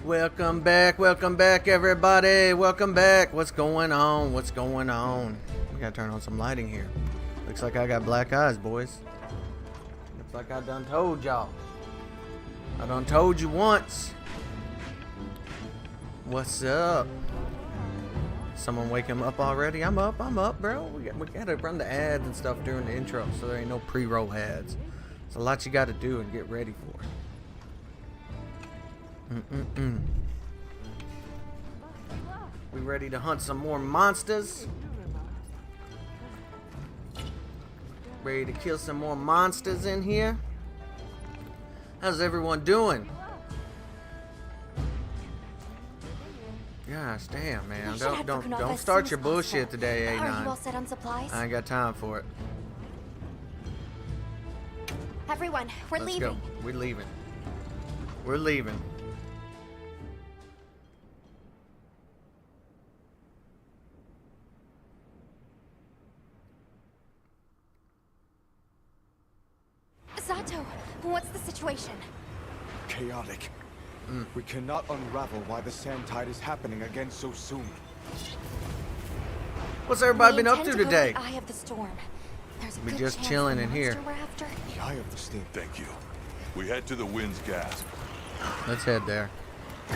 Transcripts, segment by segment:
Welcome back, everybody. Welcome back. What's going on? What's going on? We gotta turn on some lighting here. Looks like I got black eyes, boys. Looks like I done told y'all. I done told you once. What's up? Someone wake him up already? I'm up, bro. We gotta run the ads and stuff during the intro, so there ain't no pre-roll ads. It's a lot you gotta do and get ready for. We ready to hunt some more monsters? Ready to kill some more monsters in here? How's everyone doing? Gosh damn, man. Don't start your bullshit today, A9. Are you all set on supplies? I ain't got time for it. Everyone, we're leaving. Let's go. We're leaving. We're leaving. Sato, what's the situation? Chaotic. We cannot unravel why the sand tide is happening again so soon. What's everybody been up to today? The eye of the storm. There's a We good just chance chilling the in here. monster we're after. The eye of the storm. Thank you. We head to the wind's gasp. Let's head there. The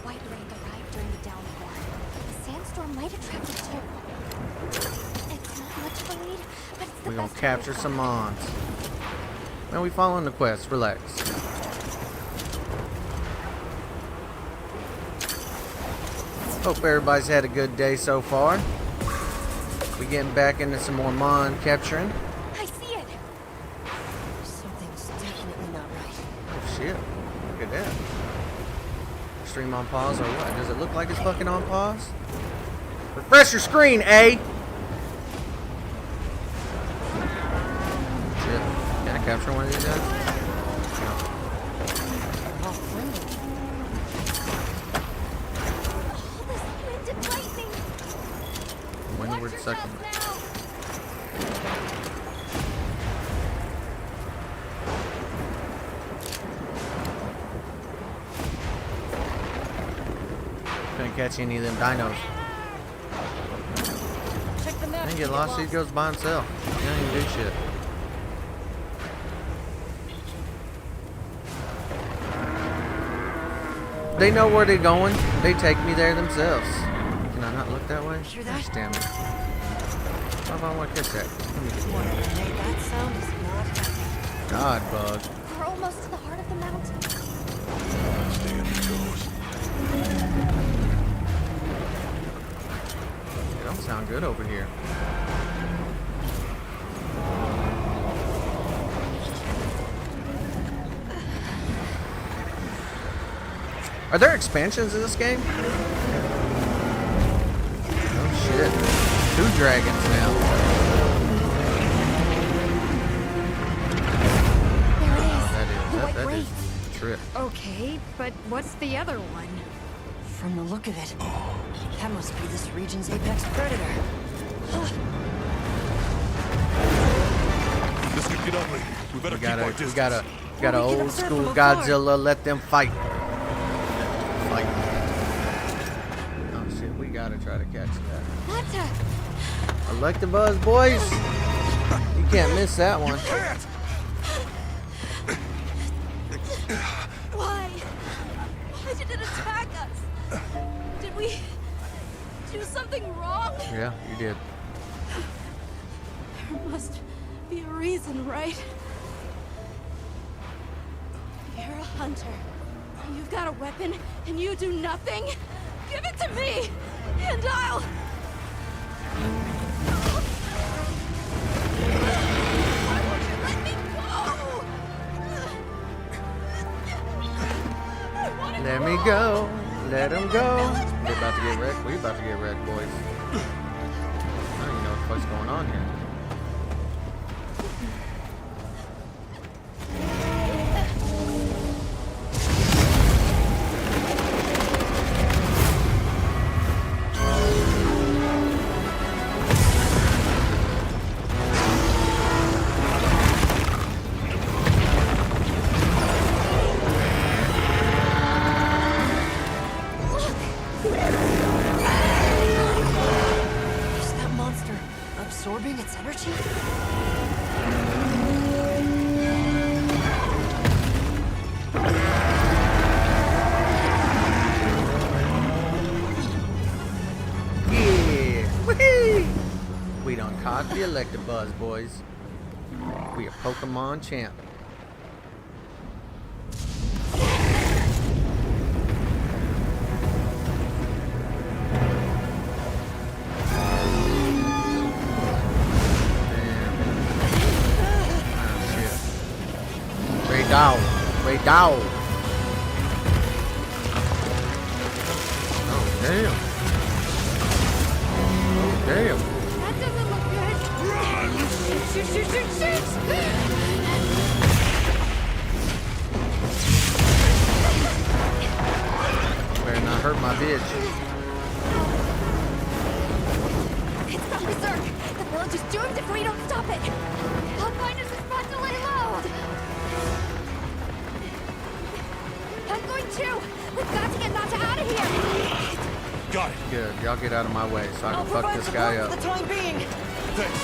white rain arrived during the downpour. The sandstorm might attract it too. It's not much of a lead, but it's the We're gonna best capture way. some mons. Man, we following the quest. Relax. Hope everybody's had a good day so far. We getting back into some more mon capturing. I see it. Something's definitely not right. Oh shit. Look at that. Stream on pause or what? Does it look like it's fucking on pause? Refresh your screen, A! Shit. Can I capture one of these guys? All friendly. All this wind and lightning. Windward second. Couldn't catch any of them dinos. Check the map. Didn't get lost, he goes by himself. He don't even do shit. They know where they're going. They take me there themselves. Can I not look that way? Hear that? Gosh damn it. Why do I want to catch that? Let me get Hey, that sound is not happy. God bug. We're almost to the heart of the mountain. Stay on your toes. It don't sound good over here. Are there expansions in this game? Oh shit. 2 dragons now. There it Oh, is. that is. The That, white that rain. is a trip. Okay, but what's the other one? From the look of it, that must be this region's apex predator. This could get ugly. We better keep our distance. We got a we can old observe school from afar. Godzilla. Let them fight. Fight. Oh shit, we gotta try to catch that. What? I like the buzz, boys. You can't miss that one. Why? Why did it attack us? Did we do something wrong? Yeah, you did. There must be a reason, right? You're a hunter. You've got a weapon, and you do nothing? Give it to me, and I'll... Why won't you let me go? I wanna Let me go. Let him go. We're about to get wrecked. We about to get wrecked, boys. I don't even know what the fuck's going on here. It's energy? Yeah! Whee! We done caught the Electabuzz, boys. We a Pokemon champ. Way down. Oh, damn. Oh, damn. That doesn't look good. Shoot. Better not hurt my bitch. It's from Berserk. The village is doomed if we don't stop it. I'll find us a spot to lay low. I'm going too. We've got to get Nata out of here. Got it. Good. Y'all get out of my way so I I'll can fuck provide this guy support up. for the time being. Thanks.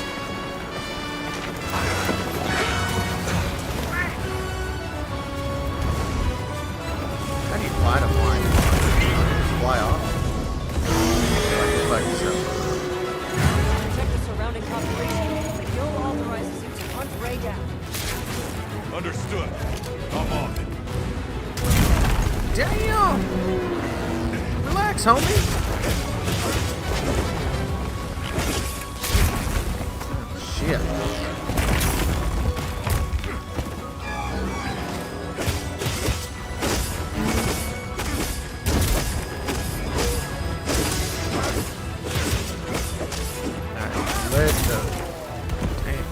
How do you fly to flying? Just fly off? Like Protect the surrounding population. You'll authorize us to hunt Ray down. Understood. I'm on it. Damn! Relax, homie. Oh, shit. Alright, let's go. Damn.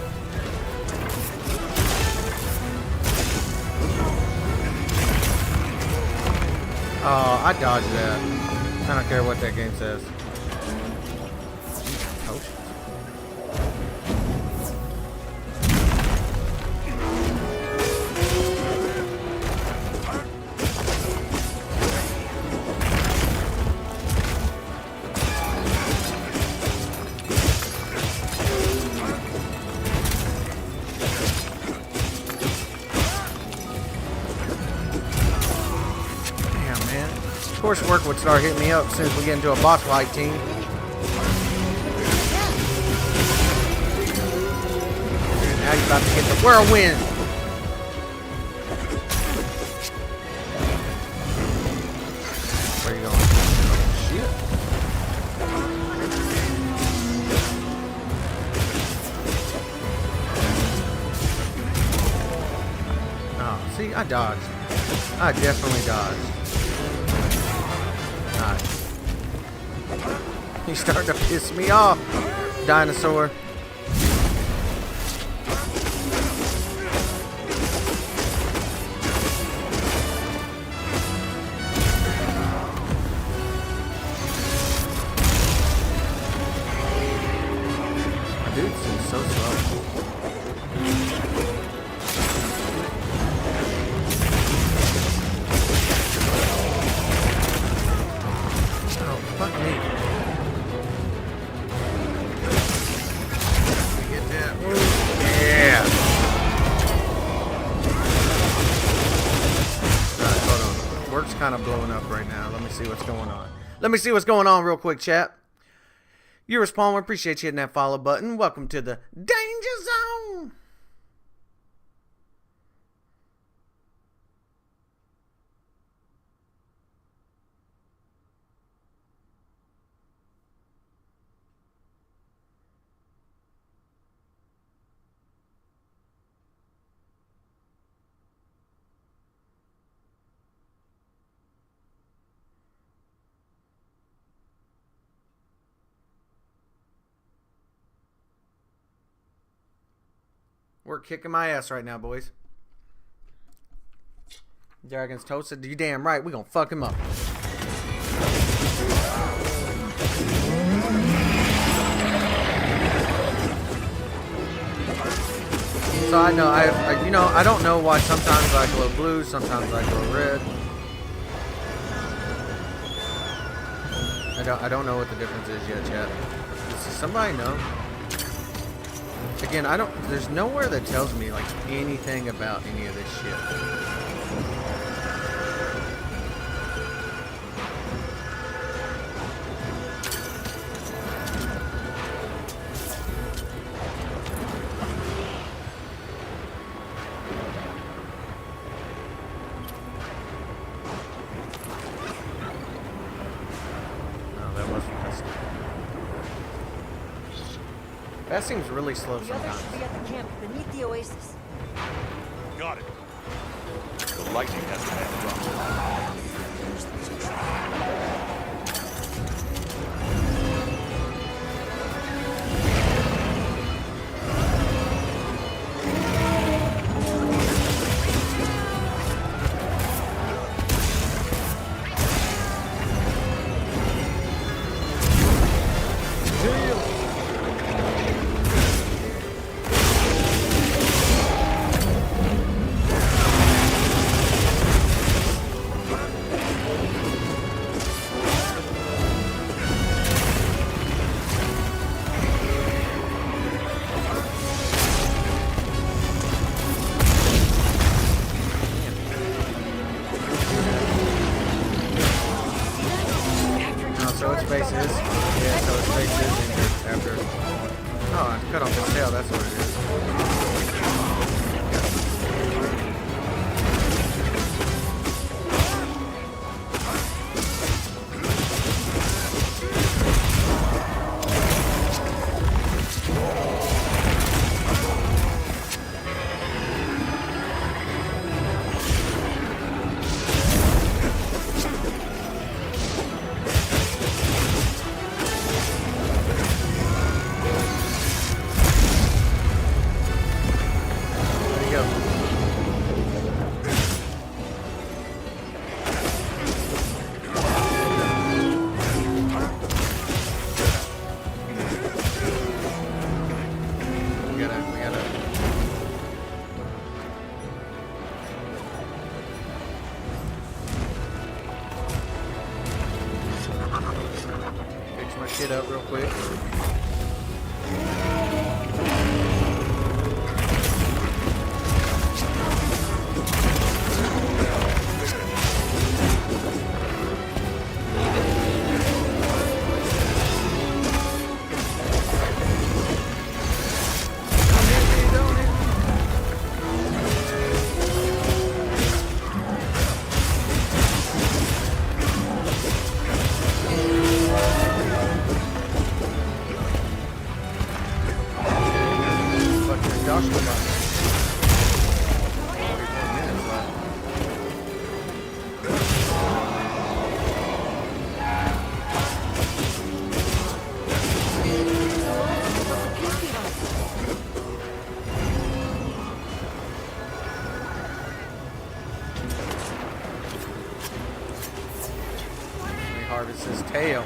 Oh, I dodged that. I don't care what that game says. Oh, shit. Damn, man. Coursework would start hitting me up as soon as we get into a boss fight team. Now you're about to get the whirlwind. Where you going? Oh, shit. Oh, see, I dodged. I definitely dodged. Alright. He's starting to piss me off, dinosaur. My dude seems so slow. Oh, fuck me. Get that. Yeah. Alright, hold on. Work's kind of blowing up right now. Let me see what's going on. Let me see what's going on real quick, chat. You respond. We appreciate you hitting that follow button. Welcome to the Danger Zone. We're kicking my ass right now, boys. Dragon's toasted. You damn right. We gonna fuck him up. So I know, I don't know why sometimes I glow blue, sometimes I glow red. I don't know what the difference is yet, chat. Does somebody know? Again, I don't. There's nowhere that tells me like anything about any of this shit. No, that wasn't custom. That seems really slow The others sometimes. should be at the camp beneath the oasis. Got it. The lightning has the man dropped. Here's the position. So its face is, yeah, so its face is injured after, oh, I cut off its tail, that's what it is. There you go. We gotta. Fix my shit up real quick. Fucking Joshua got it. 44 minutes left. Let me harvest his tail.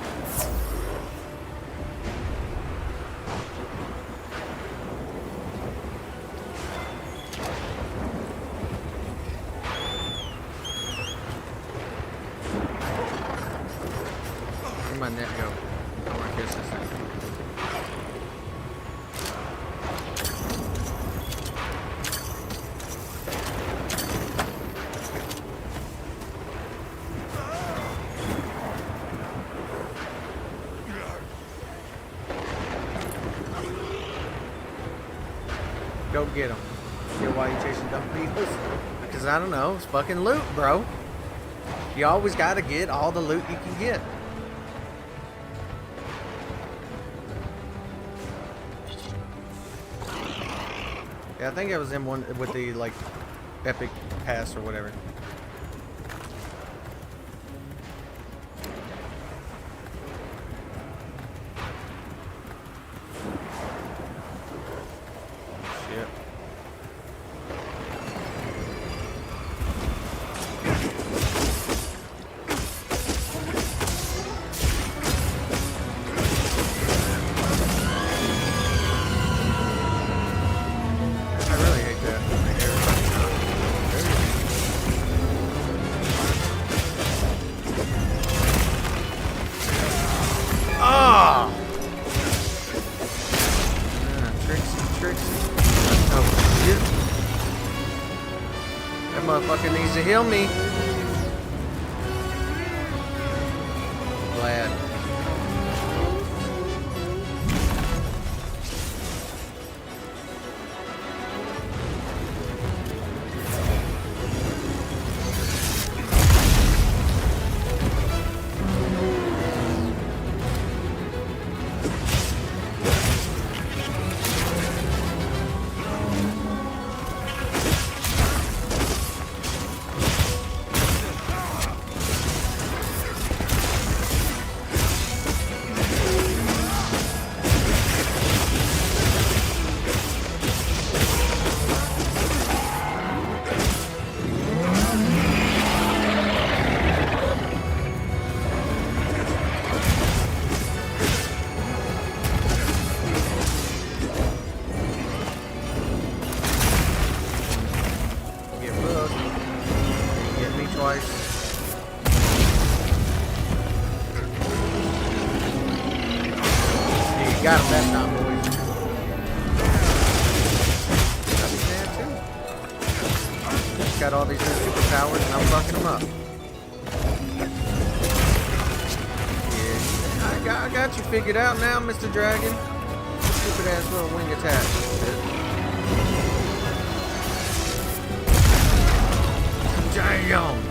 Where'd my net go? I want to kiss this thing. Go get him. Get why you chasing dumb beetles? Because I don't know. It's fucking loot, bro. You always gotta get all the loot you can get. Yeah, I think it was in one with the like epic pass or whatever. Shit. I really hate that. bricks. Oh, shit. That motherfucker needs to heal me. Glad. Got him that time, boys. Got me there too. Just got all these new superpowers and I'm fucking them up. Yeah, I got you figured out now, Mr. Dragon. Stupid ass little wing attack. Damn.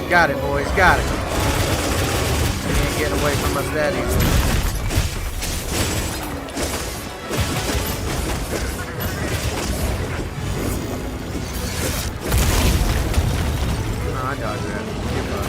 Got it, boys. Got it. You ain't getting away from us that easily. No, I dodged that. Give up.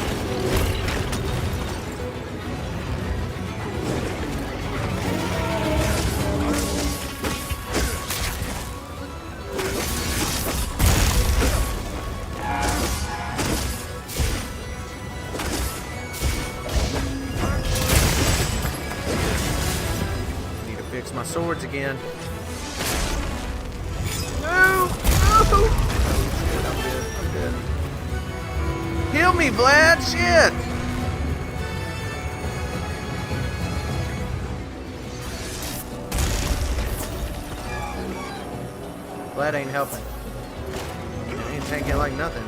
My swords again. No! No! I'm good. I'm good. Heal me, Vlad! Shit! Vlad ain't helping. He ain't tanking like nothing.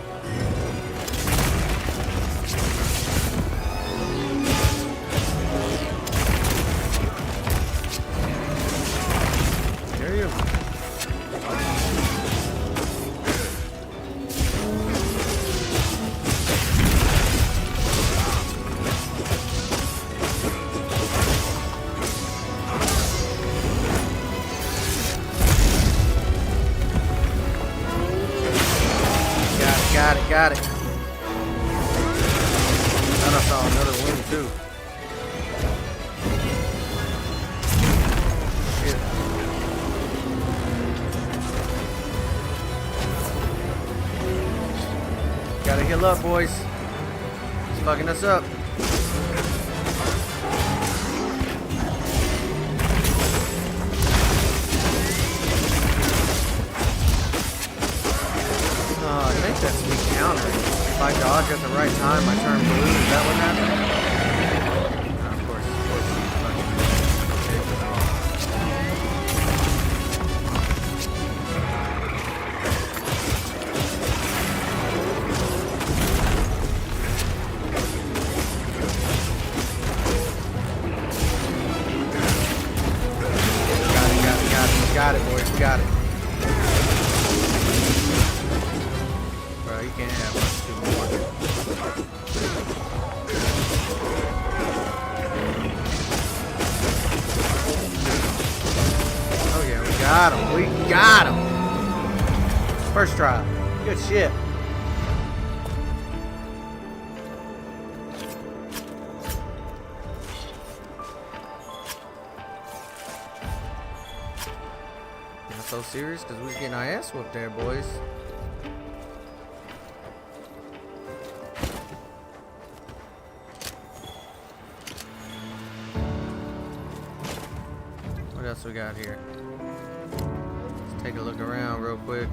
Got it. Thought I saw another wing too. Shit. Gotta heal up, boys. It's fucking us up. I think that's me countering. If I dodge at the right time, I turn blue. Is that what happened? No, of course she's fucking Got it, boys. Got it. Bro, you can't have much too more. Oh yeah, we got him. We got him. First try. Good shit. so serious because we was getting our ass whooped there, boys. What else we got here? Let's take a look around real quick.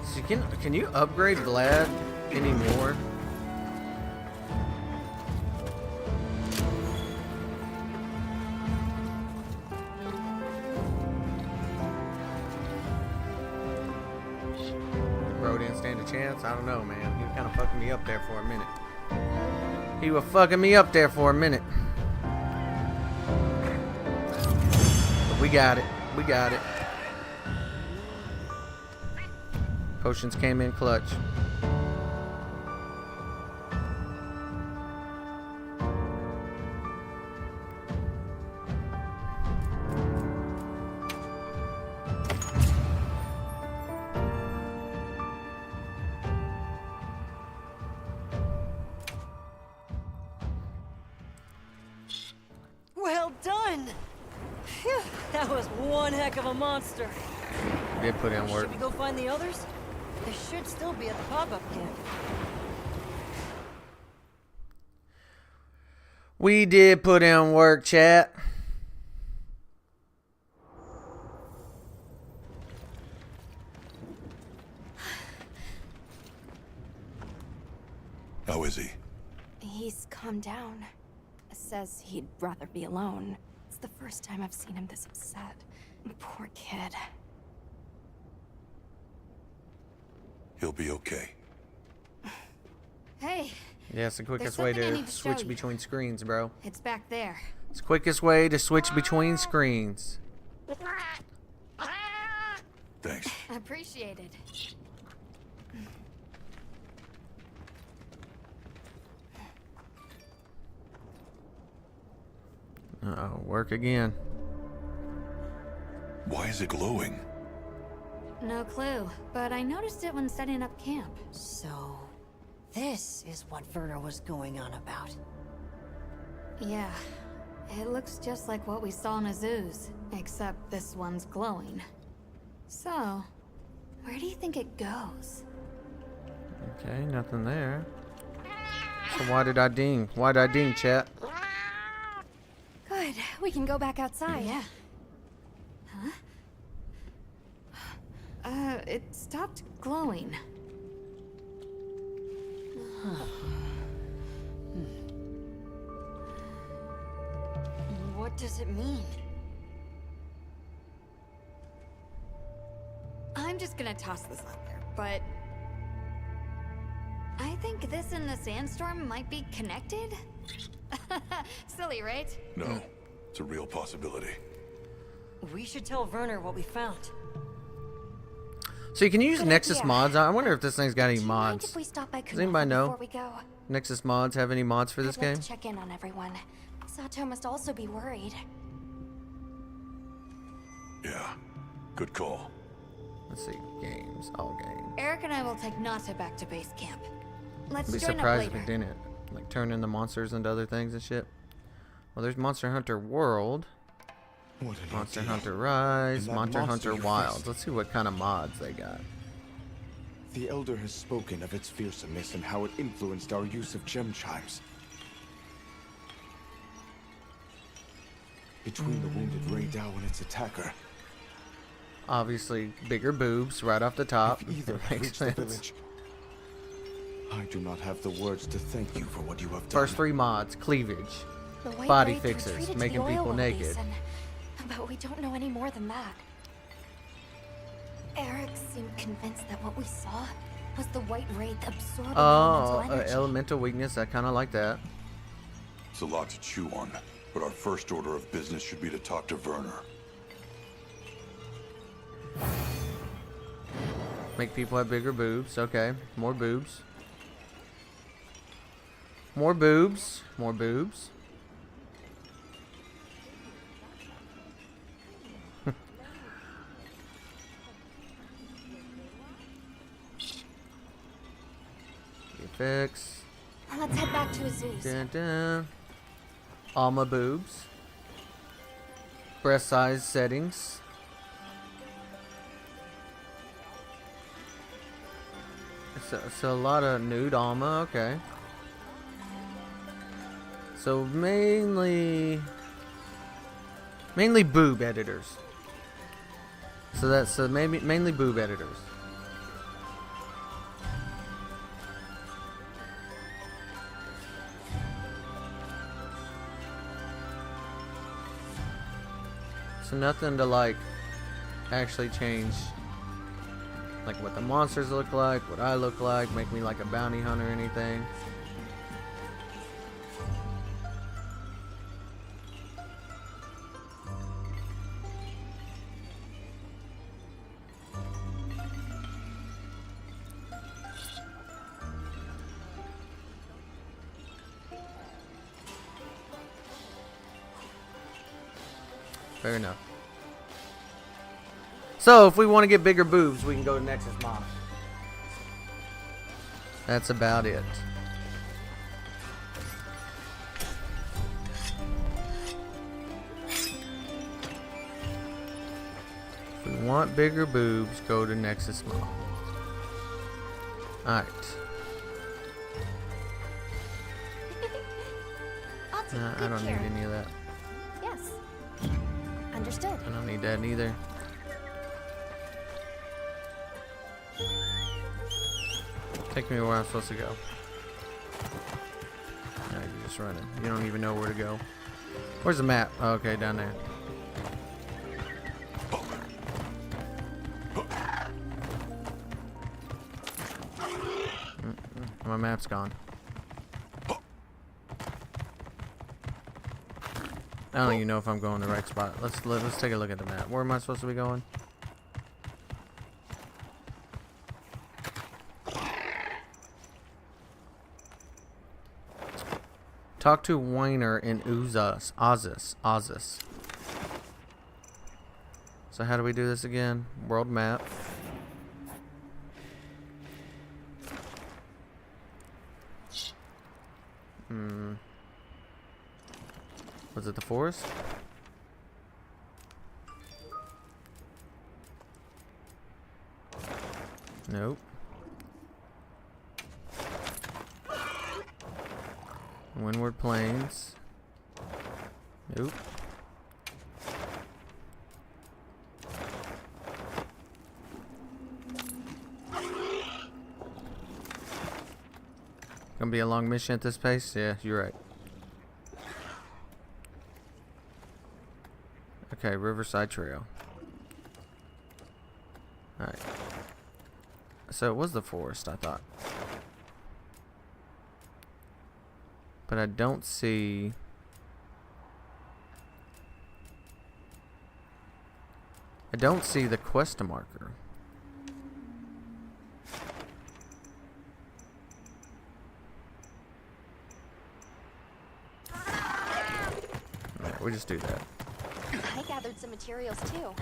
So can you upgrade Vlad anymore? Bro didn't stand a chance. I don't know, man. He was kind of fucking me up there for a minute. He was fucking me up there for a minute. But we got it. We got it. Potions came in clutch. Well done! Phew, that was one heck of a monster. Did put in work. Should we go find the others? They should still be at the pop-up camp. We did put in work, chat. How is he? He's calmed down. Says he'd rather be alone. It's the first time I've seen him this upset. Poor kid. He'll be okay. Hey, Yeah, it's the quickest There's way something I to need to show switch you. between screens, bro. it's back there. It's the quickest way to switch between screens. Thanks. Appreciated. Uh-oh, work again. Why is it glowing? No clue, but I noticed it when setting up camp. So, this is what Werner was going on about. Yeah, it looks just like what we saw in Azu's, except this one's glowing. So, where do you think it goes? Okay, nothing there. So why did I ding? Why did I ding, chat? Good, we can go back outside. Yeah. Huh? It stopped glowing. What does it mean? I'm just gonna toss this out there, but I think this and the sandstorm might be connected. Silly, right? No, it's a real possibility. We should tell Werner what we found. So you can use Good Nexus idea. mods. I wonder if this thing's got any Do you mind mods. if we stop by Does anybody know? before we go? Nexus mods have any mods for this I'd like game? to check in on everyone. Sato must also be worried. Yeah, good call. Let's see. Games. All games. Eric and I will take Nata back to base camp. Let's I'd be join up surprised if later. it didn't. Like turn into monsters and other things and shit. Well, there's Monster Hunter World, What an Monster ordeal. Hunter Rise, And that Monster monster Hunter you Wilds. faced. Let's see what kind of mods they got. The Elder has spoken of its fearsomeness and how it influenced our use of gem chimes. Between the wounded Rei Dao and its attacker, Obviously, bigger boobs right off the top. if either Makes reached the sense. village, I do not have the words to thank you for what you have done. First three mods: cleavage, The White body Wraith fixes, retreated to making the oil people lilies naked. But we don't know any more than that. Eric seemed convinced that what we saw was the White Wraith absorbing Oh, elemental energy. elemental weakness. I kind of like that. It's a lot to chew on, but our first order of business should be to talk to Werner. Make people have bigger boobs. Okay, more boobs. More boobs. More boobs. Effects. Let's head back to Azu's. Dun, dun. All my boobs. breast size settings. It's a lot of nude Alma, okay. So mainly boob editors. So that's mainly boob editors. So nothing to like actually change like what the monsters look like, what I look like, make me like a bounty hunter or anything. Fair enough. So, if we want to get bigger boobs, we can go to Nexus Mod. That's about it. If we want bigger boobs, go to Nexus Mod. Alright. I don't need any of that. Yes. Understood. I don't need that neither. Take me where I'm supposed to go. No, you're just running. You don't even know where to go. Where's the map? Oh, okay, down there. My map's gone. I don't even know if I'm going the right spot. Let's take a look at the map. Where am I supposed to be going? Talk to Weiner in Ozus. So how do we do this again? World map. Was it the forest? Nope. Windward Plains. Nope. Gonna be a long mission at this pace? Yeah, you're right. Okay, Riverside Trail. Alright. So it was the forest, I thought. But I don't see... I don't see the quest marker. Alright, we just do that. I gathered some materials too.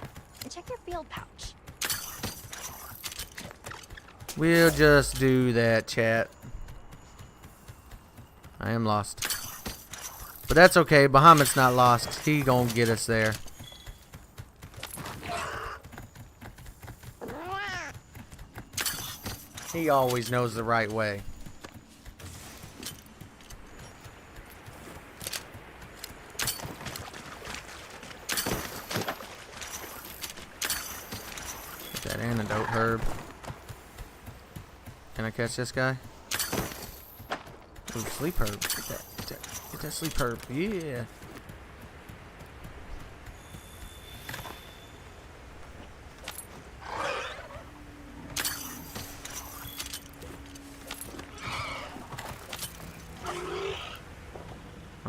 And check your field pouch. We'll just do that, chat. I am lost. But that's okay. Bahamut's not lost. He gonna get us there. He always knows the right way. Get that antidote herb. Can I catch this guy? Ooh, sleep herb. Get that sleep herb. Yeah.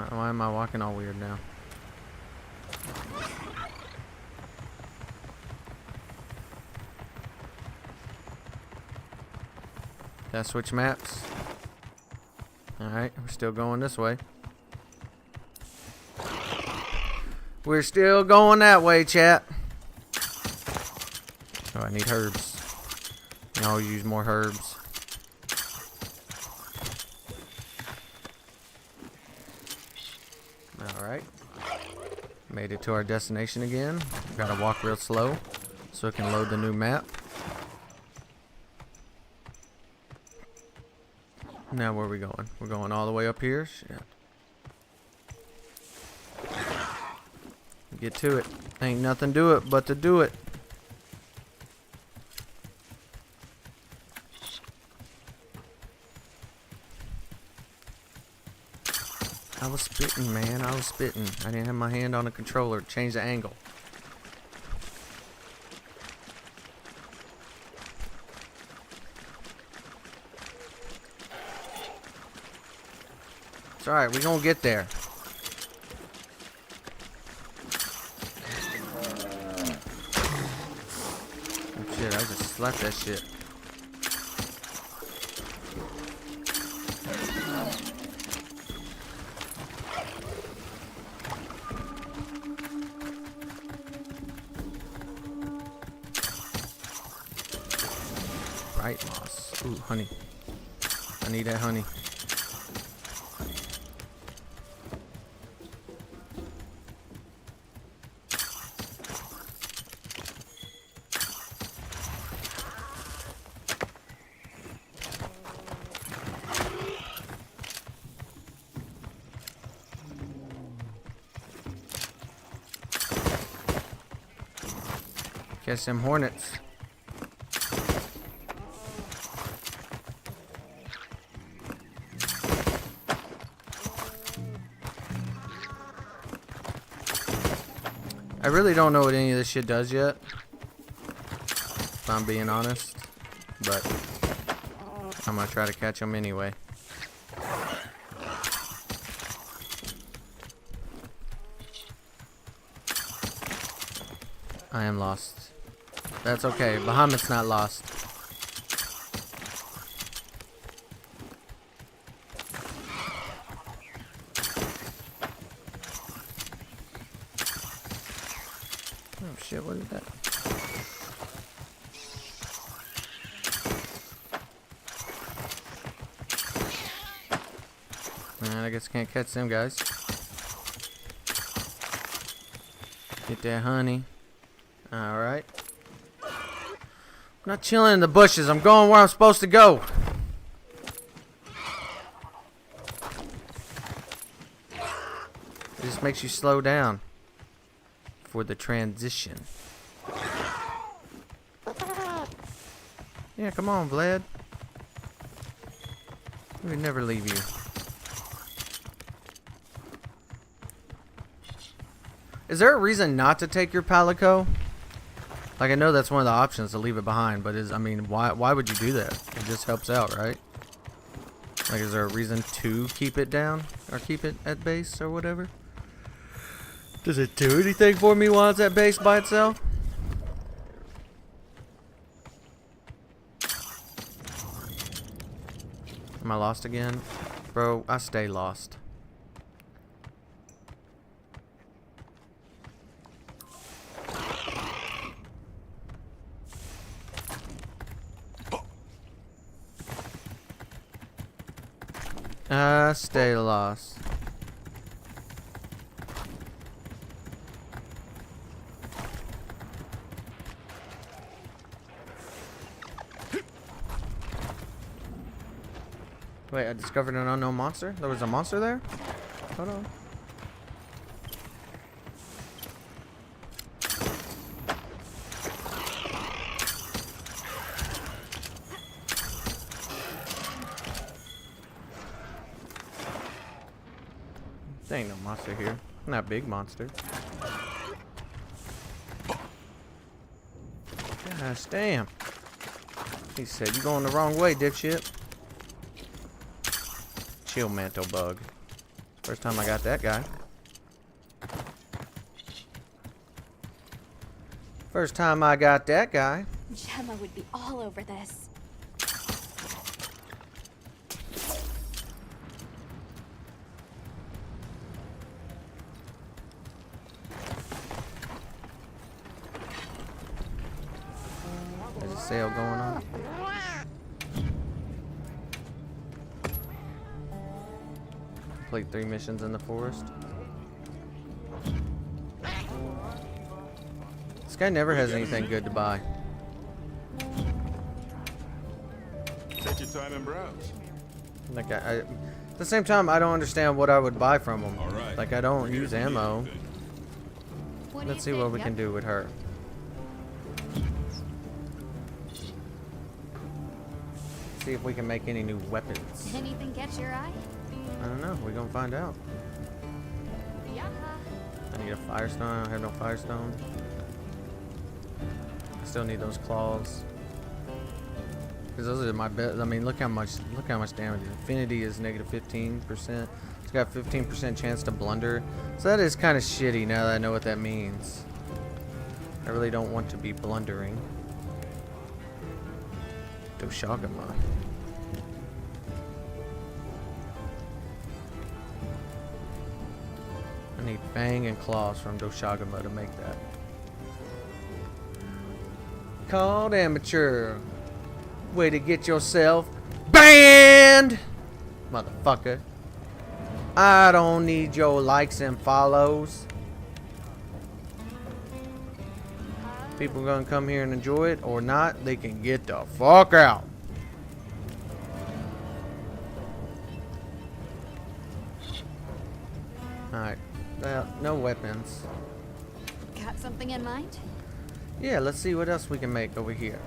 Why am I walking all weird now? Gotta switch maps. Alright, we're still going this way. We're still going that way, chat. Oh, I need herbs. I'll use more herbs. Made it to our destination again. Gotta walk real slow so it can load the new map. Now where are we going? We're going all the way up here? Shit. Get to it. Ain't nothing to it but to do it. I was spitting, man. I was spitting. I didn't have my hand on the controller. Change the angle. It's alright. We're gonna get there. Oh, shit. I just slapped that shit. Right, moss. Ooh, honey. I need that honey. Catch them hornets. I really don't know what any of this shit does yet, if I'm being honest, but I'm gonna try to catch them anyway. I am lost. That's okay. Bahamut's not lost. Oh shit, what is that? Man, I guess I can't catch them guys. Get that honey. Alright. I'm not chilling in the bushes. I'm going where I'm supposed to go. It just makes you slow down for the transition. Yeah, come on, Vlad. We would never leave you. Is there a reason not to take your Palico? Like, I know that's one of the options to leave it behind, but I mean, why would you do that? It just helps out, right? Like, is there a reason to keep it down? Or keep it at base or whatever? Does it do anything for me while it's at base by itself? Am I lost again? Bro, I stay lost. I stay lost. Wait, I discovered an unknown monster? There was a monster there? Hold on. There ain't no monster here. Not big monster. Gosh damn. He said, you going the wrong way, dipshit. Chill, mantle bug. First time I got that guy. First time I got that guy. Gemma would be all over this. There's a sale going on. Complete 3 missions in the forest. guy never has anything good to buy. Take your time and browse. Like at the same time, I don't understand what I would buy from him. All right. Like I don't We're here use if you need ammo. anything. What do Let's you see what think? we can do with her. See if we can make any new weapons. Anything catch your eye? I don't know. We're gonna find out. Yeah. I need a firestone. I don't have no firestone. I still need those claws. Cause those are my best. I mean, look how much damage. Infinity is negative 15%. It's got 15% chance to blunder. So that is kind of shitty now that I know what that means. I really don't want to be blundering. Doshagama. I need Fang and Claws from Doshagama to make that. Called amateur. Way to get yourself banned, motherfucker. I don't need your likes and follows. People gonna come here and enjoy it or not, they can get the fuck out. Alright, well, no weapons. Got something in mind? Yeah, let's see what else we can make over here.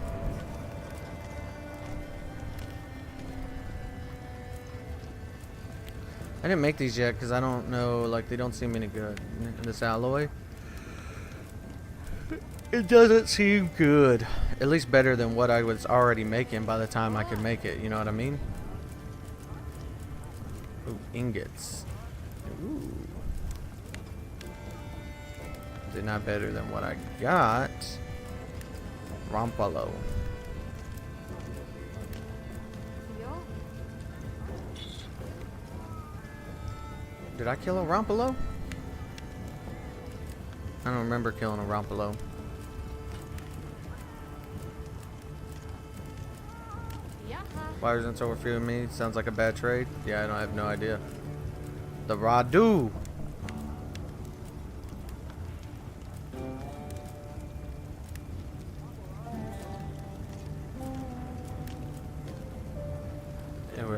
I didn't make these yet because I don't know, like they don't seem any good. This alloy, it doesn't seem good. At least better than what I was already making by the time I could make it, you know what I mean? Ooh, ingots. Ooh. Is it not better than what I got? Rampalo. Did I kill a Rampalo? I don't remember killing a Rampalo. Why isn't so refueling me? Sounds like a bad trade. Yeah, I have no idea. The Radu.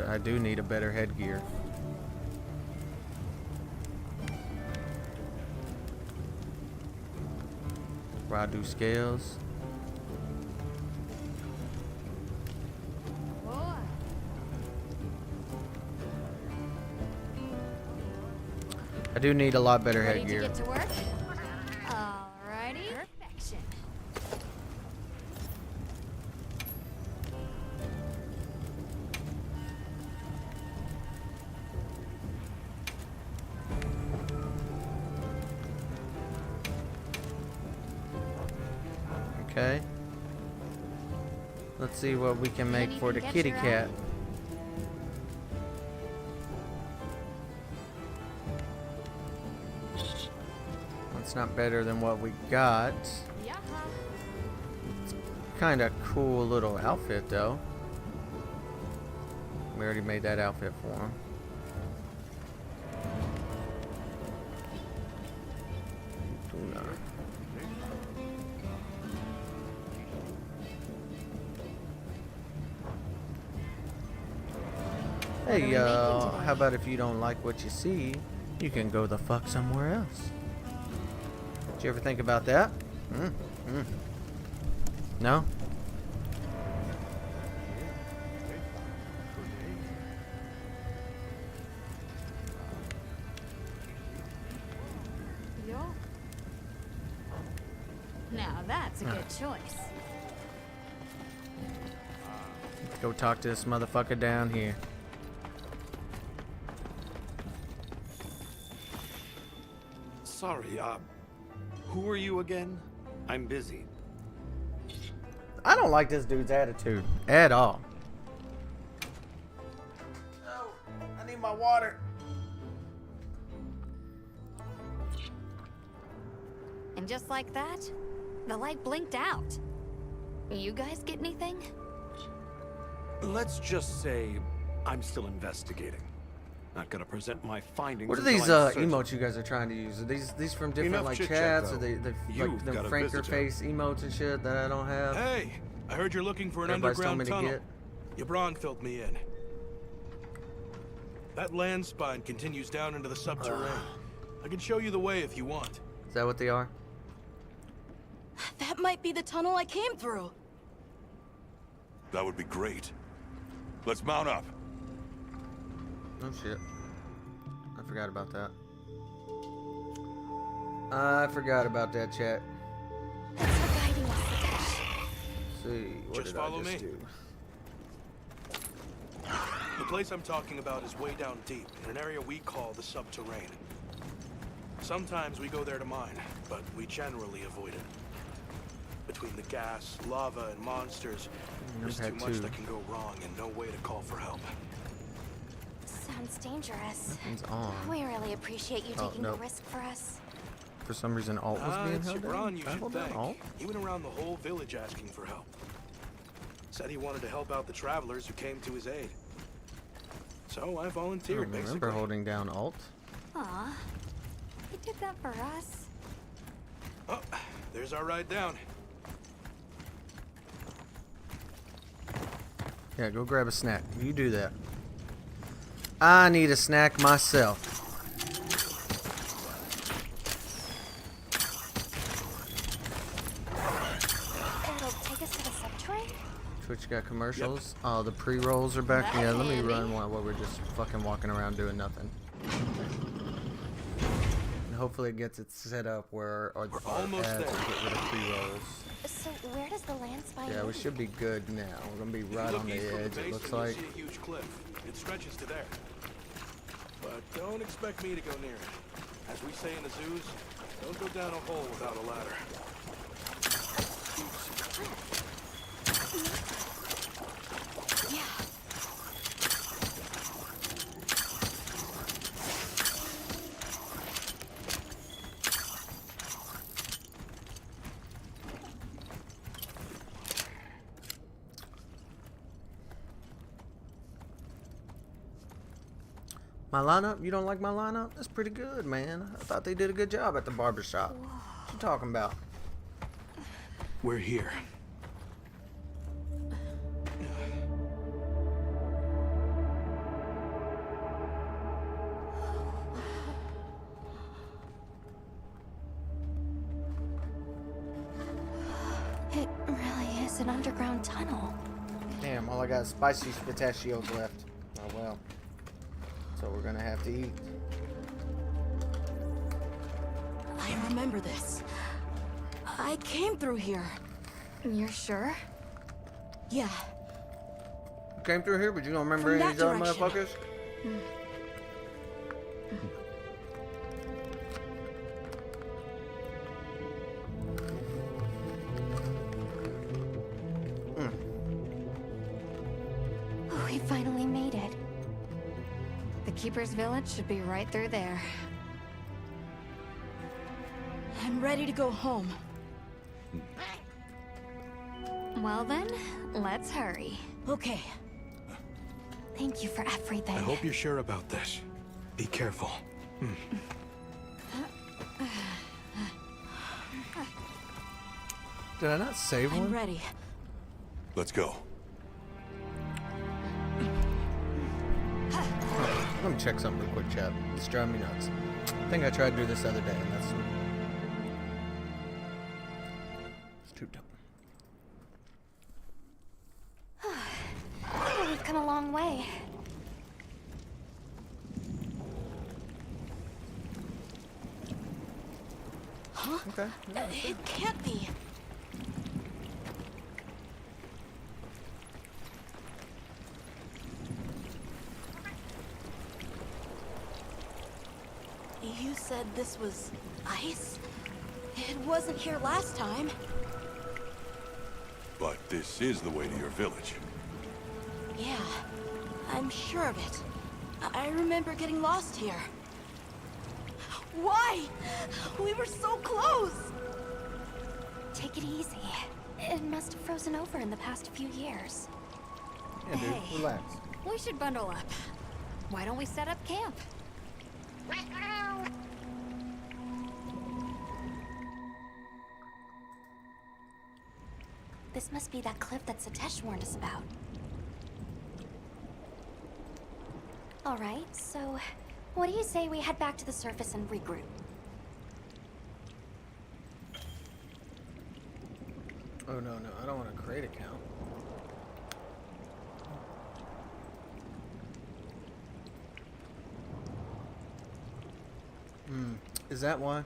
I do need a better headgear. Radu scales. I do need a lot better Ready headgear. to get to work? Alrighty. Perfection. Okay. Let's see what we can make for the kitty cat. That's not better than what we got. Kind of cool little outfit though. We already made that outfit for him. Tuna. Hey, how about if you don't like what you see, you can go the fuck somewhere else. Did you ever think about that? No? Now that's a good choice. Go talk to this motherfucker down here. Sorry, who are you again? I'm busy. I don't like this dude's attitude at all. No, I need my water. And just like that, the light blinked out. You guys get anything? Let's just say I'm still investigating. Not gonna present my findings. What are until these I'm certain. emotes you guys are trying to use? Are these from different Enough like chit-chat, chats? Or though. they like You've them got a franker visitor. face emotes and shit that I don't have? Hey, I heard you're looking for an Everybody's telling underground me to tunnel. get. Yabron filled me in. That land spine continues down into the subterranean. I can show you the way if you want. Is that what they are? That might be the tunnel I came through. That would be great. Let's mount up. Oh shit. I forgot about that. I forgot about that, chat. Thanks for guiding us. Let's see, what Just did follow I just me. do? The place I'm talking about is way down deep, in an area we call the subterranean. Sometimes we go there to mine, but we generally avoid it. Between the gas, lava, and monsters, there's I've too had much two. that can go wrong and no way to call for help. Sounds dangerous. Nothing's on. We really appreciate you Oh, taking nope. the risk for us. For some reason, Alt was being It's held Yabron, down. you Did I should hold down thank. Alt? He went around the whole village asking for help. Said he wanted to help out the travelers who came to his aid. So I I volunteered, don't remember basically. holding down Alt. Aw, he did that for us. Oh, there's our ride down. Yeah, go grab a snack. You do that. I need a snack myself. It'll take us to the subterranean? Twitch got commercials. Oh, the pre-rolls are back. Yeah, let me run one while we're just fucking walking around doing nothing. And hopefully it gets it set up where our almost ads there. will get rid of pre-rolls. So where does the land spine Yeah, we lead? should be good now. We're gonna be If you right look on the east from edge. It basement, looks you'll like. see a huge cliff. It stretches to there. But don't expect me to go near it. As we say in the zoos, don't go down a hole without a ladder. My lineup? You don't like my lineup? That's pretty good, man. I thought they did a good job at the barbershop. What you talking about? We're here. It really is an underground tunnel. Damn, all I got is spicy pistachios left. Oh well. So we're gonna have to eat. I remember this. I came through here. You're sure? Yeah. You came through here, but you don't remember From any of that these other direction. motherfuckers? We finally made it. The Keeper's Village should be right through there. I'm ready to go home. Well then, let's hurry. Okay. Thank you for everything. I hope you're sure about this. Be careful. Did I not save I'm one? ready. Let's go. Let me check something real quick, chat. It's driving me nuts. I think I tried to do this the other day, and it's too dumb. Oh, we've come a long way. Huh? Okay. It can't be. You said this was ice? It wasn't here last time. But this is the way to your village. Yeah, I'm sure of it. I remember getting lost here. Why? We were so close! Take it easy. It must have frozen over in the past few years. Yeah, dude. Hey. Relax. We should bundle up. why don't we set up camp? This must be that cliff that Satesh warned us about. Alright, so what do you say we head back to the surface and regroup? Oh no, I don't want to create account. Is that why?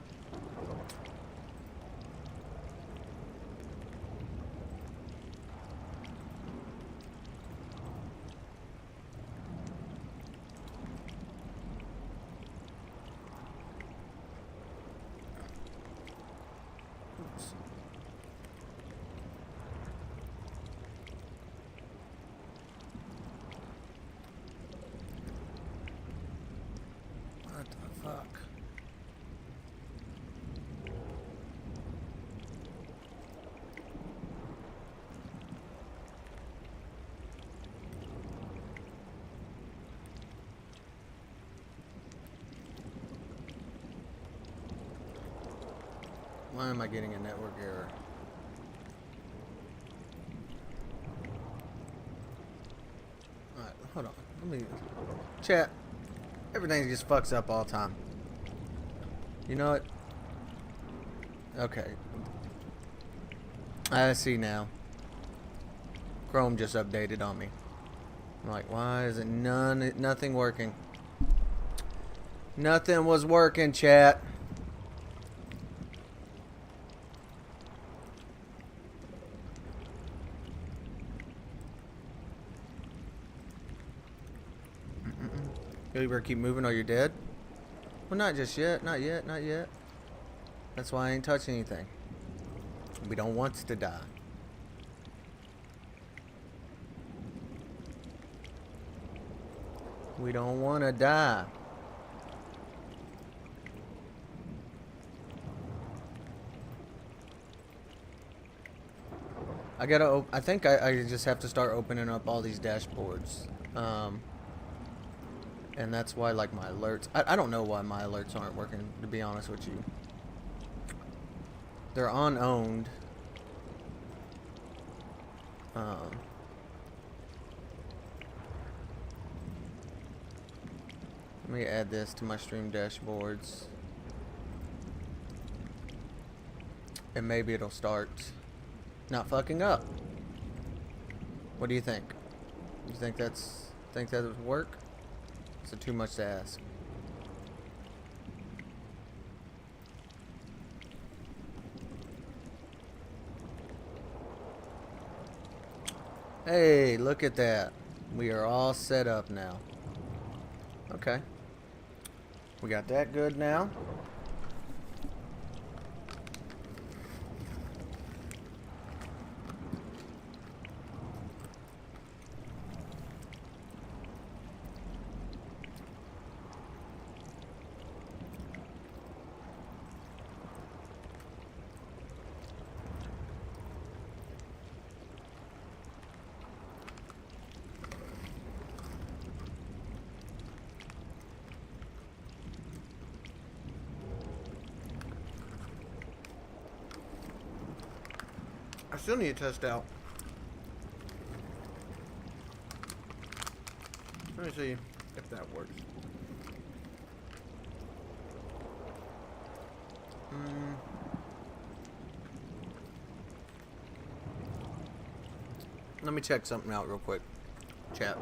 Oops. What the fuck? Why am I getting a network error? Alright, hold on. Let me... Chat. Everything just fucks up all the time. You know what? Okay. I see now. Chrome just updated on me. I'm like, why is it nothing working? Nothing was working, chat. You better keep moving or you're dead? Well, not just yet. Not yet. Not yet. That's why I ain't touching anything. We don't want to die. We don't want to die. I gotta. I think I just have to start opening up all these dashboards. And that's why, like, my alerts... I don't know why my alerts aren't working, to be honest with you. They're unowned. Let me add this to my stream dashboards. And maybe it'll start not fucking up. What do you think? You think that would work? Is it too much to ask? Hey, look at that. We are all set up now. Okay. We got that good now. I still need to test out. Let me see if that works. Let me check something out real quick. Chat.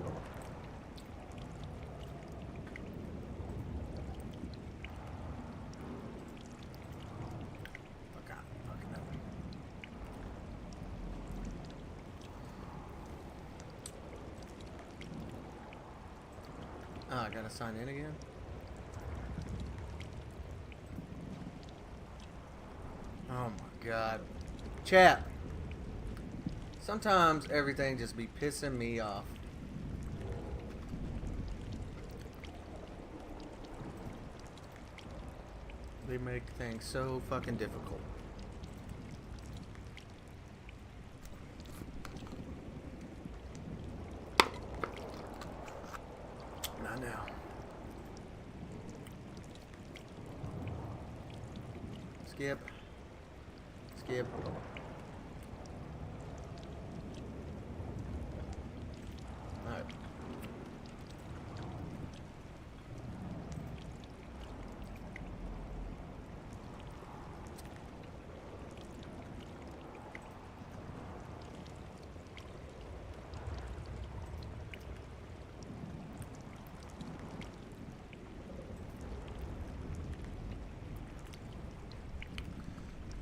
Oh, I gotta sign in again? Oh my god. Chat. Sometimes everything just be pissing me off. They make things so fucking difficult. Not now. Skip. Skip. Alright.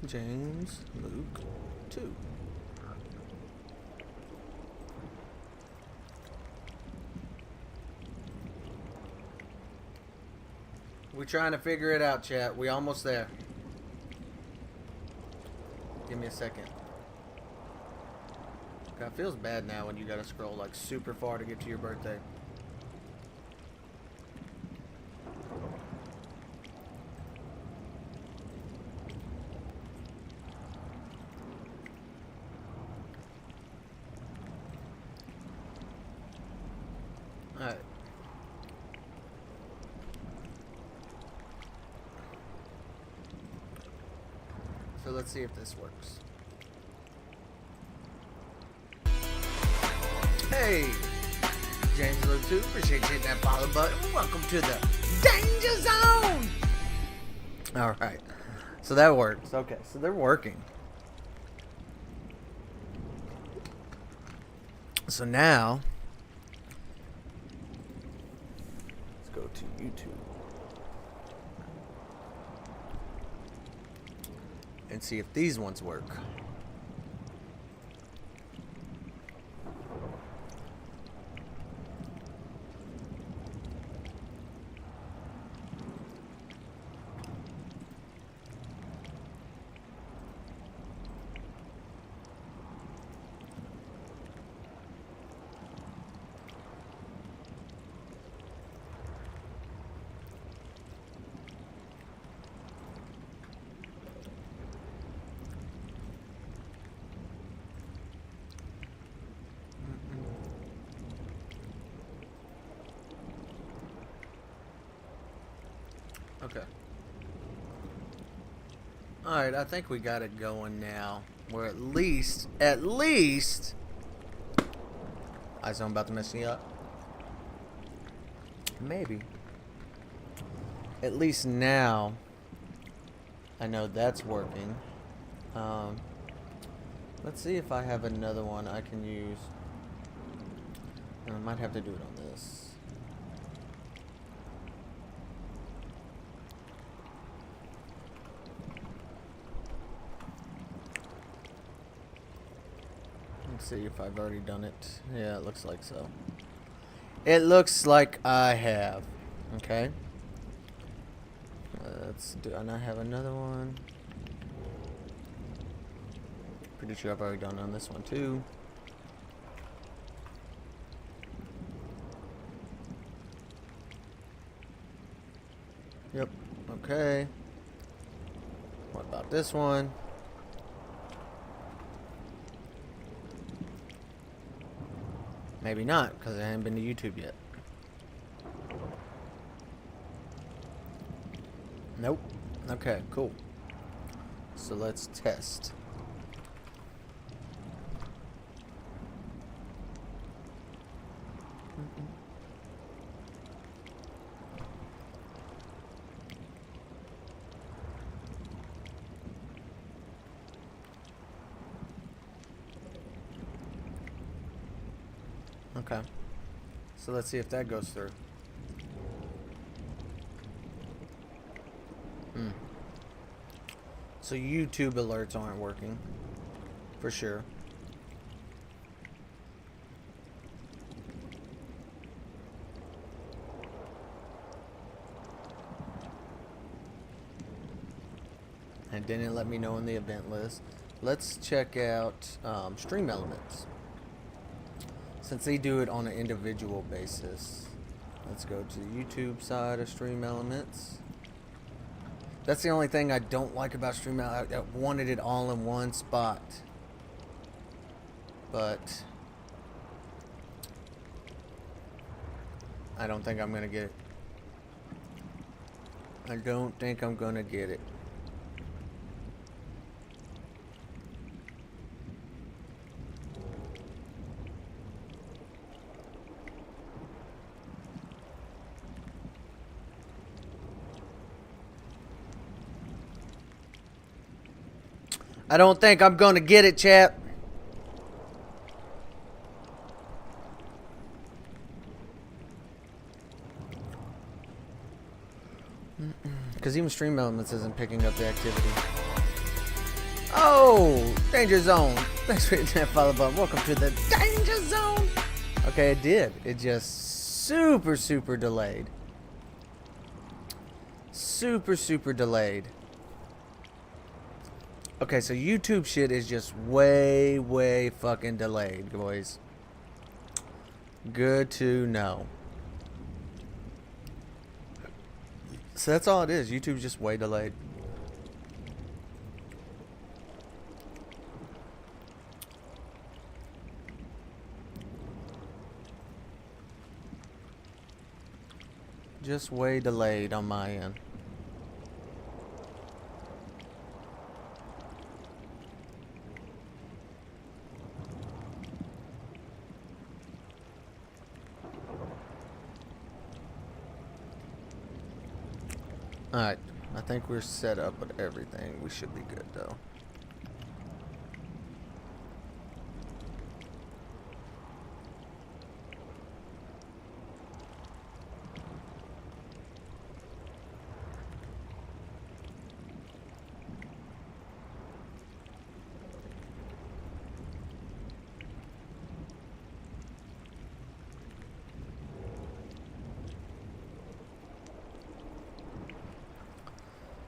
James Luke 2. We're trying to figure it out, chat. We almost there. Give me a second. God, it feels bad now when you gotta scroll like super far to get to your birthday. Alright. So let's see if this works. Hey! James Luke 2, appreciate you hitting that follow button. Welcome to the Danger Zone! Alright. So that works. Okay, so they're working. So now go to YouTube and see if these ones work. Okay. Alright, I think we got it going now. We're at least, I was about to mess me up. Maybe. At least now, I know that's working. Let's see if I have another one I can use. I might have to do it on this. Let's see if I've already done it. Yeah, it looks like so. It looks like I have. Okay. Let's do. And I have another one. Pretty sure I've already done on this one too. Yep. Okay. What about this one? Maybe not, because I haven't been to YouTube yet. Nope. Okay, cool. So let's test. Okay. So let's see if that goes through. So YouTube alerts aren't working. For sure. And didn't let me know in the event list. Let's check out Stream Elements. Since they do it on an individual basis. Let's go to the YouTube side of Stream Elements. That's the only thing I don't like about Stream Elements. I wanted it all in one spot. But I don't think I'm going to get it. I don't think I'm going to get it. I don't think I'm gonna get it, chat. Because even Stream Elements isn't picking up the activity. Oh! Danger Zone! Thanks for hitting that follow button. Welcome to the Danger Zone! Okay, it did. It just super delayed. Super delayed. Okay, so YouTube shit is just way fucking delayed, boys. Good to know. So that's all it is. YouTube's just way delayed. Just way delayed on my end. Alright, I think we're set up with everything. We should be good though.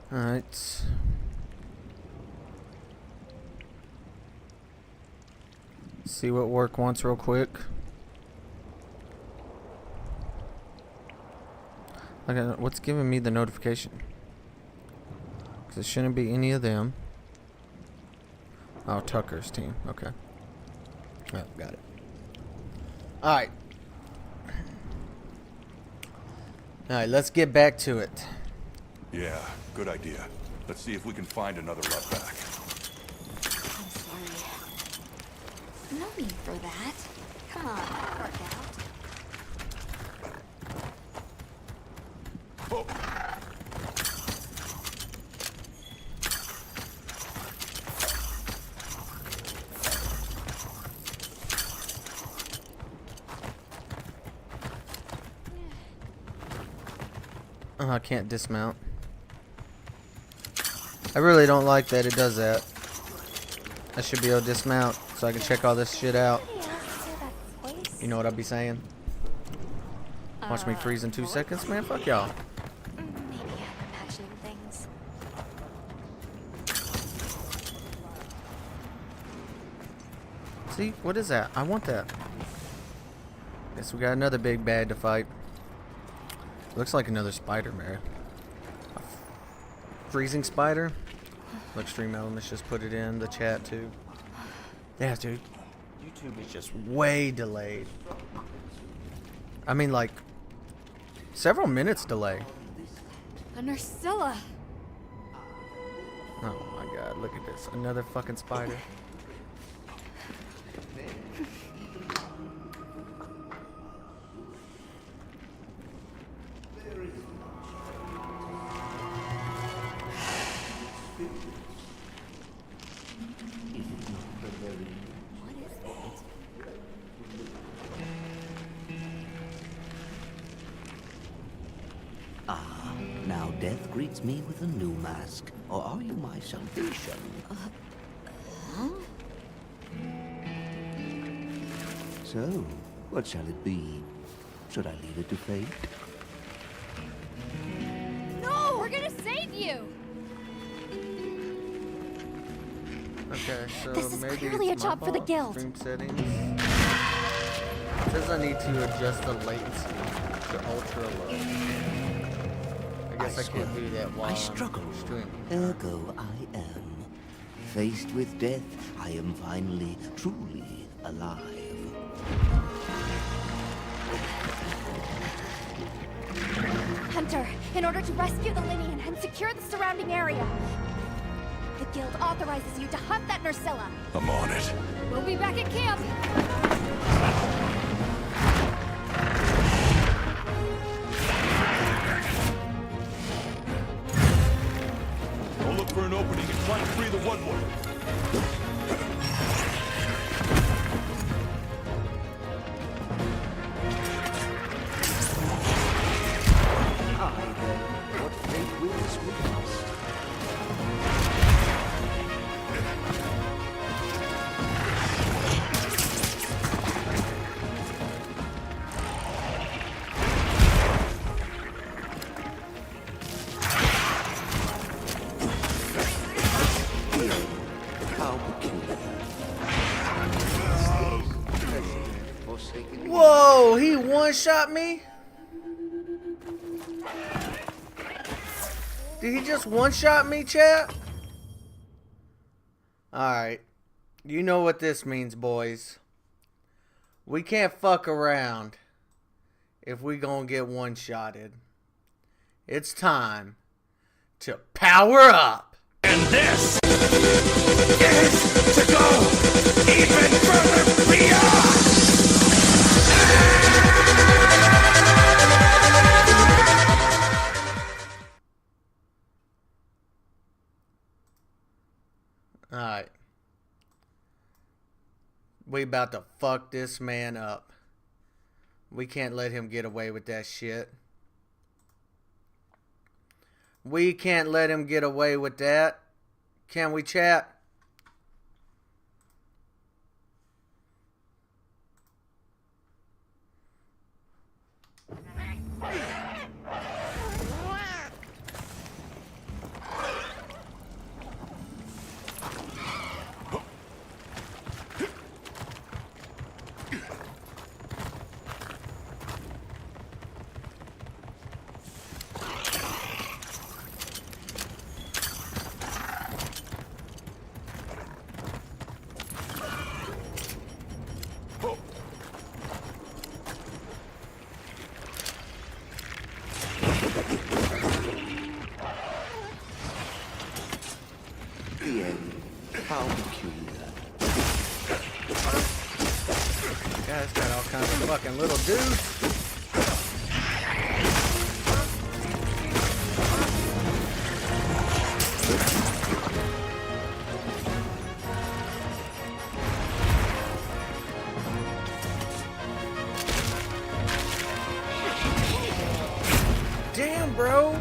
Alright. See what work wants real quick. Okay, what's giving me the notification? Because it shouldn't be any of them. Oh, Tucker's team. Okay. Oh, got it. Alright. Alright, let's get back to it. Yeah, good idea. Let's see if we can find another route back. I'm sorry. No need for that. Come on, work out. Oh. Oh, I can't dismount. I really don't like that it does that. I should be able to dismount so I can check all this shit out. You know what I'll be saying? Watch me freeze in 2 seconds, man. Fuck y'all. Maybe I'm imagining things. See? What is that? I want that. Guess we got another big bad to fight. Looks like another spider, man. A freezing spider? Look, Stream Elements just put it in the chat, too. Yeah, dude. YouTube is just way delayed. I mean, like, several minutes delay. A Nursilla. Oh my god, look at this. Another fucking spider. Now death greets me with a new mask. Or are you my salvation? So, what shall it be? Should I leave it to fate? No! We're gonna save you! Okay, so This is maybe clearly it's a my job for the fault. guild. Stream settings. It says I need to adjust the latency to ultra low. I guess I can't do that while I I'm struggle. streaming. Ergo I am. Faced with death, I am finally, truly alive. Hunter, in order to rescue the Linean and secure the surrounding area, the guild authorizes you to hunt that Nursilla. I'm on it. We'll be back at camp. I'll look for an opening and try and free the one-way. What fate wills we must. How peculiar. Forsaken me. Whoa, he one-shot me? Did he just one-shot me, chat? Alright. You know what this means, boys. We can't fuck around if we gonna get one-shotted. It's time to power up. And this is to go even further beyond! Alright. We about to fuck this man up. We can't let him get away with that shit. We can't let him get away with that. Can we, chat? The end. How peculiar. Guy's got all kinds of fucking little dudes. Damn, bro.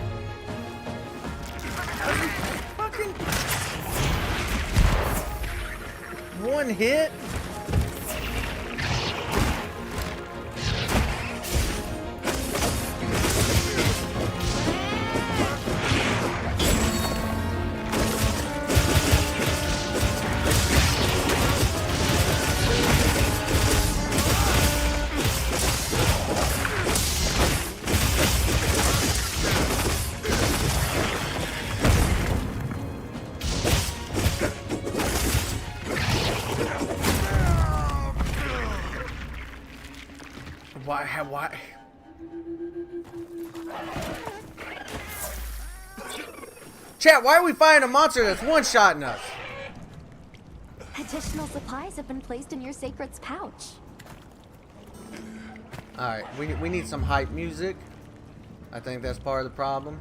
Fucking one hit. Why? Chat, why are we fighting a monster that's one-shotting us? Additional supplies have been placed in your sacred's pouch. Alright, we need some hype music. I think that's part of the problem.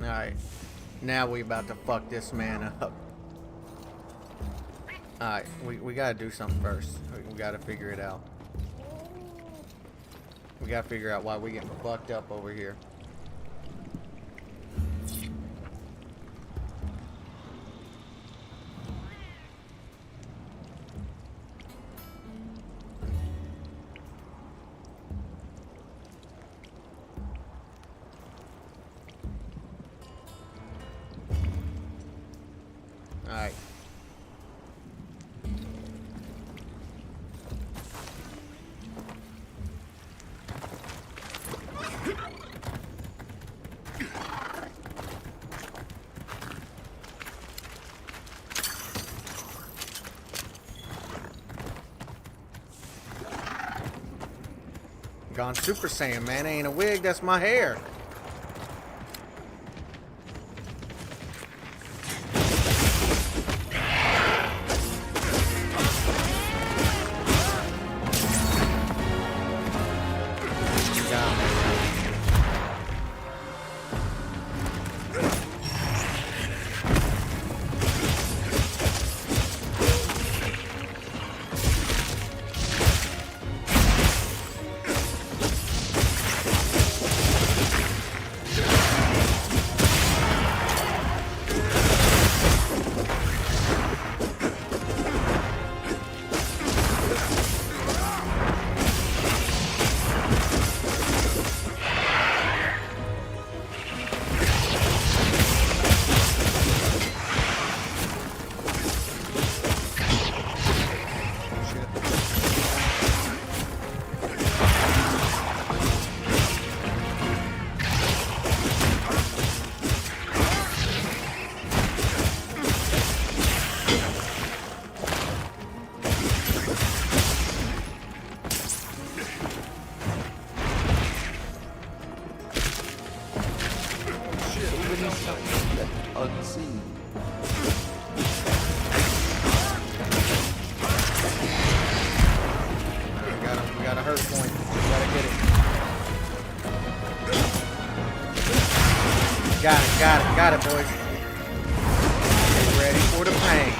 Alright, now we about to fuck this man up. Alright, we gotta do something first. We gotta figure it out. We gotta figure out why we getting fucked up over here. Alright. Gone Super Saiyan, man. Ain't a wig, that's my hair. Unseen. We got a hurt point. We gotta get it. Got it, boys. Get ready for the pain.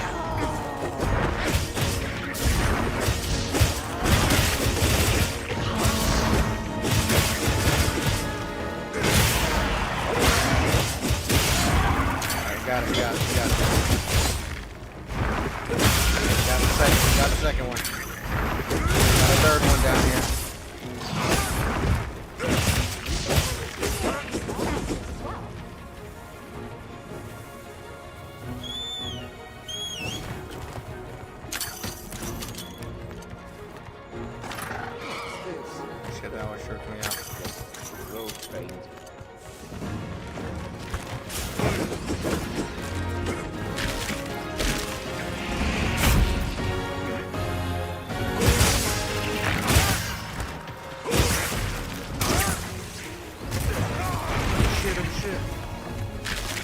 Got it. Got the second one. Got a third one down here. Shit, that always tripped me out. Well trained.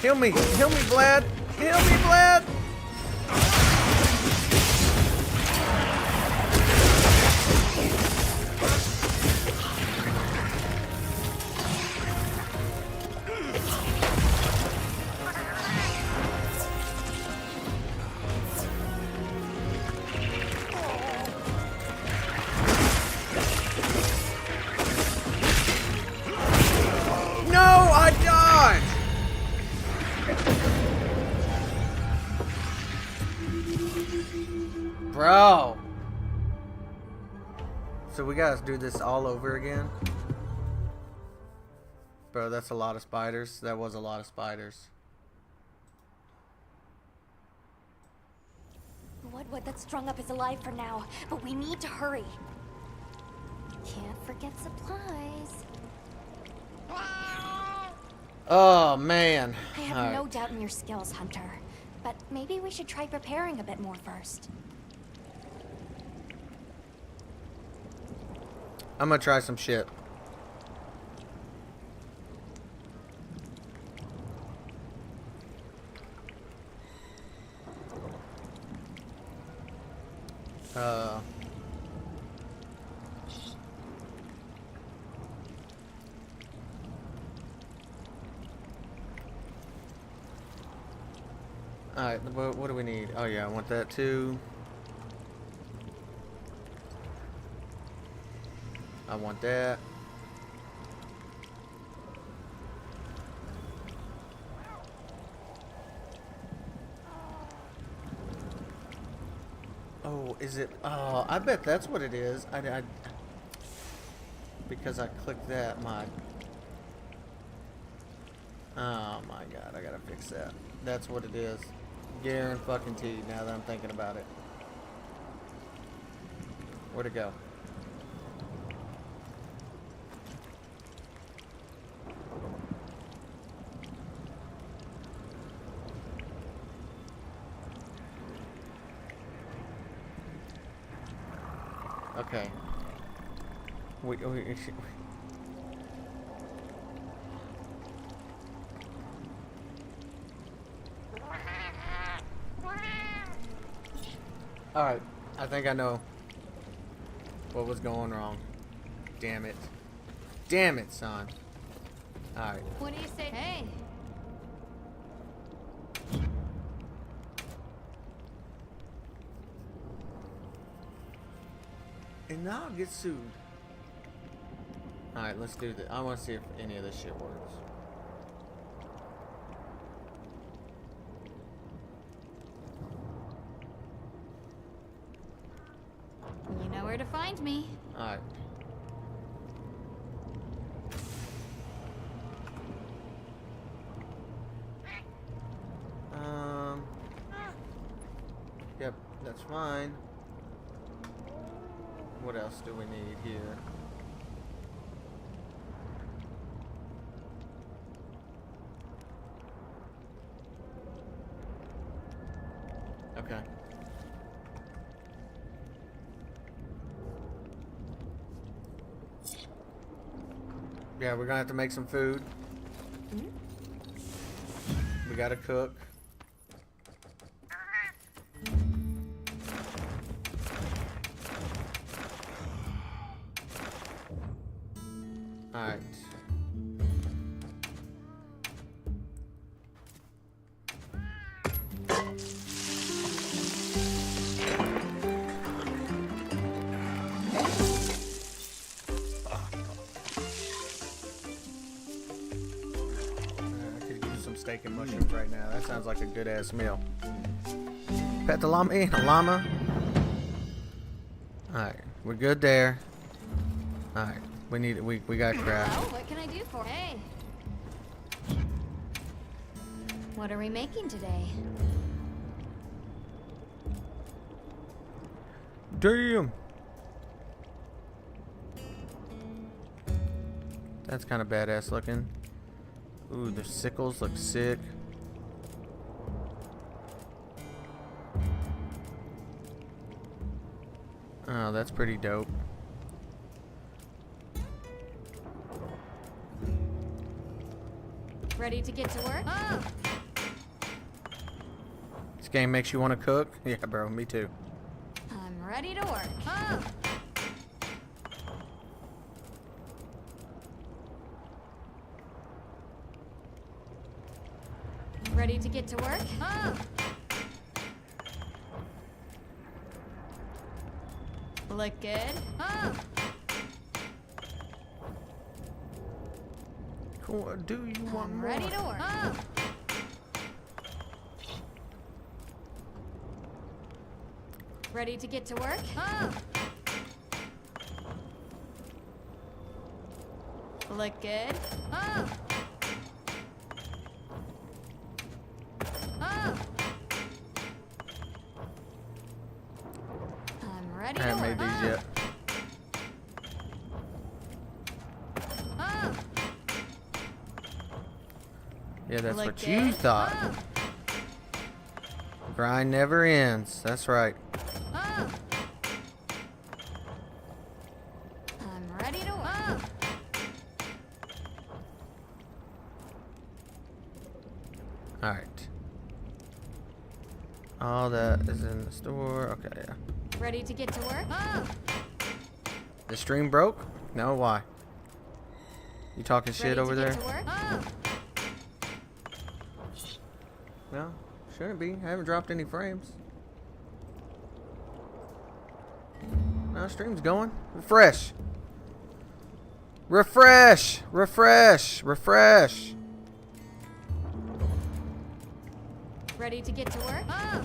Heal me, Vlad! Heal me, Vlad! No, I died! Bro. So we gotta do this all over again? Bro, that's a lot of spiders. That was a lot of spiders. Woodwood that's strung up is alive for now, but we need to hurry. Can't forget supplies. Oh, man. I have All no right. doubt in your skills, Hunter. But maybe we should try preparing a bit more first. I'm gonna try some shit. Alright, what do we need? Oh yeah, I want that too. I want that. Oh, is it? Oh, I bet that's what it is. Because I clicked that, oh my god, I gotta fix that. That's what it is. Guaranteed, now that I'm thinking about it. Where'd it go? Okay. Alright, I think I know what was going wrong. Damn it. Damn it, son. Alright. What do you say? Hey. And now I'll get sued. Alright, let's do this. I want to see if any of this shit works. You know where to find me. Alright. Yep, that's fine. What else do we need here? Okay. Yeah, we're gonna have to make some food. We gotta cook. Alright. I could use some steak and mushrooms right now. That sounds like a good ass meal. Pet the llama? A llama? Alright, we're good there. Alright. We got crap. Well, what can I do for? Hey. What are we making today? Damn. That's kind of badass looking. Ooh, the sickles look sick. Oh, that's pretty dope. Ready to get to work? Oh. This game makes you want to cook? Yeah, bro, me too. I'm ready to work. Oh. Ready to get to work? Oh. Look good? Oh. Cool. Do you want more? Ready to work? Oh. Ready to get to work? Oh. Look good? Oh. Oh. I'm ready I to haven't work. made these yet. Oh. Yeah, that's Look what you good. thought. Oh. Grind never ends. That's right. Oh. I'm ready to work. Oh. Alright. All that is in the store. Okay, yeah. Ready to get to work? Oh. The stream broke? No, why? You talking shit Ready over to there? get to work? Oh. No, shouldn't be. I haven't dropped any frames. No, stream's going. Refresh. Refresh. Refresh. Refresh. Ready to get to work? Oh.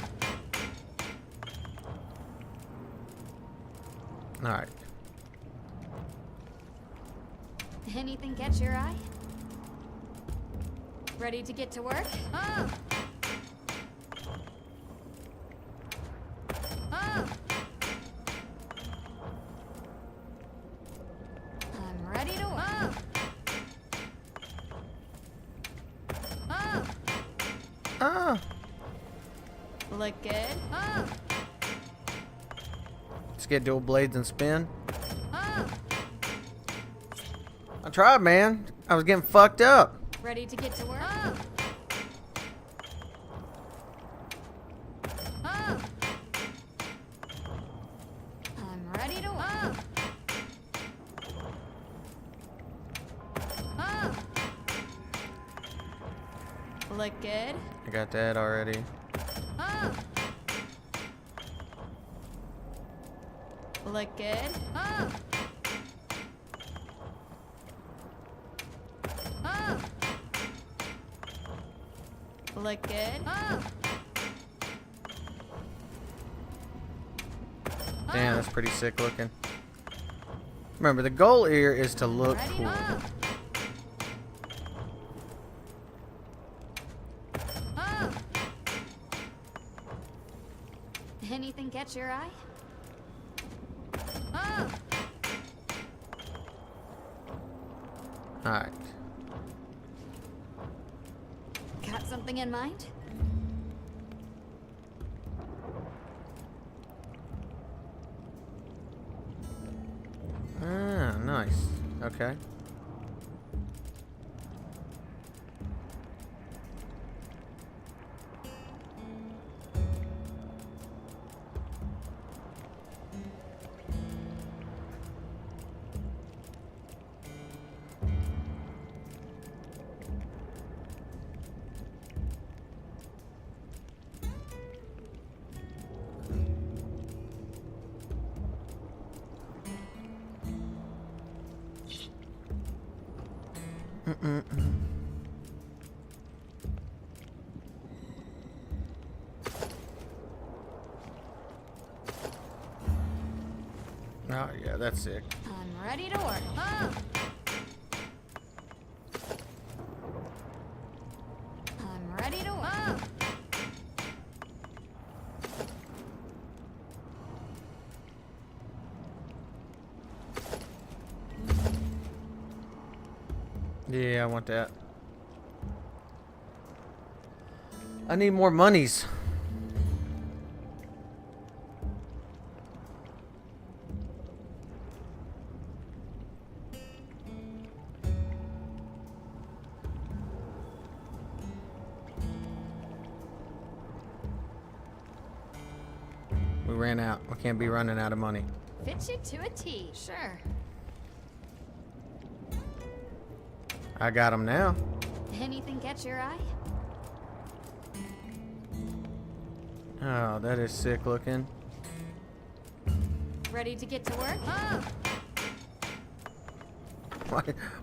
Alright. Anything catch your eye? Ready to get to work? Oh. Oh. I'm ready to work. Oh. Oh. Ah. Look good? Oh. Let's get dual blades and spin. Oh. tried, man. I was getting fucked up. Ready to get to work? I'm ready to work. Look good. I got that already. Look good. Look good. Damn, that's pretty sick looking. Remember, the goal here is to look Ready? cool. Anything catch your eye? Alright. Got something in mind? Ah, nice. Okay. Oh, yeah, that's sick. I'm ready to work. I'm ready to work. Yeah, I want that. I need more monies. We ran out. We can't be running out of money. Fit you to a T. Sure. I got them now. Anything catch your eye? Oh, that is sick looking. Ready to get to work?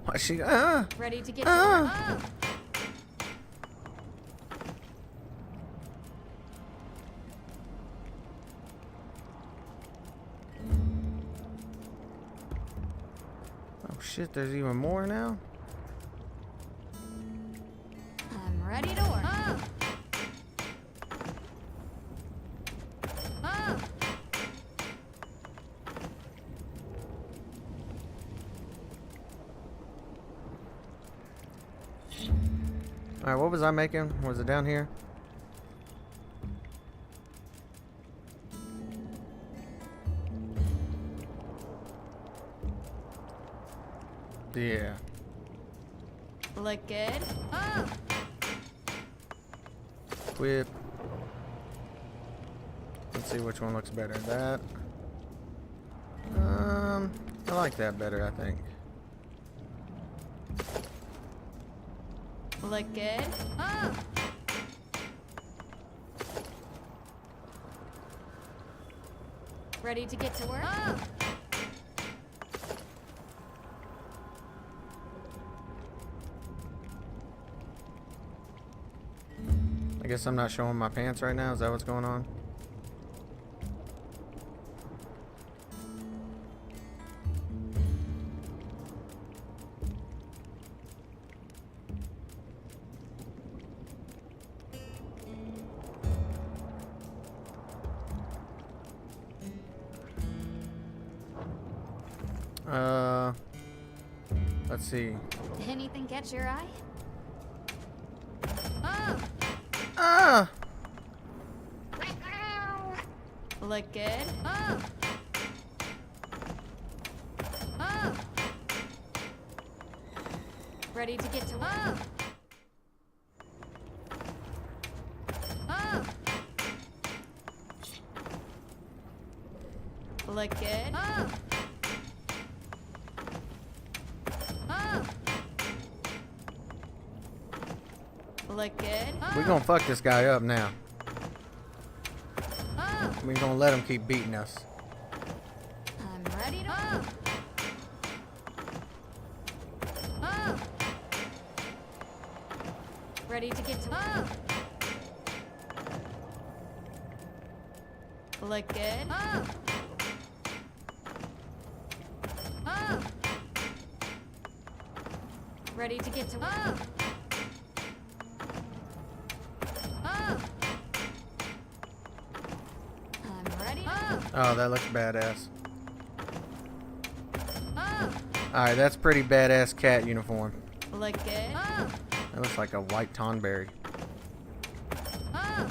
Why she? Ready to get to work? Oh shit! There's even more now. I'm ready to work. All right, what was I making? Was it down here? Yeah. Look good. Equip. Let's see which one looks better. That. I like that better, I think. Look good. Ready to get to work? I guess I'm not showing my pants right now. Is that what's going on? Let's see. Anything catch your eye? Look good. Ready to get to work? Look good. Look good. We're gonna fuck this guy up now. We're gonna let him keep beating us. I'm ready to Ready to get to Look good. Ready to get to I'm ready. Oh, that looks badass. Alright, that's pretty badass cat uniform. Look good. That looks like a white tonberry. I'm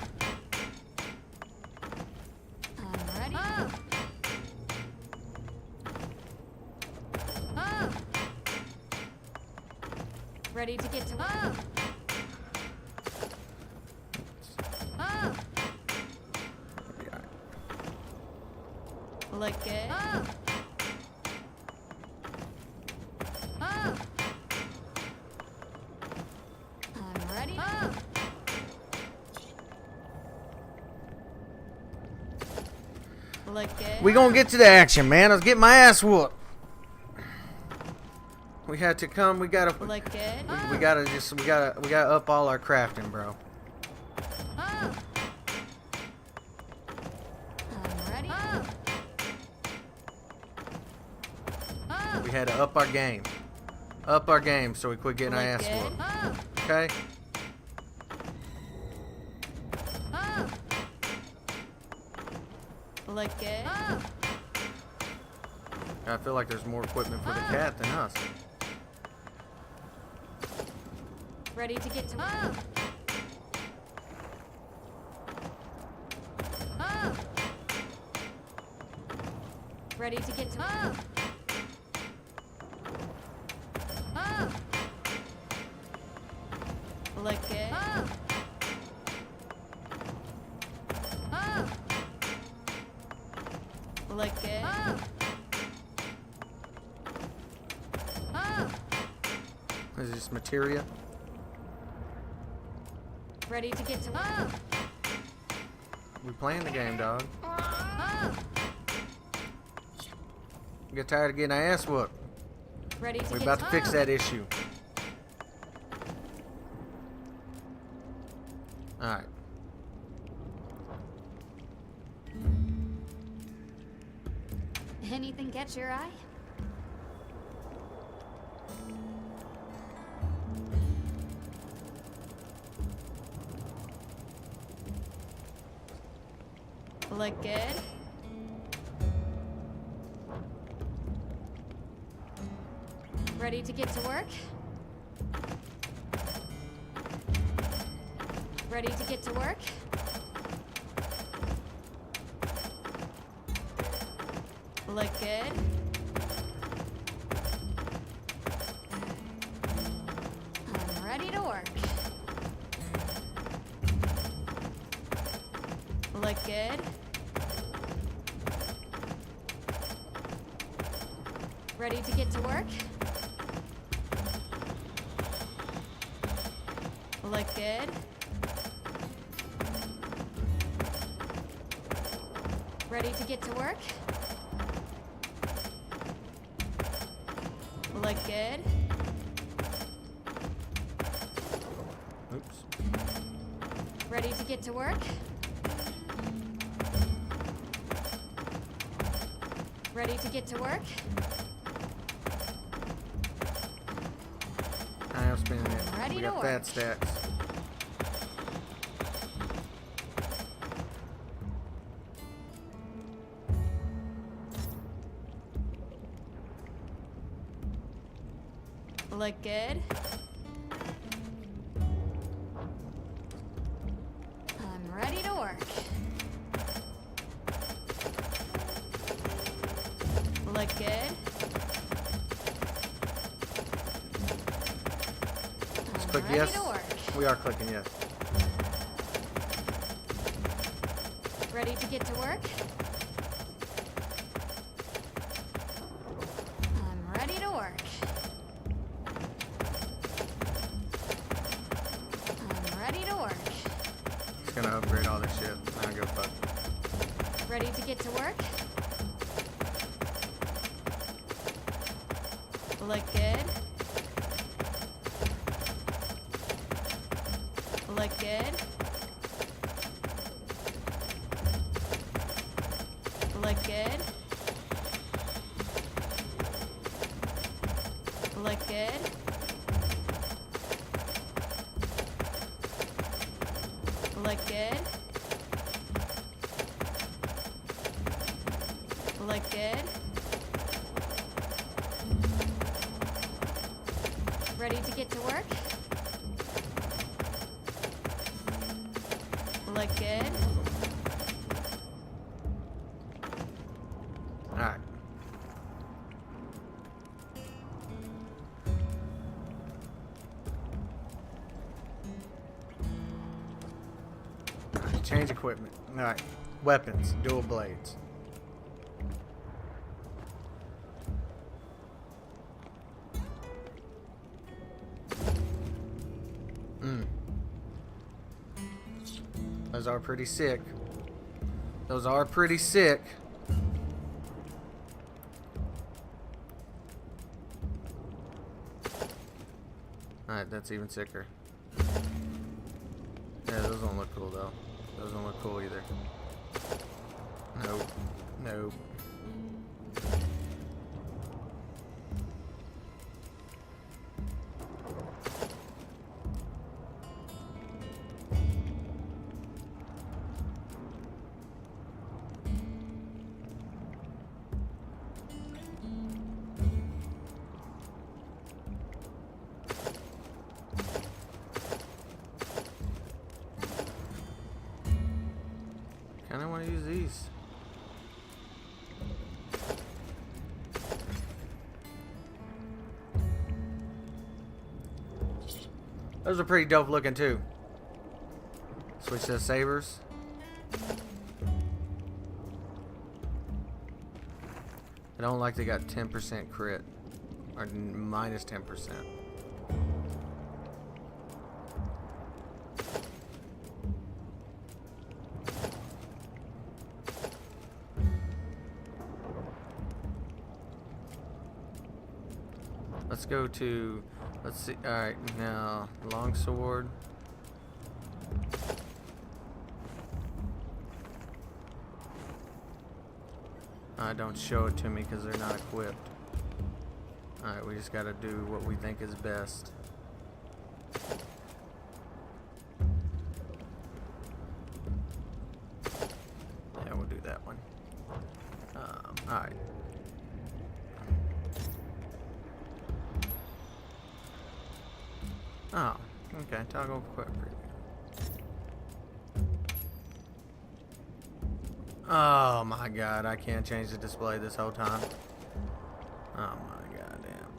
ready. Ready to get to Look good. I'm ready. Look good. We gonna get to the action, man. Let's get my ass whooped. We had to come. We gotta. Look good. We gotta just. We gotta up all our crafting, bro. I'm ready. We had to up our game. Up our game so we quit getting our Look ass good. whooped. Okay? Look good. I feel like there's more equipment for the cat than us. Ready to get to Ready to get to Look good. Look good. Is this materia? Ready to get to We playing the game, dog. We get tired of getting our ass whooped. Ready to We're get about to fix that issue. Alright. Anything catch your eye? Look good. Ready to get to work? Ready to get to work? Look good. I'm ready to work. Look good. Ready to get to work? Look good. Ready to get to work? Look good. Oops. Ready to get to work? Ready to get to work? I am spinning it. Ready We to got work. fat stacks. Look good. I'm ready to work. Look good. click Ready yes? to work. We are clicking yes. Ready to get to work? I'm ready to work. I'm ready to work. Just gonna upgrade all this shit. I don't give a fuck. Ready to get to work? Look good. Look good. Look good. Look good. Look good. Look good. Ready to get to work? Look good. Alright. Change equipment. Alright. Weapons. Dual blades. Those are pretty sick. Those are pretty sick. Alright, that's even sicker. Yeah, those don't look cool though. Those don't look cool either. Nope. Nope. Kinda wanna use these. Those are pretty dope looking too. Switch to sabers. I don't like they got 10% crit. Or minus 10%. Let's go to, let's see, alright, now, longsword. Don't show it to me because they're not equipped. Alright, we just gotta do what we think is best. Yeah, we'll do that one. Alright. Oh, okay, toggle quick preview. Oh my god, I can't change the display this whole time. Oh my goddamn.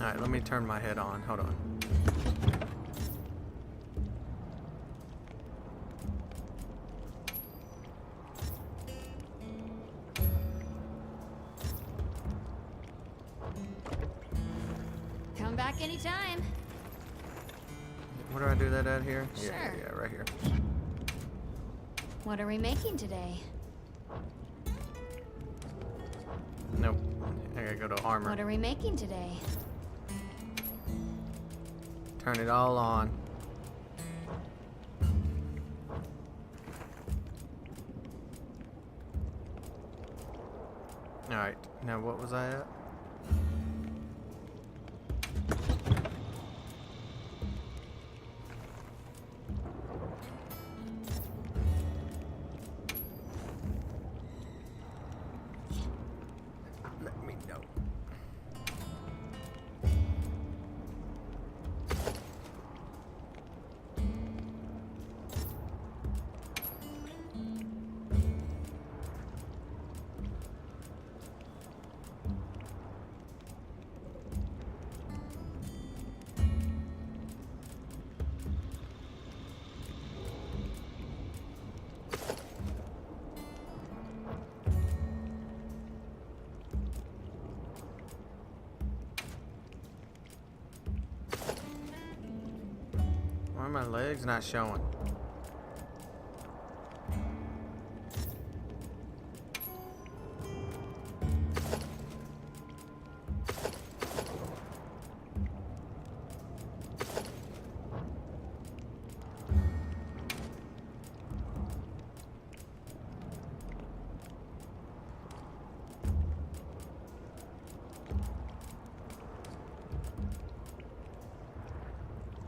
Alright, let me turn my head on. Hold on. Come back anytime. Where do I do that at here? Sure. Yeah, right here. What are we making today? Nope. I gotta go to armor. What are we making today? Turn it all on. Alright, now what was I at? Let me know. Why are my legs not showing?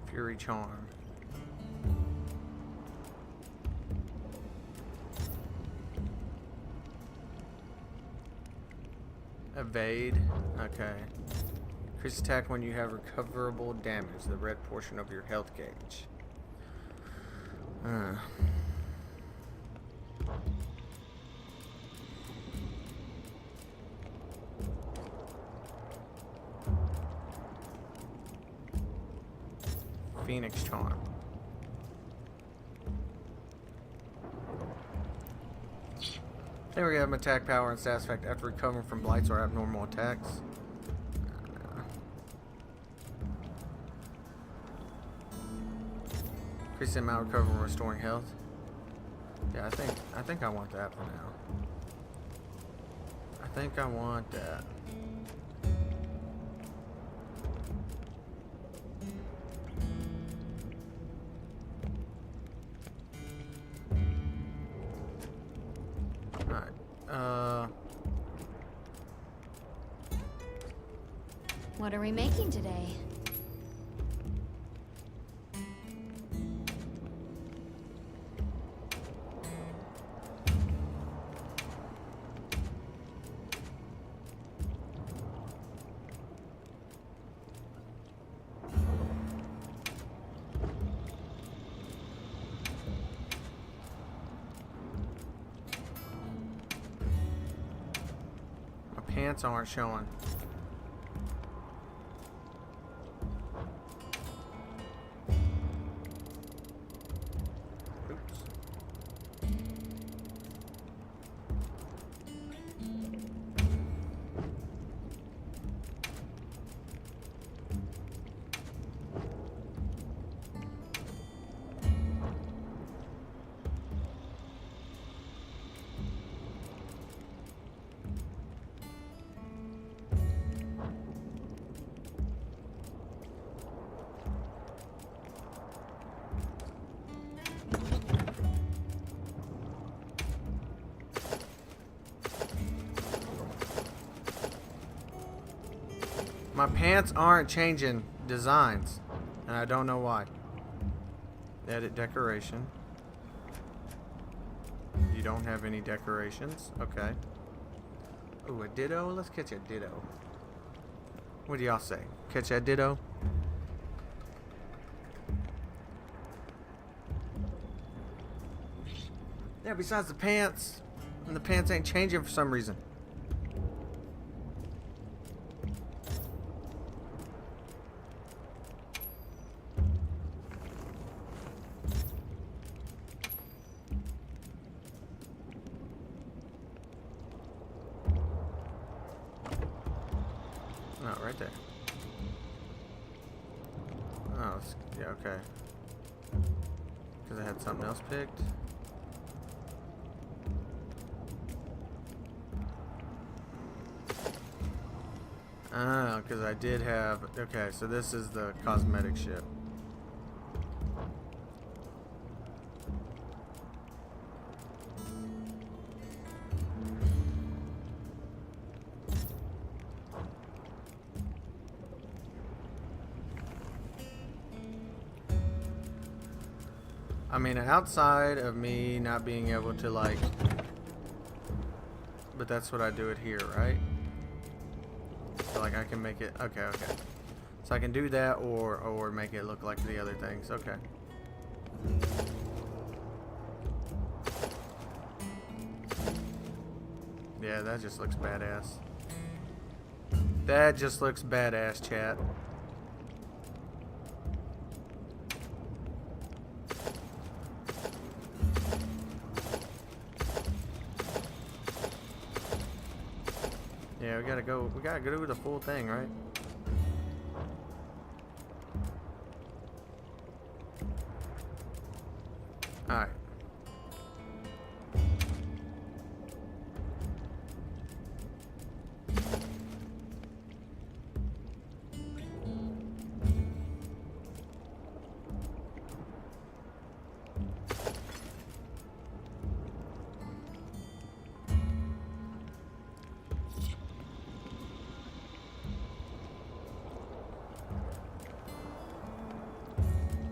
Fury Charm. Evade. Okay. Increase attack when you have recoverable damage, the red portion of your health gauge. Phoenix Charm. There we have attack power and stats effect after recovering from blights or abnormal attacks. Increase the amount recovered and restoring health. Yeah, I think I want that for now. I think I want that. What are we making today? My pants aren't showing. My pants aren't changing designs, and I don't know why. Edit decoration. You don't have any decorations. Okay. Ooh, a ditto? Let's catch a ditto. What do y'all say? Catch that ditto? Yeah, besides the pants. And the pants ain't changing for some reason. No, right there. Oh, yeah, okay. Because I had something else picked. Ah, because I did have... Okay, so this is the cosmetic ship. I mean, outside of me not being able to, like... But that's what I do it here, right? So, like, I can make it... Okay, okay. So I can do that or make it look like the other things. Okay. Yeah, that just looks badass. That just looks badass, chat. Yeah, we gotta go do the full thing, right? Alright.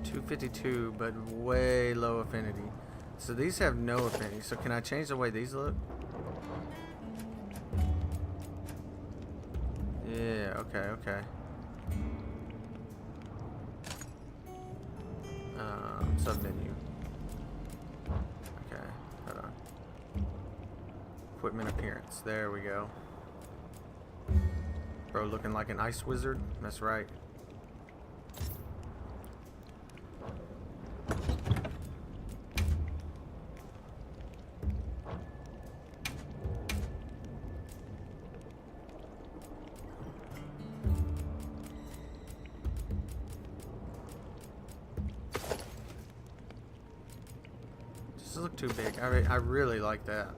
.252, but way low affinity. So these have no affinity. So can I change the way these look? Yeah, okay, okay. Submenu. Okay, hold on. Equipment appearance. There we go. Bro looking like an ice wizard. That's right. Doesn't look too big. I really like that.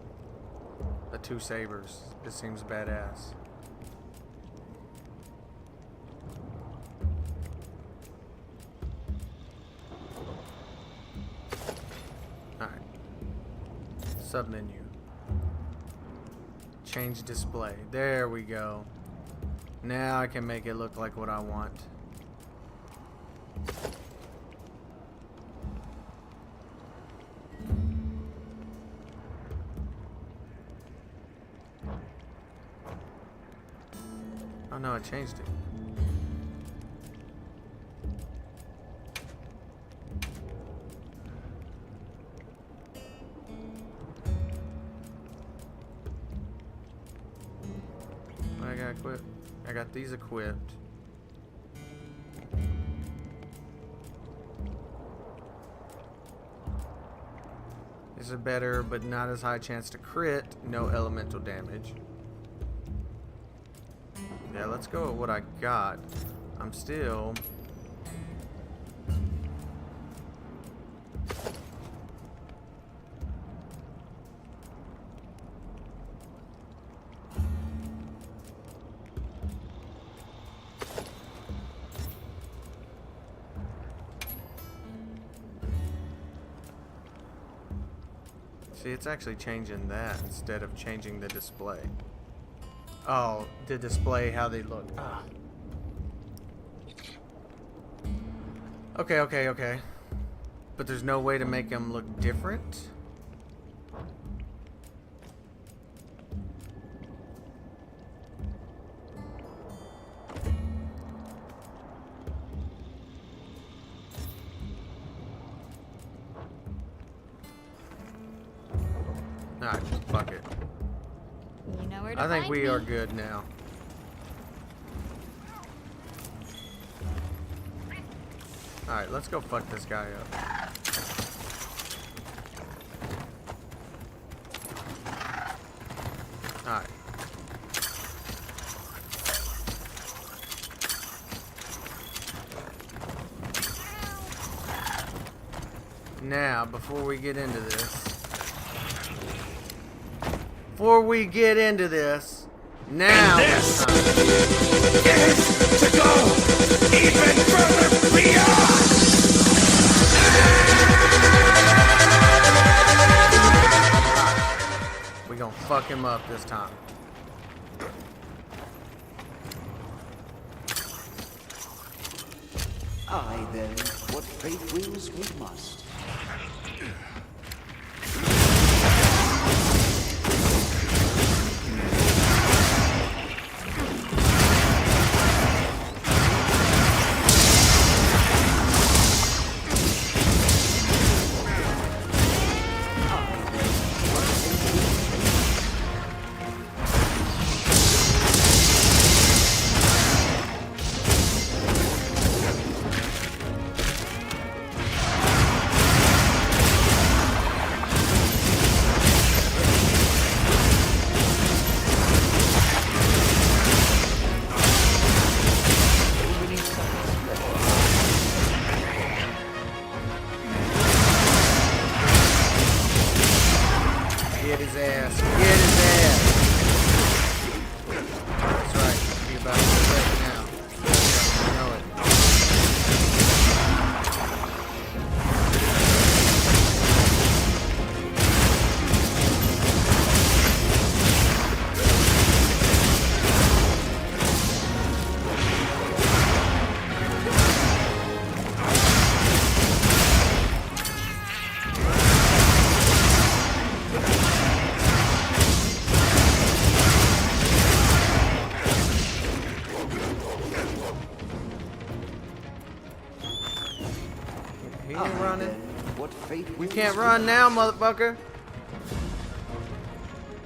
The two sabers. This seems badass. Alright. Submenu. Change display. There we go. Now I can make it look like what I want. Oh no, I changed it. What I got equipped? I got these equipped. These are better, but not as high chance to crit. No elemental damage. Yeah, let's go with what I got. I'm still... See, it's actually changing that instead of changing the display. Oh, the display, how they look. Ah. Okay. But there's no way to make them look different? Alright, fuck it. You know where to I think find we me. are good now. Alright, let's go fuck this guy up. Alright. Now, before we get into this, now This is to go even further beyond! we gonna fuck him up this time. Aye then, what fate wills we must. He ain't running. What fate We will can't befall run now, us? motherfucker.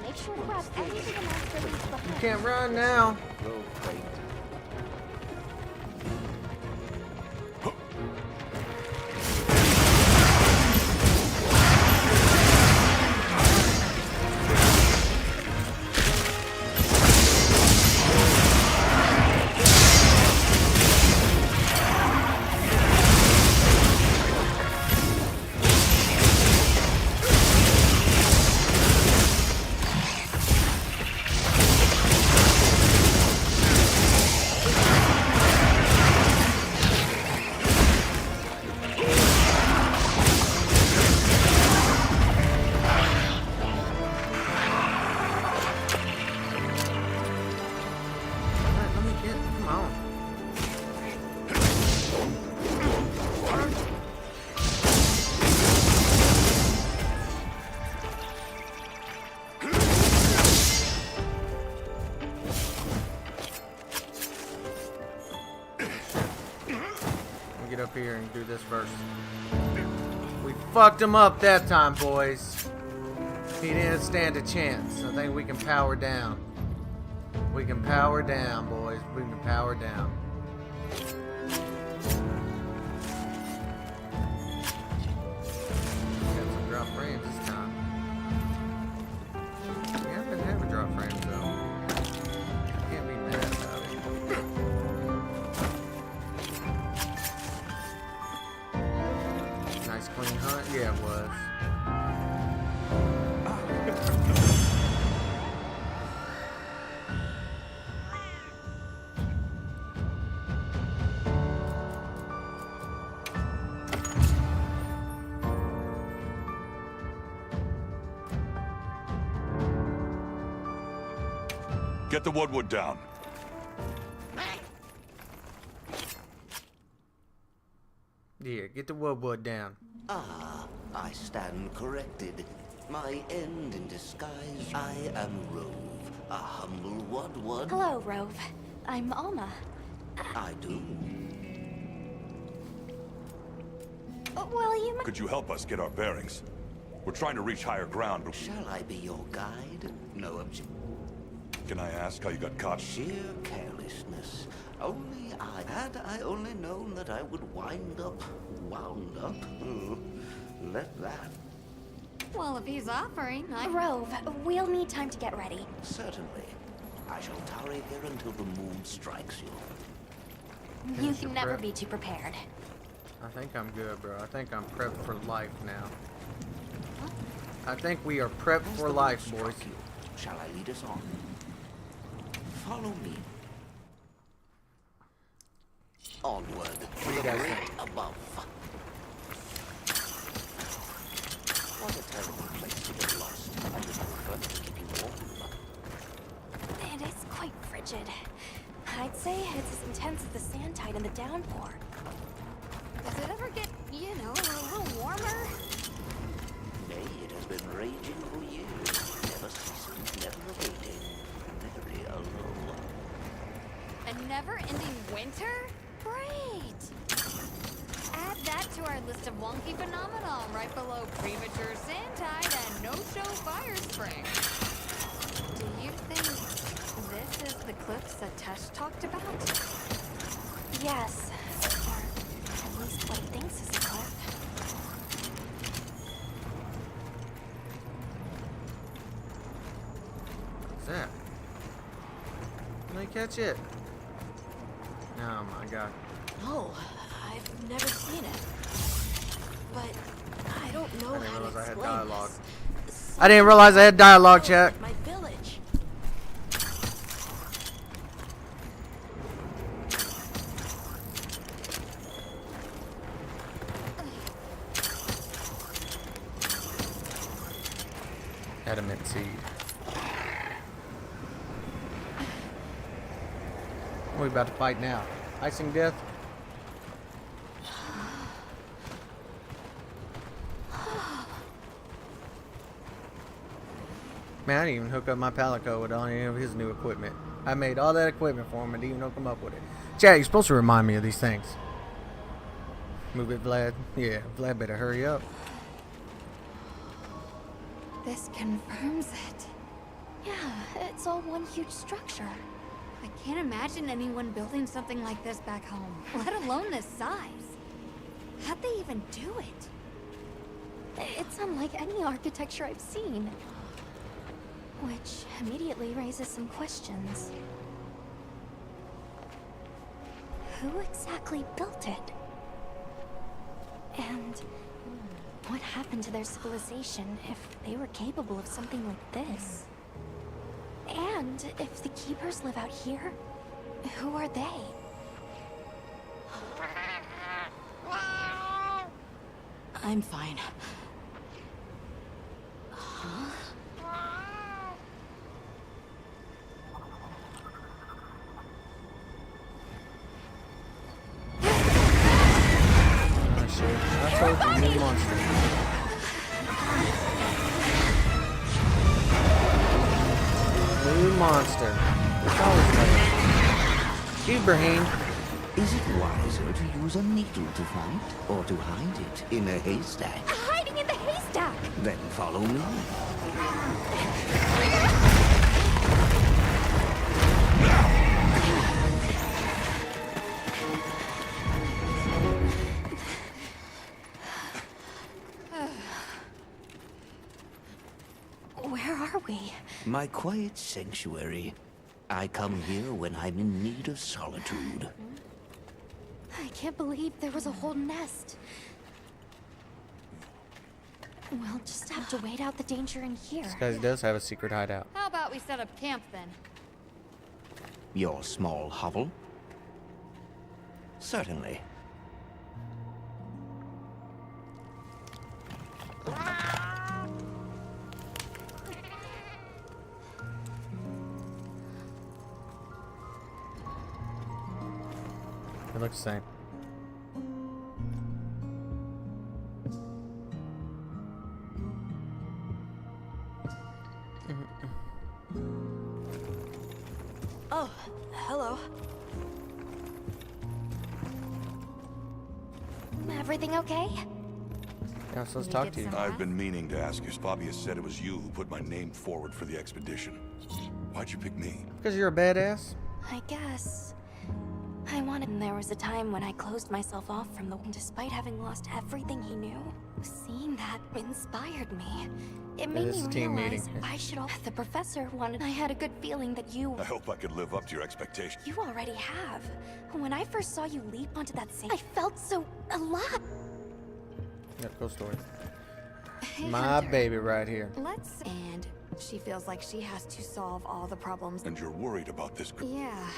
Make sure to grab everything the monster leaves You behind. can't run now. Roll fate. Alright, let me get. Come on. Let me get up here and do this first. We fucked him up that time, boys. He didn't stand a chance. I think we can power down. We can power down, boys. We can power down. Got some drop frames this time. We haven't been having drop frames though. Can't be mad about it. Nice clean hunt. Yeah, it was. Get the woodwood down. Yeah, get the wood down. Ah, I stand corrected. My end in disguise. I am Rove, a humble woodward. Hello, Rove. I'm Alma. I do. Well, you might. Could you help us get our bearings? We're trying to reach higher ground, but Shall I be your guide? No objection. can I ask how you got caught? Sheer carelessness. Had I only known that I would wound up. Oh, let that. Well, if he's offering, Rove, we'll need time to get ready. Certainly. I shall tarry here until the moon strikes you. You Finish can your never prep. be too prepared. I think I'm good, bro. I think I'm prepped for life now. I think we are prepped As for the life, moon boys. struck you, shall I lead us on? Follow me. Onward to you the guys great above. What a terrible place to get lost. I just prefer to keep you warm. It is quite frigid. I'd say it's as intense as the sand tide and the downpour. does it ever get, you know, a little warmer? Nay, it has been raging for years. Never ceasing, never abating. Very alone. A never-ending winter? Great! Add that to our list of wonky phenomenon right below premature sand tide and no-show fire spring. Do you think this is the cliffs that Tesh talked about? Yes. Or at least what he thinks is a cliff. What's that? Let me catch it. Oh my god. No, I've never seen it. But I don't know I didn't how to realize I had explain dialogue. this. I didn't realize I had dialogue, chat. My village. Adamant seed. What are we about to fight now? Icing death? Man, I didn't even hook up my Palico with any of his new equipment. I made all that equipment for him and didn't even hook him up with it. Chad, you're supposed to remind me of these things. Move it, Vlad. Yeah, Vlad better hurry up. This confirms it. Yeah, it's all one huge structure. I can't imagine anyone building something like this back home, let alone this size. How'd they even do it? It's unlike any architecture I've seen. Which immediately raises some questions. Who exactly built it? And what happened to their civilization if they were capable of something like this? And if the keepers live out here, who are they? I'm fine. I see. I told you, new monster. New monster. It's always like Ibrahim. Is it wiser to use a needle to find, or to hide it in a haystack? Hiding in the haystack! Then follow me. Where are we? My quiet sanctuary. I come here when I'm in need of solitude. I can't believe there was a whole nest. We'll just have to wait out the danger in here. This guy does have a secret hideout. How about we set up camp then? Your small hovel? Certainly. It looks the same. Oh, hello. Everything okay? Yeah, so let's talk to you. I've been meaning to ask you. Bobby has said it was you who put my name forward for the expedition. Why'd you pick me? Because you're a badass. I guess. I wanted. And there was a time when I closed myself off from the. Despite having lost everything he knew, seeing that inspired me. It made is me a team realize meeting. I should. The professor wanted. I had a good feeling that you. I hope I could live up to your expectations. You already have. When I first saw you leap onto that same, I felt so alive. Yep, cool story. Hey, My Hunter, baby right here. Let's. And she feels like she has to solve all the problems. And you're worried about this group. Yeah.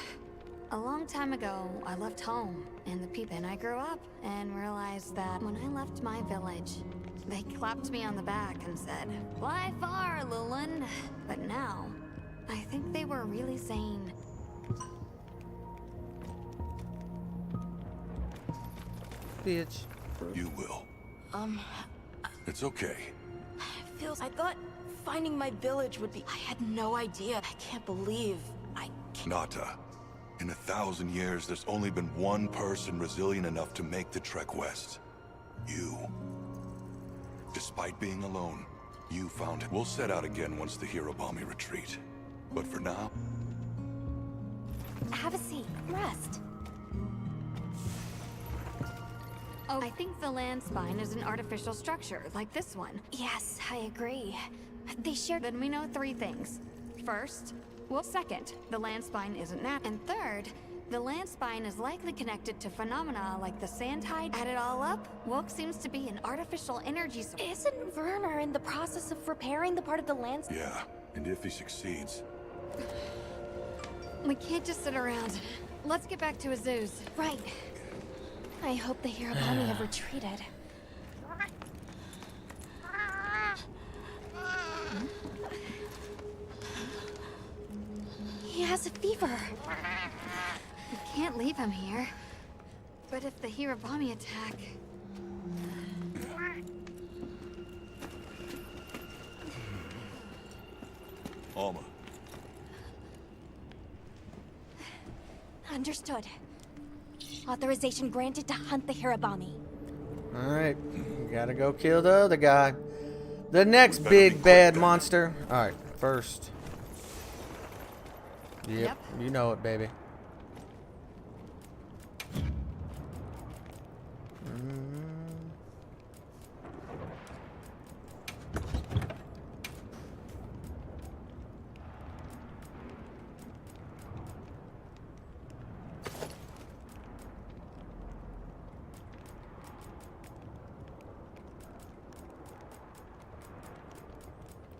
A long time ago, I left home and the people. And I grew up and realized that when I left my village, they clapped me on the back and said, "Fly far, Lulin." But now, I think they were really saying, Bitch. You will. It's okay. Feels. I thought finding my village would be. I had no idea. I can't believe. I can't. Nata. In 1,000 years, there's only been one person resilient enough to make the trek west. You. Despite being alone, you found it. We'll set out again once the Hirobami retreat. But for now, Have a seat. Rest. "Oh, I think the land spine is an artificial structure, like this one." Yes, I agree. They shared. Then we know 3 things. First, well, second, the land spine isn't natural. And third, the land spine is likely connected to phenomena like the sand tide. Add it all up, Wilk seems to be an artificial energy source. Isn't Werner in the process of repairing the part of the land? yeah. And if he succeeds, We can't just sit around. Let's get back to Azuz. Right. I hope the Hirobami have retreated. He has a fever. We can't leave him here. But if the Hirobami attack... Alma, Understood. Authorization granted to hunt the Hirobami. Alright. Gotta go kill the other guy. The next Better big be quick bad then. monster. Alright, first. Yep, Yep. you know it, baby.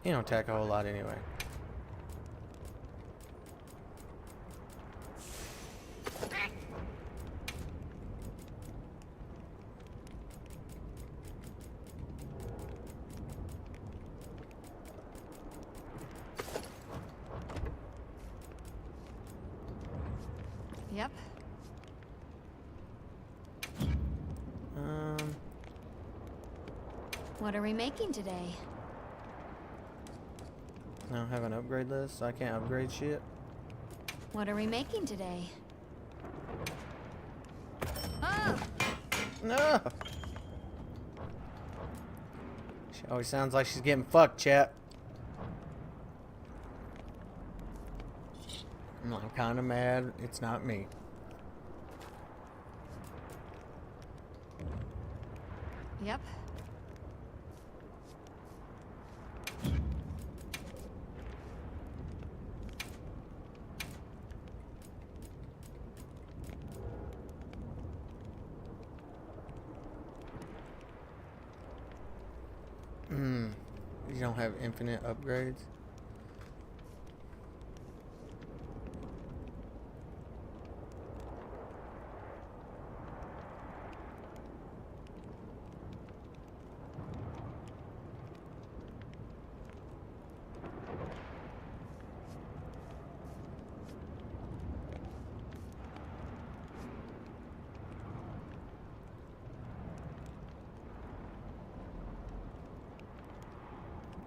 You don't attack a whole lot anyway. Yep. What are we making today? I don't have an upgrade list, so I can't upgrade shit. What are we making today? Oh! No! She always sounds like she's getting fucked, chat. I'm kind of mad it's not me. Yep. You don't have infinite upgrades?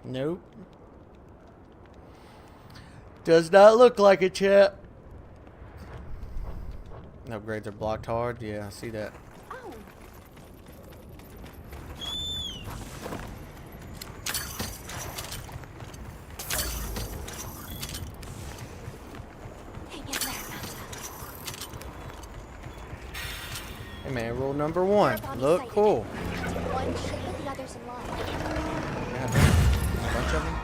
Nope. Does not look like it, chat. Upgrades are blocked hard. Yeah, I see that. Oh, hang in there, Manta. Hey man, rule number one. They're Look sighted. cool. One should put the others in line. Yeah, a bunch of them.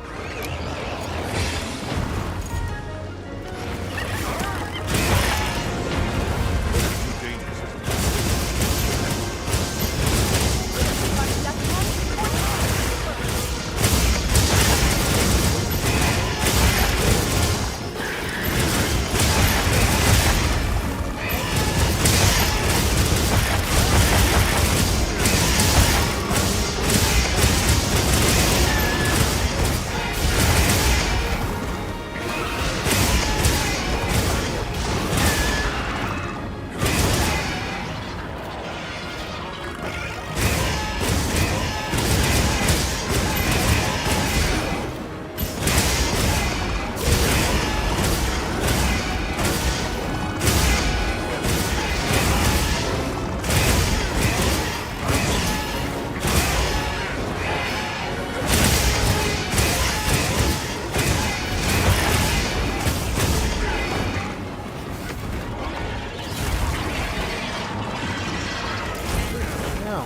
No.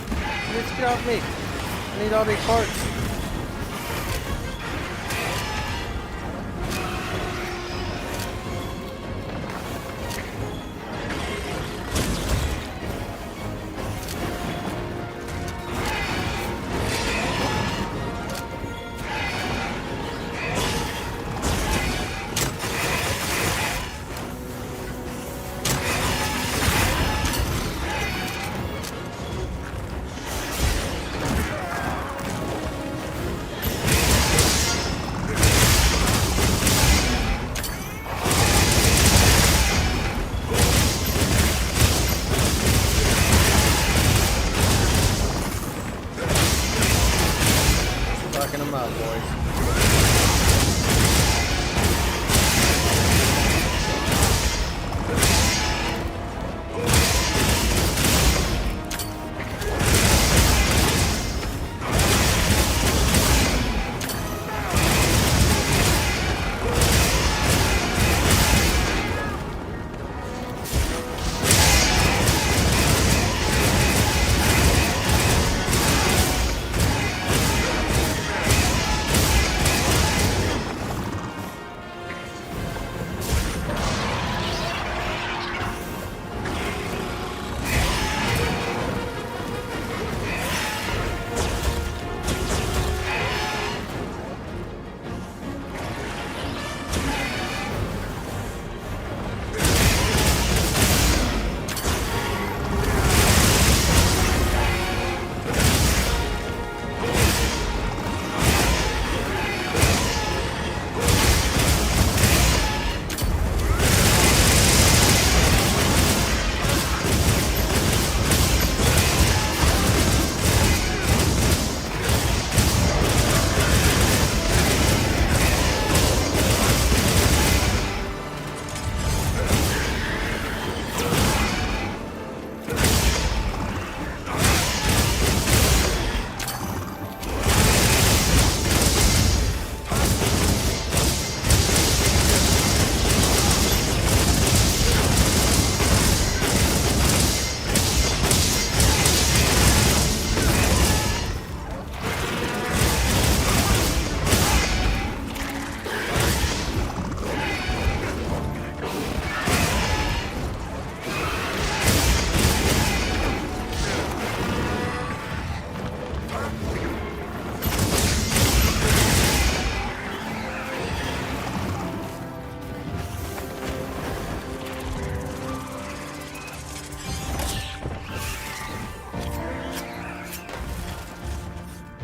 Just get off me. I need all these parts.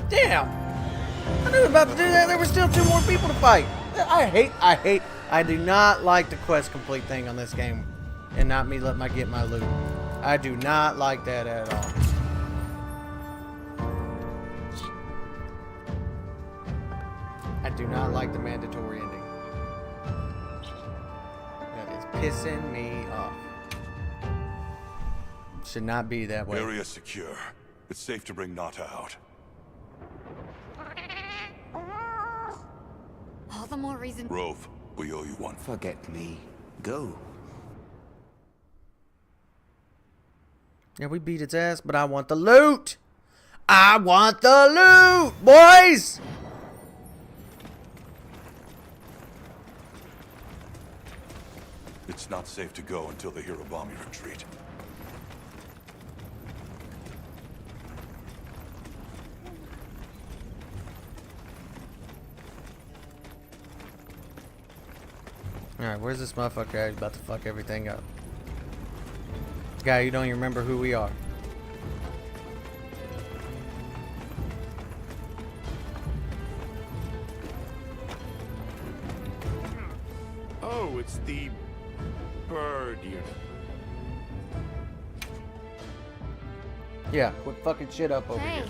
Damn! I knew I was about to do that. There were still 2 more people to fight. I do not like the quest complete thing on this game. And not me let get my loot. I do not like that at all. I do not like the mandatory ending. That is pissing me off. Should not be that way. Area secure. It's safe to bring Nata out. All the more reason. Rove, we owe you one. Forget me. Go. Yeah, we beat its ass, but I want the loot! I want the loot, boys! It's not safe to go until they hear a bomb you retreat. Alright, where's this motherfucker at? He's about to fuck everything up. Guy, you don't even remember who we are. Oh, it's the bird unit. Yeah, quit fucking shit up over Hey, here.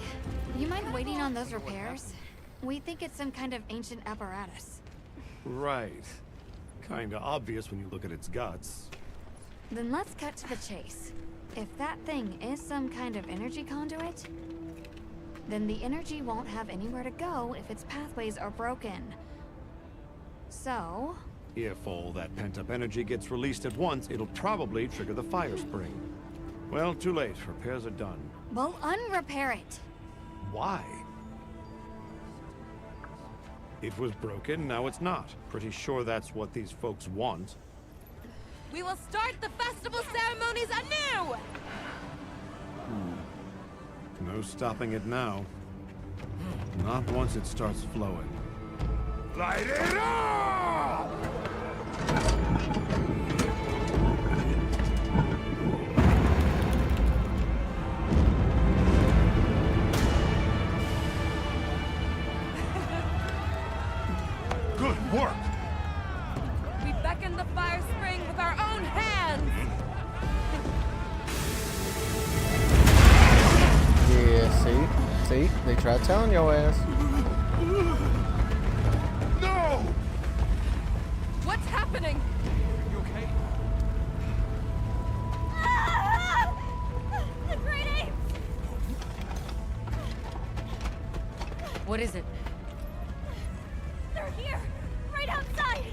you mind waiting on those repairs? We think it's some kind of ancient apparatus. Right. Kinda obvious when you look at its guts. Then let's cut to the chase. If that thing is some kind of energy conduit, then the energy won't have anywhere to go if its pathways are broken. So... If all that pent-up energy gets released at once, it'll probably trigger the fire spring. Well, too late. Repairs are done. well, unrepair it. Why? It was broken, now it's not. Pretty sure that's what these folks want. We will start the festival ceremonies anew! No stopping it now. Not once it starts flowing. Light it up! Good work! We beckon the fire spring with our own hands! Yeah, see? They tried telling your ass. No! What's happening? You okay? The great apes! What is it? They're here! Right outside!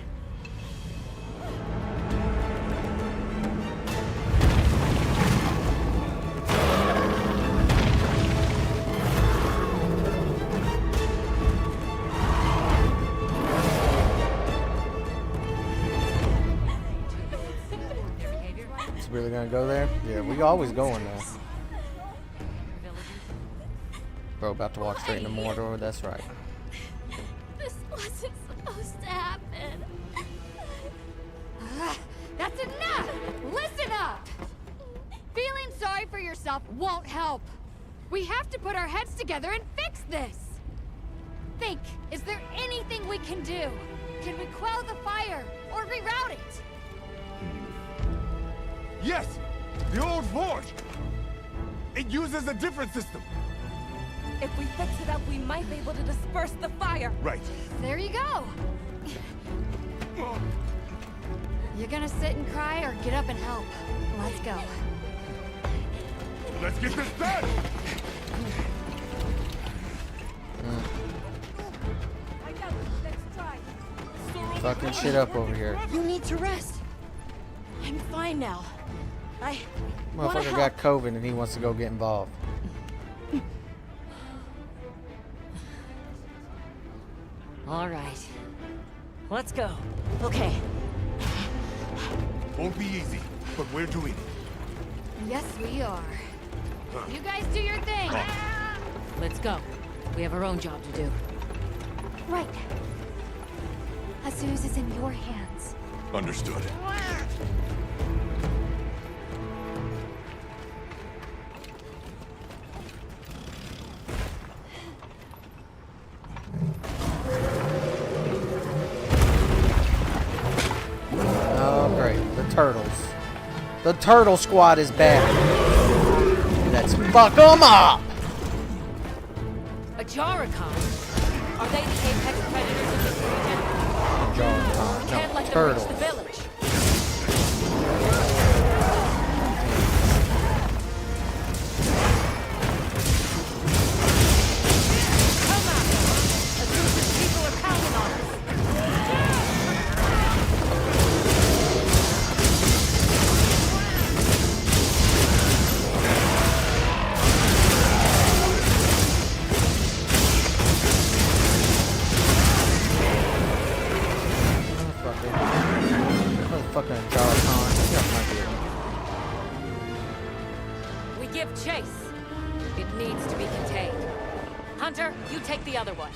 It's really gonna go there? Yeah, we always going there. Bro, about to walk straight into Mordor, that's right. This wasn't supposed to happen. That's enough! Listen up! Feeling sorry for yourself won't help. We have to put our heads together and fix this. Think, is there anything we can do? Can we quell the fire or reroute it? Yes! The old forge! It uses a different system! If we fix it up, we might be able to disperse the fire. Right. There you go. You're gonna sit and cry or get up and help? Let's go. Let's get this done! I got it. Let's try. Fucking shit up over here. You need to rest. I'm fine now. I wanna Motherfucker help. got COVID and he wants to go get involved. All right. Let's go. Okay. Won't be easy, but we're doing it. Yes, we are. You guys do your thing. Let's go. We have our own job to do. Right. Azuz is in your hands. Understood. turtles. The turtle squad is back. Let's fuck them up. A Jaracon? Are they the apex predators of this region? Jaracon. Can't No, let them turtles. reach the village. Come out! Azusa's people are counting on us. Motherfucking Jaracon. Get off my beard. We give chase. It needs to be contained. Hunter, you take the other one.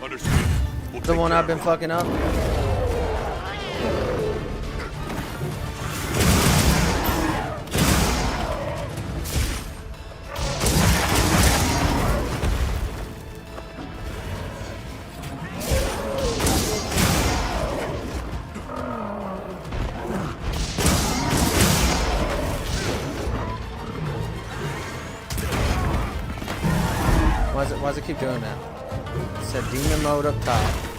Understood. We'll The take one care I've been of it. fucking up. Why does it keep doing that? It said demon mode up top.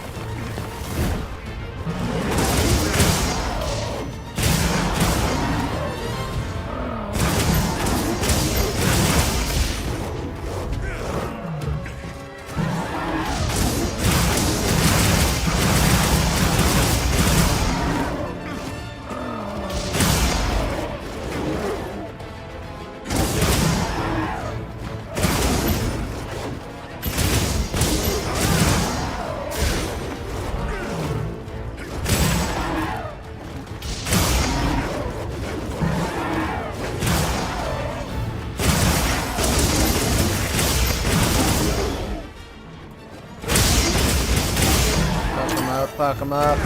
Fuck him up.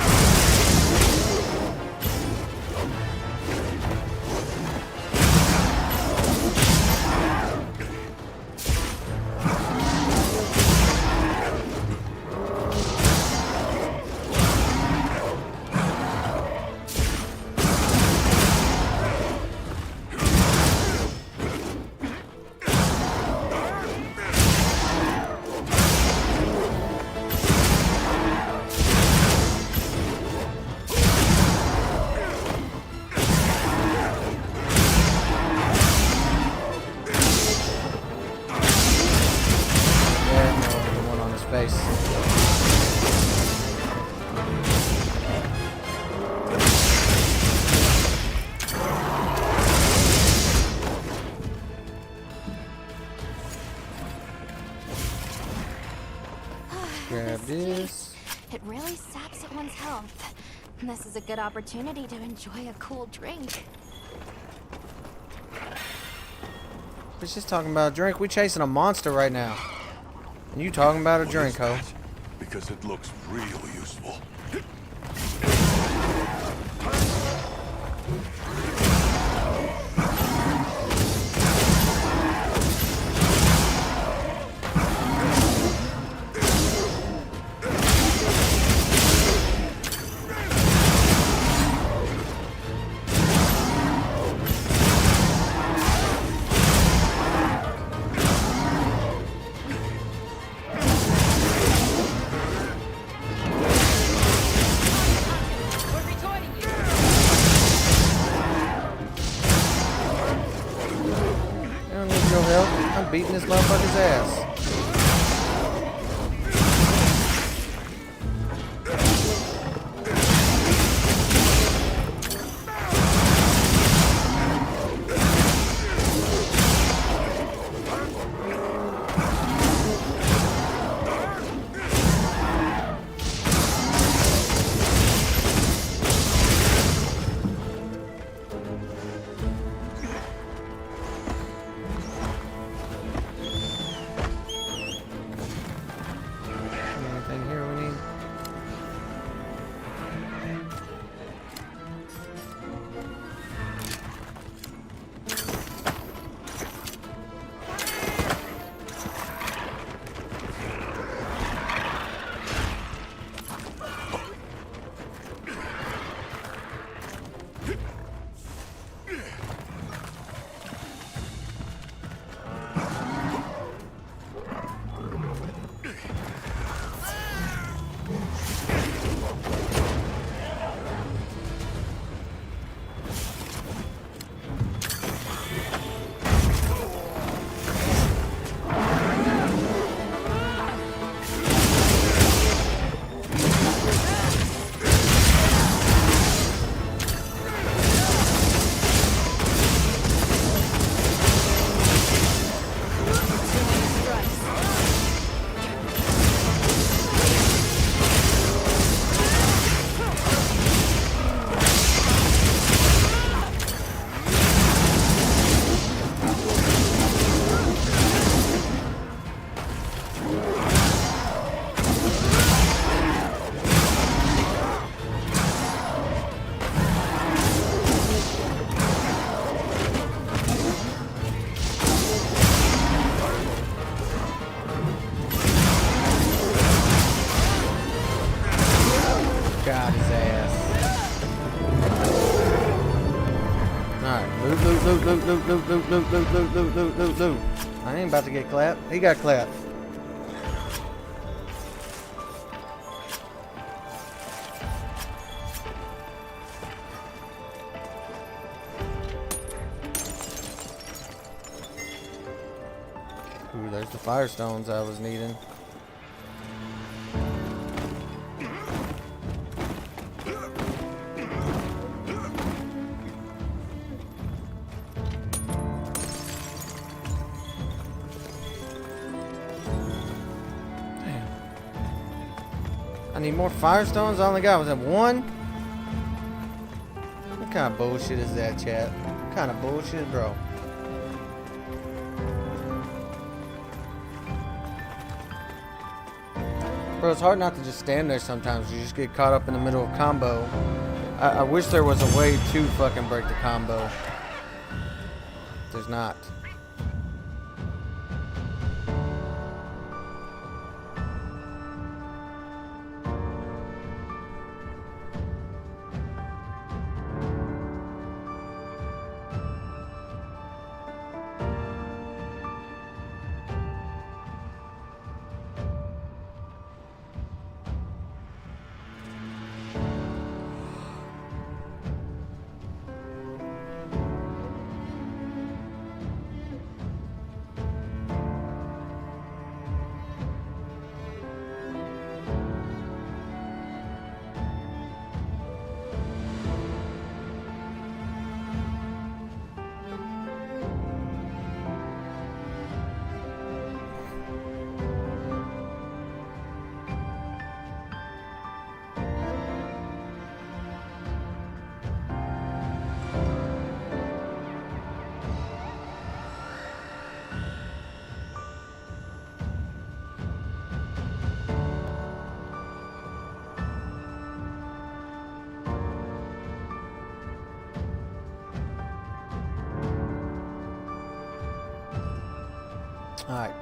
Grab this. It really saps at one's health. This is a good opportunity to enjoy a cool drink. We're just talking about a drink. We chasing a monster right now. And you talking about a What drink, is ho. that? Because it looks real useful. We're rejoining you. I don't need your help. I'm beating this motherfucker's ass. loot. I ain't about to get clapped. He got clapped. Ooh, there's the firestones I was needing. I need more firestones? I only got, was it one? What kind of bullshit is that, chat? What kind of bullshit, bro? Bro, it's hard not to just stand there sometimes. You just get caught up in the middle of combo. I wish there was a way to fucking break the combo. There's not. Alright.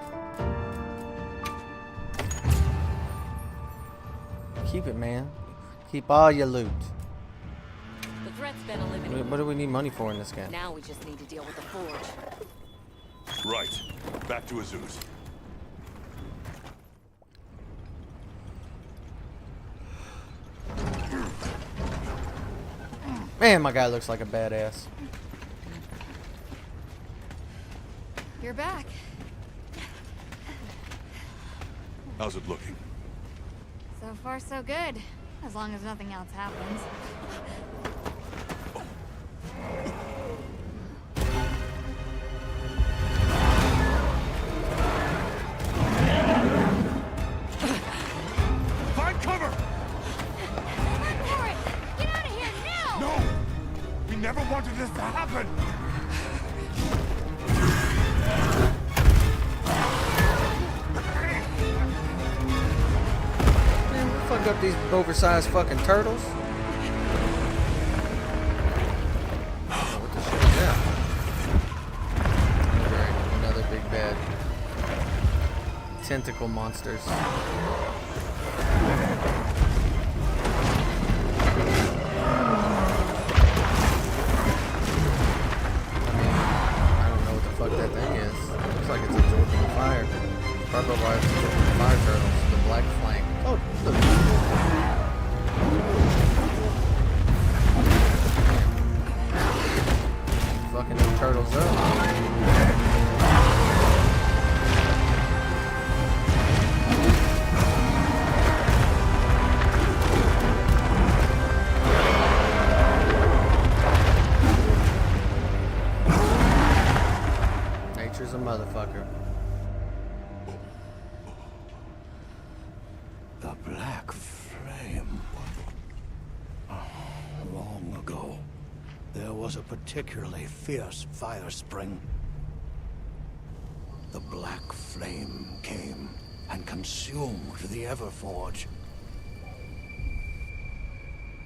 Keep it, man. Keep all your loot. The threat's been eliminated. What do we need money for in this game? Now we just need to deal with the forge. Right. Back to Azu's. Man, my guy looks like a badass. You're back. How's it looking? So far, so good. As long as nothing else happens. Find cover! Barrett, get out of here now! No! We never wanted this to happen! Fuck up these oversized fucking turtles. What the shit is that? Great, another big bad tentacle monsters. I don't know what the fuck that thing is. It looks like it's absorbing the fire. Probably why it's absorbing the fire turtles. The black flame. Oh, look. Fucking them turtles up. Nature's a motherfucker. The Black Flame. Long ago, there was a particularly fierce fire spring. The Black Flame came and consumed the Everforge.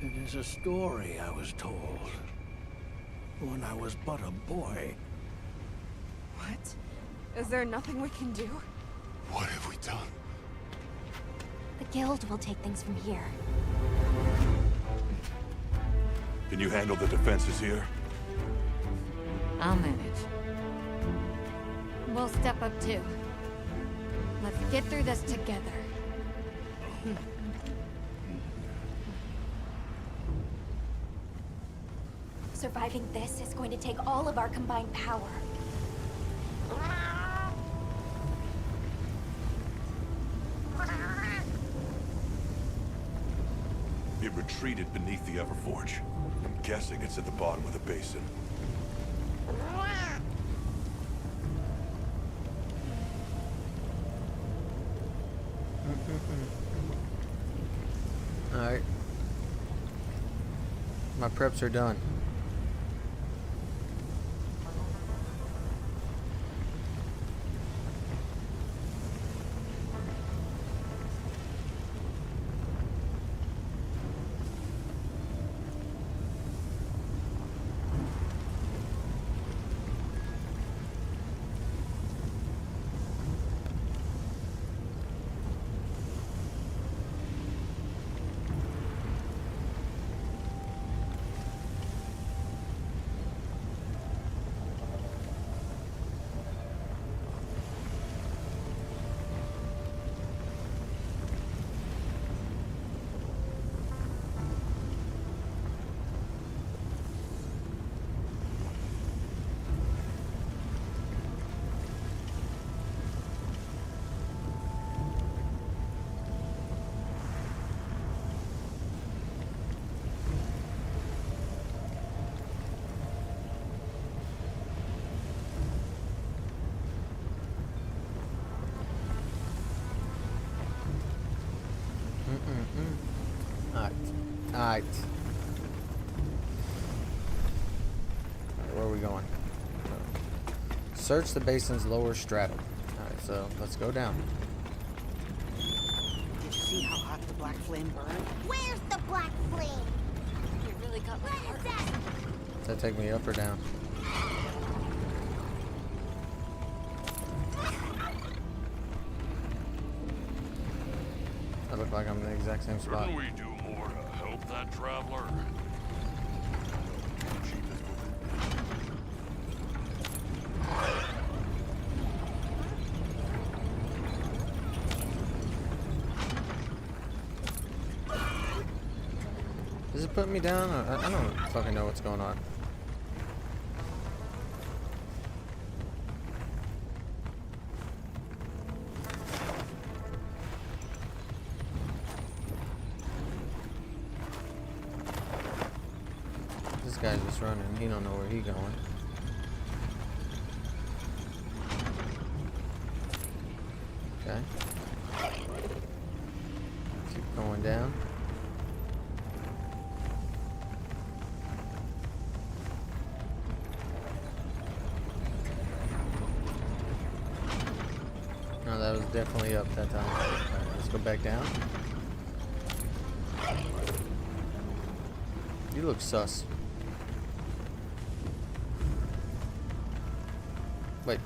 It is a story I was told when I was but a boy. What? Is there nothing we can do? What have we done? The guild will take things from here. Can you handle the defenses here? I'll manage. We'll step up too. Let's get through this together. Surviving this is going to take all of our combined power. It retreated beneath the Everforge. I'm guessing it's at the bottom of the basin. Alright. My preps are done. Alright. Where are we going? Search the basin's lower stratum. Alright, so let's go down. Did you see how hot the black flame burned? Where's the black flame? You really got my heart. Does that take me up or down? I look like I'm in the exact same spot. Couldn't we do more to help that traveler? Is it putting me down? I don't fucking know what's going on. This guy's just running. He don't know where he going. Okay. Keep going down. No, that was definitely up that time. Alright, let's go back down. You look sus. Wait.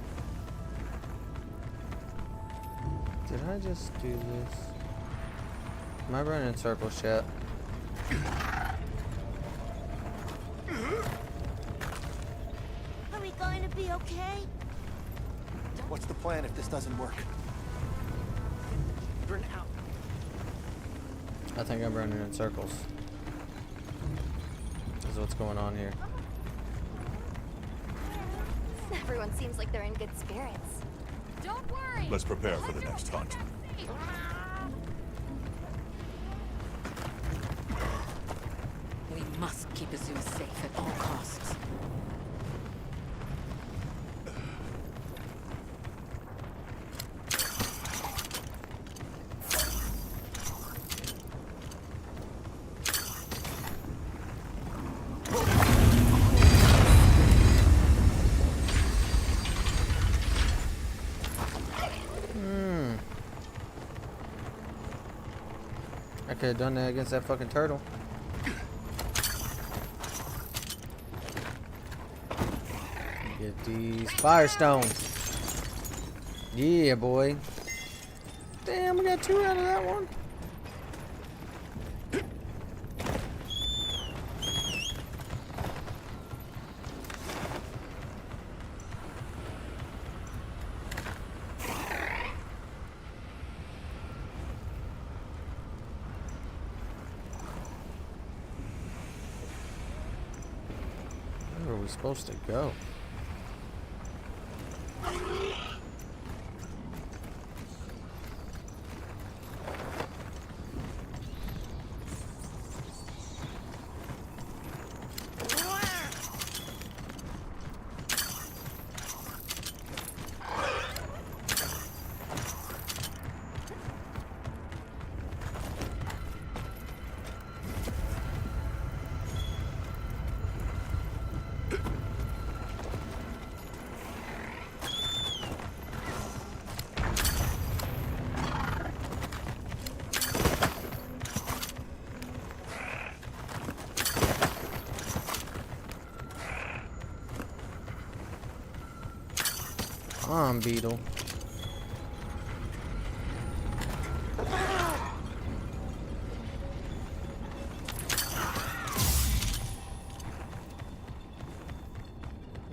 Did I just do this? Am I running in circles, chat? Are we going to be okay? What's the plan if this doesn't work? Burn out. I think I'm running in circles. This is what's going on here. Everyone seems like they're in good spirits. Don't worry. Let's prepare for the next hunt. We must keep Azuz safe at all costs. I could have done that against that fucking turtle. Get these firestones. Yeah, boy. Damn, we got 2 out of that one. we supposed to go? Beetle.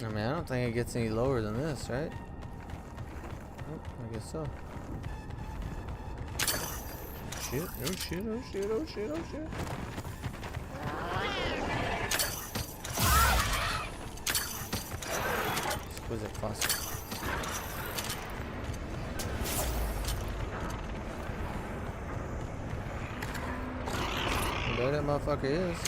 I mean, I don't think it gets any lower than this, right? Oh, I guess so. Shit, oh shit, oh shit, oh shit, oh shit. Exquisite fossil. There that motherfucker is.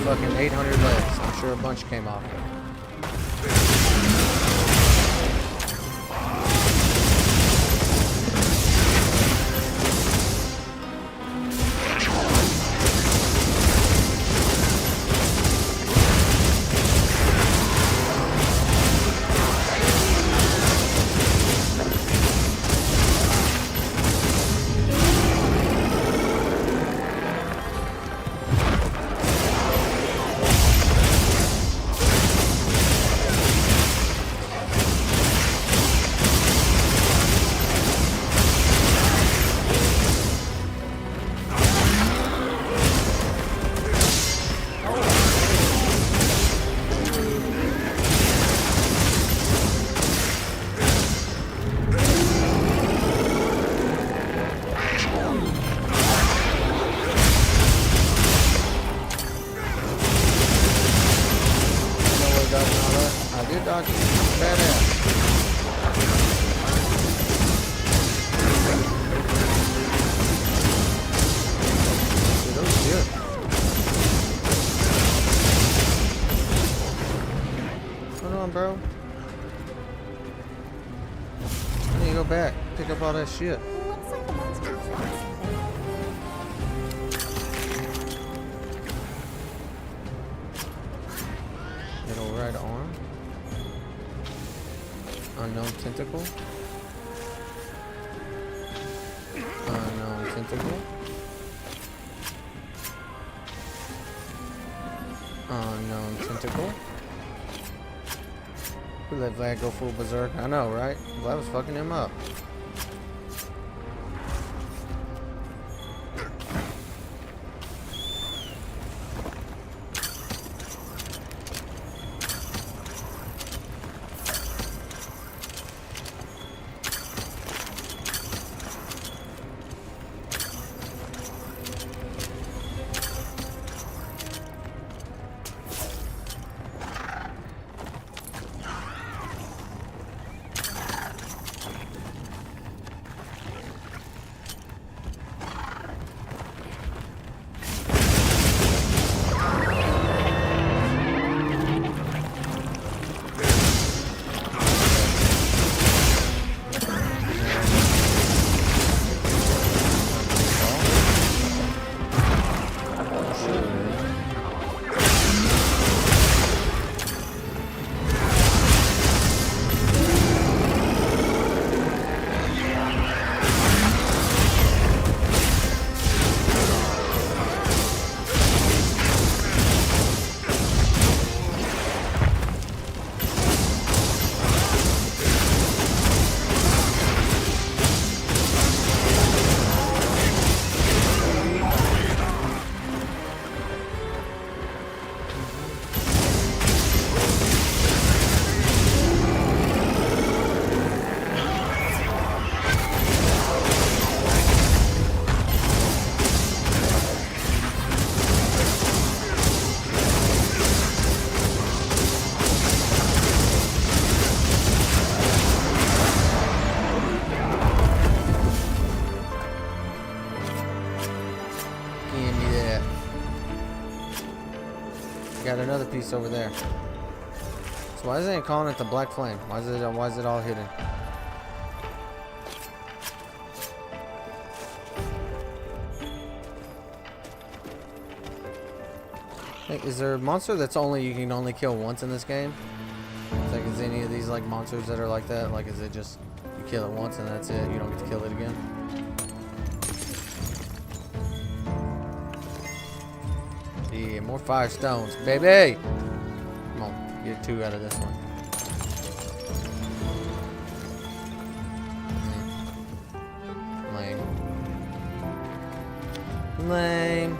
Fucking 800 legs. I'm sure a bunch came off. Bro, I need to go back, pick up all that shit. Looks like the monster dropped something. Middle right arm. Unknown tentacle. Unknown tentacle. Unknown tentacle. Who let Vlad go full berserk? I know, right? Vlad was fucking him up. Got another piece over there. So why isn't it calling it the Black Flame? Why is it all hidden? Hey, is there a monster that's you can only kill once in this game? Like, is any of these like monsters that are like that? Like, is it just you kill it once and that's it? You don't get to kill it again? Yeah, more fire stones, baby! Come on, get 2 out of this one. Lame. Lame.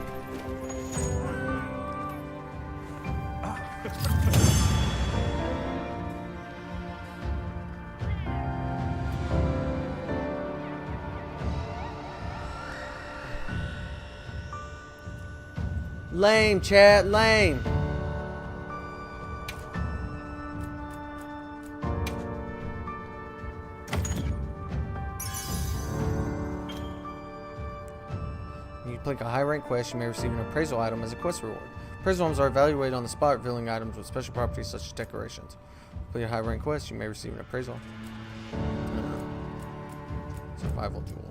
Lame, chat, lame. You complete a high rank quest, you may receive an appraisal item as a quest reward. Appraisal items are evaluated on the spot, revealing items with special properties such as decorations. Complete a high rank quest, you may receive an appraisal. Survival tool.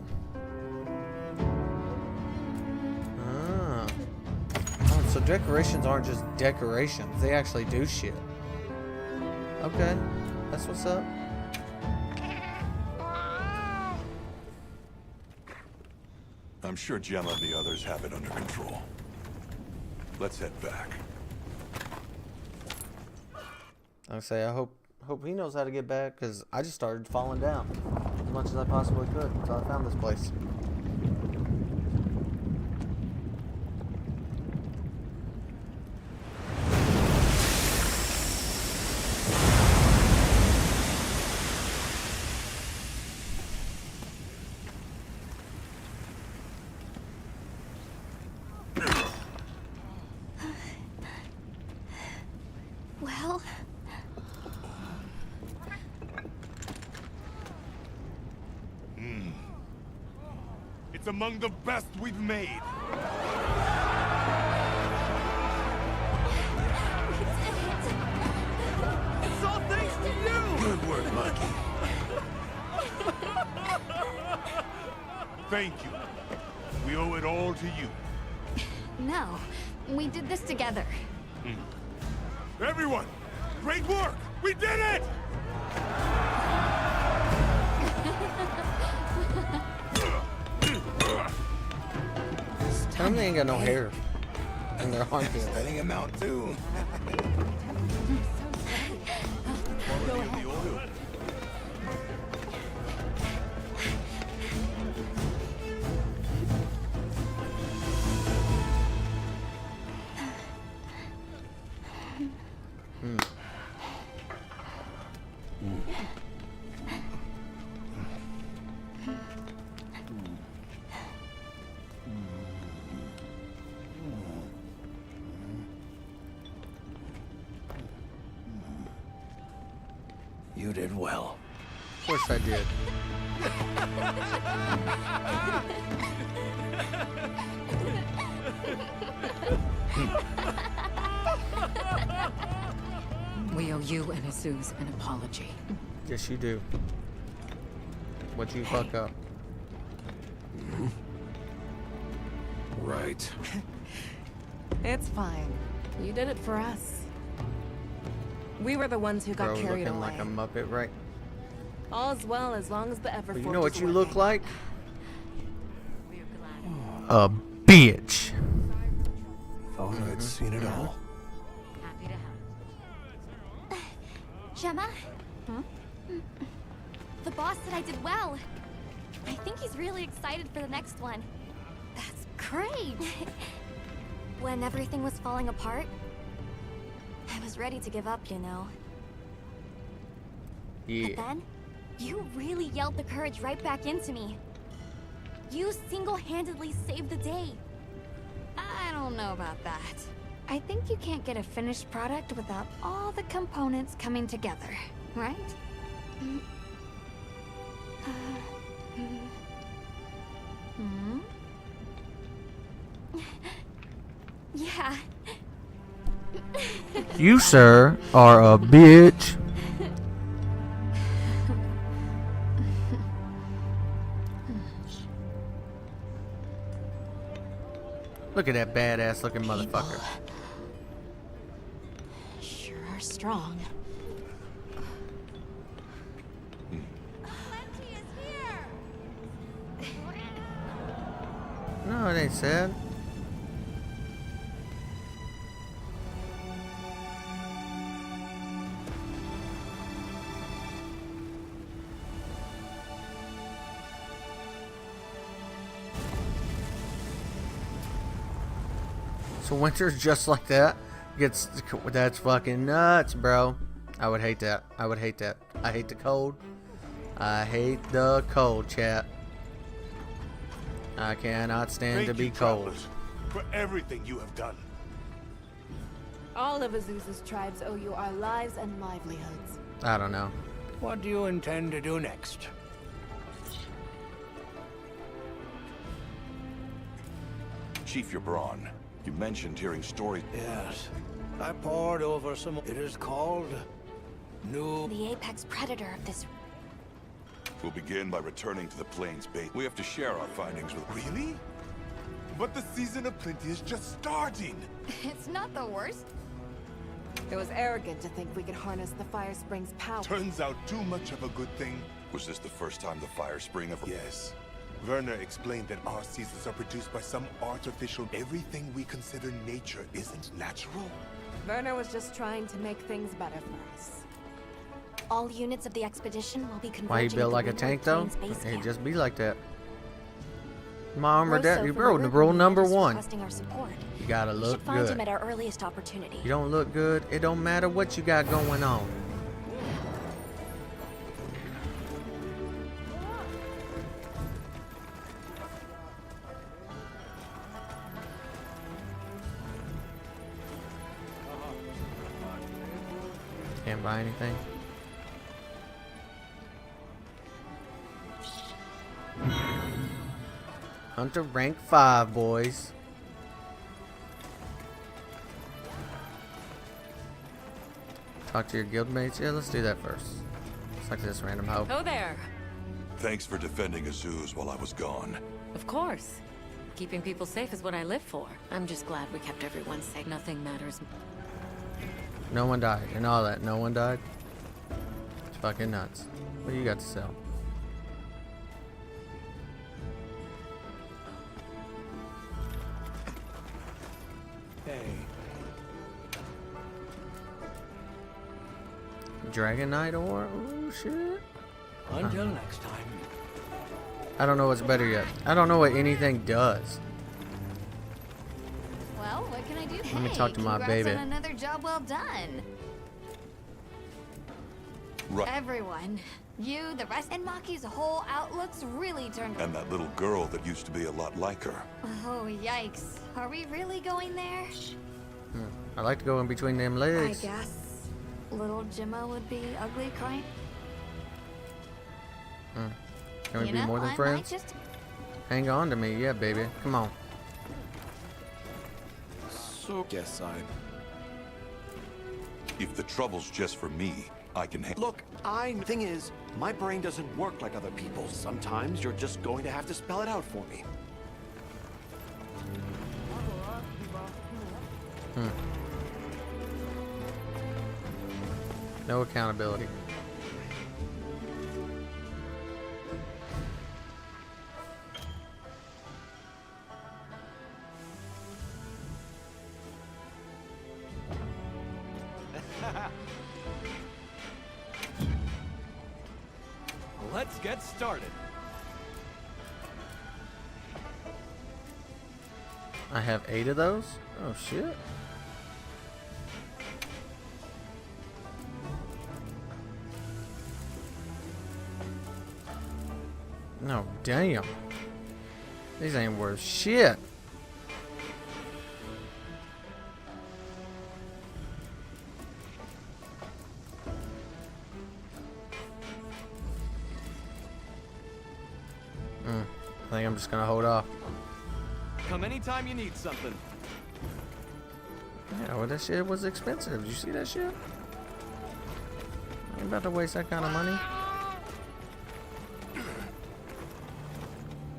So decorations aren't just decorations, they actually do shit. Okay, that's what's up. I'm sure Gemma and the others have it under control. Let's head back. I hope he knows how to get back, because I just started falling down as much as I possibly could until I found this place. Well, It's among the best we've made. It's all thanks to you! Good work, Monkey. Thank you. We owe it all to you. No, we did this together. Everyone, great work! We did it! Tell them they ain't got no hair in their armpits. Letting him out too. Go ahead. You did well. Of course I did. We owe you and Jesus an apology. Yes, you do. What you fuck up? Right. It's fine. You did it for us. We were the ones who got Bro, carried looking away. like a Muppet, right? All's well as long as the Everforth But you know what is you working. look like? A bitch. Thought I'd seen it all. Happy to help. Gemma? The boss said I did well. I think he's really excited for the next one. That's great. When everything was falling apart, I was ready to give up, you know. Yeah. But then, you really yelled the courage right back into me. You single-handedly saved the day. I don't know about that. I think you can't get a finished product without all the components coming together, right? Yeah. You, sir, are a bitch. Look at that badass looking motherfucker. Sure are strong. No, it ain't sad. So Winter's just like that? That's fucking nuts, bro. I would hate that. I would hate that. I hate the cold. I hate the cold, chat. I cannot stand to be cold. For everything you have done. All of Azusa's tribes owe you our lives and livelihoods. I don't know. What do you intend to do next? Chief Yabron, you mentioned hearing stories. Yes. I pored over some. It is called The apex predator of this. We'll begin by returning to the Plains base. We have to share our findings with... Really? But the season of plenty is just starting. It's not the worst. It was arrogant to think we could harness the Fire Spring's power. Turns out too much of a good thing. Was this the first time the Fire Spring ever... Yes. Werner explained that our seasons are produced by some artificial... Everything we consider nature isn't natural. Werner was just trying to make things better for us. All units of the expedition will be converging. Why he built like a tank though? It'd just be like that. Mom or dad, bro, rule number one. You gotta look find good. him at our earliest opportunity. You don't look good, it don't matter what you got going on. Can't buy anything. Hunter rank 5, boys. Talk to your guildmates. Yeah, let's do that first. It's like this random hoe. Oh there. Thanks for defending Azuz while I was gone. Of course. Keeping people safe is what I live for. I'm just glad we kept everyone safe. Nothing matters. No one died and all that. No one died. It's fucking nuts. What do you got to sell? Hey. Dragon Knight ore? Oh shit. Until next time. I don't know what's better yet. I don't know what anything does. Well, what can I do? Let me talk to my baby. On another job well done. Right. Everyone, you, the rest, and Maki's whole outlook's really turned. And that little girl that used to be a lot like her. Oh, yikes. Are we really going there? I like to go in between them legs. I guess little Gemma would be ugly crying. Can we You be know, more than I friends? might just... Hang on to me, yeah, baby. Come on. So, guess I... If the trouble's just for me, I can Look, thing is, my brain doesn't work like other people's. Sometimes you're just going to have to spell it out for me. No accountability. Let's get started. I have 8 of those? Oh shit. No, damn. These ain't worth shit. I think I'm just gonna hold off. Come anytime you need something. Yeah, well, that shit was expensive. Did you see that shit? I ain't about to waste that kind of money.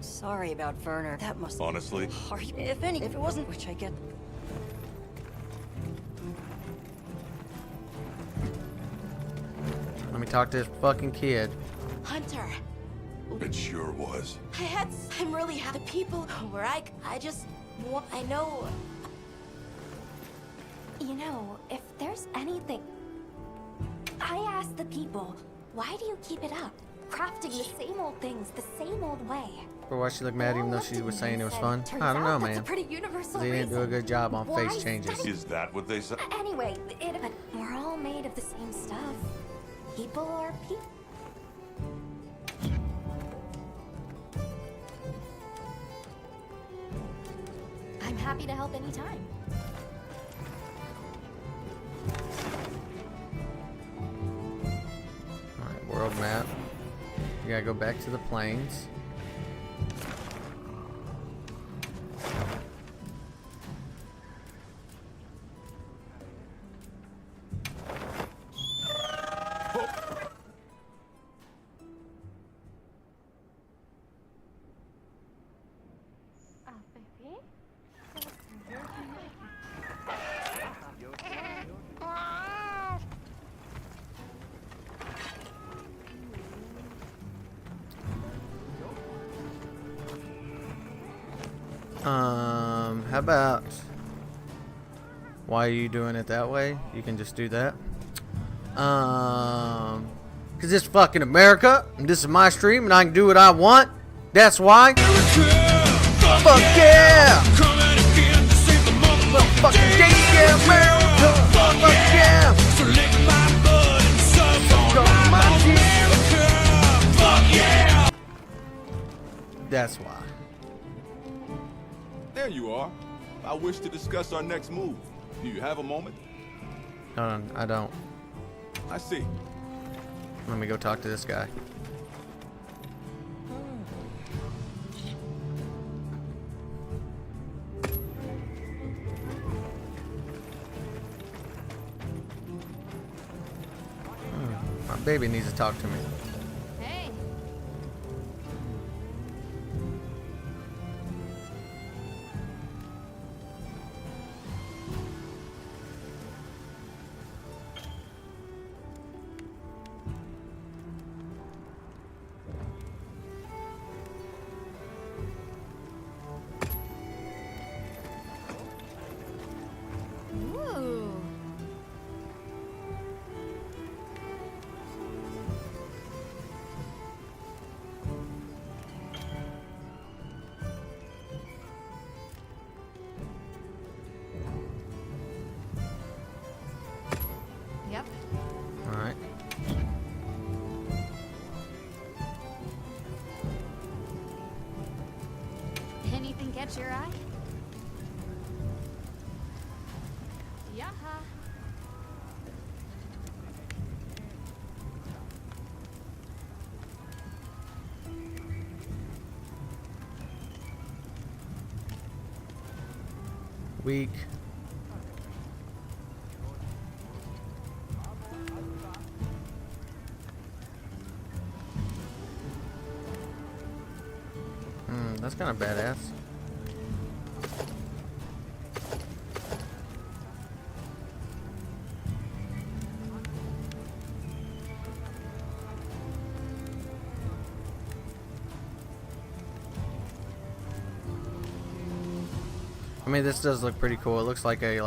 Sorry about Werner. That must Honestly? if it wasn't, which I get. Let me talk to this fucking kid. Hunter. It sure was. I'm really happy. The people where I know. You know, if there's anything... I asked the people, why do you keep it up? Crafting the same old things, the same old way. But why she look mad even though she was saying it was fun? I don't know, man. That's a pretty universal They didn't do a good job on Why face changes. Is that what they said? Anyway, but we're all made of the same stuff. People are people. I'm happy to help anytime. Alright, world map. You gotta go back to the plains. How about, why are you doing it that way? You can just do that. Cause it's fucking America, and this is my stream, and I can do what I want. That's why. Fuck yeah! Motherfucking day, yeah, America! Fuck yeah! That's why. There you are. I wish to discuss our next move. Do you have a moment? No, I don't. I see. Let me go talk to this guy. My baby needs to talk to me. Hey. Ooh. Yep. All right. Anything catch your eye? Yeah. Weak. That's kind of badass. I mean, this does look pretty cool. It looks like a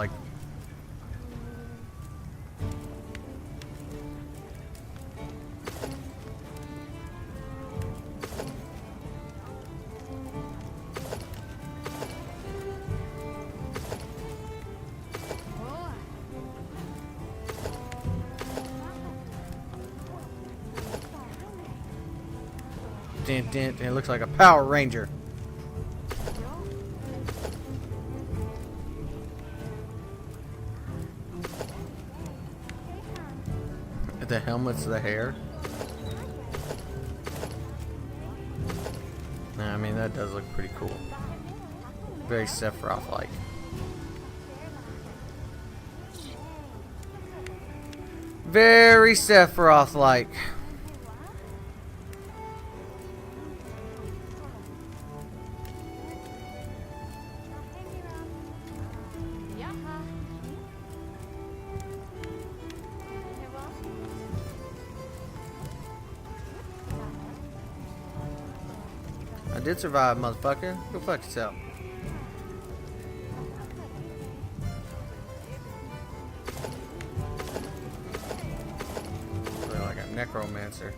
it looks like a Power Ranger. The helmet's the hair. Nah, I mean, that does look pretty cool. Very Sephiroth-like. Very Sephiroth-like. I did survive, motherfucker. Go fuck yourself. Feel like a necromancer.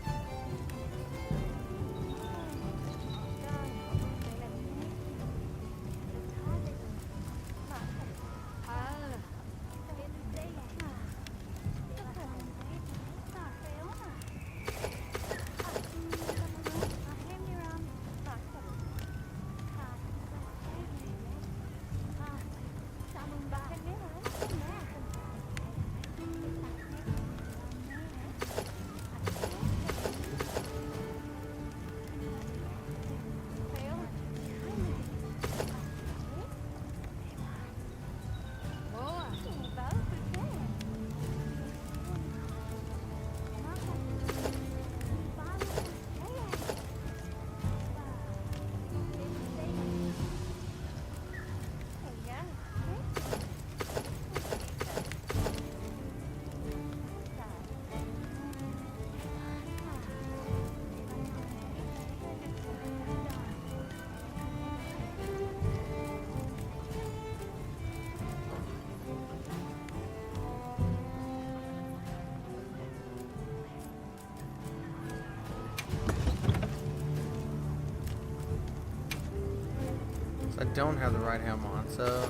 I don't have the right helm on, so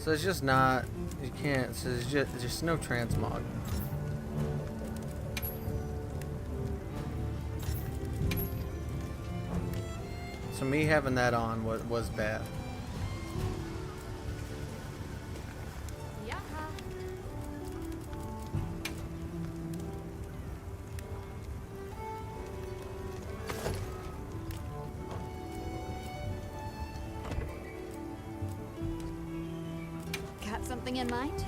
it's just not, you can't, so it's just no transmog. So me having that on was bad. Got something in mind?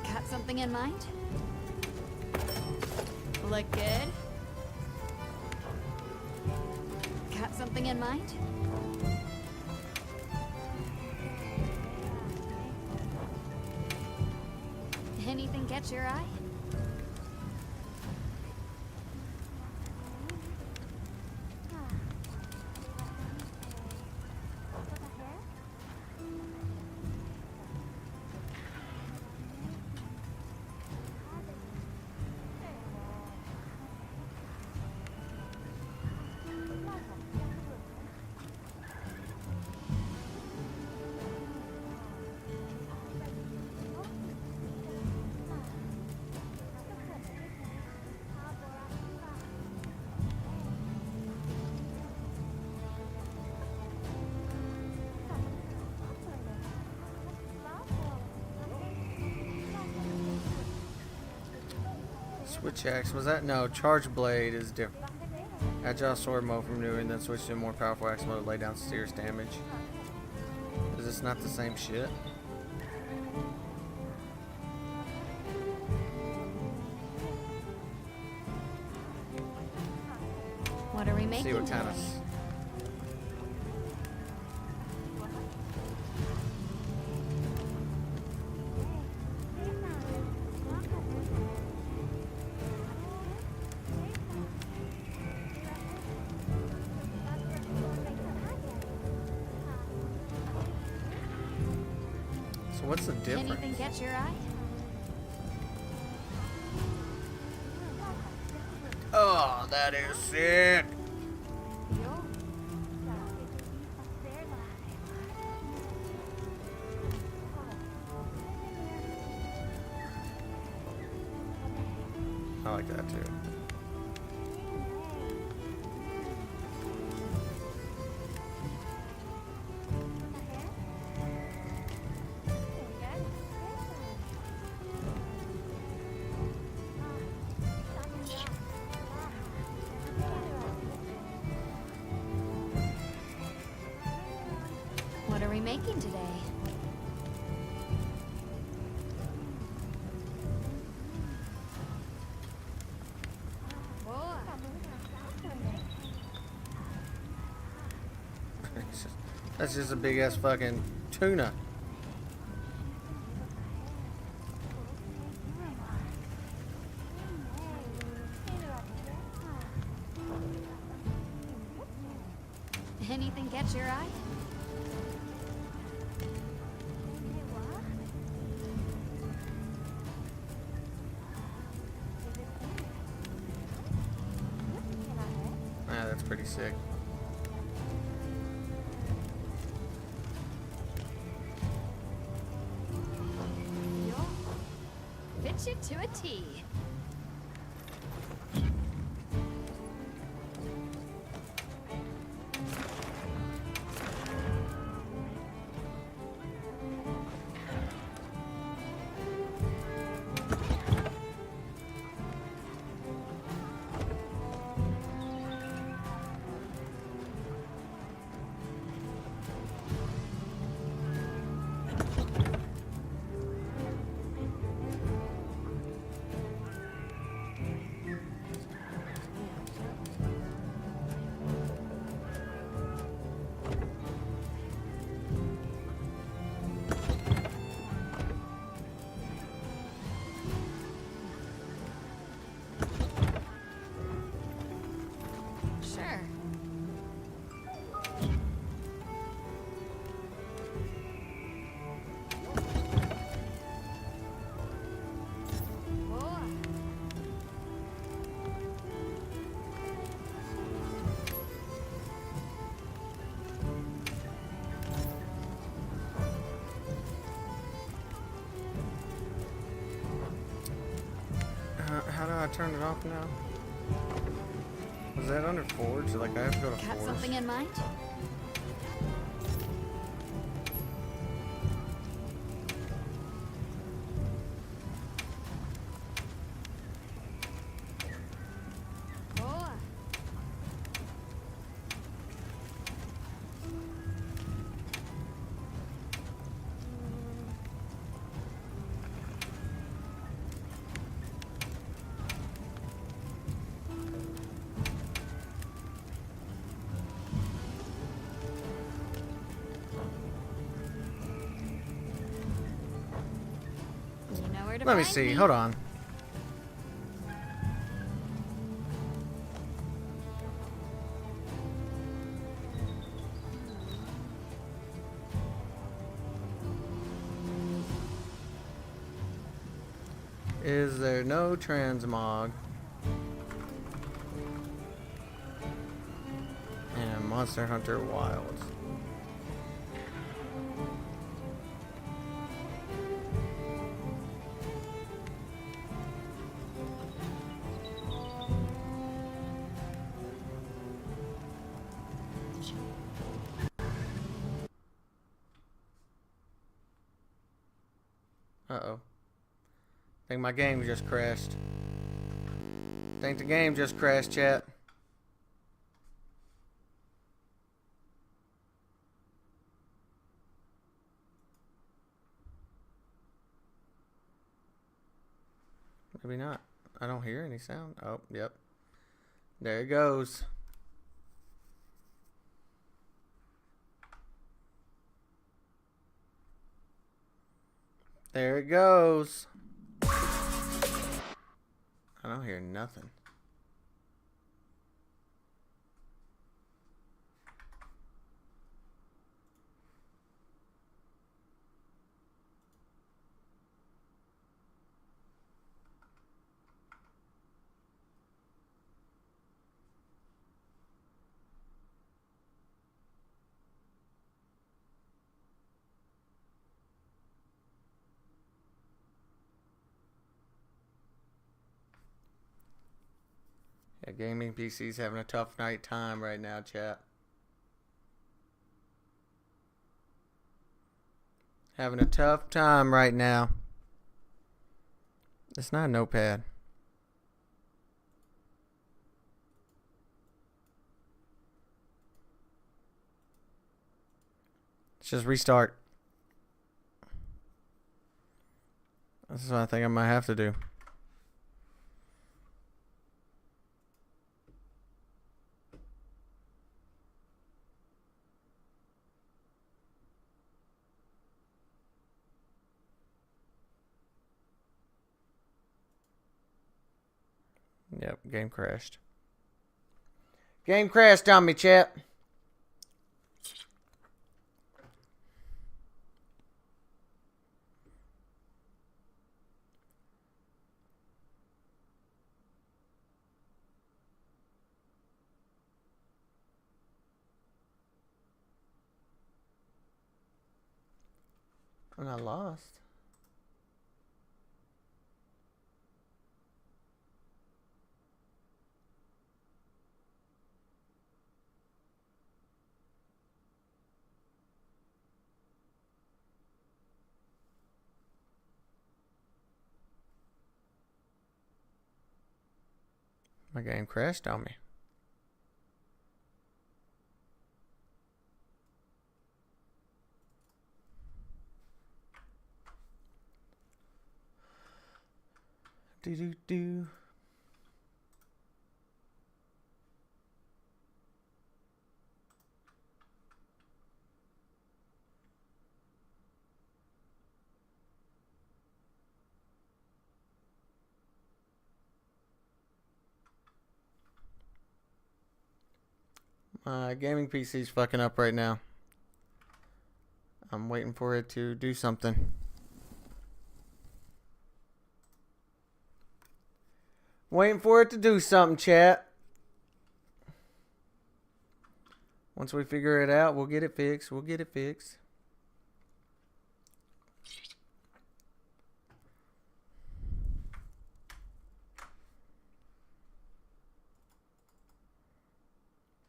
Got something in mind? Look good? Got something in mind? Anything catch your eye? Switch axe, was that? No, charge blade is different. Agile sword mode from new and then switch to a more powerful axe mode to lay down serious damage. Is this not the same shit? What are we making? See what kind of. So what's the difference? Anything catch your eye? Oh, that is sick. I like that too. making today? That's just a big ass fucking tuna. Anything catch your eye? Ah, that's pretty sick. Fit you to a T. Sure. How do I turn it off now? Was that under Forge? Like I have to go to Got Forge? something in mind? Let me see. Hold on. Is there no transmog? And Monster Hunter Wilds. Uh-oh. I think my game just crashed. I think the game just crashed, chat. Maybe not. I don't hear any sound. Oh, yep. There it goes. There it goes. I don't hear nothing. Yeah, gaming PC's having a tough night time right now, chat. Having a tough time right now. It's not a notepad. just restart. This is what I think I might have to do. Yep, game crashed. Game crashed on me, chat. And I lost. My game crashed on me. Do do do. My gaming PC's fucking up right now. I'm waiting for it to do something. Waiting for it to do something, chat. Once we figure it out, we'll get it fixed. We'll get it fixed.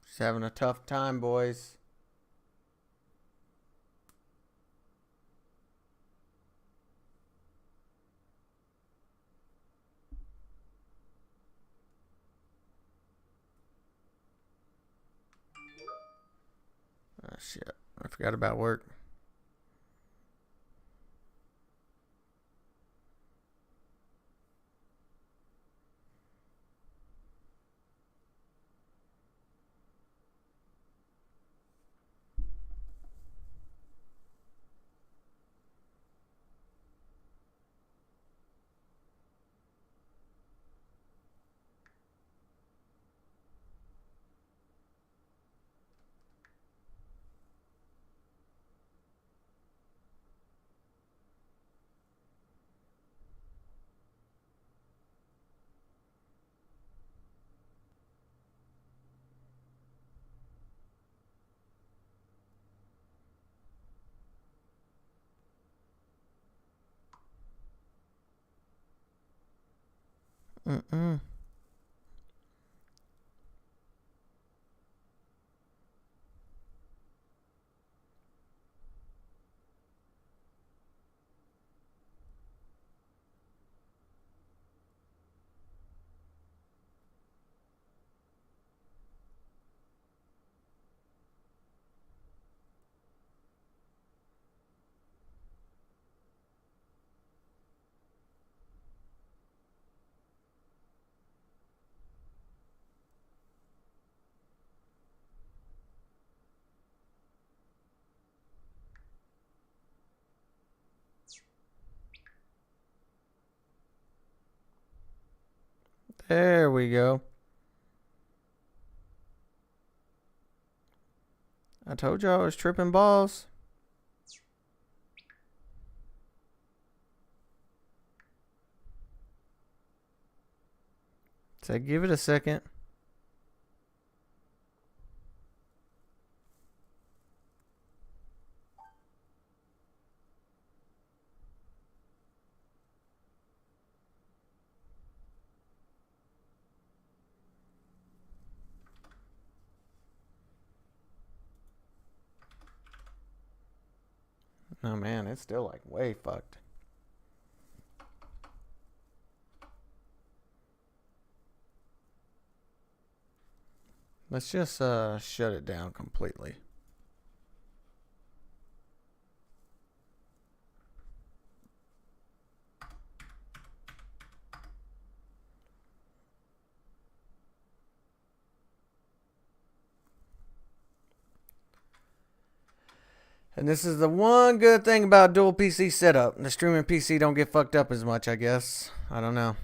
Just having a tough time, boys. Oh, shit. I forgot about work. Mm-mm. There we go. I told y'all I was tripping balls. So give it a second. Oh man, it's still like way fucked. Let's just shut it down completely. And this is the one good thing about dual PC setup. The streaming PC don't get fucked up as much, I guess. I don't know.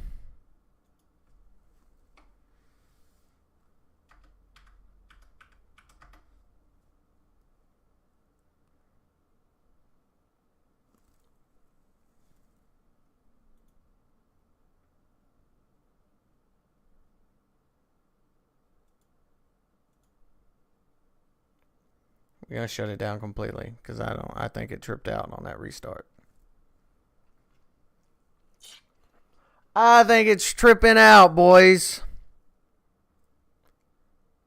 We're gonna shut it down completely because I think it tripped out on that restart. I think it's tripping out, boys.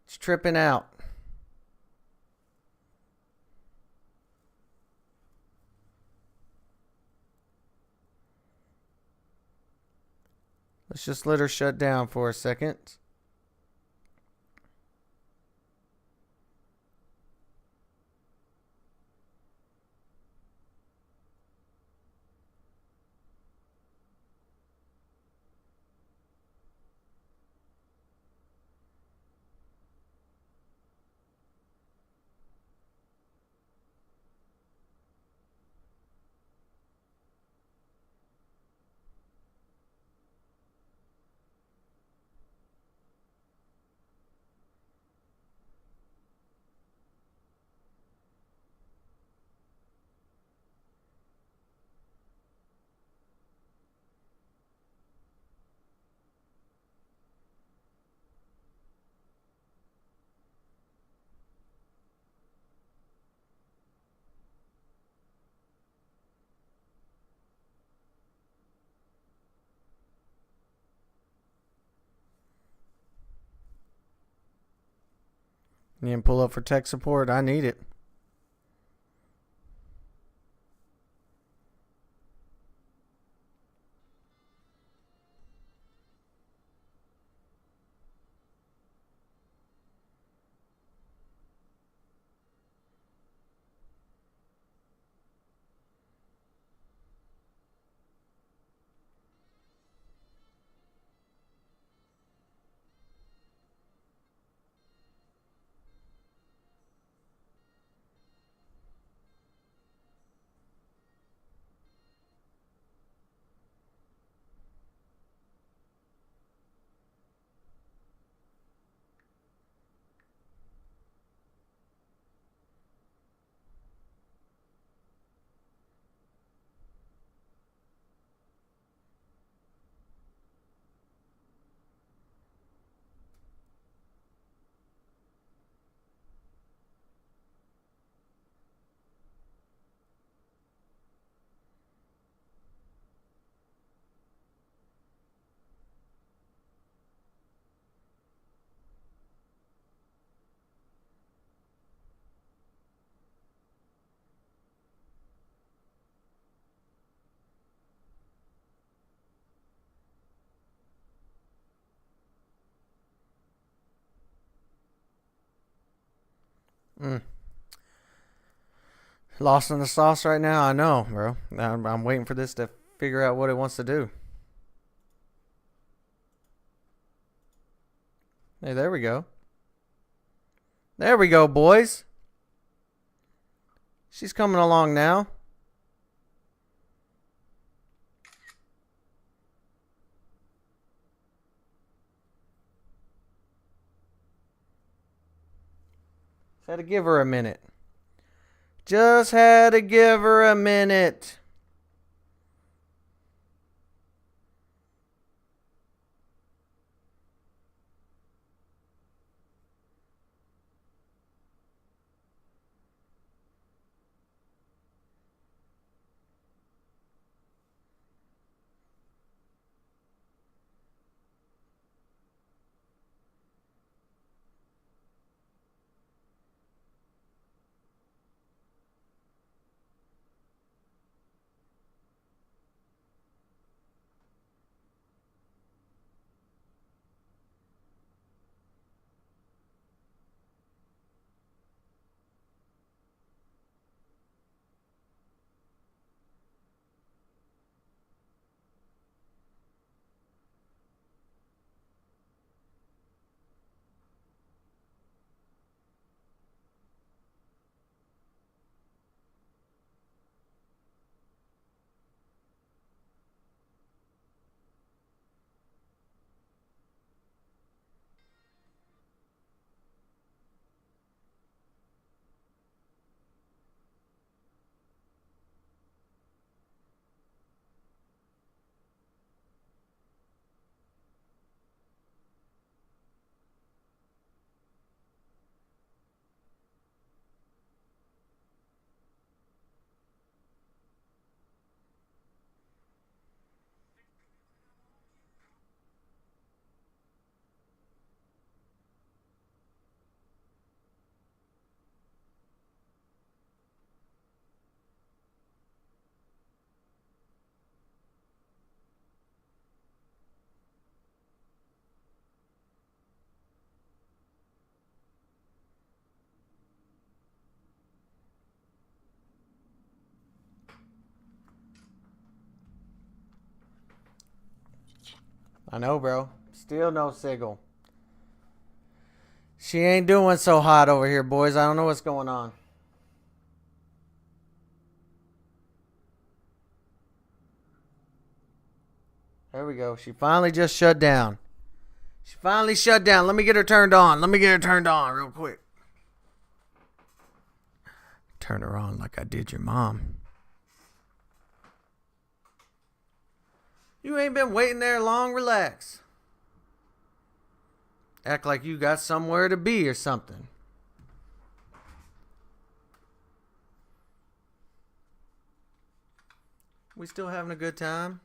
It's tripping out. Let's just let her shut down for a second. You can pull up for tech support. I need it. Lost in the sauce right now? I know, bro. I'm waiting for this to figure out what it wants to do. Hey, there we go. There we go, boys. She's coming along now. Just had to give her a minute. Just had to give her a minute. I know, bro. Still no Sigil. She ain't doing so hot over here, boys. I don't know what's going on. There we go. She finally just shut down. She finally shut down. Let me get her turned on. Let me get her turned on real quick. Turn her on like I did your mom. You ain't been waiting there long. Relax. Act like you got somewhere to be or something. We still having a good time?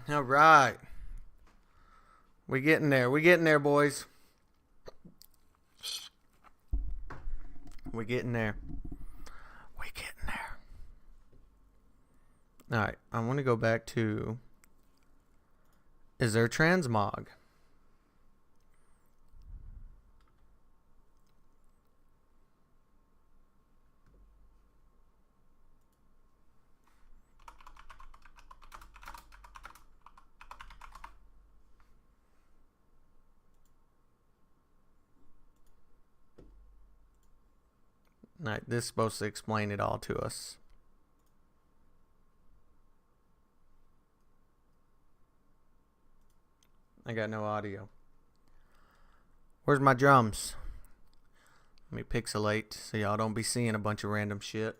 All right. We getting there. We getting there, boys. We getting there. We getting there. All right. I want to go back to... Is there transmog? Alright, this is supposed to explain it all to us. I got no audio. Where's my drums? Let me pixelate so y'all don't be seeing a bunch of random shit.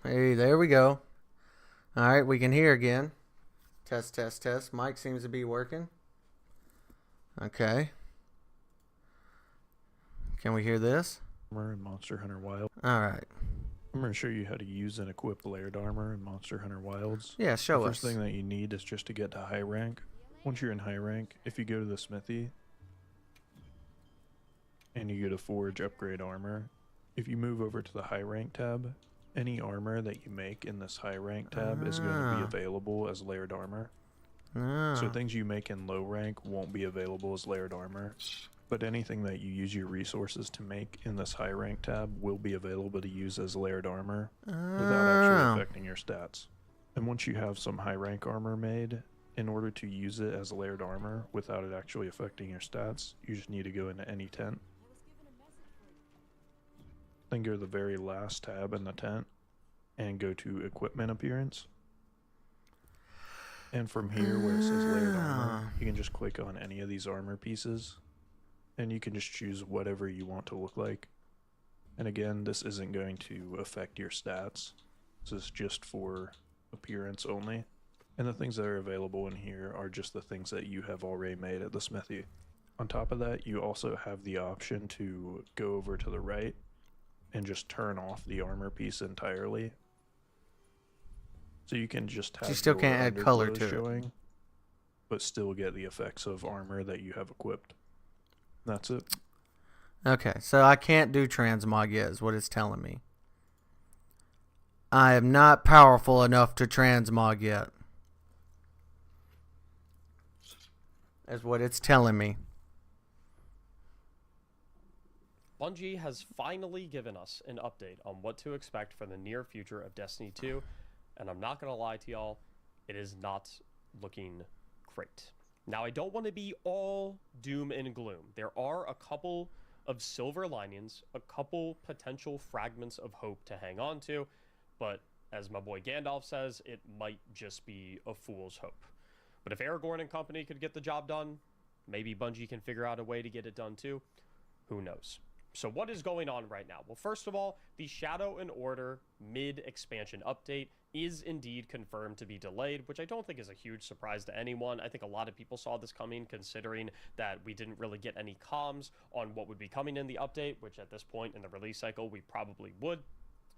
Hey, there we go. Alright, we can hear again. Test, test, test. Mic seems to be working. Okay. Can we hear this? Armor in Monster Hunter Wild. Alright. I'm going to show you how to use and equip layered armor in Monster Hunter Wilds. Yeah, show us. The first thing that you need is just to get to high rank. Once you're in high rank, if you go to the smithy and you go to Forge Upgrade Armor, if you move over to the high rank tab, any armor that you make in this high rank tab is going to be available as layered armor. So things you make in low rank won't be available as layered armor, but anything that you use your resources to make in this high rank tab will be available to use as layered armor without actually affecting your stats. And once you have some high rank armor made, in order to use it as layered armor without it actually affecting your stats, you just need to go into any tent. Then go to the very last tab in the tent and go to equipment appearance. And from here where it says layered armor, you can just click on any of these armor pieces and you can just choose whatever you want to look like. And again, this isn't going to affect your stats. This is just for appearance only. And the things that are available in here are just the things that you have already made at the smithy. On top of that, you also have the option to go over to the right and just turn off the armor piece entirely. So you can just have you still can't add color to showing, but still get the effects of armor that you have equipped. That's it. Okay, so I can't do transmog yet is what it's telling me. I am not powerful enough to transmog yet. That's what it's telling me. Bungie has finally given us an update on what to expect for the near future of Destiny 2, and I'm not going to lie to y'all, it is not looking great. Now, I don't want to be all doom and gloom. There are a couple of silver linings, a couple potential fragments of hope to hang on to, but as my boy Gandalf says, it might just be a fool's hope. But if Aragorn and company could get the job done, maybe Bungie can figure out a way to get it done too. Who knows? So what is going on right now? Well, first of all, the Shadow and Order mid-expansion update is indeed confirmed to be delayed, which I don't think is a huge surprise to anyone. I think a lot of people saw this coming, considering that we didn't really get any comms on what would be coming in the update, which at this point in the release cycle, we probably would.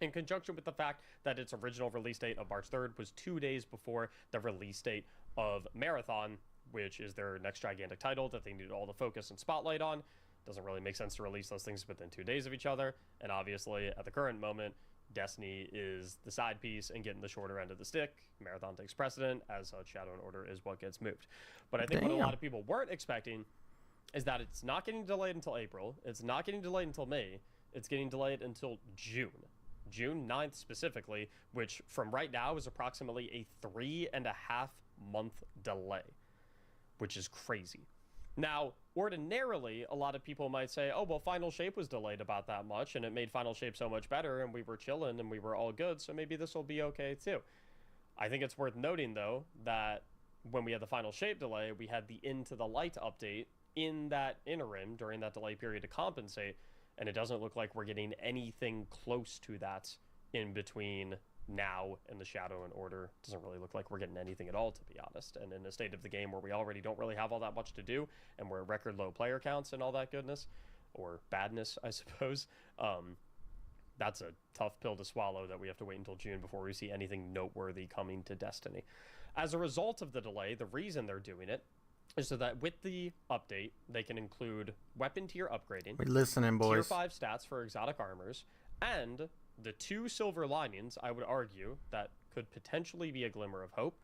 In conjunction with the fact that its original release date of March 3rd was 2 days before the release date of Marathon, which is their next gigantic title that they needed all the focus and spotlight on. Doesn't really make sense to release those things within 2 days of each other. And obviously, at the current moment, Destiny is the side piece and getting the shorter end of the stick. Marathon takes precedent. As such, Shadow and Order is what gets moved. But I think what a lot of people weren't expecting is that it's not getting delayed until April. It's not getting delayed until May. It's getting delayed until June. June 9th specifically, which from right now is approximately a 3.5-month delay, which is crazy. Now, ordinarily, a lot of people might say, oh, well, Final Shape was delayed about that much, and it made Final Shape so much better, and we were chilling, and we were all good, so maybe this will be okay, too. I think it's worth noting, though, that when we had the Final Shape delay, we had the Into the Light update in that interim during that delay period to compensate, and it doesn't look like we're getting anything close to that in between now and the Shadow and Order. Doesn't really look like we're getting anything at all, to be honest. And in a state of the game where we already don't really have all that much to do, and we're at record low player counts and all that goodness, or badness, I suppose, that's a tough pill to swallow that we have to wait until June before we see anything noteworthy coming to Destiny. As a result of the delay, the reason they're doing it is so that with the update, they can include weapon tier upgrading, we're listening, boys, tier 5 stats for exotic armors, and the 2 silver linings, I would argue, that could potentially be a glimmer of hope: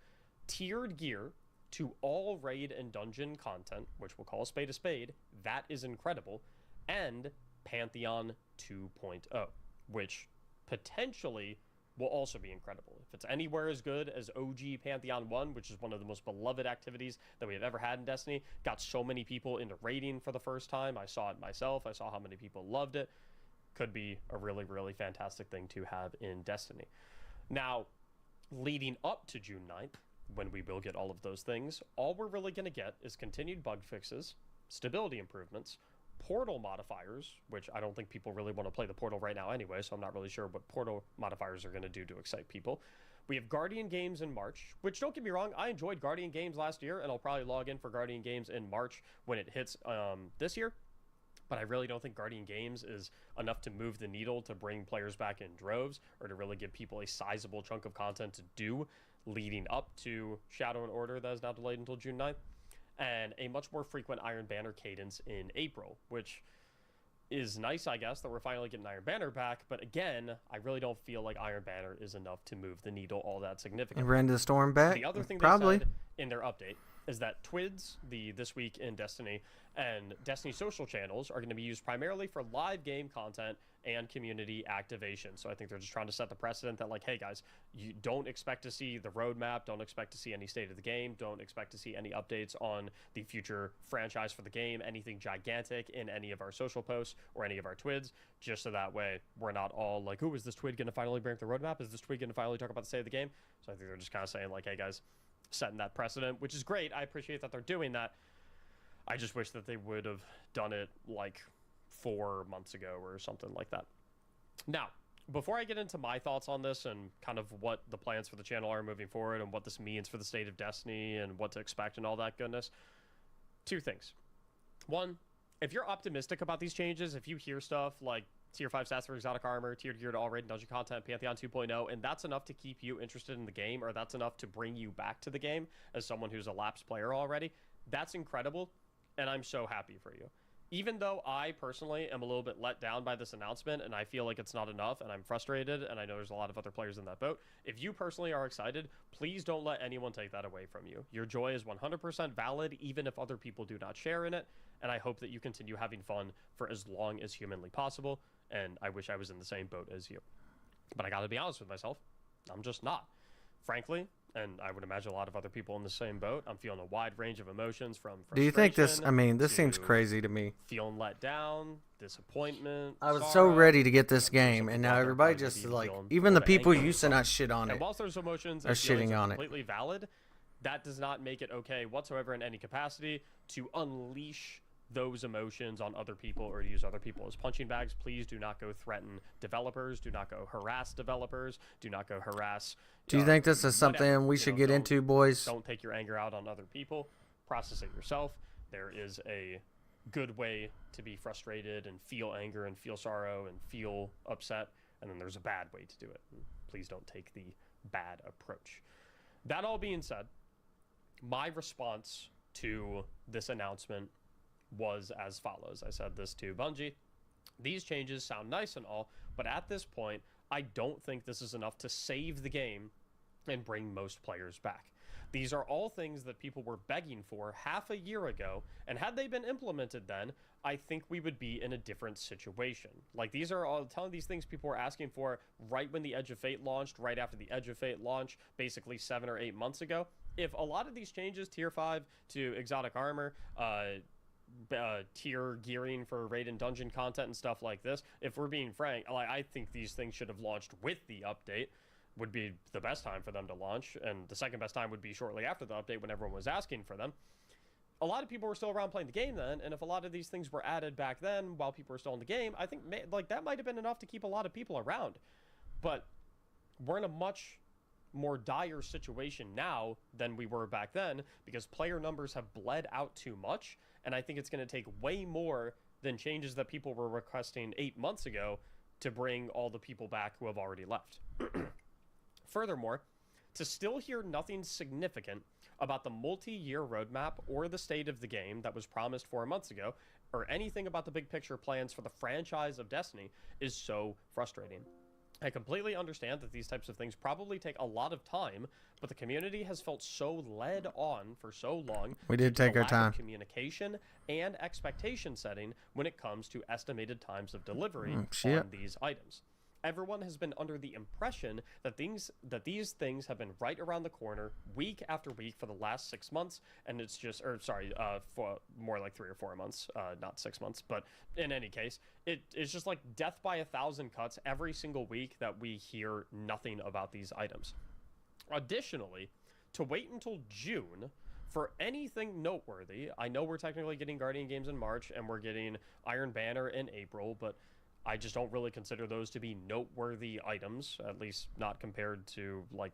tiered gear to all raid and dungeon content, which we'll call a spade, that is incredible, and Pantheon 2.0, which potentially will also be incredible. If it's anywhere as good as OG Pantheon 1, which is one of the most beloved activities that we have ever had in Destiny, got so many people into raiding for the first time, I saw it myself, I saw how many people loved it, could be a really, really fantastic thing to have in Destiny. Now, leading up to June 9th, when we will get all of those things, all we're really going to get is continued bug fixes, stability improvements, portal modifiers, which I don't think people really want to play the portal right now anyway, so I'm not really sure what portal modifiers are going to do to excite people. We have Guardian Games in March, which, don't get me wrong, I enjoyed Guardian Games last year, and I'll probably log in for Guardian Games in March when it hits this year. But I really don't think Guardian Games is enough to move the needle to bring players back in droves, or to really give people a sizable chunk of content to do leading up to Shadow and Order that is now delayed until June 9th, and a much more frequent Iron Banner cadence in April, which is nice, I guess, that we're finally getting Iron Banner back, but again, I really don't feel like Iron Banner is enough to move the needle all that significantly. And Rend the Storm back? The other thing Probably. they said in their update is that TWIDs, the This Week in Destiny, and Destiny social channels are going to be used primarily for live game content and community activation. So I think they're just trying to set the precedent that, like, hey guys, you don't expect to see the roadmap, don't expect to see any state of the game, don't expect to see any updates on the future franchise for the game, anything gigantic in any of our social posts or any of our TWIDs, just so that way we're not all like, oh, is this TWID going to finally bring up the roadmap? Is this TWID going to finally talk about the state of the game? So I think they're just kind of saying, like, hey guys, setting that precedent, which is great. I appreciate that they're doing that. I just wish that they would have done it like 4 months ago or something like that. Now, before I get into my thoughts on this and kind of what the plans for the channel are moving forward and what this means for the state of Destiny and what to expect and all that goodness, 2 things. One, if you're optimistic about these changes, if you hear stuff like tier 5 stats for exotic armor, tiered gear to all raid and dungeon content, Pantheon 2.0, and that's enough to keep you interested in the game, or that's enough to bring you back to the game as someone who's a lapsed player already, that's incredible, and I'm so happy for you. Even though I personally am a little bit let down by this announcement and I feel like it's not enough and I'm frustrated, and I know there's a lot of other players in that boat, if you personally are excited, please don't let anyone take that away from you. Your joy is 100% valid, even if other people do not share in it, and I hope that you continue having fun for as long as humanly possible, and I wish I was in the same boat as you. But I gotta be honest with myself, I'm just not. Frankly, and I would imagine a lot of other people in the same boat, I'm feeling a wide range of emotions from frustration. Do you think this, I mean, this seems crazy to me. Feeling let down, disappointment. I was so ready to get this game, and now everybody just like, even the people who used to not shit on it, and whilst those emotions are shitting on it. Completely valid, that does not make it okay whatsoever in any capacity to unleash those emotions on other people or to use other people as punching bags. Please do not go threaten developers. Do not go harass developers. Do not go harass. Do you think this is something we should get into, boys? Don't take your anger out on other people. Process it yourself. There is a good way to be frustrated and feel anger and feel sorrow and feel upset, and then there's a bad way to do it. Please don't take the bad approach. That all being said, my response to this announcement was as follows. I said this to Bungie. These changes sound nice and all, but at this point, I don't think this is enough to save the game and bring most players back. These are all things that people were begging for half a year ago, and had they been implemented then, I think we would be in a different situation. Like, these are all, a ton of these things people were asking for right when the Edge of Fate launched, right after the Edge of Fate launch, basically 7 or 8 months ago. If a lot of these changes, Tier 5 to exotic armor, tier gearing for raid and dungeon content and stuff like this, if we're being frank, like, I think these things should have launched with the update. Would be the best time for them to launch, and the second best time would be shortly after the update when everyone was asking for them. A lot of people were still around playing the game then, and if a lot of these things were added back then while people were still in the game, I think like that might have been enough to keep a lot of people around. But we're in a much more dire situation now than we were back then, because player numbers have bled out too much, and I think it's going to take way more than changes that people were requesting 8 months ago to bring all the people back who have already left. Furthermore, to still hear nothing significant about the multi-year roadmap or the state of the game that was promised 4 months ago, or anything about the big picture plans for the franchise of Destiny, is so frustrating. I completely understand that these types of things probably take a lot of time, but the community has felt so led on for so long. We did take our time. Communication and expectation setting when it comes to estimated times of delivery on these items. Everyone has been under the impression that these things have been right around the corner week after week for the last 6 months, and it's just, for more like 3 or 4 months, not 6 months, but in any case, it's just like death by 1,000 cuts every single week that we hear nothing about these items. Additionally, to wait until June for anything noteworthy, I know we're technically getting Guardian games in March, and we're getting Iron Banner in April, but I just don't really consider those to be noteworthy items, at least not compared to, like,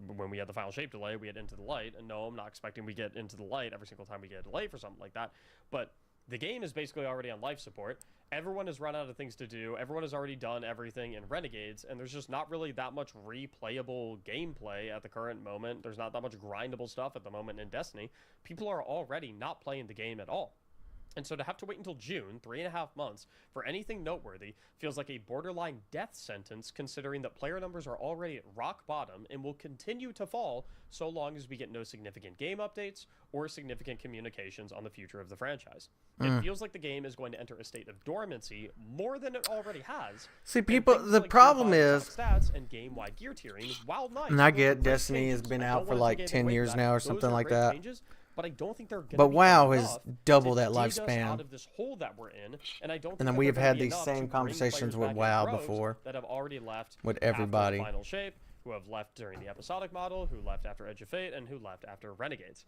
when we had the Final Shape delay, we had Into the Light, and no, I'm not expecting we get Into the Light every single time we get a delay for something like that, but the game is basically already on life support. Everyone has run out of things to do, everyone has already done everything in Renegades, and there's just not really that much replayable gameplay at the current moment. There's not that much grindable stuff at the moment in Destiny. People are already not playing the game at all. And so to have to wait until June, 3.5 months, for anything noteworthy feels like a borderline death sentence, considering that player numbers are already at rock bottom and will continue to fall so long as we get no significant game updates or significant communications on the future of the franchise. It feels like the game is going to enter a state of dormancy more than it already has. See, people, the problem is, stats and game-wide gear tiering, while nice, and I get Destiny has been out for like 10 years now or something like that. But I don't think they're going to But be WoW enough has double to that dig us lifespan. out of this hole that we're in, and I don't think And then that we've they're had gonna be these enough same to bring conversations players with back in WoW droves before. that have already left With after everybody. the Final Shape, who have left during the episodic model, who left after Edge of Fate, and who left after Renegades.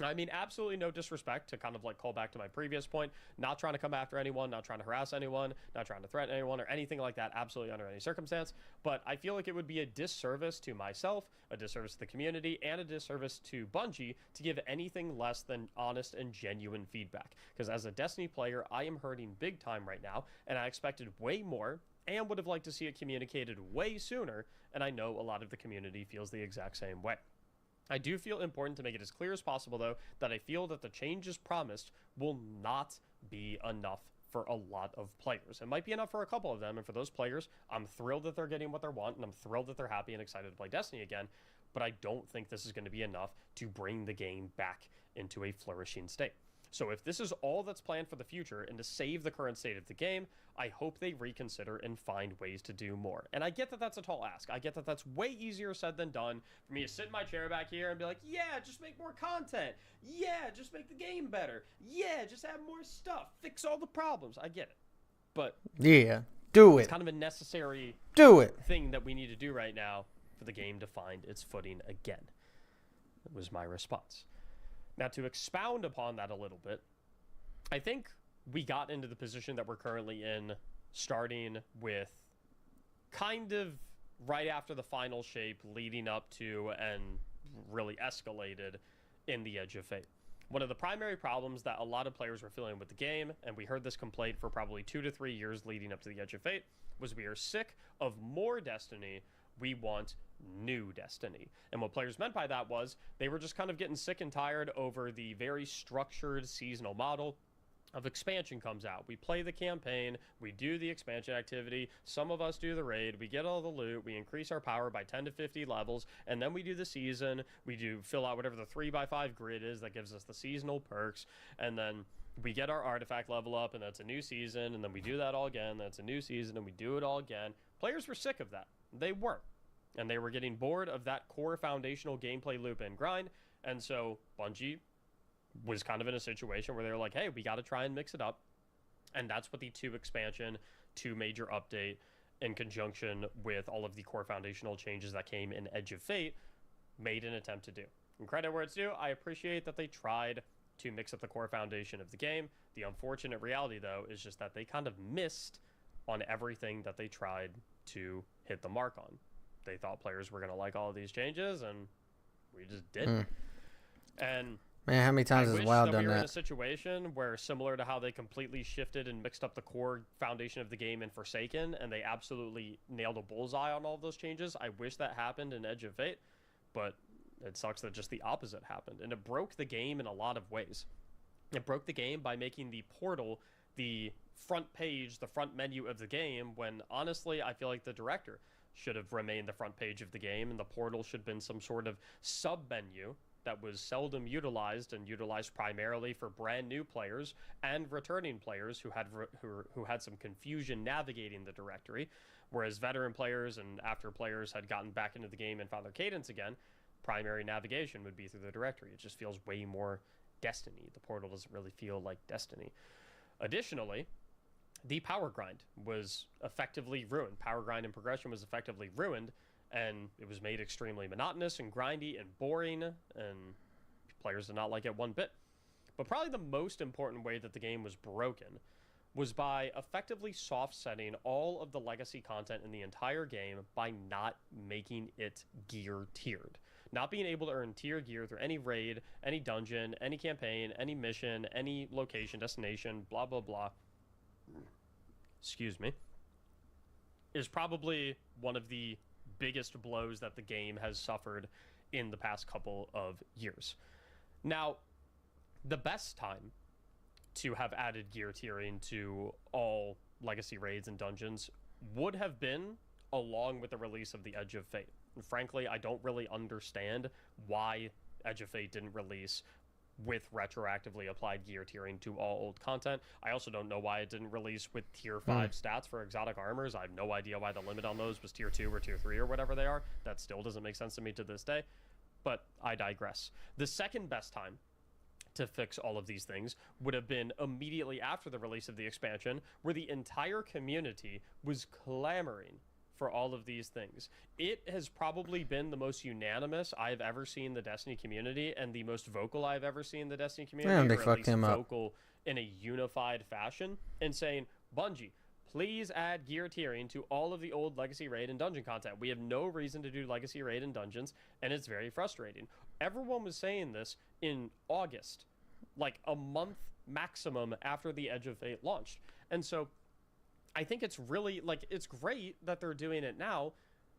I mean, absolutely no disrespect to kind of like call back to my previous point, not trying to come after anyone, not trying to harass anyone, not trying to threaten anyone or anything like that, absolutely under any circumstance. But I feel like it would be a disservice to myself, a disservice to the community, and a disservice to Bungie to give anything less than honest and genuine feedback. Because as a Destiny player, I am hurting big time right now, and I expected way more and would have liked to see it communicated way sooner, and I know a lot of the community feels the exact same way. I do feel important to make it as clear as possible, though, that I feel that the changes promised will not be enough for a lot of players. It might be enough for a couple of them, and for those players, I'm thrilled that they're getting what they want, and I'm thrilled that they're happy and excited to play Destiny again, but I don't think this is going to be enough to bring the game back into a flourishing state. So if this is all that's planned for the future and to save the current state of the game, I hope they reconsider and find ways to do more. And I get that that's a tall ask. I get that that's way easier said than done for me to sit in my chair back here and be like, yeah, just make more content. Yeah, just make the game better. Yeah, just add more stuff. Fix all the problems. I get it. But yeah, do it's it. kind of a necessary thing that we need to do right now for the game to find its footing again. That was my response. Now, to expound upon that a little bit, I think we got into the position that we're currently in, starting with kind of right after the Final Shape, leading up to and really escalated in the Edge of Fate. One of the primary problems that a lot of players were feeling with the game, and we heard this complaint for probably 2 to 3 years leading up to the Edge of Fate, was we are sick of more Destiny. We want new Destiny. And what players meant by that was they were just kind of getting sick and tired over the very structured seasonal model of expansion comes out. We play the campaign, we do the expansion activity, some of us do the raid, we get all the loot, we increase our power by 10 to 50 levels, and then we do the season, we do fill out whatever the 3x5 grid is that gives us the seasonal perks, and then we get our artifact level up, and that's a new season, and then we do that all again, that's a new season, and we do it all again. Players were sick of that. They weren't. And they were getting bored of that core foundational gameplay loop and grind, and so Bungie was kind of in a situation where they were like, hey, we got to try and mix it up. And that's what the 2 expansion, 2 major update, in conjunction with all of the core foundational changes that came in Edge of Fate, made an attempt to do. And credit where it's due, I appreciate that they tried to mix up the core foundation of the game. The unfortunate reality, though, is just that they kind of missed on everything that they tried to hit the mark on. They thought players were going to like all of these changes, and we just didn't. And man, how many times has WoW done we were that? in a situation where, similar to how they completely shifted and mixed up the core foundation of the game in Forsaken, and they absolutely nailed a bullseye on all of those changes. I wish that happened in Edge of Fate, but it sucks that just the opposite happened. And it broke the game in a lot of ways. It broke the game by making the portal the front page, the front menu of the game, when honestly, I feel like the director should have remained the front page of the game, and the portal should have been some sort of sub-menu that was seldom utilized, and utilized primarily for brand new players and returning players who had some confusion navigating the directory, whereas veteran players and after players had gotten back into the game and found their cadence again, primary navigation would be through the directory. It just feels way more Destiny. The portal doesn't really feel like Destiny. Additionally, the power grind was effectively ruined. Power grind and progression was effectively ruined, and it was made extremely monotonous and grindy and boring, and players did not like it one bit. But probably the most important way that the game was broken was by effectively soft setting all of the legacy content in the entire game by not making it gear tiered. Not being able to earn tier gear through any raid, any dungeon, any campaign, any mission, any location, destination, blah, blah, blah. Excuse me. Is probably one of the biggest blows that the game has suffered in the past couple of years. Now, the best time to have added gear tiering to all legacy raids and dungeons would have been along with the release of the Edge of Fate. And frankly, I don't really understand why Edge of Fate didn't release with retroactively applied gear tiering to all old content. I also don't know why it didn't release with tier 5 stats for exotic armors. I have no idea why the limit on those was tier 2 or tier 3 or whatever they are. That still doesn't make sense to me to this day, but I digress. The second best time to fix all of these things would have been immediately after the release of the expansion, where the entire community was clamoring for all of these things. It has probably been the most unanimous I've ever seen the Destiny community, and the most vocal I've ever seen the Destiny community, Damn, they or at fucked least him up. vocal in a unified fashion, and saying, Bungie, please add gear tiering to all of the old legacy raid and dungeon content. We have no reason to do legacy raid and dungeons, and it's very frustrating. Everyone was saying this in August, like a month maximum after the Edge of Fate launched. And so I think it's really, like, it's great that they're doing it now,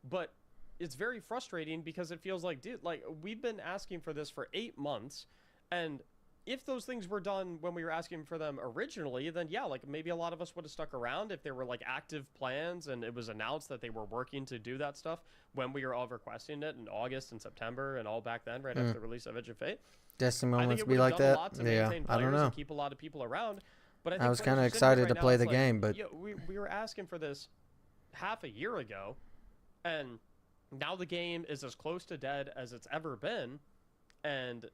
but it's very frustrating because it feels like, dude, like, we've been asking for this for 8 months, and if those things were done when we were asking for them originally, then yeah, like, maybe a lot of us would have stuck around if there were, like, active plans and it was announced that they were working to do that stuff when we were all requesting it in August and September and all back then, right after the release of Edge of Fate. Destiny I think moments it be would have like done a that. lot to Yeah, maintain I don't players know. and keep a lot of people around. But I think I was players kind of are sitting here excited to right play now, the it's like, game, but yo, we were asking for this half a year ago, and now the game is as close to dead as it's ever been. And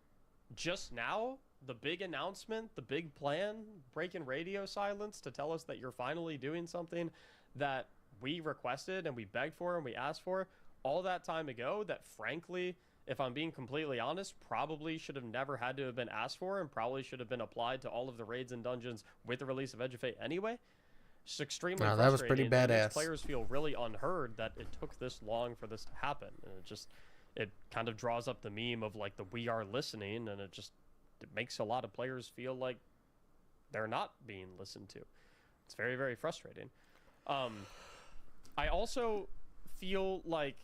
just now, the big announcement, the big plan, breaking radio silence to tell us that you're finally doing something that we requested and we begged for and we asked for all that time ago, that frankly, if I'm being completely honest, probably should have never had to have been asked for, and probably should have been applied to all of the raids and dungeons with the release of Edge of Fate anyway. It's extremely frustrating. That was pretty and it makes badass. players feel really unheard that it took this long for this to happen. And it kind of draws up the meme of, like, the "we are listening," and it makes a lot of players feel like they're not being listened to. It's very, very frustrating. I also feel like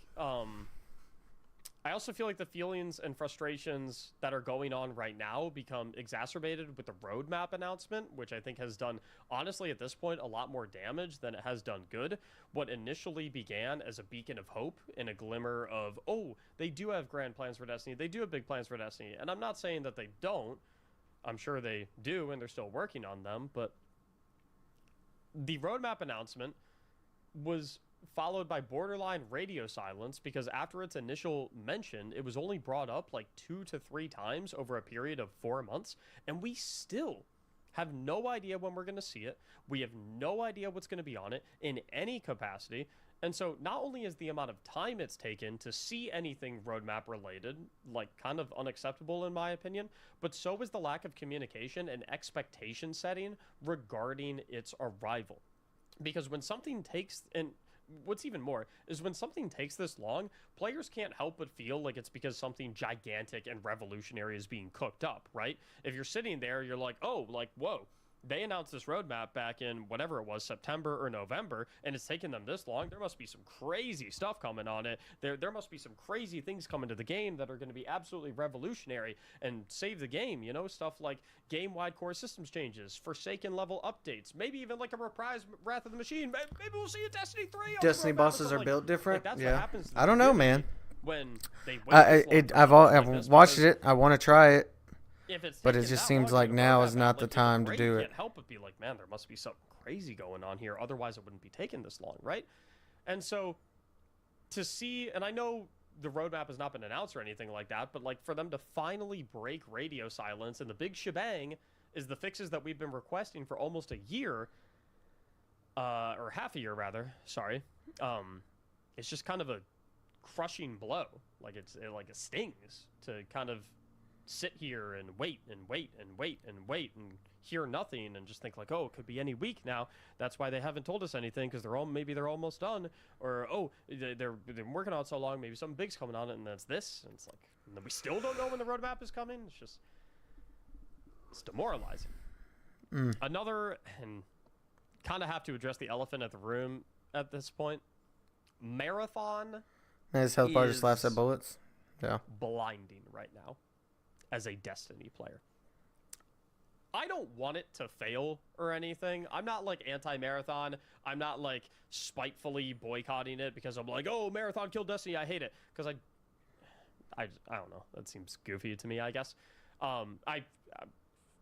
I also feel like the feelings and frustrations that are going on right now become exacerbated with the roadmap announcement, which I think has done, honestly, at this point, a lot more damage than it has done good. What initially began as a beacon of hope and a glimmer of, oh, they do have grand plans for Destiny, they do have big plans for Destiny, and I'm not saying that they don't. I'm sure they do, and they're still working on them, but the roadmap announcement was followed by borderline radio silence, because after its initial mention, it was only brought up like 2 to 3 times over a period of 4 months, and we still have no idea when we're going to see it. We have no idea what's going to be on it in any capacity. And so not only is the amount of time it's taken to see anything roadmap related, like, kind of unacceptable in my opinion, but so is the lack of communication and expectation setting regarding its arrival. Because when something takes, and what's even more is when something takes this long, players can't help but feel like it's because something gigantic and revolutionary is being cooked up, right? If you're sitting there, you're like, oh, like, whoa, they announced this roadmap back in whatever it was, September or November, and it's taken them this long. There must be some crazy stuff coming on it. There must be some crazy things coming to the game that are going to be absolutely revolutionary and save the game, you know, stuff like game-wide core systems changes, Forsaken level updates, maybe even like a reprise Wrath of the Machine. Maybe we'll see a Destiny 3 on Destiny the roadmap, bosses are like, built different. Like, that's yeah, what happens to I don't know, man. When they wait I've watched it. I want to try it. But it taken just that long seems to like get a now roadmap is out, not the like, time to brain do it. can't help but be like, man, there must be something crazy going on here. Otherwise, it wouldn't be taking this long, right? And so to see, and I know the roadmap has not been announced or anything like that, but like for them to finally break radio silence, and the big shebang is the fixes that we've been requesting for almost a year, or half a year rather. Sorry, it's just kind of a crushing blow. Like it stings to kind of sit here and wait and wait and wait and wait and hear nothing and just think like, oh, it could be any week now. That's why they haven't told us anything, because maybe they're almost done, or oh, they've been working on it so long, maybe something big's coming on it, and that's this. And it's like, and then we still don't know when the roadmap is coming. It's demoralizing. Another, and kind of have to address the elephant at the room at this point. Marathon. His health bar just laughs at bullets. Yeah. Blinding right now as a Destiny player. I don't want it to fail or anything. I'm not like anti-Marathon. I'm not like spitefully boycotting it because I'm like, oh, Marathon killed Destiny, I hate it. Because I don't know. That seems goofy to me, I guess. I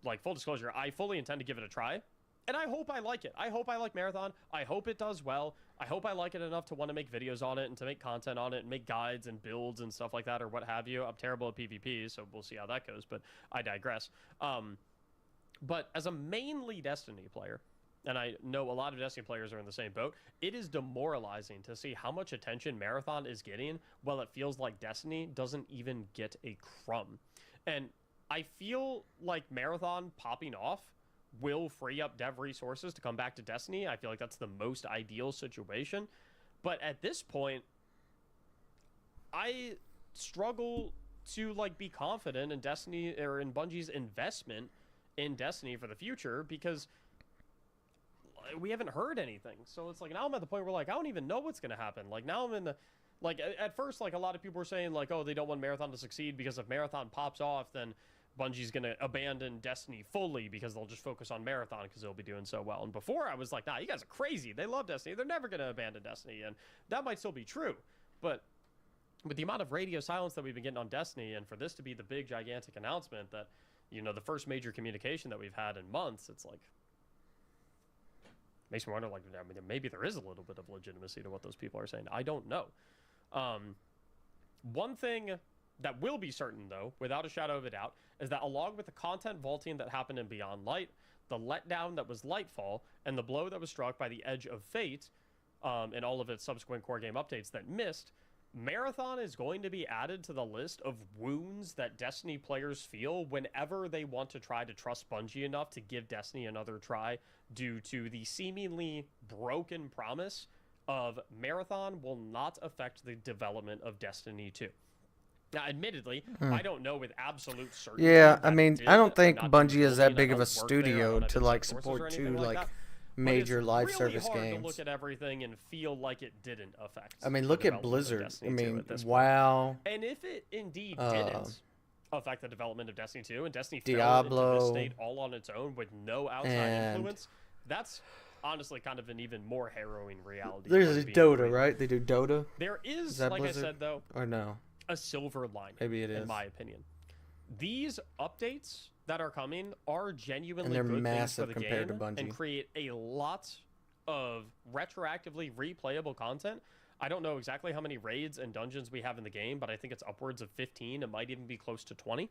like, full disclosure, I fully intend to give it a try. And I hope I like it. I hope I like Marathon. I hope it does well. I hope I like it enough to want to make videos on it and to make content on it and make guides and builds and stuff like that or what have you. I'm terrible at PvP, so we'll see how that goes, but I digress. But as a mainly Destiny player, and I know a lot of Destiny players are in the same boat, it is demoralizing to see how much attention Marathon is getting while it feels like Destiny doesn't even get a crumb. And I feel like Marathon popping off will free up dev resources to come back to Destiny. I feel like that's the most ideal situation. But at this point, I struggle to like be confident in Destiny or in Bungie's investment in Destiny for the future, because we haven't heard anything. So it's like, now I'm at the point where like, I don't even know what's going to happen. Like now I'm in the, like at first, like a lot of people were saying like, oh, they don't want Marathon to succeed because if Marathon pops off, then Bungie's going to abandon Destiny fully because they'll just focus on Marathon because they'll be doing so well. And before I was like, nah, you guys are crazy. They love Destiny. They're never going to abandon Destiny. And that might still be true. But with the amount of radio silence that we've been getting on Destiny, and for this to be the big, gigantic announcement that, you know, the first major communication that we've had in months, it's like, makes me wonder, like, I mean, maybe there is a little bit of legitimacy to what those people are saying. I don't know. One thing that will be certain, though, without a shadow of a doubt, is that along with the content vaulting that happened in Beyond Light, the letdown that was Lightfall, and the blow that was struck by the Edge of Fate, and all of its subsequent core game updates that missed, Marathon is going to be added to the list of wounds that Destiny players feel whenever they want to try to trust Bungie enough to give Destiny another try, due to the seemingly broken promise of Marathon will not affect the development of Destiny 2. Now, admittedly, I don't know with absolute certainty. Yeah, I mean, I don't think Bungie is that big of a studio to like support two like major live really service hard games. to look at everything and feel like it didn't affect. I mean, the look at development of Blizzard. Destiny I 2 mean, at this point. WoW. And if it indeed didn't affect the development of Destiny 2 and Destiny fell Diablo, into this state all on its own with no outside and influence, that's honestly kind of an even more harrowing reality. There's Dota, right? They do Dota. There is that like Blizzard? I said, though, or no, a silver lining. Maybe it is, in my opinion. These updates that are coming are genuinely and they're good massive things for the compared game to Bungie. and create a lot of retroactively replayable content. I don't know exactly how many raids and dungeons we have in the game, but I think it's upwards of 15. It might even be close to 20.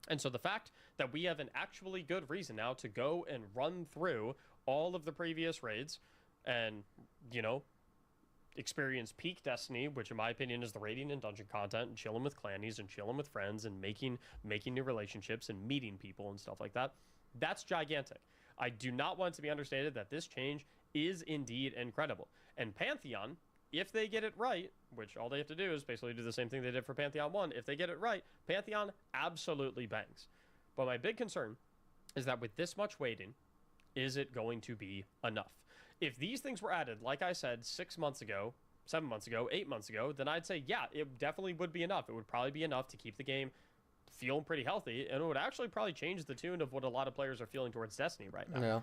And so the fact that we have an actually good reason now to go and run through all of the previous raids and, you know, experience peak Destiny, which in my opinion is the raiding and dungeon content and chilling with clannies and chilling with friends and making new relationships and meeting people and stuff like that, that's gigantic. I do not want it to be understated that this change is indeed incredible. And Pantheon, if they get it right, which all they have to do is basically do the same thing they did for Pantheon 1, if they get it right, Pantheon absolutely bangs. But my big concern is that with this much waiting, is it going to be enough? If these things were added, like I said, 6 months ago, 7 months ago, 8 months ago, then I'd say, yeah, it definitely would be enough. It would probably be enough to keep the game feeling pretty healthy, and it would actually probably change the tune of what a lot of players are feeling towards Destiny right now. Yeah.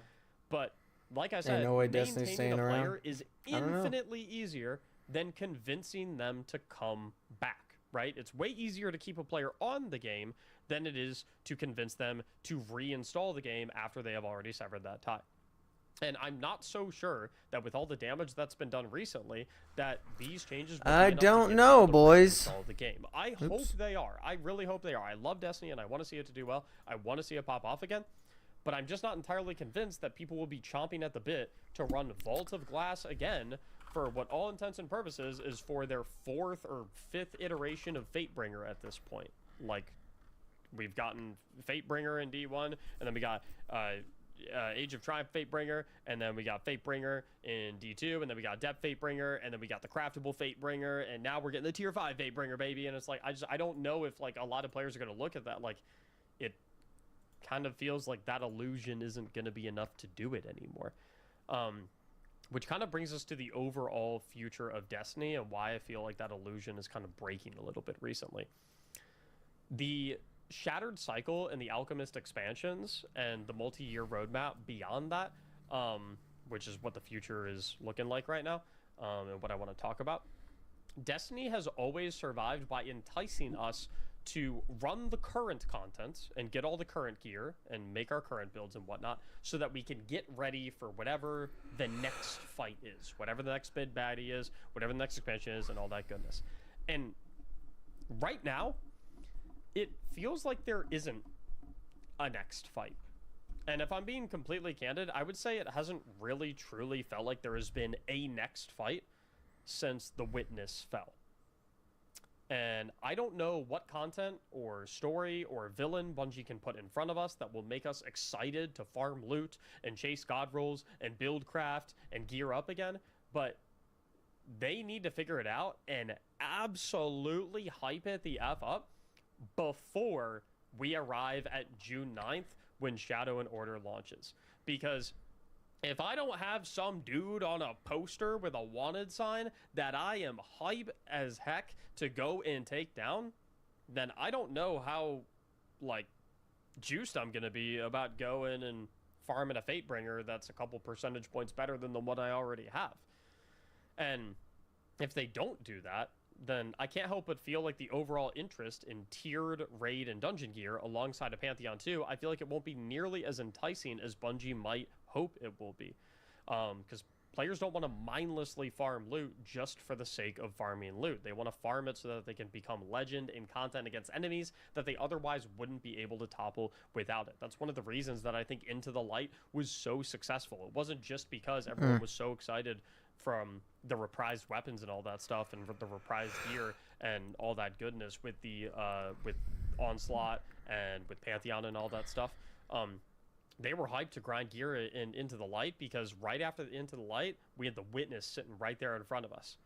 But like I said, no way Destiny's maintaining staying a player around. is infinitely easier than convincing them to come back, right? It's way easier to keep a player on the game than it is to convince them to reinstall the game after they have already severed that tie. And I'm not so sure that with all the damage that's been done recently, that these changes will be I enough to don't get know, people to boys. reinstall the game. I hope they are. I really hope they are. I love Destiny, and I want to see it to do well. I want to see it pop off again. But I'm just not entirely convinced that people will be chomping at the bit to run Vault of Glass again for what all intents and purposes is for their 4th or 5th iteration of Fatebringer at this point. Like, we've gotten Fatebringer in D1, and then we got Age of Triumph Fatebringer, and then we got Fatebringer in D2, and then we got Depth Fatebringer, and then we got the craftable Fatebringer, and now we're getting the Tier 5 Fatebringer, baby. And it's like, I don't know if like a lot of players are going to look at that like it kind of feels like that illusion isn't going to be enough to do it anymore. Which kind of brings us to the overall future of Destiny and why I feel like that illusion is kind of breaking a little bit recently. The Shattered Cycle and the Alchemist expansions and the multi-year roadmap beyond that, which is what the future is looking like right now, and what I want to talk about. Destiny has always survived by enticing us to run the current content and get all the current gear and make our current builds and whatnot so that we can get ready for whatever the next fight is, whatever the next big baddie is, whatever the next expansion is, and all that goodness. And right now, it feels like there isn't a next fight. And if I'm being completely candid, I would say it hasn't really truly felt like there has been a next fight since The Witness fell. And I don't know what content or story or villain Bungie can put in front of us that will make us excited to farm loot and chase god rolls and build craft and gear up again, but they need to figure it out and absolutely hype it the F up before we arrive at June 9th when Shadow and Order launches. Because if I don't have some dude on a poster with a wanted sign that I am hype as heck to go and take down, then I don't know how, like, juiced I'm going to be about going and farming a Fatebringer that's a couple percentage points better than the one I already have. And if they don't do that, then I can't help but feel like the overall interest in tiered raid and dungeon gear alongside a Pantheon 2, I feel like it won't be nearly as enticing as Bungie might hope it will be. Because players don't want to mindlessly farm loot just for the sake of farming loot. They want to farm it so that they can become legend in content against enemies that they otherwise wouldn't be able to topple without it. That's one of the reasons that I think Into the Light was so successful. It wasn't just because everyone was so excited from the reprised weapons and all that stuff and the reprised gear and all that goodness with the with Onslaught and with Pantheon and all that stuff. They were hyped to grind gear Into the Light because right after Into the Light, we had the Witness sitting right there in front of us.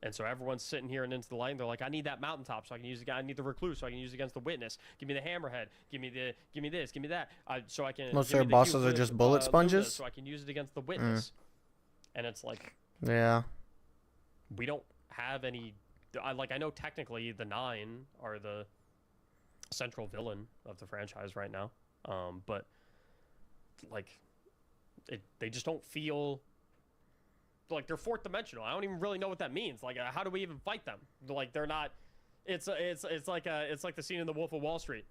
And so everyone's sitting here and into the light, and they're like, I need that mountaintop so I can use the guy. I need the recluse so I can use it against the witness. Give me the hammerhead. Give me this. Give me that. So I can. Most of their bosses are just bullet sponges. So I can use it against the witness. And it's like, yeah, we don't have any. I know technically the 9 are the central villain of the franchise right now, but like, they just don't feel like they're fourth dimensional. I don't even really know what that means. Like, how do we even fight them? Like, they're not. It's like the scene in The Wolf of Wall Street,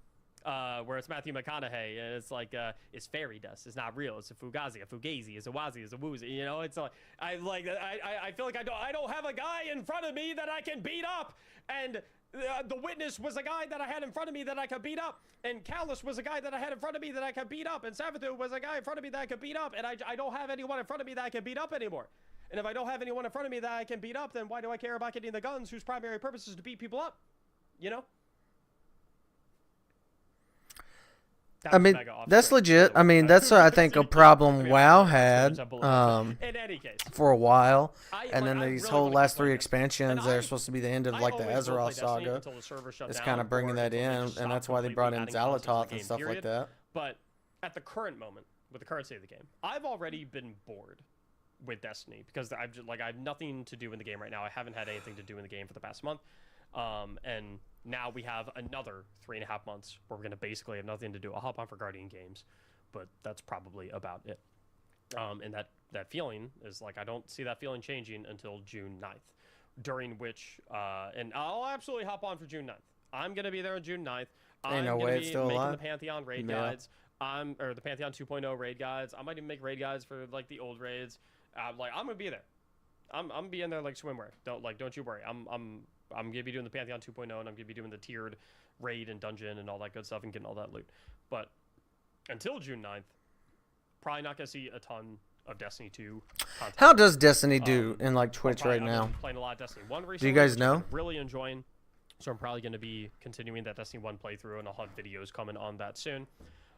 where it's Matthew McConaughey, and it's like, it's fairy dust. It's not real. It's a fugazi, it's a wazi, it's a woozy. You know, it's like I feel like I don't have a guy in front of me that I can beat up, and the witness was a guy that I had in front of me that I could beat up, and Callus was a guy that I had in front of me that I could beat up, and Savathu was a guy in front of me that I could beat up, and I don't have anyone in front of me that I can beat up anymore. And if I don't have anyone in front of me that I can beat up, then why do I care about getting the guns whose primary purpose is to beat people up? You know? I mean, that's legit. I mean, that's I think a problem WoW had for a while, and then these whole last 3 expansions, they're supposed to be the end of like the Azeroth saga. It's kind of bringing that in, and that's why they brought in Xalatoth and stuff like that. But at the current moment, with the current state of the game, I've already been bored with Destiny because I have nothing to do in the game right now. I haven't had anything to do in the game for the past month, and now we have another 3.5 months where we're going to basically have nothing to do. I'll hop on for Guardian Games, but that's probably about it. And that feeling is like, I don't see that feeling changing until June 9th, during which, and I'll absolutely hop on for June 9th. I'm going to be there on June 9th. I'm going to be making the Pantheon raid guides. Or the Pantheon 2.0 raid guides. I might even make raid guides for like the old raids. I'm going to be there. I'm going to be in there like swimwear. Don't you worry. I'm going to be doing the Pantheon 2.0, and I'm going to be doing the tiered raid and dungeon and all that good stuff and getting all that loot. But until June 9th, probably not going to see a ton of Destiny 2 content. How does Destiny do in like Twitch right now? I'm playing a lot of Destiny 1 recently. Do you guys know? I'm really enjoying. So I'm probably going to be continuing that Destiny 1 playthrough, and I'll have videos coming on that soon.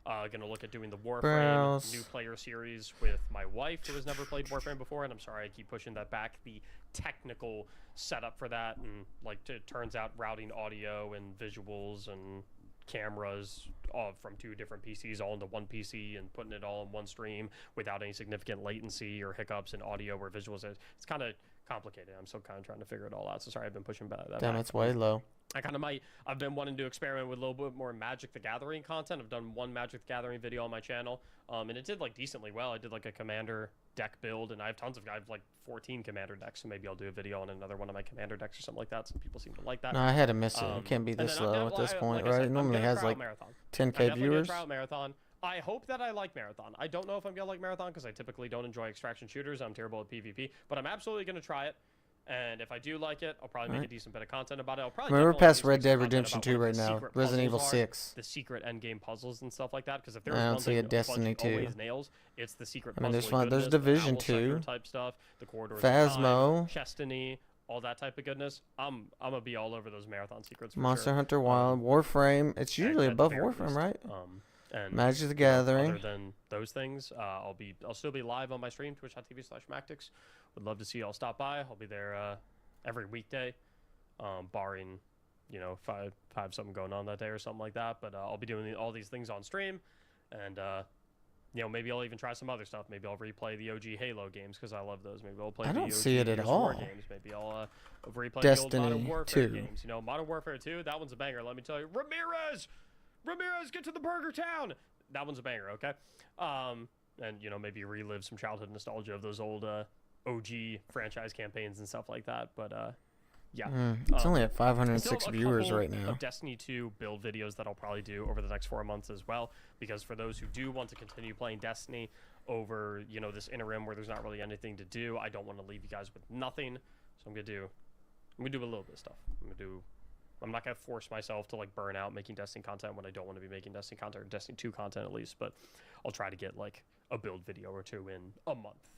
Going to look at doing the Warframe new player series with my wife, who has never played Warframe before, and I'm sorry I keep pushing that back. The technical setup for that, and like it turns out routing audio and visuals and cameras from 2 different PCs all into one PC and putting it all in one stream without any significant latency or hiccups in audio or visuals. It's kind of complicated. I'm still kind of trying to figure it all out. So sorry, I've been pushing that. Damn, it's way low. I've been wanting to experiment with a little bit more Magic the Gathering content. I've done 1 Magic the Gathering video on my channel, and it did like decently well. I did like a commander deck build, and I have like 14 commander decks, so maybe I'll do a video on another one of my commander decks or something like that. Some people seem to like that. No, I had to miss it. It can't be this low at this point, right? It normally has like 10K viewers. Trial Marathon. I hope that I like Marathon. I don't know if I'm going to like Marathon because I typically don't enjoy extraction shooters. I'm terrible at PvP, but I'm absolutely going to try it. And if I do like it, I'll probably make a decent bit of content about it. I'll probably we're past Red Dead Redemption 2 right now. Resident Evil 6. The secret endgame puzzles and stuff like that. Because if there's I don't one see thing a Destiny 2. always nails, it's the secret I mean, puzzle. there's Division 2. Type stuff, the Corridors Phasmo. Chestiny, all that type of goodness. I'm gonna be all over those marathon secrets. Monster Hunter Wild, Warframe. It's usually above Warframe, right? And Magic the Gathering. Other than those things, I'll still be live on my stream, twitch.tv/Mactix. Would love to see y'all stop by. I'll be there every weekday, barring, if I have something going on that day or something like that. But I'll be doing all these things on stream, and maybe I'll even try some other stuff. Maybe I'll replay the OG Halo games because I love those. Maybe I'll play I the don't OG see it at all. games. Maybe I'll replay Destiny the old Modern Warfare 2. games. Modern Warfare 2, that one's a banger. Let me tell you, Ramirez, get to the Burger Town. That one's a banger. Okay, and maybe relive some childhood nostalgia of those old OG franchise campaigns and stuff like that. But yeah, it's only at 506 viewers right now. Of Destiny 2 build videos that I'll probably do over the next 4 months as well, because for those who do want to continue playing Destiny over this interim where there's not really anything to do, I don't want to leave you guys with nothing. So I'm gonna do a little bit of stuff. I'm not gonna force myself to like burn out making Destiny content when I don't want to be making Destiny content, or Destiny 2 content at least. But I'll try to get like a build video or 2 in a month.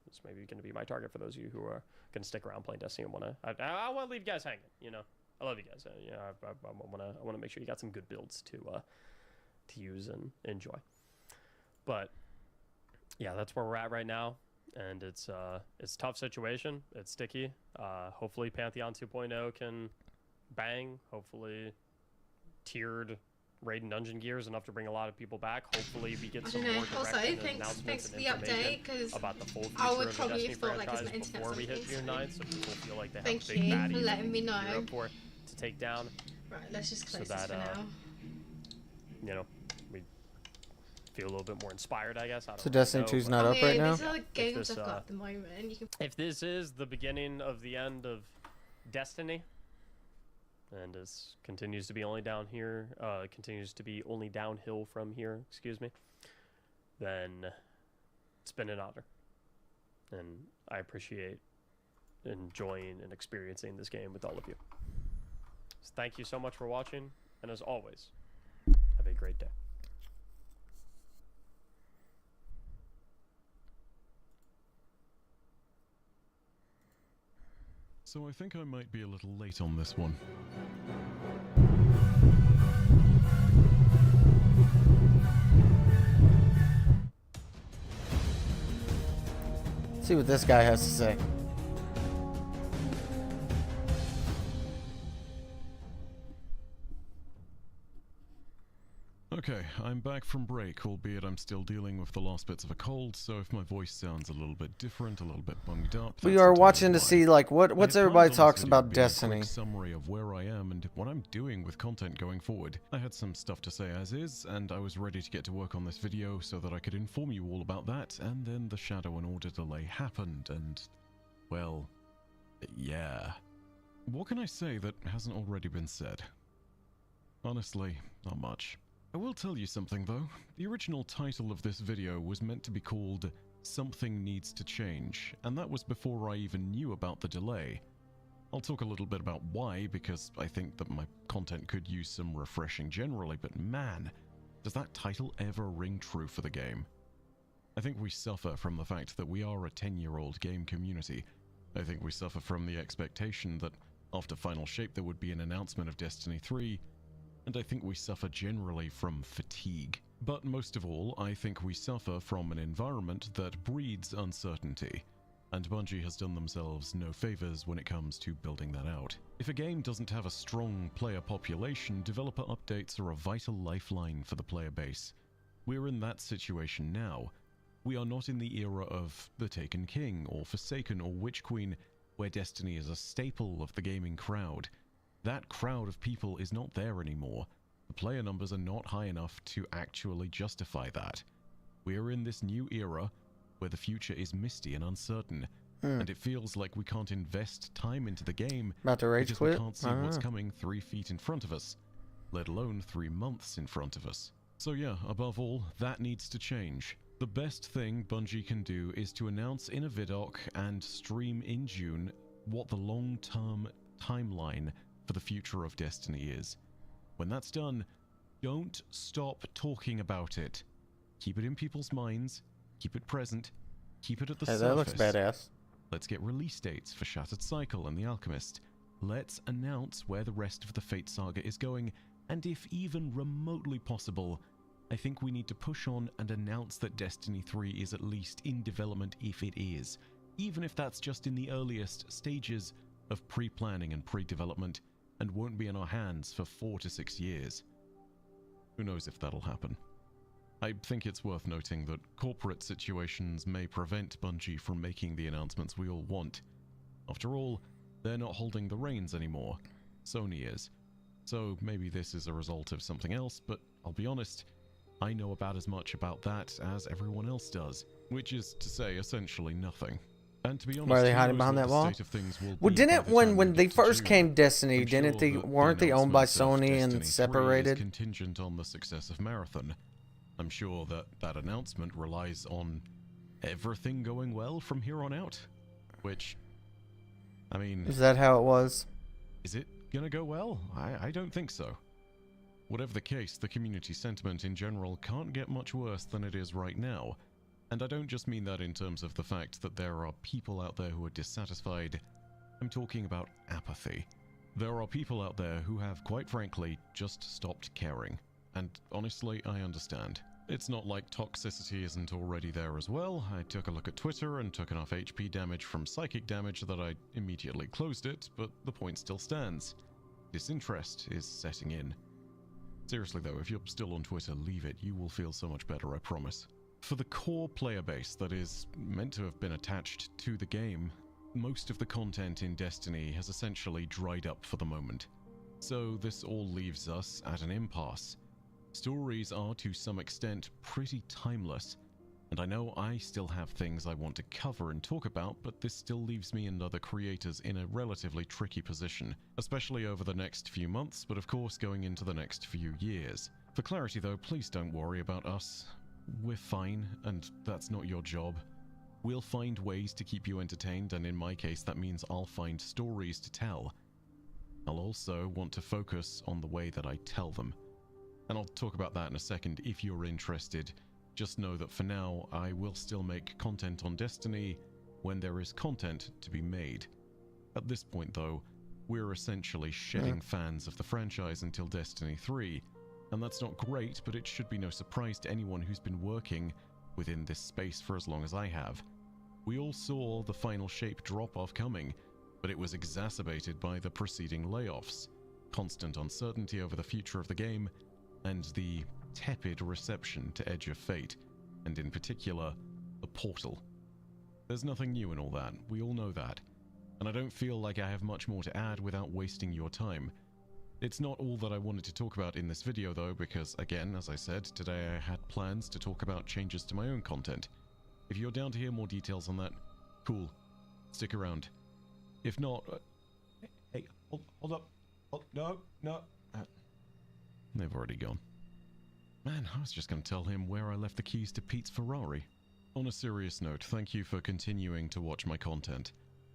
It's maybe going to be my target for those of you who are going to stick around playing Destiny and I want to leave you guys hanging. I love you guys. I want to make sure you got some good builds to use and enjoy. But yeah, that's where we're at right now. and it's a tough situation. It's sticky. Hopefully Pantheon 2.0 can bang. Hopefully tiered raid and dungeon gear is enough to bring a lot of people back. Hopefully we get some more direction and announcements and information about the full future of the Destiny franchise before we hit June 9th, so people feel like they have a big baddie letting me know to take down. Right, let's just close so that, this for now. You know, we feel a little bit more inspired, I guess. I don't So Destiny 2's not up right now? These are the games I've got at the moment. You can... If this is the beginning of the end of Destiny, and this continues to be only down here, continues to be only downhill from here, excuse me, then it's been an honor. And I appreciate enjoying and experiencing this game with all of you. So thank you so much for watching, and as always, have a great day. So I think I might be a little late on this one. Let's see what this guy has to say. Okay, I'm back from break, albeit I'm still dealing with the last bits of a cold, so if my voice sounds a little bit different, a little bit bunged up... We are watching to see, like, what's everybody talks about Destiny. A quick summary of where I am and what I'm doing with content going forward. I had some stuff to say as is, and I was ready to get to work on this video so that I could inform you all about that, and then the Shadow and Order delay happened, and... well... yeah. What can I say that hasn't already been said? Honestly, not much. I will tell you something though. The original title of this video was meant to be called Something Needs to Change, and that was before I even knew about the delay. I'll talk a little bit about why, because I think that my content could use some refreshing generally, but man, does that title ever ring true for the game. I think we suffer from the fact that we are a 10-year-old game community. I think we suffer from the expectation that after Final Shape there would be an announcement of Destiny 3, and I think we suffer generally from fatigue. But most of all, I think we suffer from an environment that breeds uncertainty, and Bungie has done themselves no favors when it comes to building that out. If a game doesn't have a strong player population, developer updates are a vital lifeline for the player base. We're in that situation now. We are not in the era of The Taken King or Forsaken or Witch Queen, where Destiny is a staple of the gaming crowd. That crowd of people is not there anymore. The player numbers are not high enough to actually justify that. We're in this new era where the future is misty and uncertain, and it feels like we can't invest time into the game About to rage because quit? we can't see what's coming 3 feet in front of us, let alone 3 months in front of us. So yeah, above all, that needs to change. The best thing Bungie can do is to announce in a vidoc and stream in June what the long-term timeline for the future of Destiny is. When that's done, don't stop talking about it. Keep it in people's minds, keep it present, keep it at the surface. That looks badass. Let's get release dates for Shattered Cycle and The Alchemist. Let's announce where the rest of the Fate saga is going, and if even remotely possible, I think we need to push on and announce that Destiny 3 is at least in development if it is, even if that's just in the earliest stages of pre-planning and pre-development, and won't be in our hands for 4 to 6 years. Who knows if that'll happen. I think it's worth noting that corporate situations may prevent Bungie from making the announcements we all want. After all, they're not holding the reins anymore. Sony is. So maybe this is a result of something else, but I'll be honest, I know about as much about that as everyone else does, which is to say essentially nothing. And to be honest, why are they hiding behind that wall? Well, didn't when they first came Destiny, didn't they weren't they owned by Sony and separated? Is contingent on the success of Marathon. I'm sure that that announcement relies on everything going well from here on out. Which, I mean, is that how it was? Is it gonna go well? I don't think so. Whatever the case, the community sentiment in general can't get much worse than it is right now. And I don't just mean that in terms of the fact that there are people out there who are dissatisfied. I'm talking about apathy. There are people out there who have, quite frankly, just stopped caring. And honestly, I understand. It's not like toxicity isn't already there as well. I took a look at Twitter and took enough HP damage from psychic damage that I immediately closed it, but the point still stands. Disinterest is setting in. Seriously though, if you're still on Twitter, leave it. You will feel so much better, I promise. For the core player base that is meant to have been attached to the game, most of the content in Destiny has essentially dried up for the moment. So this all leaves us at an impasse. Stories are to some extent pretty timeless, and I know I still have things I want to cover and talk about, but this still leaves me and other creators in a relatively tricky position, especially over the next few months, but of course going into the next few years. For clarity though, please don't worry about us. We're fine, and that's not your job. We'll find ways to keep you entertained, and in my case that means I'll find stories to tell. I'll also want to focus on the way that I tell them. And I'll talk about that in a second if you're interested. Just know that for now, I will still make content on Destiny when there is content to be made. At this point though, we're essentially shedding fans of the franchise until Destiny 3, and that's not great, but it should be no surprise to anyone who's been working within this space for as long as I have. We all saw the final shape drop-off coming, but it was exacerbated by the preceding layoffs, constant uncertainty over the future of the game, and the tepid reception to Edge of Fate, and in particular, the Portal. There's nothing new in all that, we all know that, and I don't feel like I have much more to add without wasting your time. It's not all that I wanted to talk about in this video though, because again, as I said, today I had plans to talk about changes to my own content. If you're down to hear more details on that, cool, stick around. If not, hey, hold up, no. They've already gone. Man, I was just going to tell him where I left the keys to Pete's Ferrari. On a serious note, thank you for continuing to watch my content.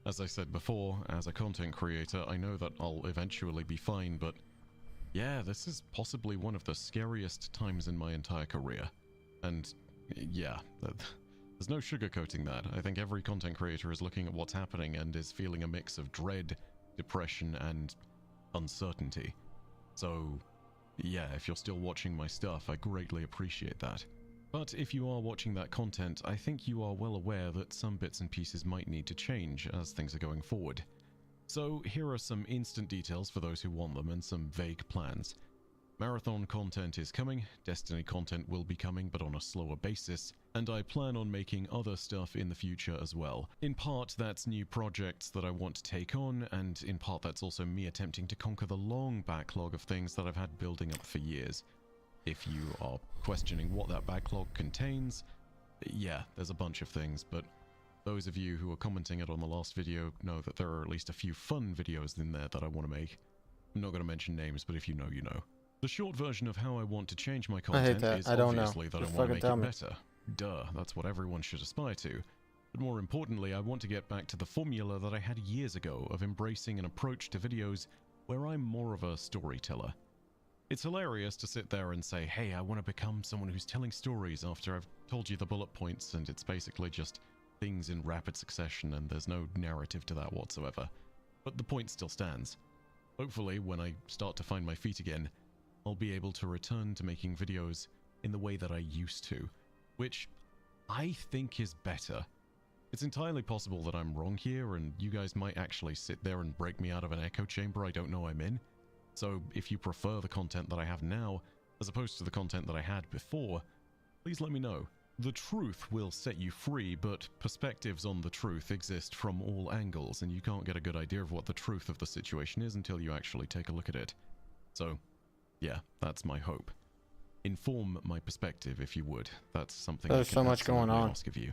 As I said before, as a content creator, I know that I'll eventually be fine, but yeah, this is possibly one of the scariest times in my entire career. And yeah, there's no sugarcoating that. I think every content creator is looking at what's happening and is feeling a mix of dread, depression, and uncertainty. So yeah, if you're still watching my stuff, I greatly appreciate that. But if you are watching that content, I think you are well aware that some bits and pieces might need to change as things are going forward. So here are some instant details for those who want them and some vague plans. Marathon content is coming, Destiny content will be coming but on a slower basis, and I plan on making other stuff in the future as well. In part that's new projects that I want to take on, and in part that's also me attempting to conquer the long backlog of things that I've had building up for years. If you are questioning what that backlog contains, yeah, there's a bunch of things, but those of you who are commenting it on the last video know that there are at least a few fun videos in there that I want to make. I'm not going to mention names, but if you know, you know. The short version of how I want to change my content is obviously that I want to make it better. Duh, that's what everyone should aspire to. But more importantly, I want to get back to the formula that I had years ago of embracing an approach to videos where I'm more of a storyteller. It's hilarious to sit there and say, hey, I want to become someone who's telling stories after I've told you the bullet points and it's basically just things in rapid succession and there's no narrative to that whatsoever. But the point still stands. Hopefully, when I start to find my feet again, I'll be able to return to making videos in the way that I used to, which I think is better. It's entirely possible that I'm wrong here and you guys might actually sit there and break me out of an echo chamber I don't know I'm in. So if you prefer the content that I have now, as opposed to the content that I had before, please let me know. The truth will set you free, but perspectives on the truth exist from all angles, and you can't get a good idea of what the truth of the situation is until you actually take a look at it. So, yeah, that's my hope. Inform my perspective, if you would. That's something There's so much going on. Ask of you.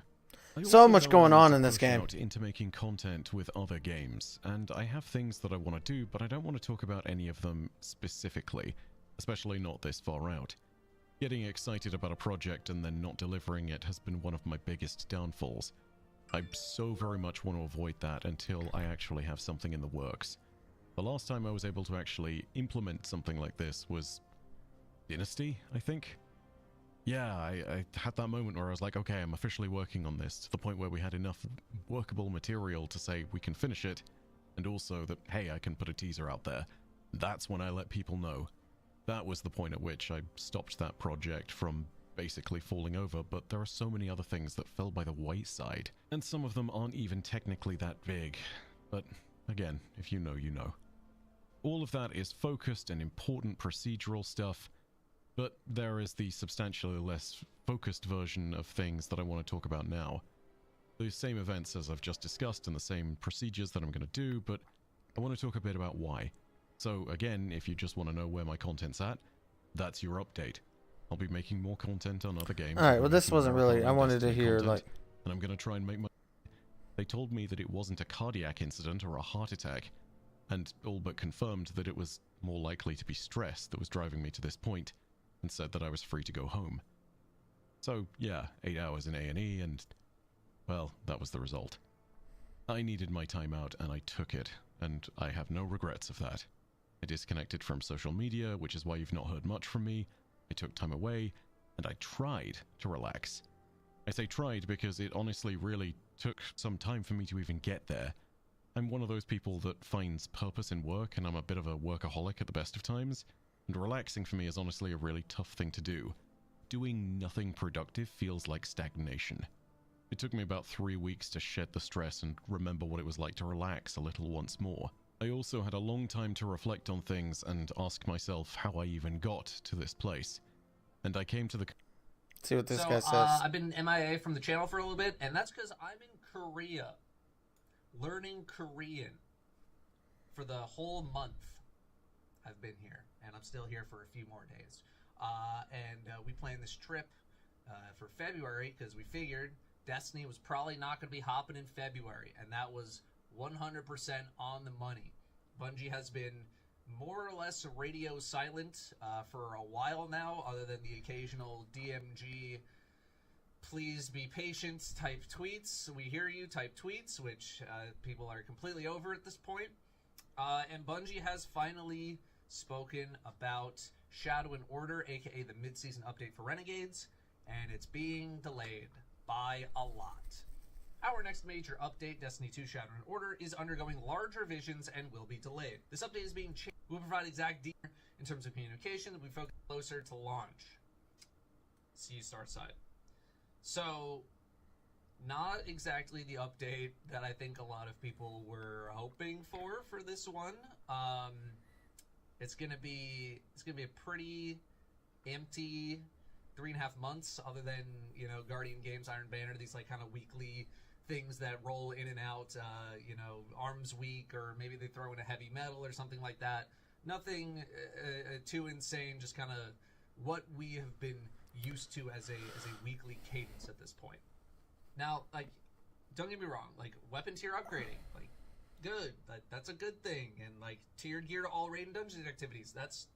So much going on in this game. Into making content with other games, and I have things that I want to do, but I don't want to talk about any of them specifically, especially not this far out. Getting excited about a project and then not delivering it has been one of my biggest downfalls. I so very much want to avoid that until I actually have something in the works. The last time I was able to actually implement something like this was Dynasty, I think? Yeah, I had that moment where I was like, okay, I'm officially working on this, to the point where we had enough workable material to say we can finish it, and also that, hey, I can put a teaser out there. That's when I let people know. That was the point at which I stopped that project from basically falling over, but there are so many other things that fell by the wayside, and some of them aren't even technically that big. But again, if you know, you know. All of that is focused and important procedural stuff, but there is the substantially less focused version of things that I want to talk about now. The same events as I've just discussed and the same procedures that I'm going to do, but I want to talk a bit about why. So again, if you just want to know where my content's at, that's your update. I'll be making more content on other games. Alright, well this wasn't really, I wanted to hear like... And I'm going to try and make my... They told me that it wasn't a cardiac incident or a heart attack, and all but confirmed that it was more likely to be stress that was driving me to this point, and said that I was free to go home. So yeah, 8 hours in A&E, and well, that was the result. I needed my time out and I took it, and I have no regrets of that. I disconnected from social media, which is why you've not heard much from me. I took time away, and I tried to relax. I say tried because it honestly really took some time for me to even get there. I'm one of those people that finds purpose in work, and I'm a bit of a workaholic at the best of times, and relaxing for me is honestly a really tough thing to do. Doing nothing productive feels like stagnation. It took me about 3 weeks to shed the stress and remember what it was like to relax a little once more. I also had a long time to reflect on things and ask myself how I even got to this place. And I came to the... See what this guy says. I've been MIA from the channel for a little bit, and that's because I'm in Korea. Learning Korean. For the whole month I've been here. And I'm still here for a few more days. We planned this trip for February because we figured Destiny was probably not going to be hopping in February. And that was 100% on the money. Bungie has been more or less radio silent for a while now, other than the occasional DMG please be patient type tweets. We hear you type tweets, which people are completely over at this point. And Bungie has finally spoken about Shadow and Order, aka the mid-season update for Renegades, and it's being delayed by a lot. Our next major update, Destiny 2 Shadow and Order, is undergoing large revisions and will be delayed. This update is being changed. We'll provide exact details in terms of communication that we focus closer to launch. See you start side. So, not exactly the update that I think a lot of people were hoping for this one. It's gonna be a pretty empty 3.5 months, other than, you know, Guardian Games, Iron Banner, these like kind of weekly things that roll in and out, you know, Arms Week, or maybe they throw in a Heavy Metal or something like that. Nothing too insane, just kind of what we have been used to as a weekly cadence at this point. Now, like, don't get me wrong, like, weapon tier upgrading, like, good, that's a good thing, and like tiered gear to all raid and dungeon activities, that's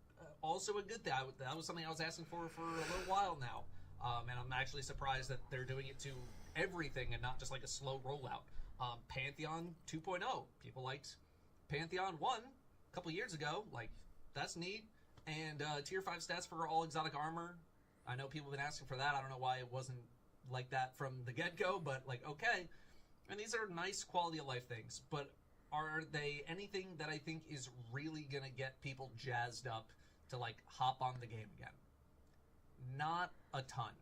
also a good thing. That was something I was asking for a little while now, and I'm actually surprised that they're doing it to everything and not just like a slow rollout. Pantheon 2.0, people liked Pantheon 1 a couple years ago, like, that's neat. And tier 5 stats for all exotic armor, I know people have been asking for that. I don't know why it wasn't like that from the get-go, but like, okay. And these are nice quality of life things, but are they anything that I think is really gonna get people jazzed up to like hop on the game again? Not a ton.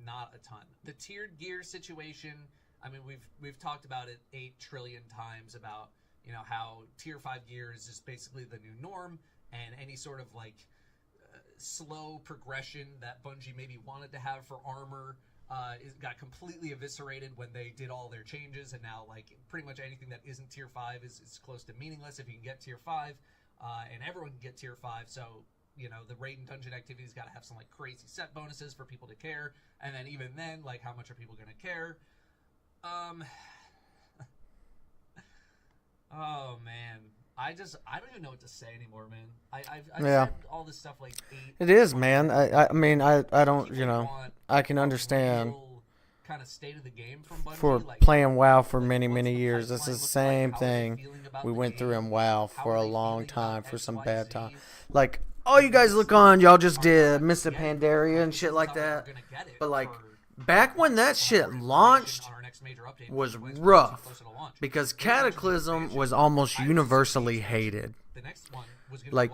Not a ton. The tiered gear situation, I mean, we've talked about it 8 trillion times about, you know, how tier 5 gear is just basically the new norm, and any sort of like slow progression that Bungie maybe wanted to have for armor got completely eviscerated when they did all their changes, and now like pretty much anything that isn't tier 5 is close to meaningless if you can get tier 5, and everyone can get tier 5. So, you know, the raid and dungeon activities got to have some like crazy set bonuses for people to care, and then even then, like, how much are people going to care? Oh man, I don't even know what to say anymore, man. I've said all this stuff like 8. It is, man. I mean, I don't, you know, I can understand kind of state of the game from Bungie, for like, playing WoW for many years. This is the same thing we went through in WoW for a long time, for some bad time. Like, oh, you guys look on, y'all just did Mr. Pandaria and shit like that. But like, back when that shit launched was rough, because Cataclysm was almost universally hated. Like,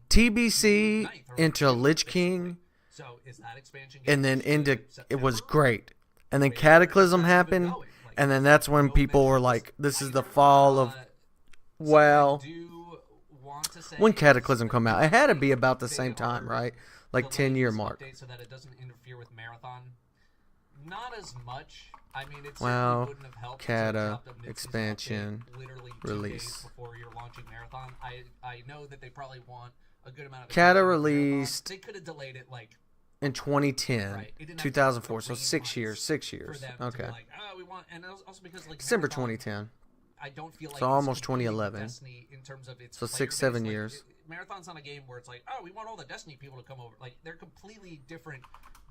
TBC into Lich King So is that expansion? And then into it was great, and then Cataclysm happened, and then that's when people were like, "This is the fall of." Well, when Cataclysm come out, it had to be about the same time, right? Like 10-year mark. So that it doesn't interfere with Marathon. Not as much. I mean, it Wow, wouldn't have helped. Cata expansion literally 2 release. days before you're launching Marathon. I know that they probably want a good amount of. Cata released. They could have delayed it like. In 2010, Right. 2004, so 6 years. 6 years. For them Okay. to be like, oh, we want, and also because like December Marathon, 2010. I don't feel like So almost it's competing with 2011. Destiny in terms of its So player 6-7 base. Like, years. Marathon's not a game where it's like, oh, we want all the Destiny people to come over. Like, they're completely different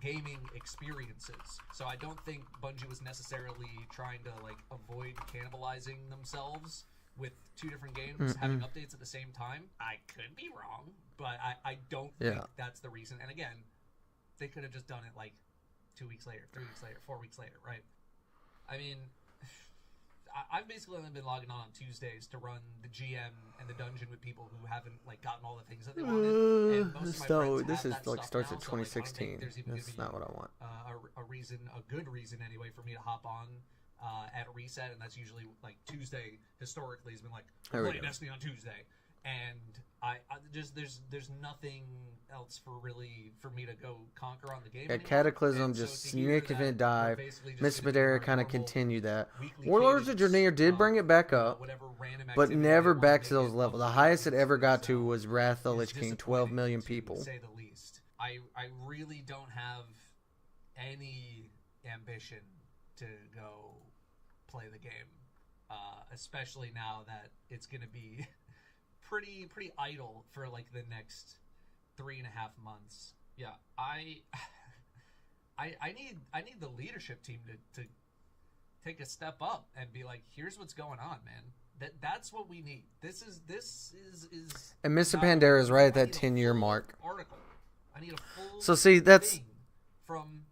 gaming experiences. So I don't think Bungie was necessarily trying to like avoid cannibalizing themselves with 2 different games having updates at the same time. I could be wrong, but I don't think that's the reason. And again, they could have just done it like 2 weeks later, 3 weeks later, 4 weeks later, right? I mean, I've basically only been logging on Tuesdays to run the GM and the dungeon with people who haven't like gotten all the things that they wanted. And most of my friends This have is that like stuff starts now, at so, like, I don't 2016. think there's even That's gonna not be, what I want. A good reason anyway for me to hop on at reset, and that's usually like Tuesday. Historically, has been like play Destiny on Tuesday, and I just there's nothing else for me to go conquer on the game. Yeah, Cataclysm just significant dive. Miss Madera kind of continued that. Warlords of Draenor did bring it back up, but never back to those levels. The highest it ever got to was Wrath of the Lich King, 12 million people. To say the least. I really don't have any ambition to go play the game, especially now that it's going to be pretty idle for like the next 3.5 months. Yeah, I need the leadership team to take a step up and be like, here's what's going on, man. That's what we need. This is And Mr. Pandera is right at that 10-year mark. Article. I need a full So see, that's thing from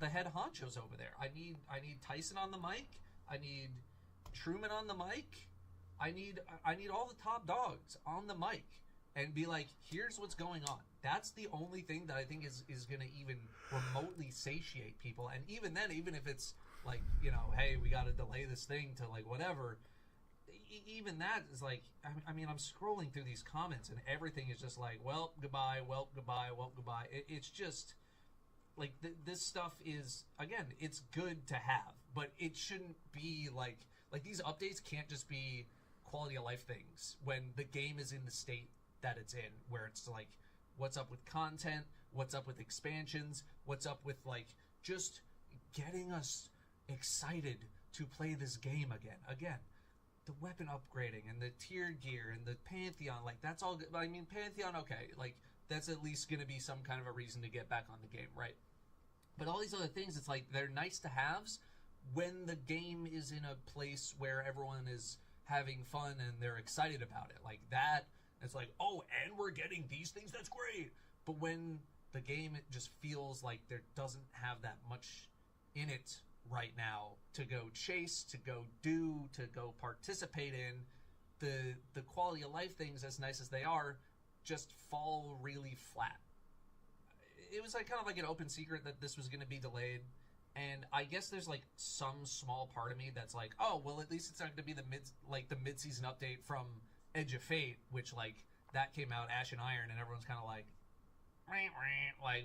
the head honchos over there. I need Tyson on the mic. I need Truman on the mic. I need all the top dogs on the mic and be like, here's what's going on. That's the only thing that I think is going to even remotely satiate people. And even then, even if it's like, you know, hey, we got to delay this thing to like whatever, even that is like, I mean, I'm scrolling through these comments and everything is just like, well, goodbye, well, goodbye, well, goodbye. It's just like this stuff is, again, it's good to have, but it shouldn't be like these updates can't just be quality of life things when the game is in the state that it's in, where it's like, what's up with content, what's up with expansions, what's up with like just getting us excited to play this game again. The weapon upgrading and the tier gear and the Pantheon, like that's all good. I mean, Pantheon, okay, like that's at least going to be some kind of a reason to get back on the game, right? But all these other things, it's like they're nice to haves when the game is in a place where everyone is having fun and they're excited about it. Like that, it's like, oh, and we're getting these things, that's great. But when the game, it just feels like there doesn't have that much in it right now to go chase, to go do, to go participate in, the quality of life things, as nice as they are, just fall really flat. It was like kind of like an open secret that this was going to be delayed, and I guess there's like some small part of me that's like, oh, well, at least it's not going to be the mid-season update from Edge of Fate, which like that came out Ash and Iron, and everyone's kind of like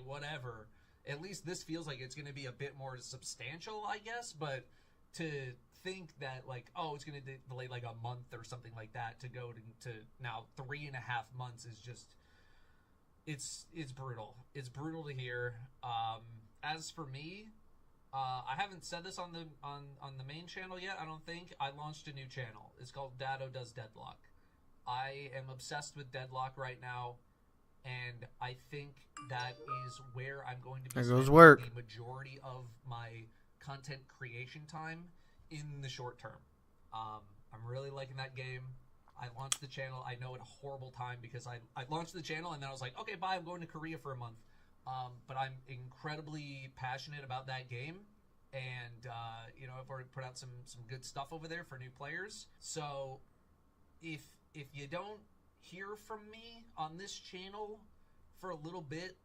whatever. At least this feels like it's going to be a bit more substantial, I guess, but to think that like, oh, it's going to delay like a month or something like that to go to now 3.5 months is just, it's brutal. It's brutal to hear. As for me, I haven't said this on the main channel yet, I don't think. I launched a new channel. It's called Dado Does Deadlock. I am obsessed with Deadlock right now, and I think that is where I'm going to be spending the majority of my content creation time in the short term. I'm really liking that game. I launched the channel, I know, at a horrible time because I launched the channel and then I was like, okay, bye, I'm going to Korea for a month. But I'm incredibly passionate about that game. And, you know, I've already put out some good stuff over there for new players. So if you don't hear from me on this channel for a little bit,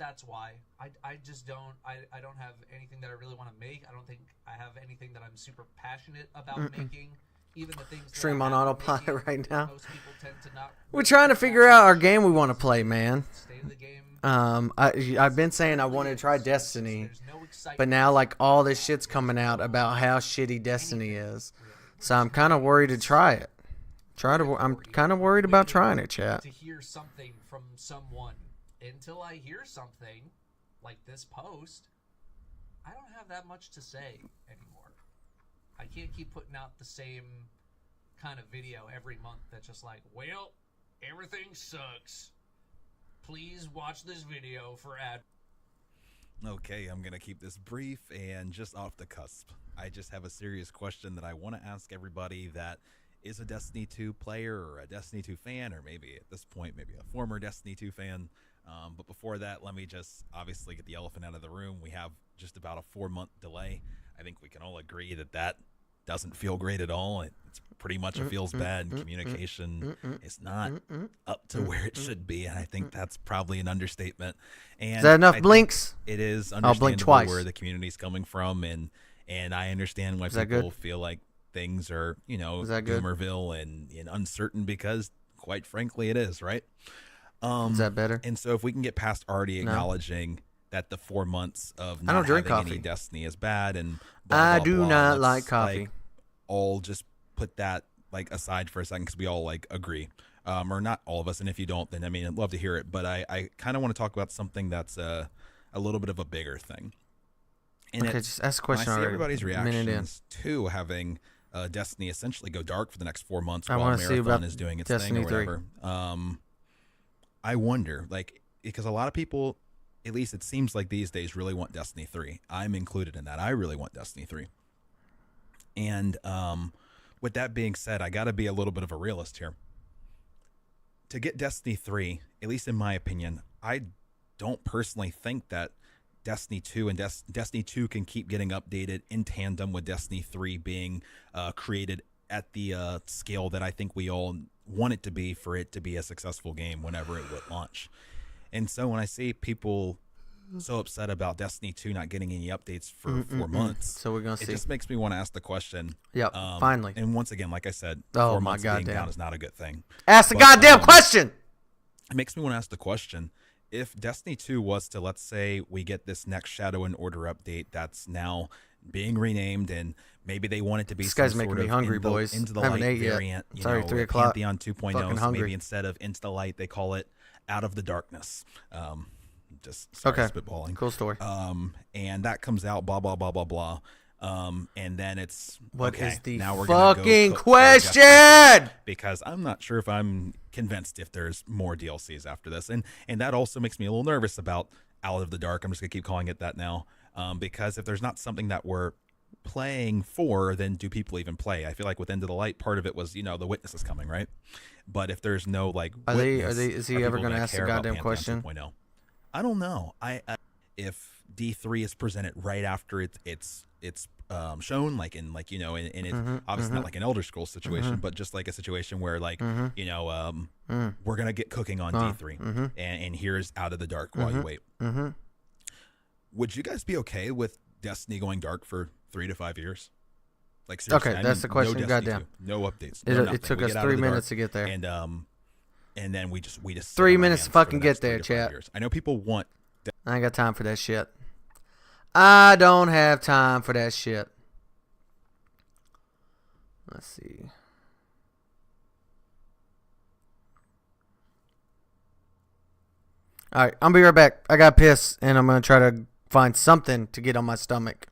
that's why. I just don't. I don't have anything that I really want to make. I don't think I have anything that I'm super passionate about making. Even the things Stream that on I have autopilot making, right now. most people tend to not We're trying to figure out our game we want to play, man. State of the game. I've been saying I wanted to try Destiny, but now like all this shit's coming out about how shitty Destiny is, so I'm kind of worried to try it. I'm kind of worried about trying it, chat. To hear something from someone until I hear something like this post, I don't have that much to say anymore. I can't keep putting out the same kind of video every month that's just like, well, everything sucks. Please watch this video for ad. Okay, I'm going to keep this brief and just off the cusp. I just have a serious question that I want to ask everybody that is a Destiny 2 player or a Destiny 2 fan, or maybe at this point, maybe a former Destiny 2 fan. But before that, let me just obviously get the elephant out of the room. We have just about a 4-month delay. I think we can all agree that that doesn't feel great at all. It's pretty much it feels bad. Communication is not up to where it should be, and I think that's probably an understatement. And is that enough blinks? It is I'll blink understandable twice. where the community's coming from, and I understand why people feel like things are, you know, Boomerville and uncertain, because quite frankly it is, right? Is that better? And so if we can get past already acknowledging that the 4 months of I don't not drink having coffee. any Destiny is bad, and I blah, do blah, not let's, like coffee. All just put that like aside for a second, because we all like agree, or not all of us. And if you don't, then I mean, I'd love to hear it. But I kind of want to talk about something that's a little bit of a bigger thing. And okay, just ask a question. I see already. everybody's Minute in. reactions to having Destiny essentially go dark for the next 4 months I while want to see Marathon about is doing its Destiny thing or whatever. I wonder, like, because a lot of people, at least it seems like these days, really want Destiny 3. I'm included in that. I really want Destiny 3. And with that being said, I got to be a little bit of a realist here. To get Destiny 3, at least in my opinion, I don't personally think that Destiny 2 and Destiny 2 can keep getting updated in tandem with Destiny 3 being created at the scale that I think we all want it to be for it to be a successful game whenever it would launch. And so when I see people so upset about Destiny 2 not getting any updates for 4 months, so we're gonna see. It just makes me want to ask the question. Yep, finally. And once again, like I said, Oh 4 my months being goddamn. down is not a good thing. Ask the goddamn question. It makes me want to ask the question: if Destiny 2 was to, let's say, we get this next Shadow and Order update that's now being renamed, and maybe they want it to be This some guy's making sort me of hungry, boys. into the Haven't light ate yet. variant. It's already 3 o'clock. Pantheon 2.0. Fucking So hungry. maybe instead of into the light, they call it out of the darkness. Just sorry, spitballing. Cool story. And that comes out, blah blah blah blah blah. And then it's What okay, is the now we're gonna go fucking cook for Destiny 2, question? because I'm not sure if I'm convinced if there's more DLCs after this, and that also makes me a little nervous about Out of the Dark. I'm just gonna keep calling it that now, because if there's not something that we're playing for, then do people even play? I feel like with Into the Light, part of it was, the witness is coming, right? But if there's no like, is he ever gonna ask the goddamn question? 2.0? I don't know. If D3 is presented right after it's shown, like in it's obviously not like an Elder Scrolls situation, but just like a situation where we're gonna get cooking on D3, and here's Out of the Dark while you wait. Would you guys be okay with Destiny going dark for 3 to 5 years? Like, seriously, Okay, that's the question. No Goddamn. no updates. It took us 3 minutes to get there, and then we just 3 minutes to fucking get there, chat. I know people want. I ain't got time for that shit. I don't have time for that shit. Let's see. All right, I'm gonna be right back. I got piss, and I'm gonna try to find something to get on my stomach.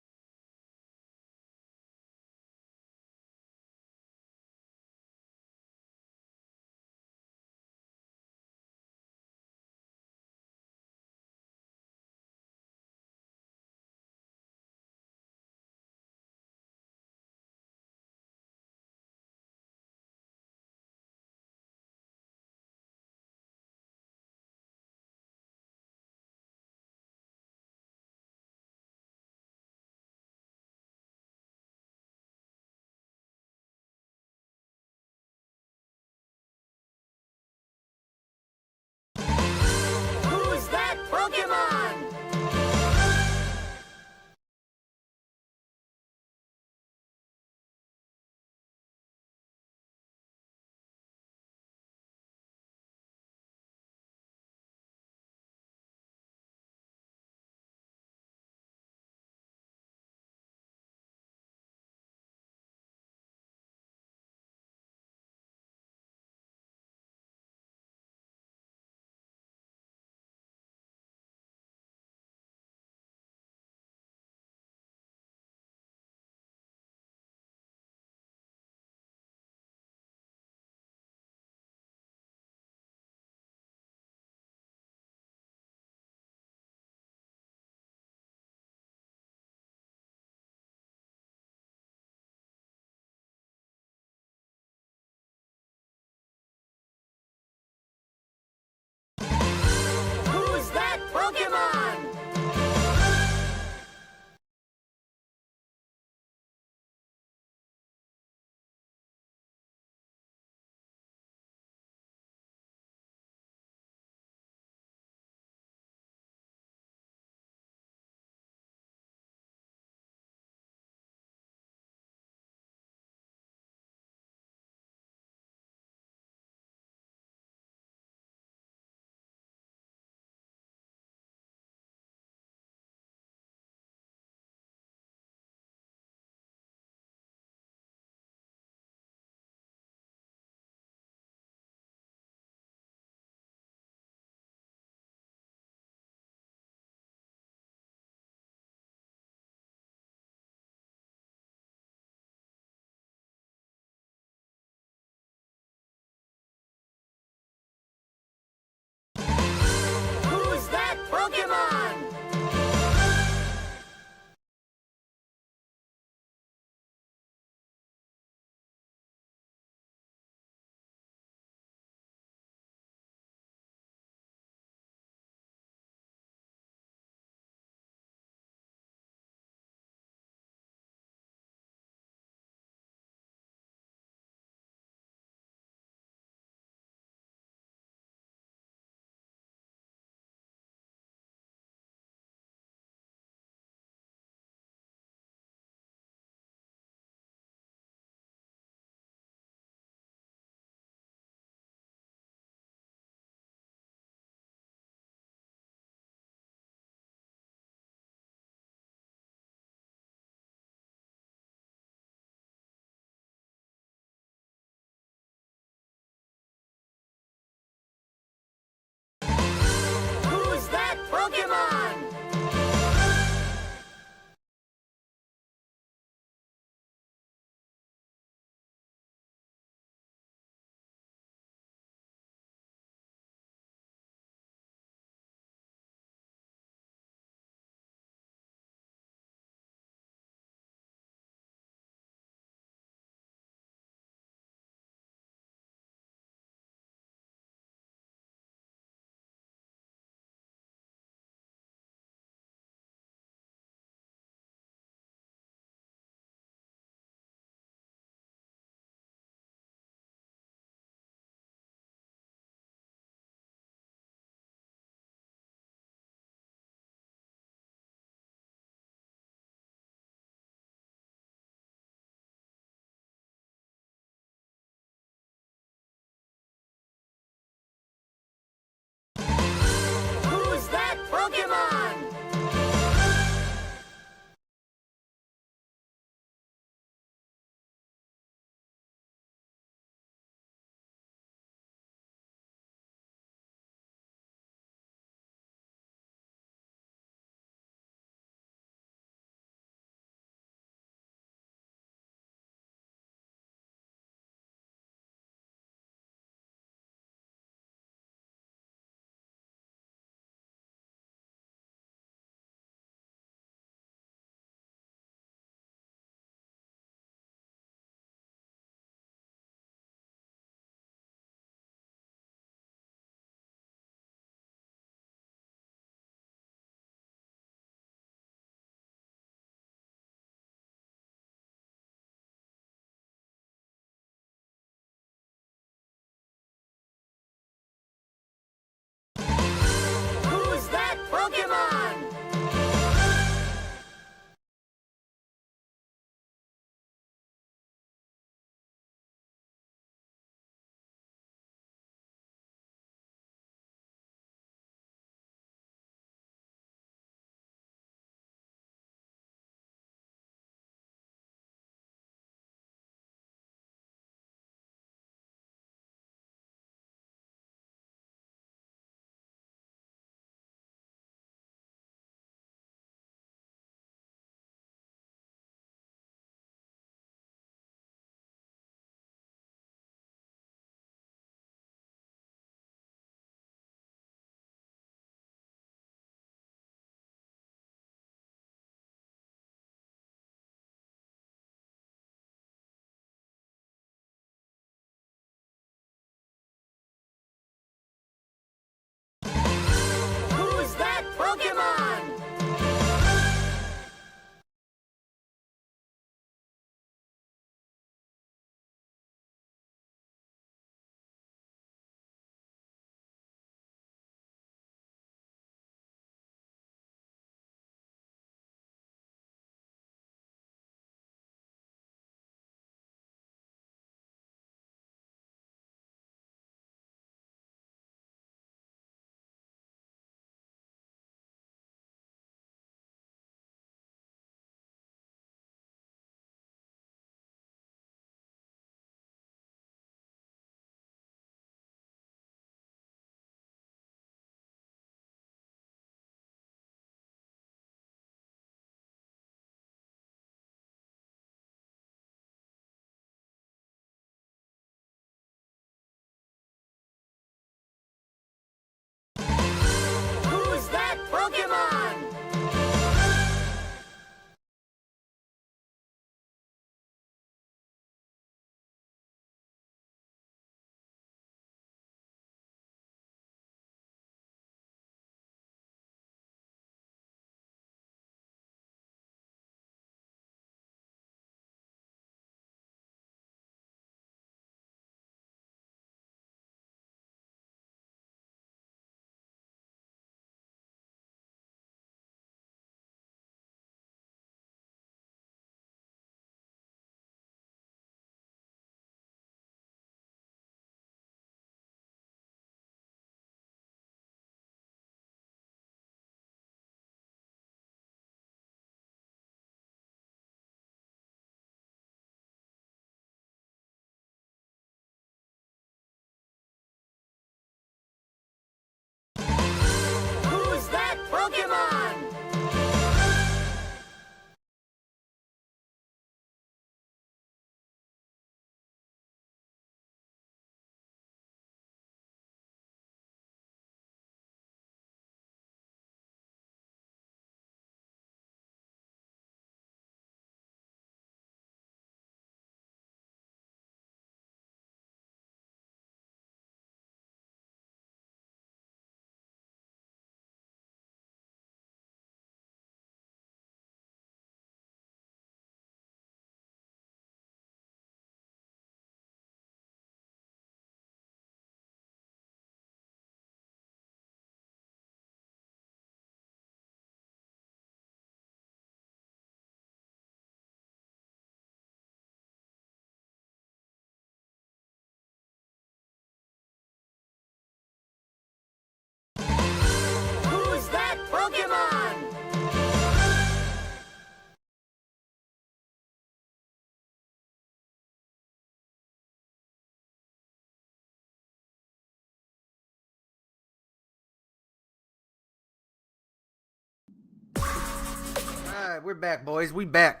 Alright, we're back, boys. We back.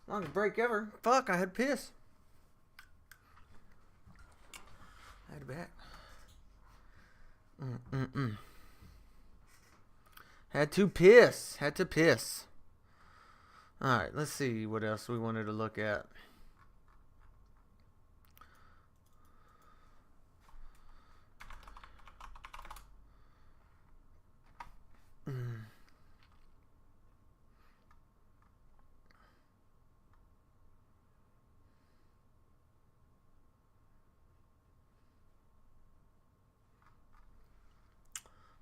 Longest break ever. Fuck, I had piss. I had back. Had to piss. Alright, let's see what else we wanted to look at.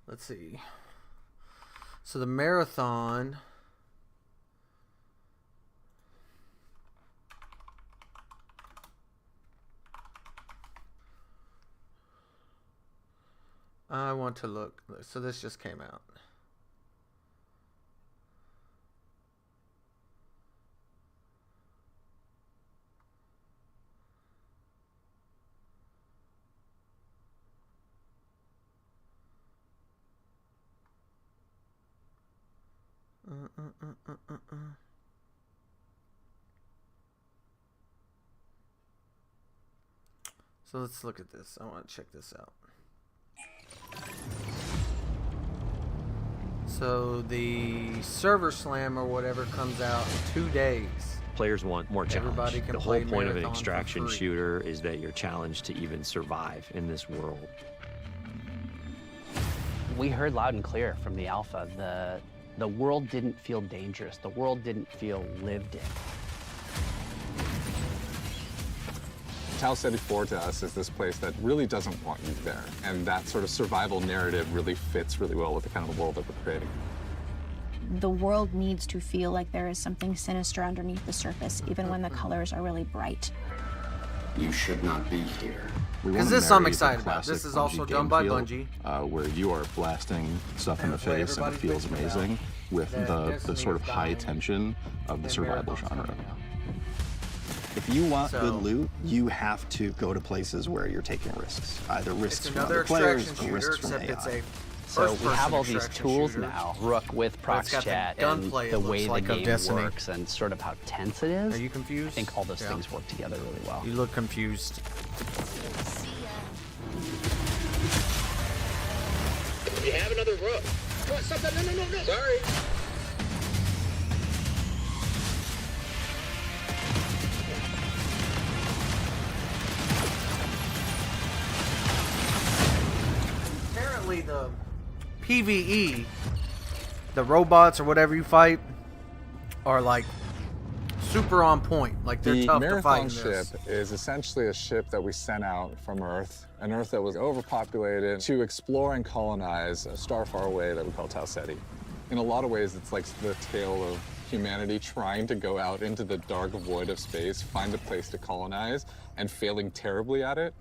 Let's see. So the marathon. I want to look. So this just came out. So let's look at this. I want to check this out. So the server slam or whatever comes out in 2 days. Players want more challenge. Everybody can the play whole point of an Marathon for extraction free. shooter is that you're challenged to even survive in this world. We heard loud and clear from the alpha. The world didn't feel dangerous. The world didn't feel lived in. Tau Ceti 4 to us is this place that really doesn't want you there. And that sort of survival narrative really fits really well with the kind of world that we're creating. The world needs to feel like there is something sinister underneath the surface, even when the colors are really bright. You should not be here. Because this I'm excited about. This is also done by Bungie. Where you are blasting stuff in the face and it feels amazing with the sort of high tension of the survival genre. If you want good loot, you have to go to places where you're taking risks. Either risks from other players or risks from AI. So we have all these tools now, Rook with Prox Chat, and the way the game works and sort of how tense it is. Are you confused? I think all those things work together really well. You look confused. We have another Rook. Come on, stop that. No. Sorry. Apparently the PvE, the robots or whatever you fight, are like super on point. Like they're tough to fight The in Marathon this. ship is essentially a ship that we sent out from Earth, an Earth that was overpopulated, to explore and colonize a star far away that we call Tau Ceti. In a lot of ways, it's like the tale of humanity trying to go out into the dark void of space, find a place to colonize, and failing terribly at it.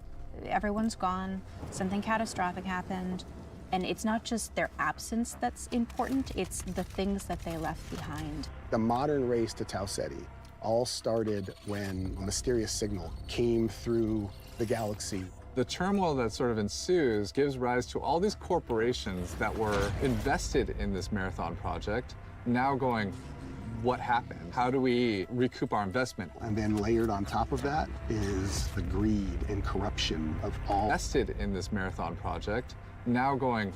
Everyone's gone, something catastrophic happened, and it's not just their absence that's important, it's the things that they left behind. The modern race to Tau Ceti all started when a mysterious signal came through the galaxy. The turmoil that sort of ensues gives rise to all these corporations that were invested in this Marathon project, now going, what happened? How do we recoup our investment? And then layered on top of that is the greed and corruption of all Invested in this Marathon project, now going,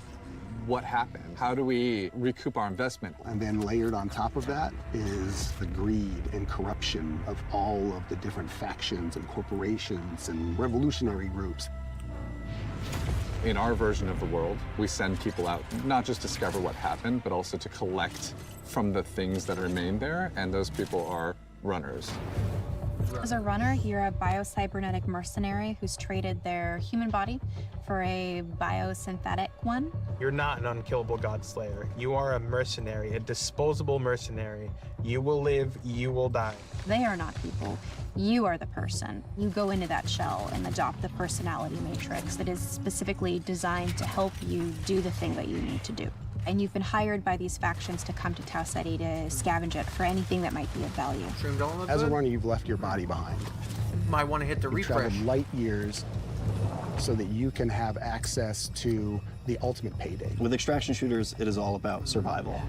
what happened? How do we recoup our investment? And then layered on top of that is the greed and corruption of all of the different factions and corporations and revolutionary groups. In our version of the world, we send people out not just to discover what happened, but also to collect from the things that remain there, and those people are runners. As a runner, you're a biocybernetic mercenary who's traded their human body for a biosynthetic one. You're not an unkillable god slayer. You are a mercenary, a disposable mercenary. You will live, you will die. They are not people. You are the person. You go into that shell and adopt the personality matrix that is specifically designed to help you do the thing that you need to do. And you've been hired by these factions to come to Tau Ceti to scavenge it for anything that might be of value. As a runner, you've left your body behind. Might want to hit the You refresh. traveled light years so that you can have access to the ultimate payday. With extraction shooters, it is all about survival.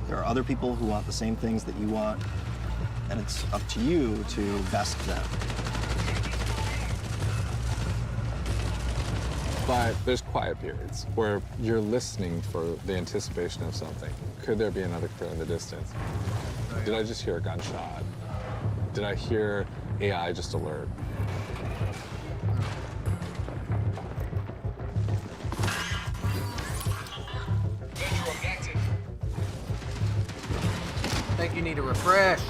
There are other people who want the same things that you want, and it's up to you to best them. But there's quiet periods where you're listening for the anticipation of something. Could there be another crew in the distance? Did I just hear a gunshot? Did I hear AI just alert? I think you need a refresh.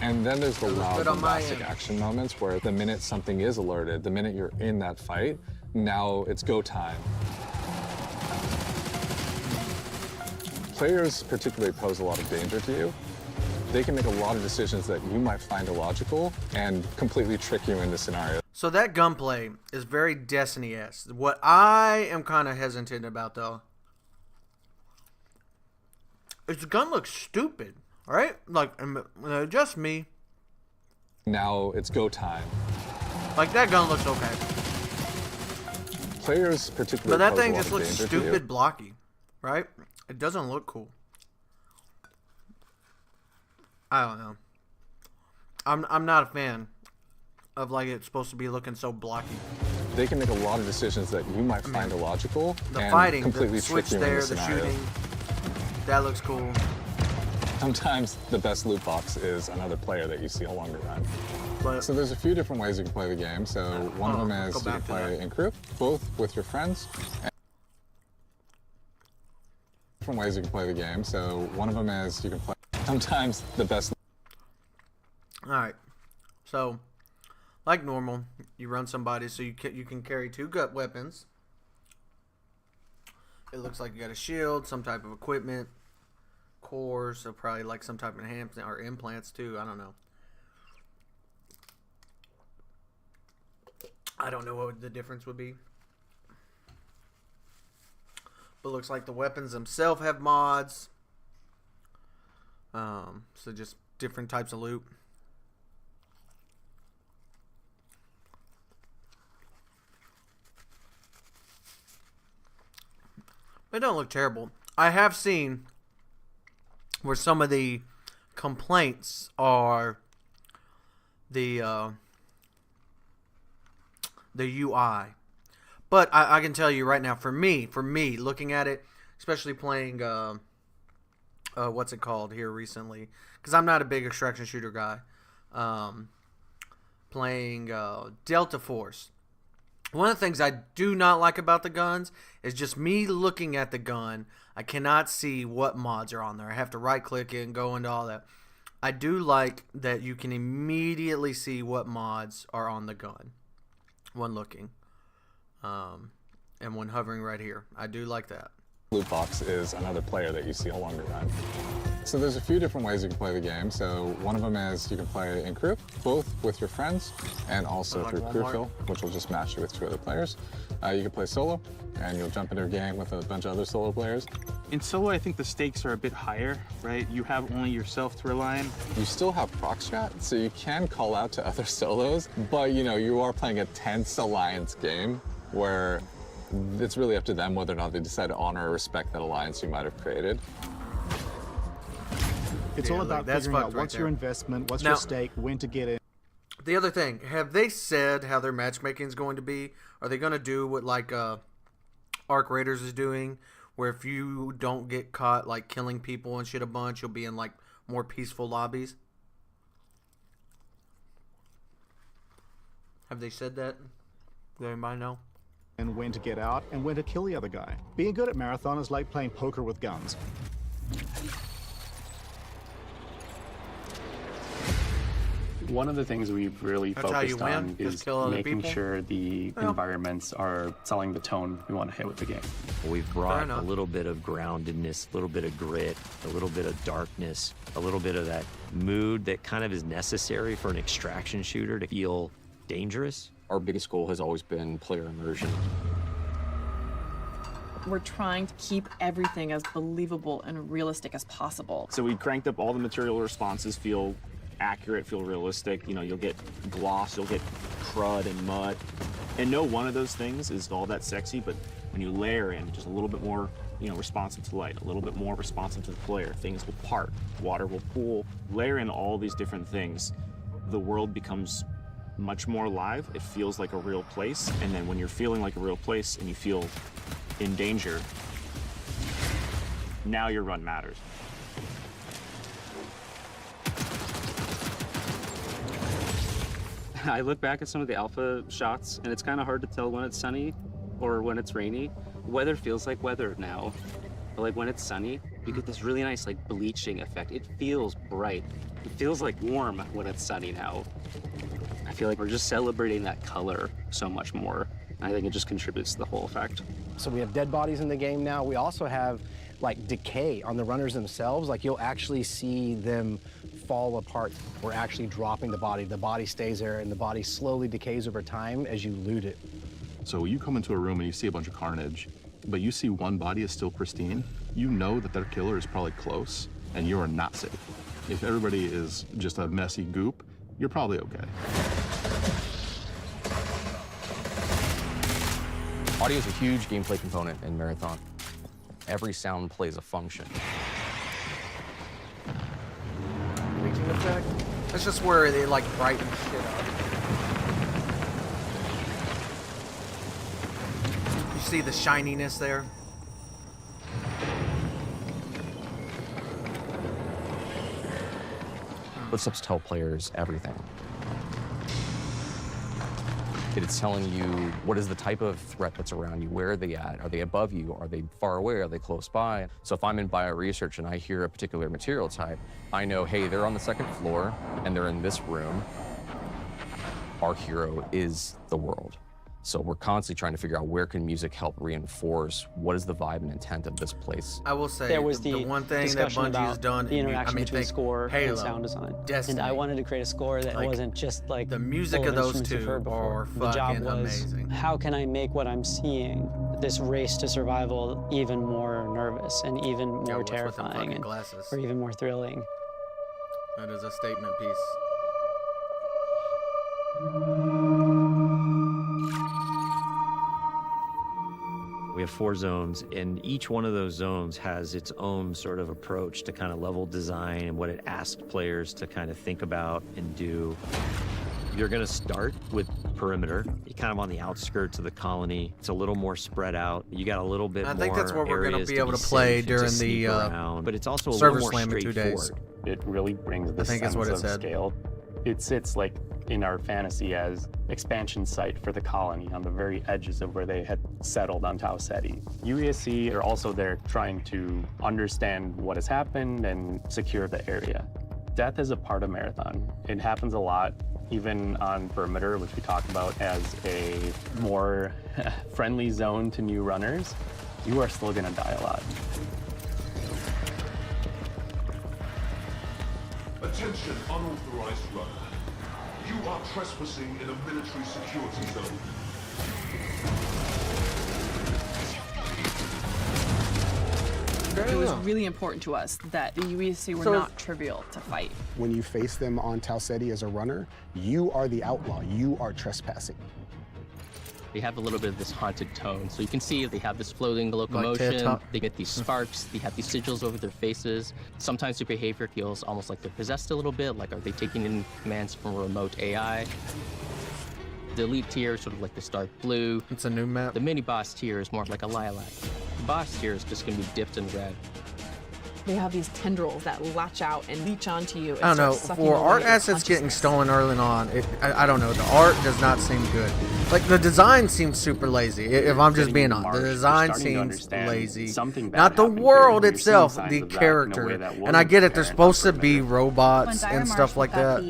And then there's the loud, good on my bombastic end. action moments where the minute something is alerted, the minute you're in that fight, now it's go time. Players particularly pose a lot of danger to you. They can make a lot of decisions that you might find illogical and completely trick you into scenarios. So that gunplay is very Destiny-esque. What I am kind of hesitant about, though, is the gun looks stupid, right? Like, just me. Now it's go time. Like, that gun looks okay. Players particularly But that pose a thing lot just of looks danger to you. stupid blocky, right? It doesn't look cool. I don't know. I'm not a fan of, like, it's supposed to be looking so blocky. They can make a lot of decisions that you might find illogical The and fighting, completely the switch trick you there, into the scenarios. shooting, that looks cool. Sometimes the best loot box is another player that you see along the run. But, so there's a few different ways you can play the game. So one of them is go you can back to play that. in group, both with your friends. Different ways you can play the game. So one of them is you can play. Sometimes the best. all right. So, like normal, you run somebody, so you can carry 2 gut weapons. It looks like you got a shield, some type of equipment, cores, so probably like some type of enhancement or implants too. I don't know. I don't know what the difference would be. But looks like the weapons themselves have mods. So just different types of loot. They don't look terrible. I have seen where some of the complaints are the UI. But I can tell you right now, for me, looking at it, especially playing, what's it called here recently, because I'm not a big extraction shooter guy, playing Delta Force. One of the things I do not like about the guns is just me looking at the gun. I cannot see what mods are on there. I have to right click it and go into all that. I do like that you can immediately see what mods are on the gun when looking. And when hovering right here. I do like that. Loot box is another player that you see along the run. So there's a few different ways you can play the game. So one of them is you can play in group, both with your friends and also through crew kill, which will just match you with 2 other players. You can play solo, and you'll jump into a game with a bunch of other solo players. In solo, I think the stakes are a bit higher, right? You have only yourself to rely on. You still have proc chat, so you can call out to other solos, but you know, you are playing a tense alliance game where it's really up to them whether or not they decide to honor or respect that alliance you might have created. It's all about figuring out what's your investment, what's your stake, when to get in. The other thing, have they said how their matchmaking is going to be? Are they going to do what like Arc Raiders is doing, where if you don't get caught like killing people and shit a bunch, you'll be in like more peaceful lobbies? Have they said that? Does anybody know? And when to get out and when to kill the other guy. Being good at Marathon is like playing poker with guns. One of the things we've really focused on is making sure the environments are selling the tone we want to hit with the game. We've brought a little bit of groundedness, a little bit of grit, a little bit of darkness, a little bit of that mood that kind of is necessary for an extraction shooter to feel dangerous. Our biggest goal has always been player immersion. We're trying to keep everything as believable and realistic as possible. So we cranked up all the material responses, feel accurate, feel realistic. You know, you'll get gloss, you'll get crud and mud. And no one of those things is all that sexy, but when you layer in just a little bit more responsive to light, a little bit more responsive to the player. Things will part, water will pool. Layer in all these different things, the world becomes much more alive. It feels like a real place, and then when you're feeling like a real place and you feel in danger, now your run matters. I look back at some of the alpha shots, and it's kind of hard to tell when it's sunny or when it's rainy. Weather feels like weather now. But like when it's sunny, you get this really nice like bleaching effect. It feels bright. It feels like warm when it's sunny now. I feel like we're just celebrating that color so much more. I think it just contributes to the whole effect. So we have dead bodies in the game now. We also have like decay on the runners themselves. Like you'll actually see them fall apart. We're actually dropping the body stays there, and the body slowly decays over time as you loot it. So you come into a room and you see a bunch of carnage, but you see one body is still pristine, you know that their killer is probably close, and you are not safe. If everybody is just a messy goop, you're probably okay. Audio is a huge gameplay component in Marathon. Every sound plays a function. Bleaching effect? That's just where they like brighten shit up. You see the shininess there? Footsteps tell players everything. It's telling you what is the type of threat that's around you. Where are they at? Are they above you? Are they far away? Are they close by? So if I'm in bioresearch and I hear a particular material type, I know, hey, they're on the second floor and they're in this room. Our hero is the world. So we're constantly trying to figure out where can music help reinforce what is the vibe and intent of this place. I will say there was the one thing that Bungie's done, the interaction between score Halo, and sound design. Destiny. And I wanted to create a score that wasn't just like the music of those two are the job fucking was, amazing. how can I make what I'm seeing, this race to survival, even more nervous and even more terrifying and, or even more thrilling? That is a statement piece. We have 4 zones, and each one of those zones has its own sort of approach to kind of level design and what it asks players to kind of think about and do. You're going to start with perimeter. You're kind of on the outskirts of the colony. It's a little more spread out. You got a little bit more. I think that's what we're going to be able to play during the but it's also a server little more slam in 2 days. straightforward. It really brings the sense of scale. It sits like in our fantasy as expansion site for the colony on the very edges of where they had settled on Tau Ceti. UESC are also there trying to understand what has happened and secure the area. Death is a part of Marathon. It happens a lot, even on perimeter, which we talk about as a more friendly zone to new runners. You are still gonna die a lot. Attention, unauthorized runner. You are trespassing in a military security zone. It was really important to us that the UESC were not trivial to fight. When you face them on Tau Ceti as a runner, you are the outlaw. You are trespassing. They have a little bit of this haunted tone. So you can see they have this floating locomotion, they get these sparks, they have these sigils over their faces. Sometimes their behavior feels almost like they're possessed a little bit, like are they taking in commands from a remote AI? The elite tier is sort of like this dark blue. It's a new map. The mini boss tier is more like a lilac. The boss tier is just gonna be dipped in red. They have these tendrils that latch out and leech onto you. I don't know. For art assets getting stolen early on, I don't know. The art does not seem good. Like the design seems super lazy. If I'm just being honest, the design seems lazy. Not the world itself, the character. And I get it. They're supposed to be robots and stuff like that.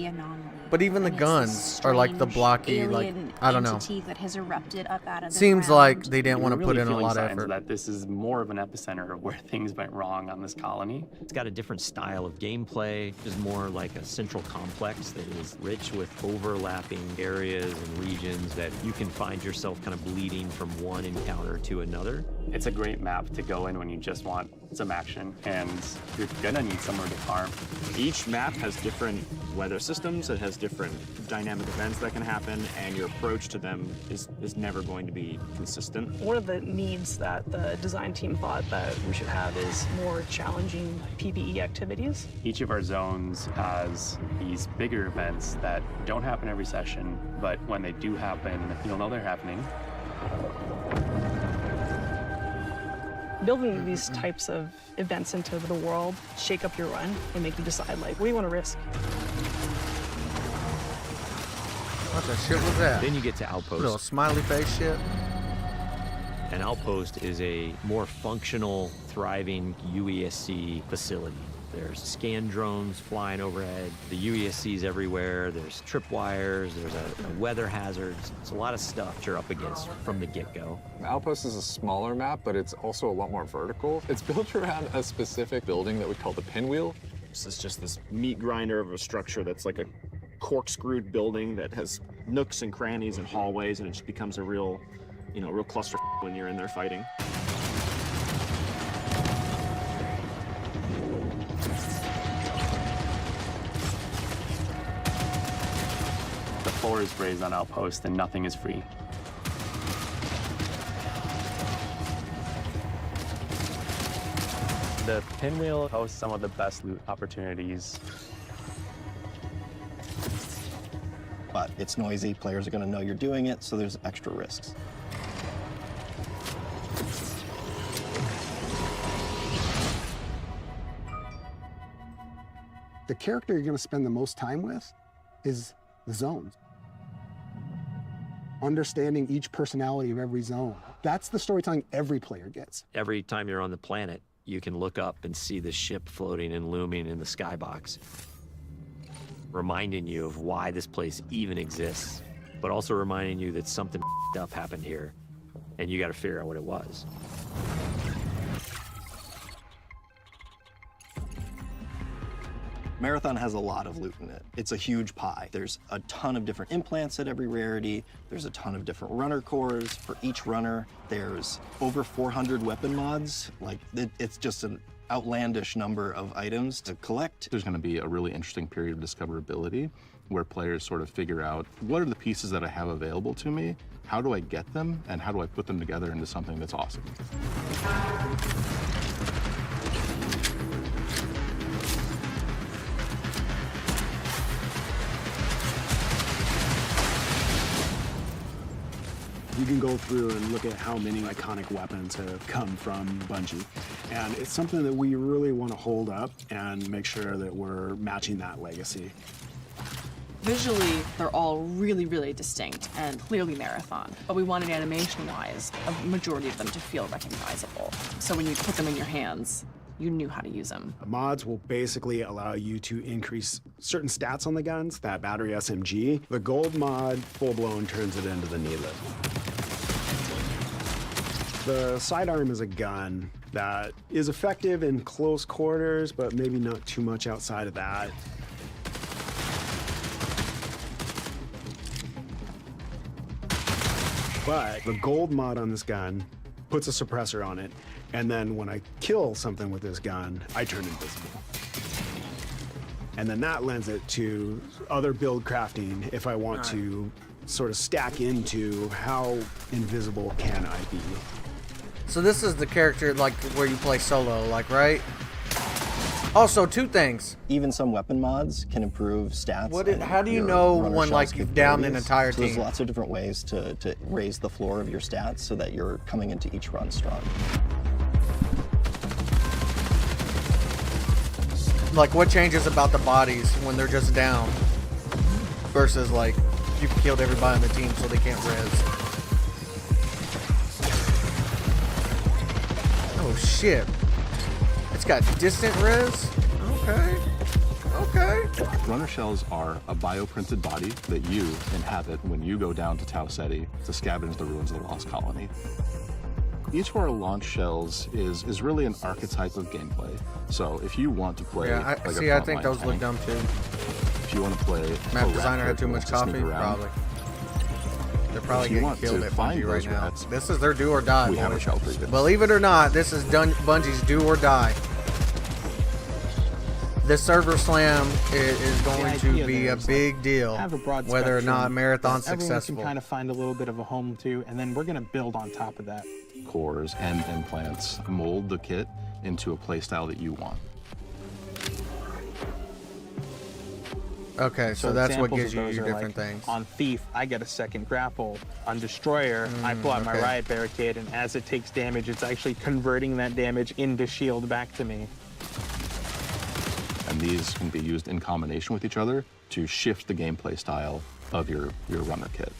But even the guns are like the blocky, like, I don't know. That has erupted up out of the Seems ground. like they didn't want to put in a lot of signs effort. that this is more of an epicenter of where things went wrong on this colony. It's got a different style of gameplay. It's more like a central complex that is rich with overlapping areas and regions that you can find yourself kind of bleeding from one encounter to another. It's a great map to go in when you just want some action, and you're gonna need somewhere to farm. Each map has different weather systems, it has different dynamic events that can happen, and your approach to them is never going to be consistent. One of the needs that the design team thought that we should have is more challenging PvE activities. Each of our zones has these bigger events that don't happen every session, but when they do happen, you'll know they're happening. Building these types of events into the world shake up your run and make you decide, like, what do you want to risk? What the shit was that? Then you get to Outpost. Little smiley face shit. An Outpost is a more functional, thriving UESC facility. There's scan drones flying overhead, the UESC's everywhere, there's tripwires, there's a weather hazards. It's a lot of stuff you're up against from the get-go. Outpost is a smaller map, but it's also a lot more vertical. It's built around a specific building that we call the pinwheel. This is just this meat grinder of a structure that's like a corkscrewed building that has nooks and crannies and hallways, and it just becomes a real, real cluster when you're in there fighting. The floor is raised on Outpost and nothing is free. The pinwheel hosts some of the best loot opportunities. But it's noisy, players are going to know you're doing it, so there's extra risks. The character you're going to spend the most time with is the zones. Understanding each personality of every zone. That's the storytelling every player gets. Every time you're on the planet, you can look up and see the ship floating and looming in the skybox, reminding you of why this place even exists, but also reminding you that something up happened here, and you got to figure out what it was. Marathon has a lot of loot in it. It's a huge pie. There's a ton of different implants at every rarity. There's a ton of different runner cores for each runner. There's over 400 weapon mods. Like, it's just an outlandish number of items to collect. There's going to be a really interesting period of discoverability where players sort of figure out, what are the pieces that I have available to me? How do I get them? And how do I put them together into something that's awesome? You can go through and look at how many iconic weapons have come from Bungie. And it's something that we really want to hold up and make sure that we're matching that legacy. Visually, they're all really, really distinct and clearly Marathon, but we wanted animation-wise, a majority of them to feel recognizable. So when you put them in your hands, you knew how to use them. Mods will basically allow you to increase certain stats on the guns, that battery SMG. The gold mod, full-blown, turns it into the needlet. The sidearm is a gun that is effective in close quarters, but maybe not too much outside of that. But the gold mod on this gun puts a suppressor on it, and then when I kill something with this gun, I turn invisible. And then that lends it to other build crafting if I want to sort of stack into how invisible can I be. So this is the character like where you play solo, like, right? Also, two things. Even some weapon mods can improve stats. How do you know when, like, you've downed an entire team? There's lots of different ways to raise the floor of your stats so that you're coming into each run strong. Like, what changes about the bodies when they're just down versus, like, you've killed everybody on the team so they can't res? Oh, shit. It's got distant res? Okay. Okay. Runner shells are a bioprinted body that you inhabit when you go down to Tau Ceti to scavenge the ruins of the Lost Colony. Each of our launch shells is really an archetype of gameplay. So if you want to play, I think those look dumb too. If you want to play, Map designer had too much coffee, probably. They're probably If you getting want killed to at find Bungie right those now. rats, This is their do or die. we have a shell for you. Believe it or not, this is Bungie's do or die. This server slam is going to be a big deal, have a broad whether or not spectrum Marathon's that everyone successful. can kind of find a little bit of a home to, and then we're going to build on top of that. Cores and implants mold the kit into a playstyle that you want. Okay, so that's what examples gives of you those your are different like, things. On Thief, I get a second grapple. On Destroyer, I pull out my okay. Riot Barricade, and as it takes damage, it's actually converting that damage into shield back to me. And these can be used in combination with each other to shift the gameplay style of your runner kit.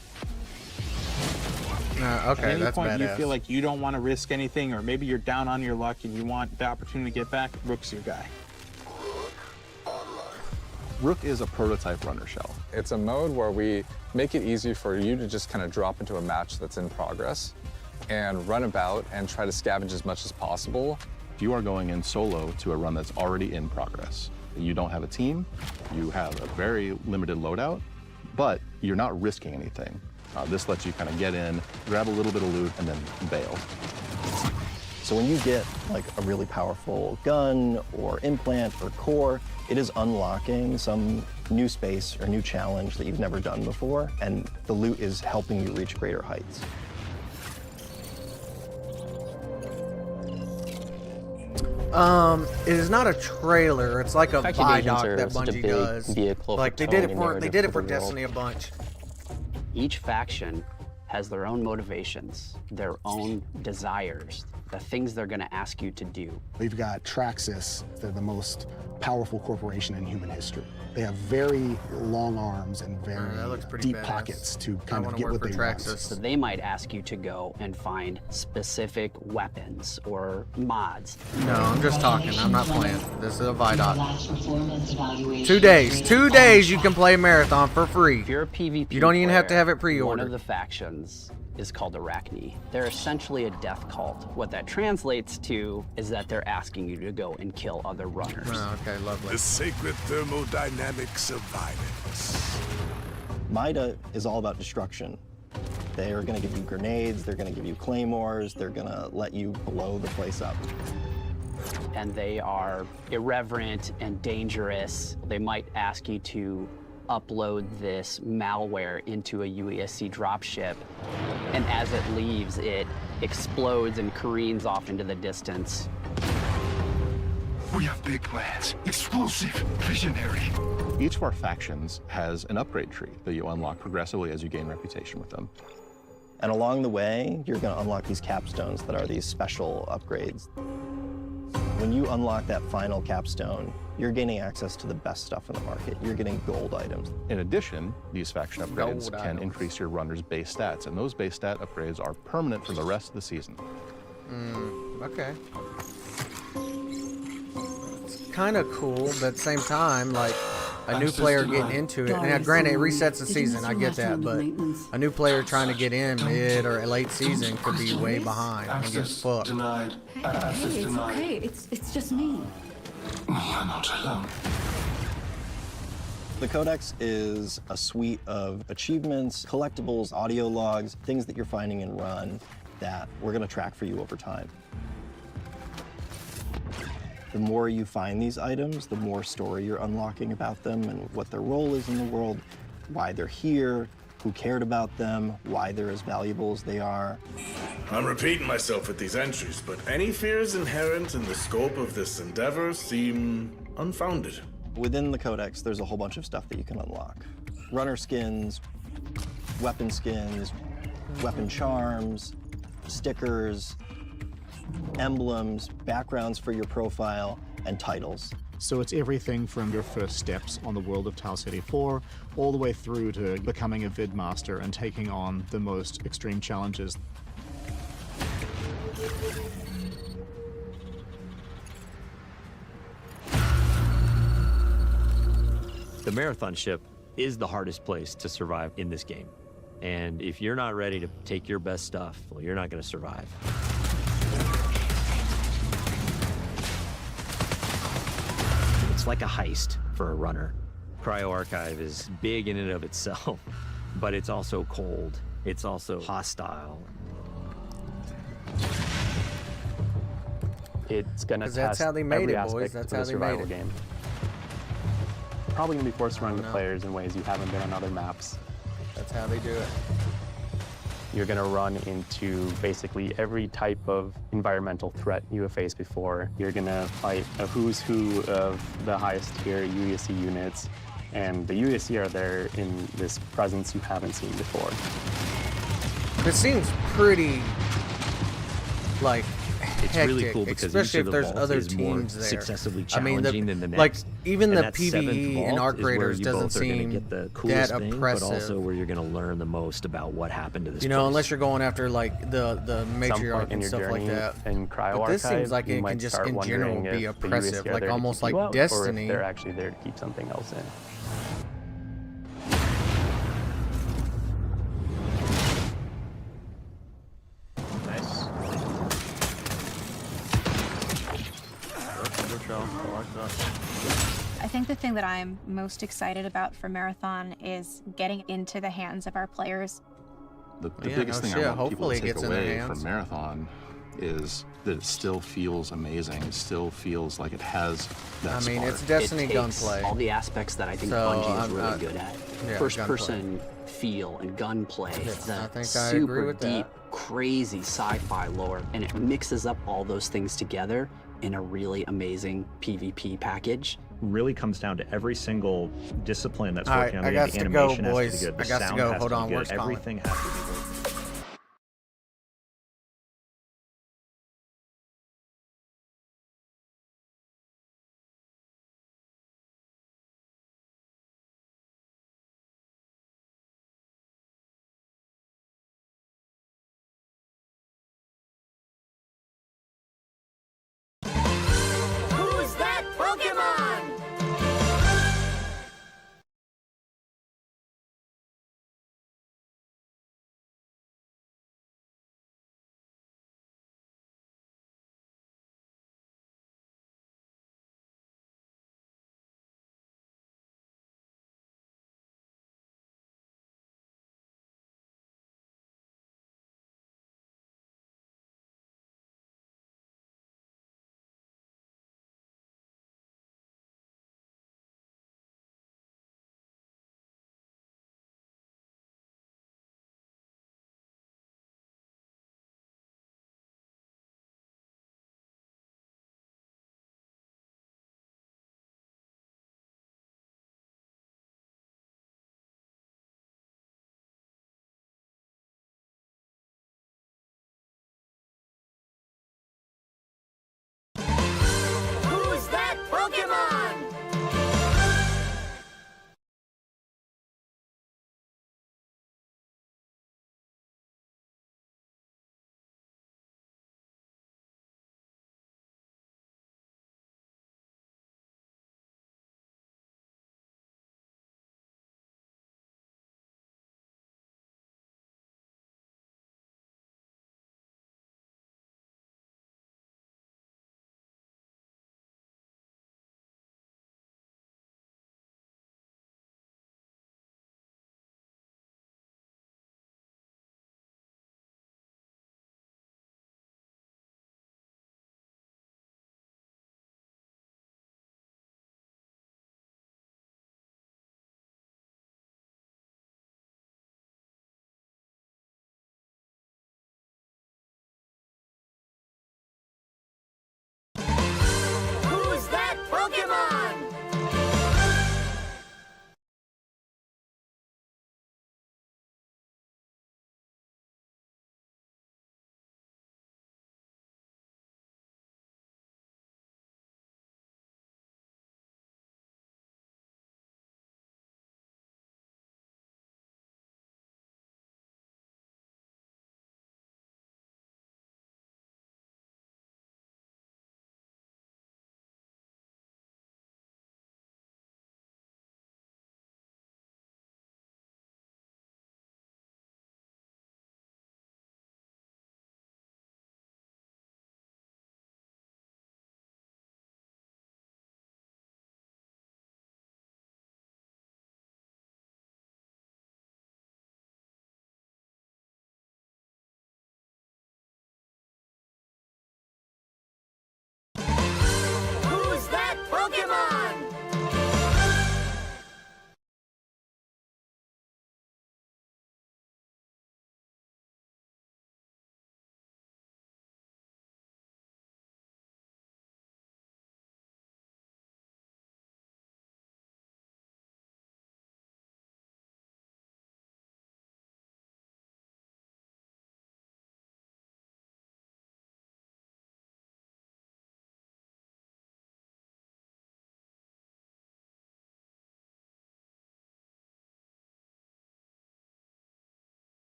Okay, At any that's point badass. you feel like you don't want to risk anything, or maybe you're down on your luck and you want the opportunity to get back, Rook's your guy. Rook is a prototype runner shell. It's a mode where we make it easy for you to just kind of drop into a match that's in progress and run about and try to scavenge as much as possible. If you are going in solo to a run that's already in progress, you don't have a team, you have a very limited loadout, but you're not risking anything. This lets you kind of get in, grab a little bit of loot, and then bail. So when you get like a really powerful gun or implant or core, it is unlocking some new space or new challenge that you've never done before, and the loot is helping you reach greater heights. It is not a trailer. It's like a Infected agents vidoc are that such a Bungie big does. vehicle for Like they tone did it and for narrative for the world. Destiny a bunch. Each faction has their own motivations, their own desires, the things they're going to ask you to do. We've got Traxxas. They're the most powerful corporation in human history. They have very long arms and very deep pockets to kind of get what they want. So they might ask you to go and find specific weapons or mods. No, I'm just talking. I'm not playing. This is a vidoc. 2 days. 2 days you can play Marathon for free. If you're a PvP You don't even have to player, have it one pre-ordered. of the factions is called Arachne. They're essentially a death cult. What that translates to is that they're asking you to go and kill other runners. Oh, okay, lovely. The sacred thermodynamics of violence. PETA is all about destruction. They are going to give you grenades, they're going to give you claymores, they're going to let you blow the place up. And they are irreverent and dangerous. They might ask you to upload this malware into a UESC dropship, and as it leaves, it explodes and careens off into the distance. We have big plans. Explosive, visionary. Each of our factions has an upgrade tree that you unlock progressively as you gain reputation with them. And along the way, you're going to unlock these capstones that are these special upgrades. When you unlock that final capstone, you're gaining access to the best stuff in the market. You're getting gold items. In addition, these faction upgrades Gold can items. increase your runner's base stats, and those base stat upgrades are permanent for the rest of the season. Okay. It's kind of cool, but at the same time, like a new player getting into it. Now, granted, it resets the season. I get that, but a new player trying to get in mid or late season could be way behind and get fucked. Denied. Access Hey, it's denied. okay. It's just me. You're not alone. The Codex is a suite of achievements, collectibles, audio logs, things that you're finding in Run that we're going to track for you over time. The more you find these items, the more story you're unlocking about them and what their role is in the world, why they're here, who cared about them, why they're as valuable as they are. I'm repeating myself with these entries, but any fears inherent in the scope of this endeavor seem unfounded. Within the Codex, there's a whole bunch of stuff that you can unlock. Runner skins, weapon charms, stickers, emblems, backgrounds for your profile, and titles. So it's everything from your first steps on the world of Tau Ceti 4 all the way through to becoming a vid master and taking on the most extreme challenges. The Marathon ship is the hardest place to survive in this game. And if you're not ready to take your best stuff, well, you're not going to survive. It's like a heist for a runner. Cryo Archive is big in and of itself, but it's also cold it's also hostile. It's gonna test that's how they made every it, boys. aspect That's of how the they made survival it. game. Probably gonna be forced to run the players in ways you haven't been on other maps. That's how they do it. You're gonna run into basically every type of environmental threat you have faced before. You're gonna fight a who's who of the highest tier UESC units, and the UESC are there in this presence you haven't seen before. It seems pretty, like, It's hectic, really cool because especially each if of the there's vaults other is more teams there. successively I mean, challenging than the like, next. even And the that seventh PvE in vault Arc is where Raiders you doesn't both are gonna seem get the that coolest thing, oppressive. but also where you're going to learn the most about what happened to this You know, place. unless you're going after, like, the Some matriarch point in and your stuff like journey that. in Cryo But this Archive, seems like you it might can just, start in general, wondering be if the oppressive, UESC are like there to almost keep like you out, Destiny. or if they're actually there to keep something else in. Nice. I think the thing that I'm most excited about for Marathon is getting into the hands of our players. The biggest thing I want people hopefully to it take gets in their away hands. from Marathon is that it still feels amazing. It still feels like it has that I mean, spark. it's Destiny it takes gunplay. all the aspects that I think So, Bungie is I'm really not- good at. yeah, First-person feel and gunplay, I think I agree super with deep, that. crazy sci-fi lore, and it mixes up all those things together in a really amazing PvP package. Really comes down to every single discipline that's All right, working on I the got to go, animation has boys. to be good. The I got to sound go. has Hold to be on, good. where's Colin? Everything has to be good.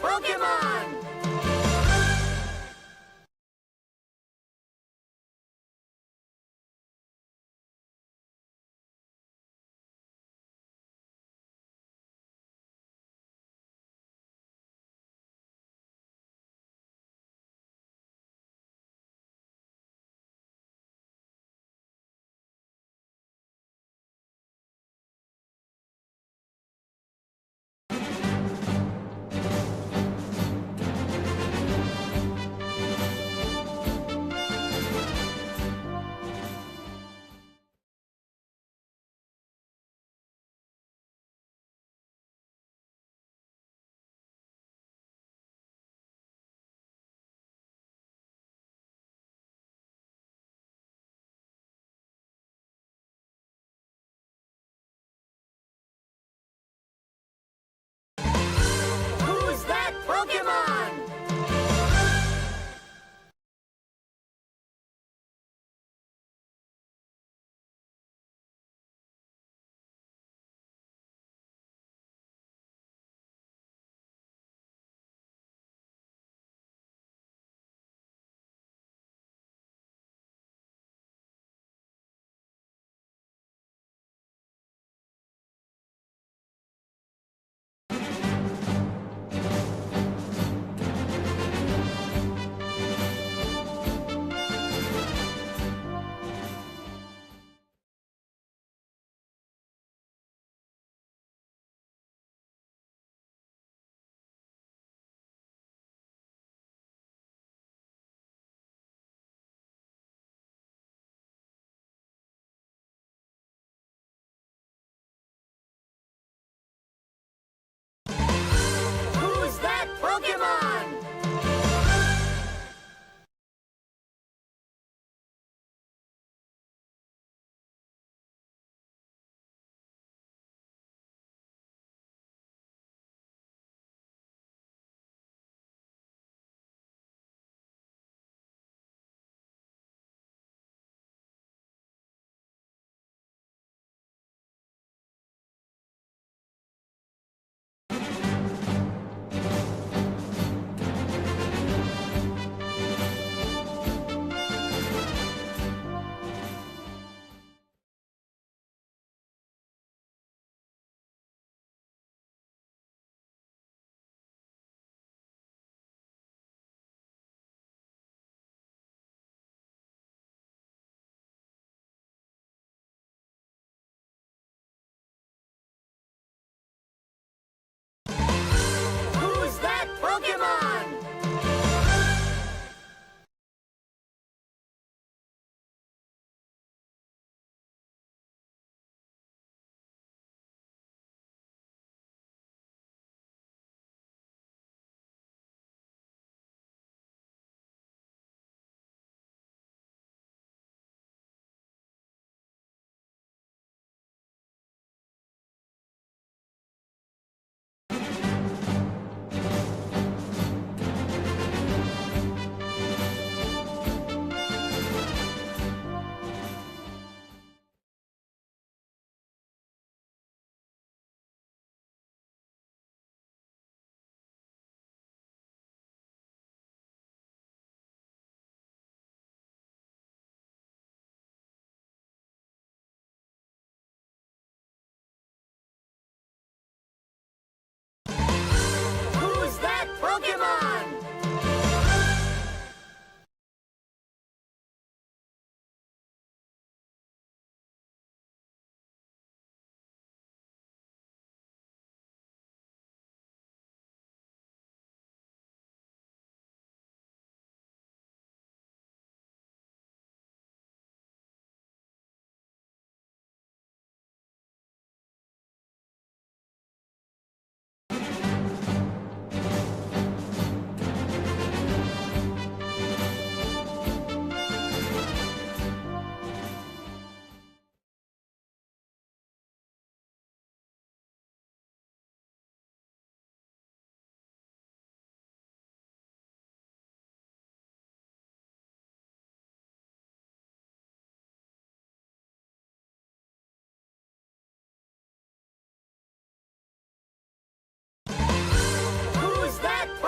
Pokemon!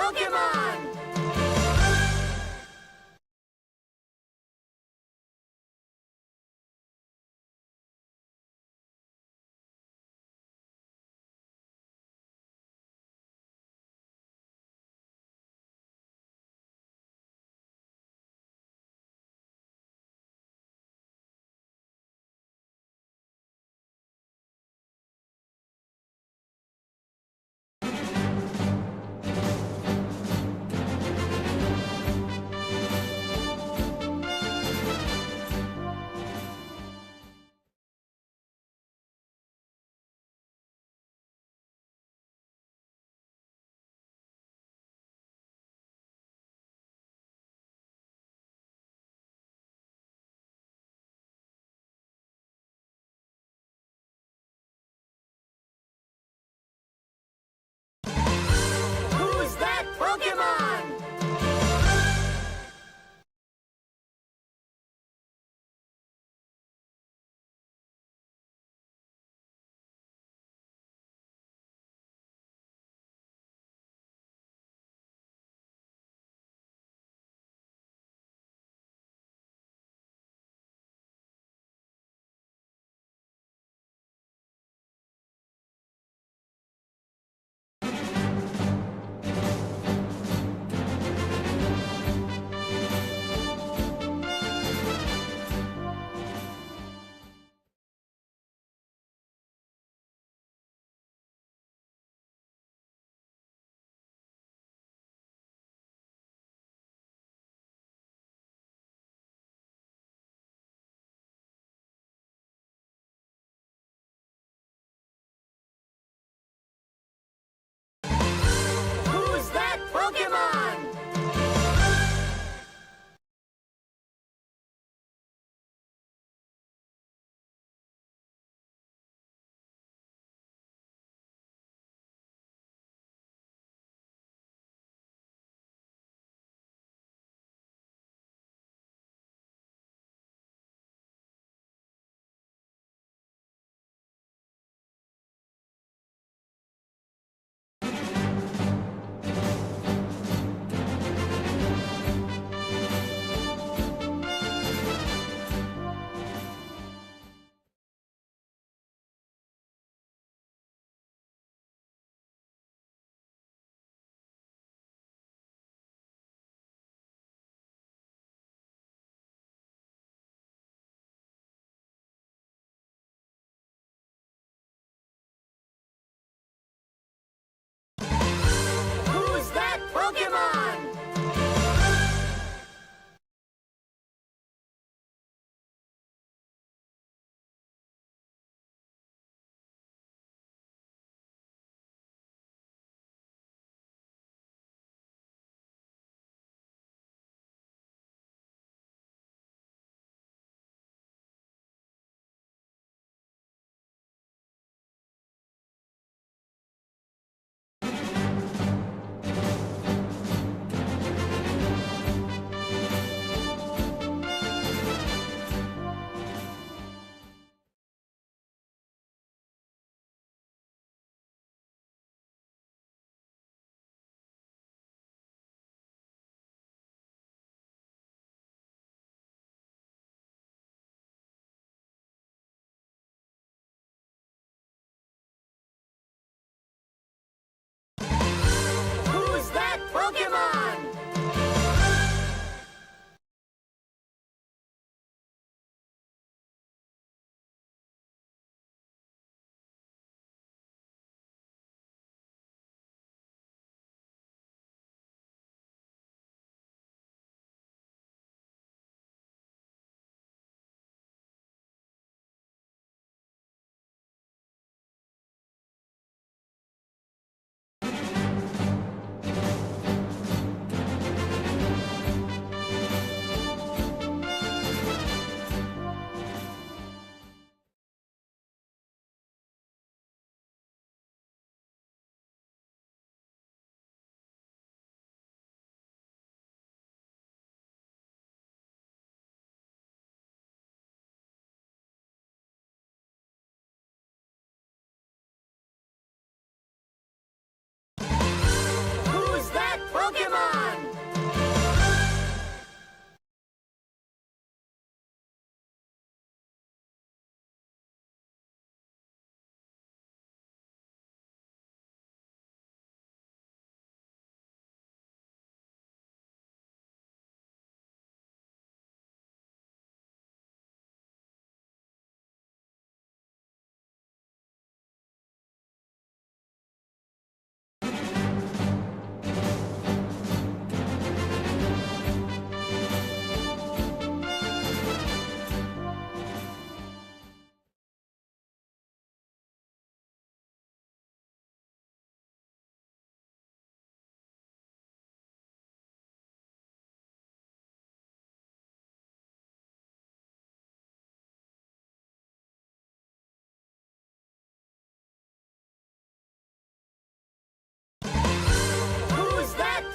Pokemon!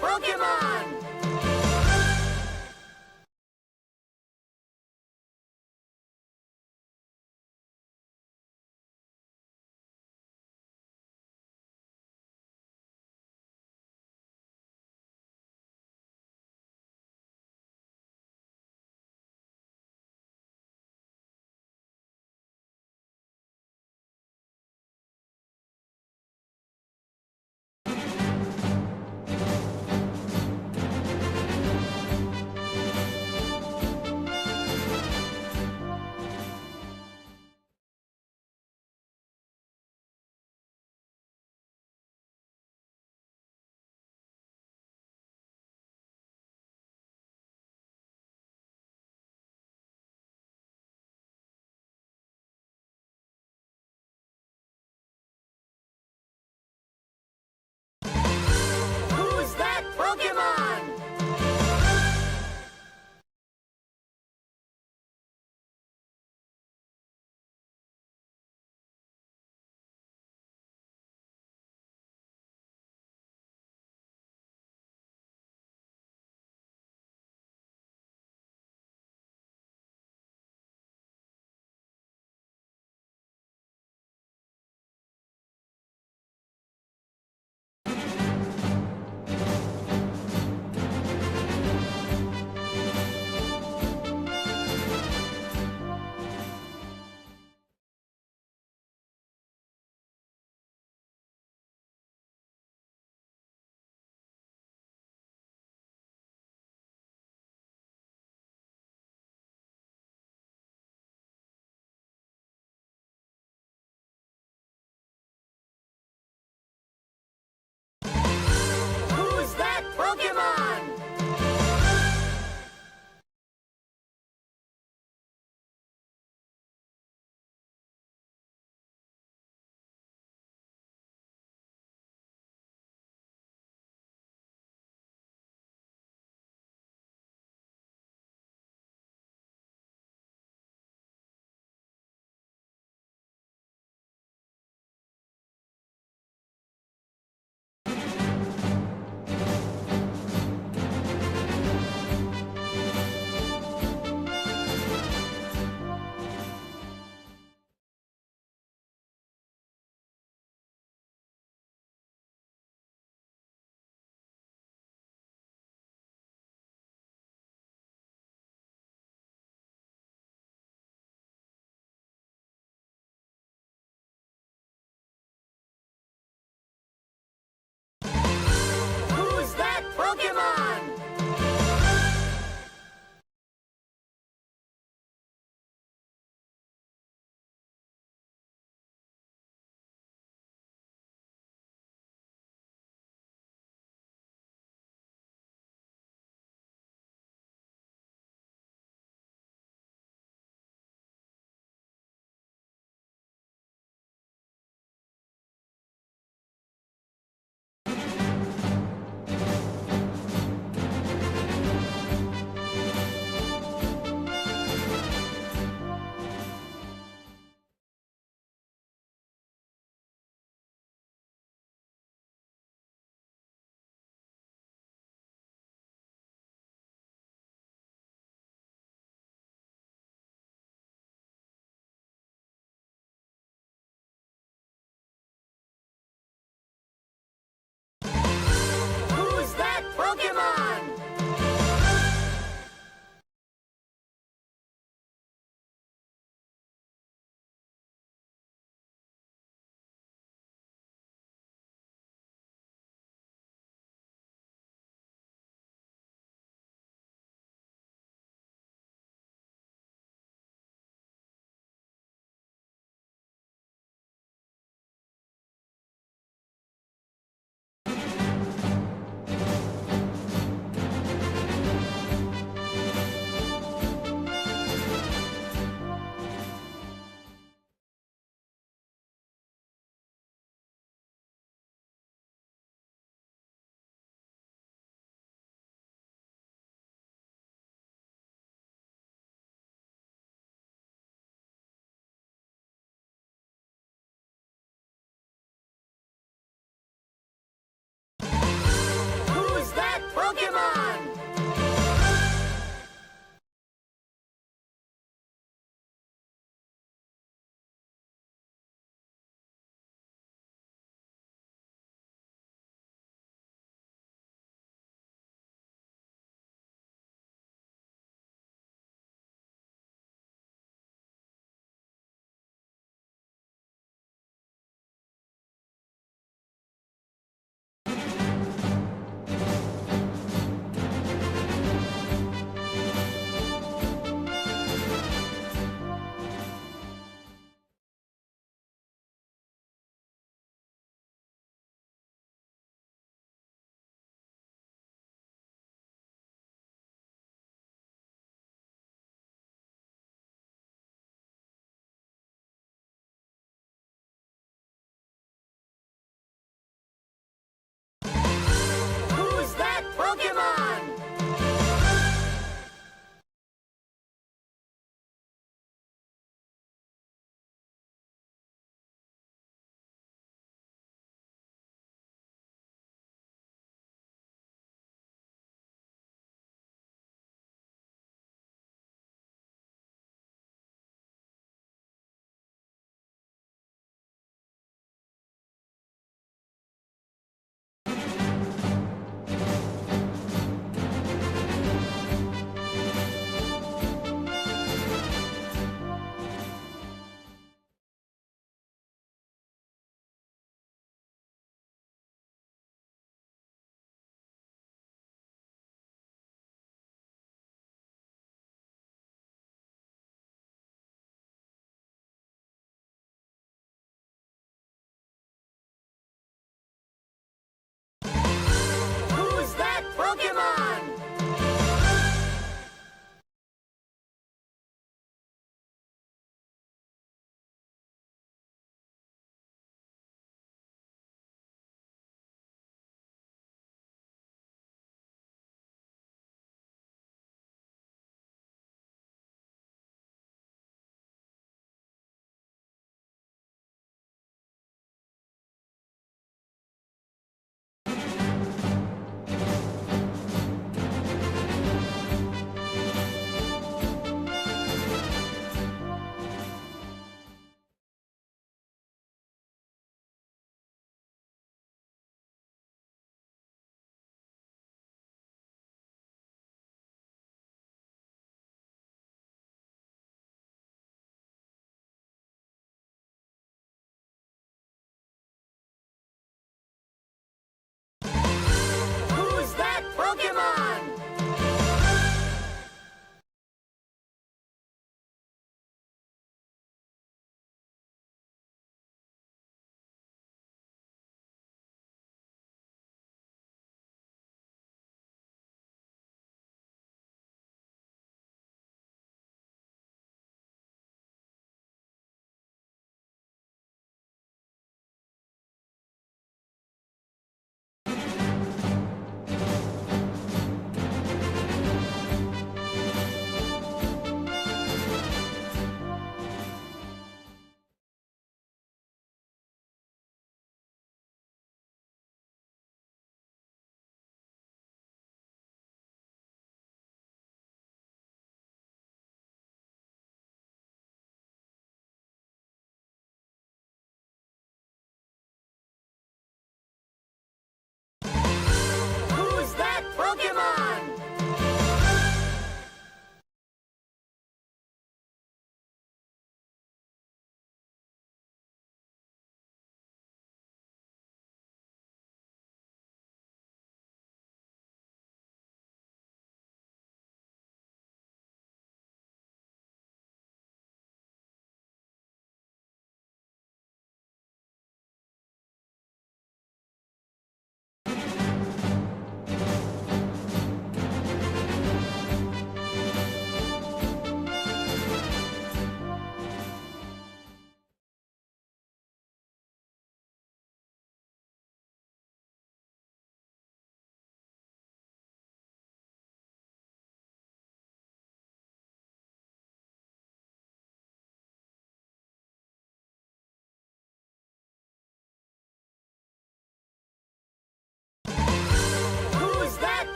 Pokemon!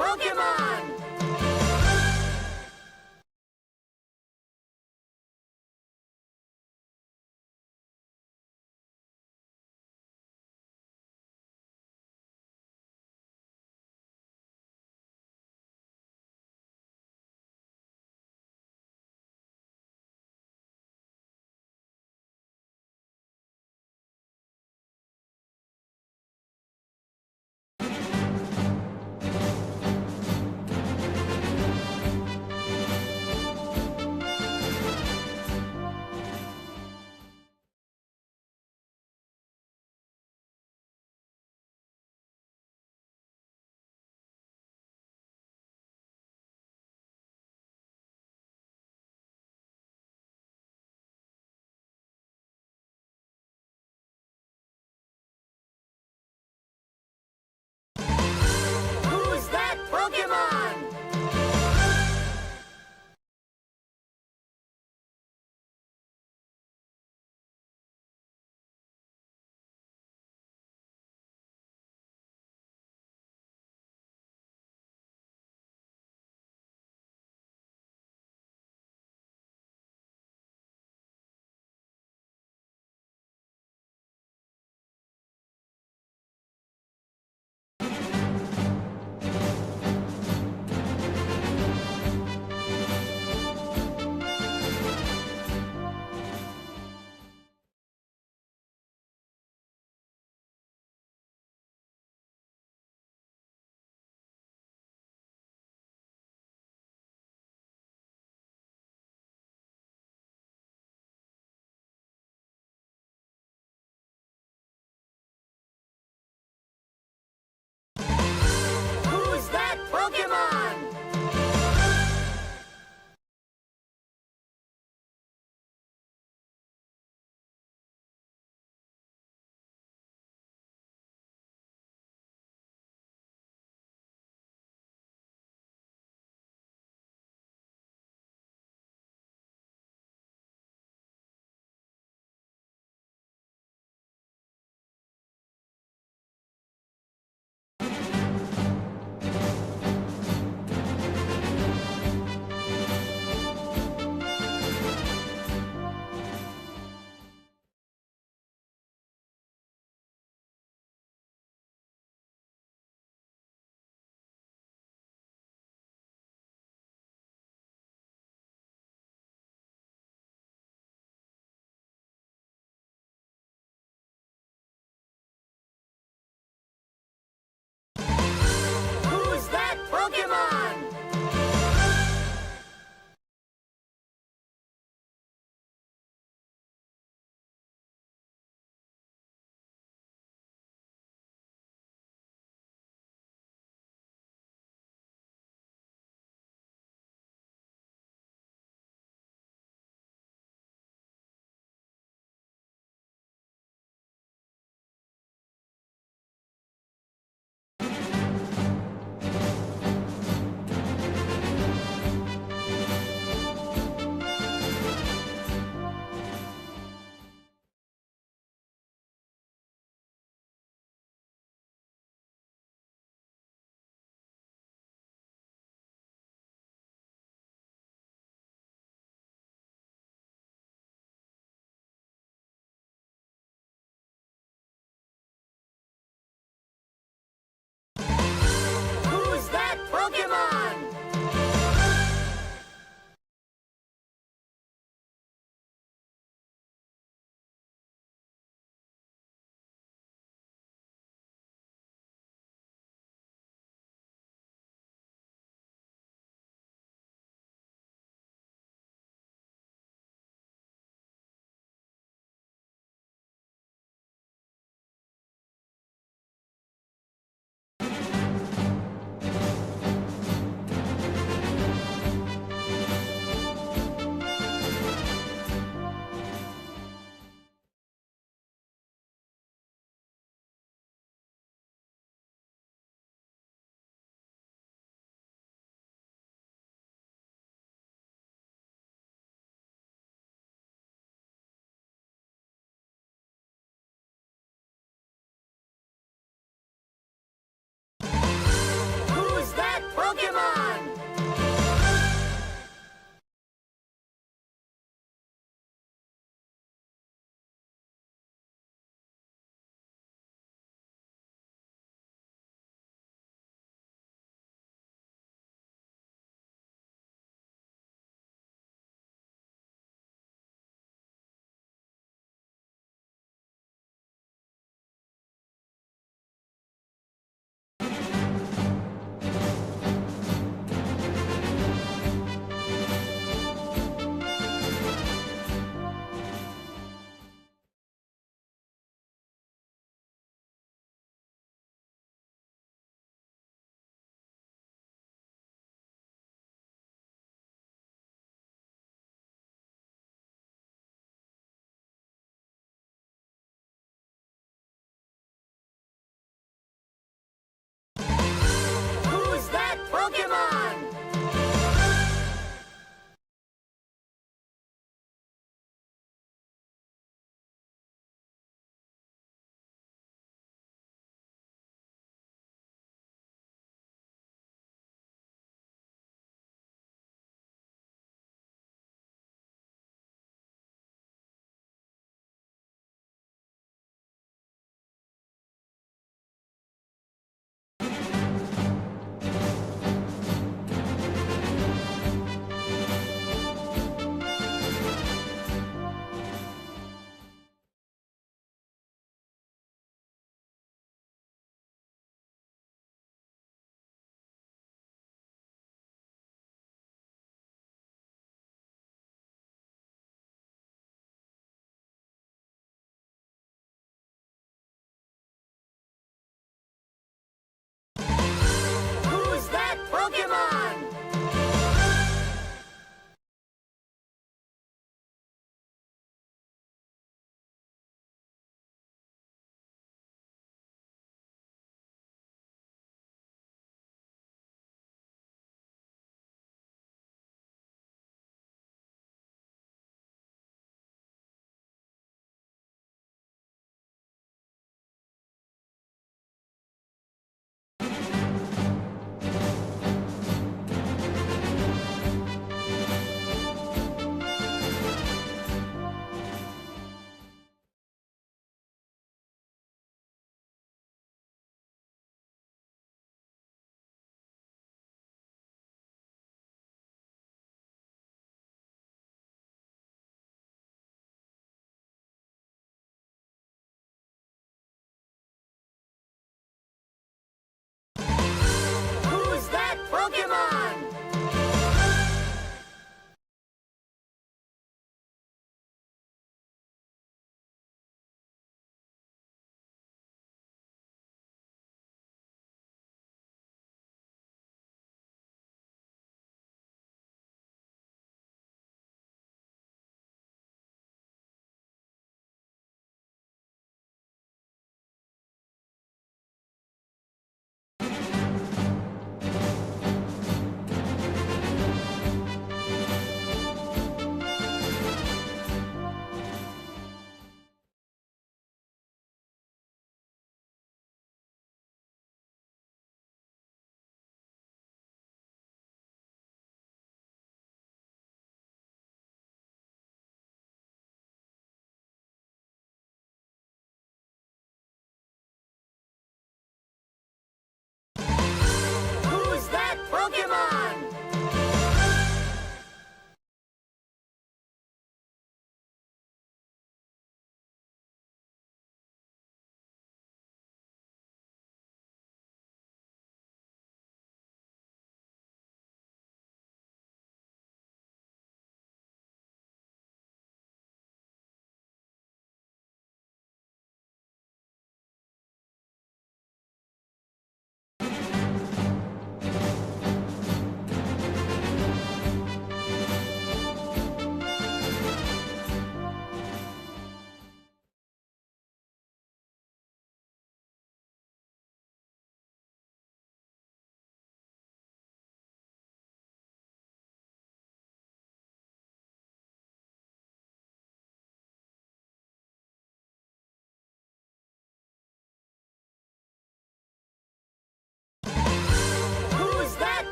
Pokemon!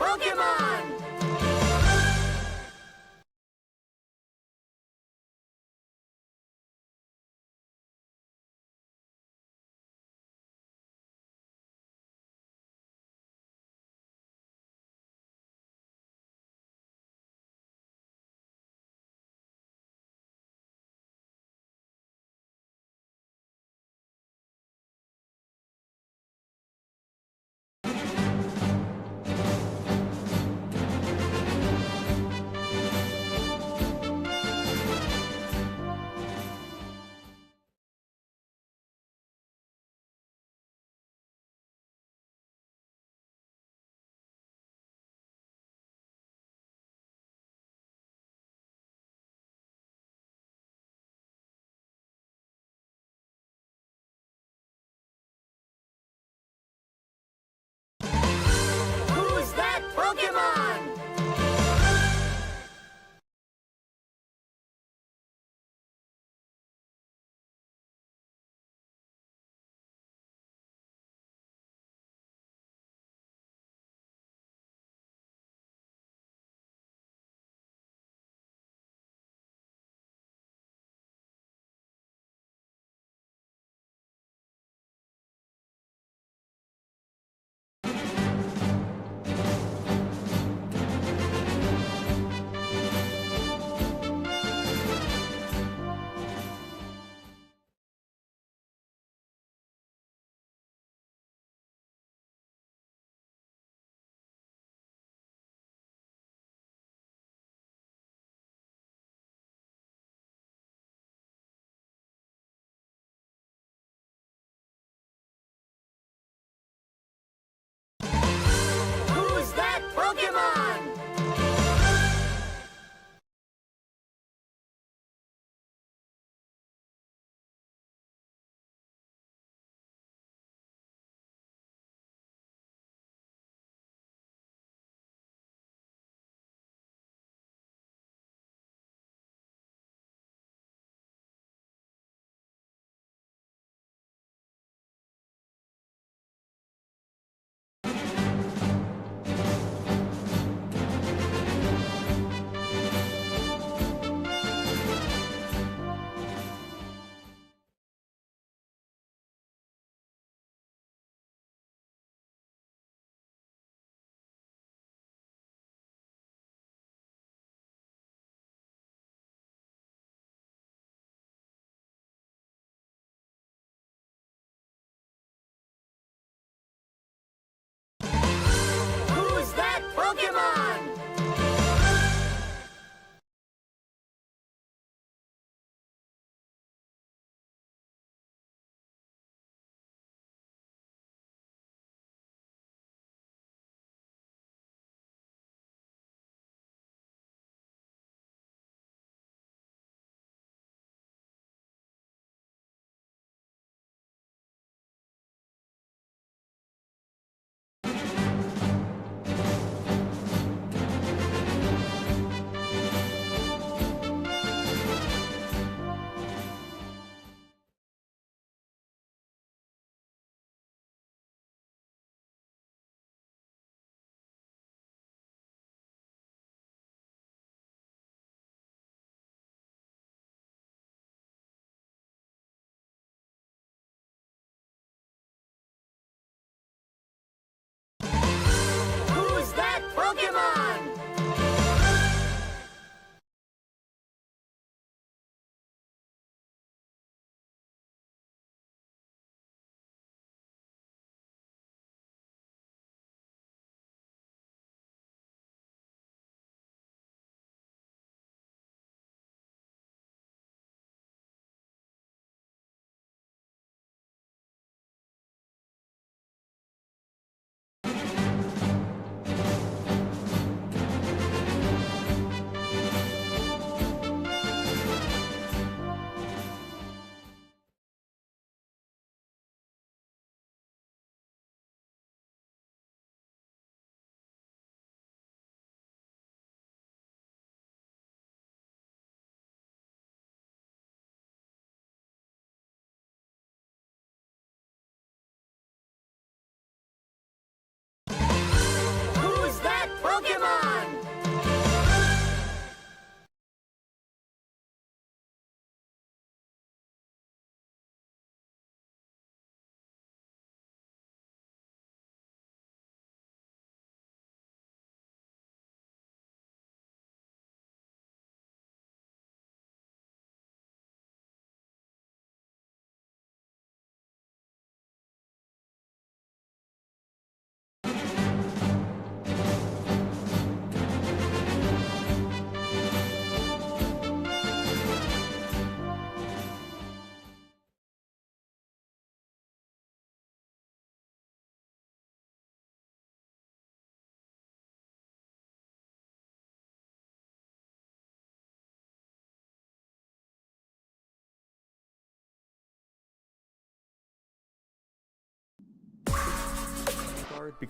Pokemon? Who's that Pokemon?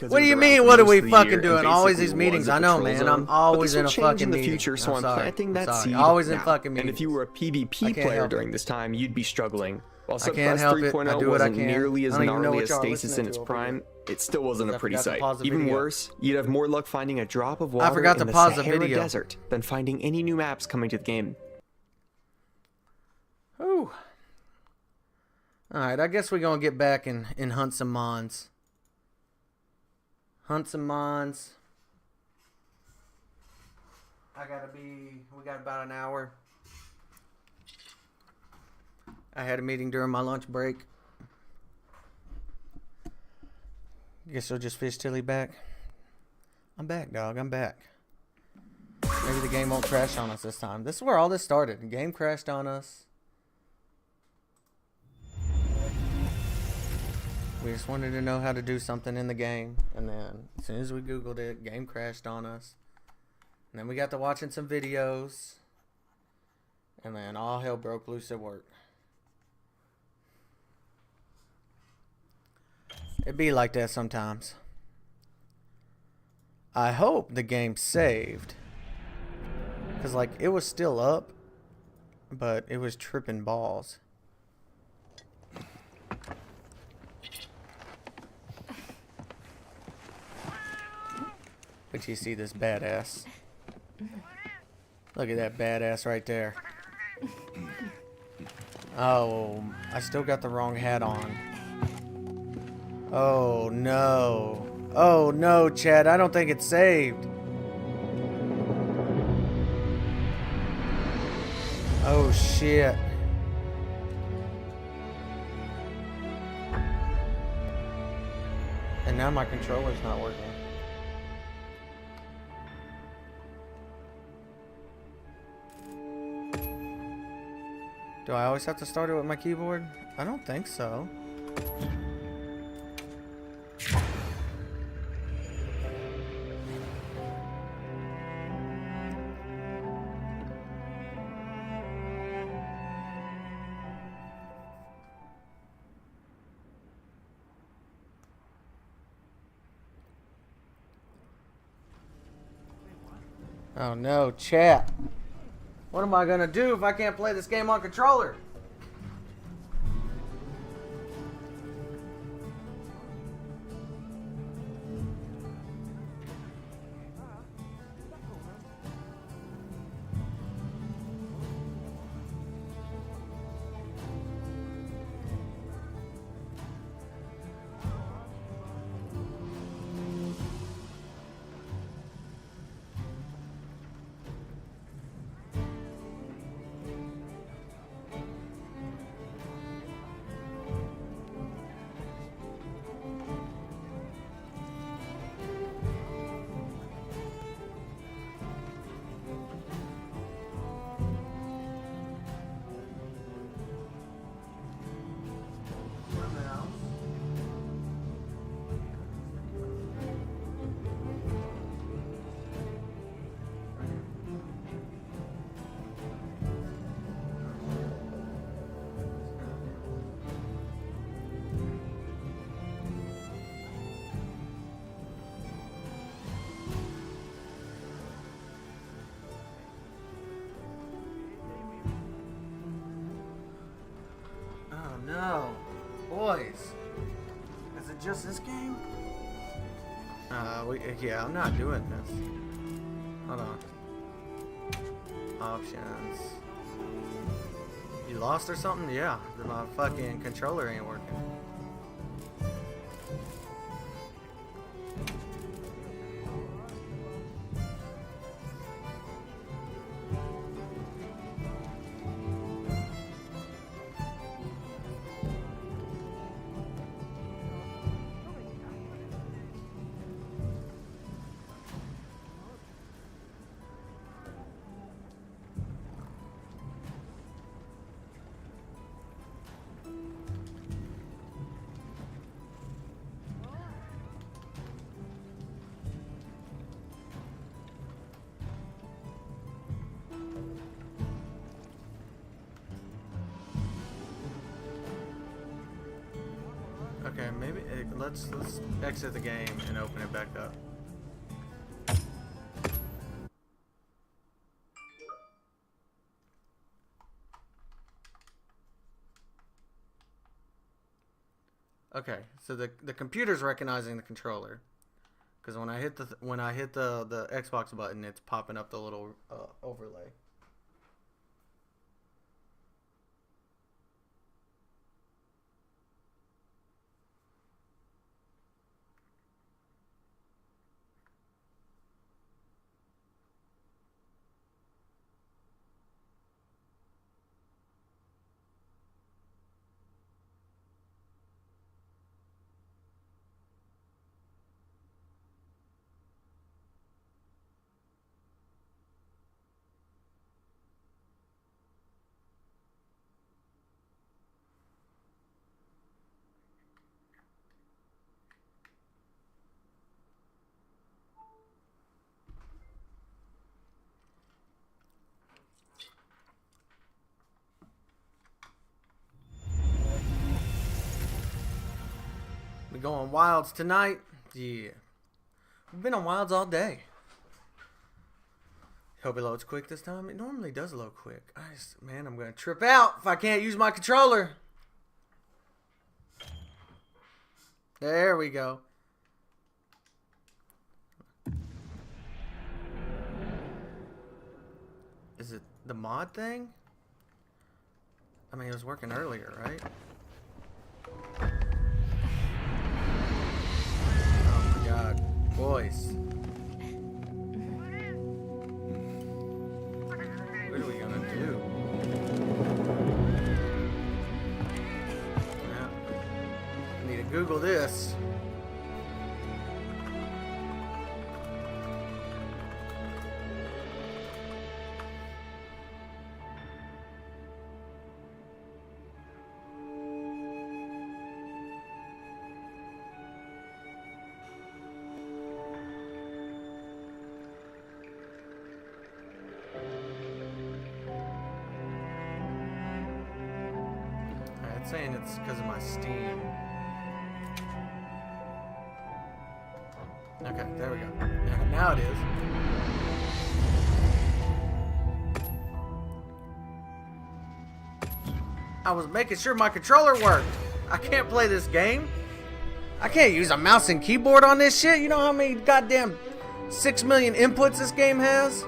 What do you mean? What are we fucking doing? Always these meetings. I know, man. I'm always in a fucking meeting. Future, so I'm planting that seed always in now. fucking meetings. And if you were a PvP player during this time, you'd be struggling. While I can't help it. I 3.0 do what I wasn't can. nearly as I don't even know gnarly what as y'all are Stasis listening in its to over prime, it still wasn't a I pretty forgot to sight. pause the Even video. worse, you'd have more luck finding a drop of water forgot to in the pause the Sahara video. Desert than finding any new maps coming to the game. Whew. Alright, I guess we're going to get back and hunt some mons. Hunt some mons. We got about an hour. I had a meeting during my lunch break. Guess we'll just fish till he back. I'm back, dog. I'm back. Maybe the game won't crash on us this time. This is where all this started. The game crashed on us. We just wanted to know how to do something in the game. And then as soon as we Googled it, game crashed on us. And then we got to watching some videos. And then all hell broke loose at work. It be like that sometimes. I hope the game saved. Because, like, it was still up. But it was tripping balls. But you see this badass. Look at that badass right there. Oh, I still got the wrong hat on. Oh no. Oh no, Chad. I don't think it's saved. Oh shit. And now my controller's not working. Do I always have to start it with my keyboard? I don't think so. Oh no, chat. What am I gonna do if I can't play this game on controller? No. Boys. Is it just this game? Yeah, I'm not doing this. Hold on. Options. You lost or something? Yeah. My fucking controller ain't working. Okay, maybe let's exit the game and open it back up. Okay, so the computer's recognizing the controller, because when I hit the Xbox button, it's popping up the little overlay. We go on Wilds tonight. Yeah. We've been on Wilds all day. Hope it loads quick this time. It normally does load quick. Man, I'm going to trip out if I can't use my controller. There we go. Is it the mod thing? I mean, it was working earlier, right? Oh my god. Boys. What are we gonna do? Yeah. I need to Google this. It's saying it's because of my Steam. Okay, there we go. Now it is. I was making sure my controller worked. I can't play this game. I can't use a mouse and keyboard on this shit. You know how many goddamn 6 million inputs this game has?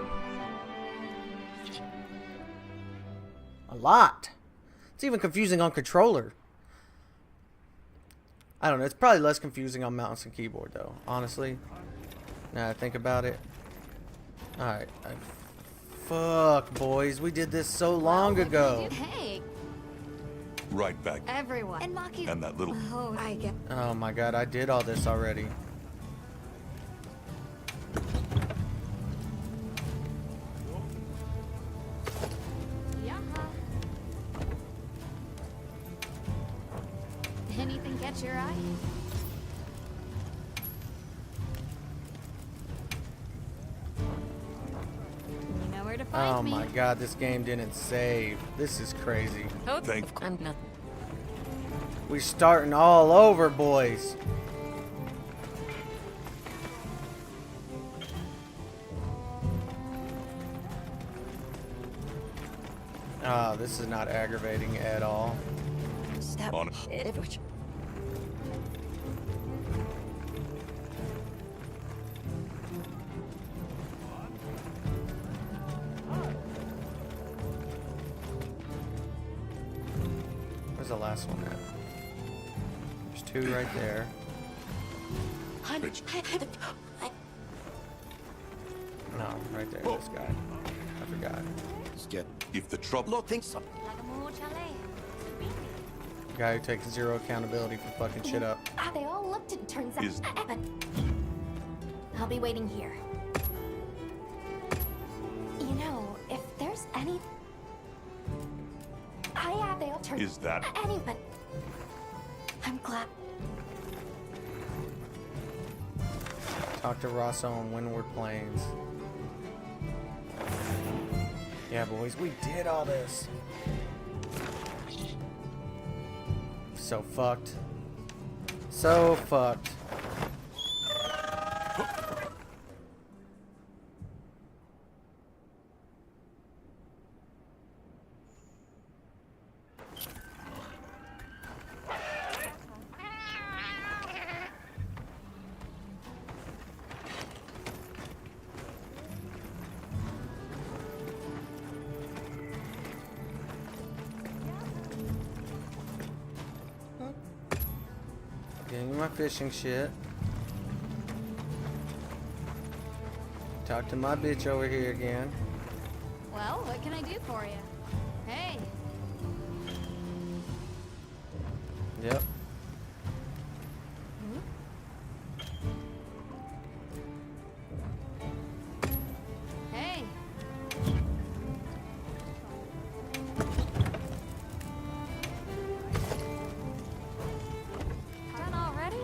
A lot. It's even confusing on controller. I don't know. It's probably less confusing on mouse and keyboard, though. Honestly. Now I think about it. Alright. Fuck, boys. We did this so long ago. Hey, Right back. everyone. And Maki. And that little... Oh, I get. Oh my god, I did all this already. Anything catch your eye? You know where to find me. Oh my god, this game didn't save. This is crazy. I'm not. We're starting all over, boys. Oh, this is not aggravating at all. Step On it. Where's the last one at? There's two right there. No, right there, this guy. I forgot. If the trouble... Guy who takes zero accountability for fucking shit up. They all looked, it turns Is- out. But I'll be waiting here. You know, if there's any... they all turned... Is that... Any, but... I'm glad... Talk to Rosso on Windward Plains. Yeah, boys, we did all this. So fucked. So fucked. Getting my fishing shit. Talk to my bitch over here again. Well, what can I do for you? Hey. Yep. Hey. Done already?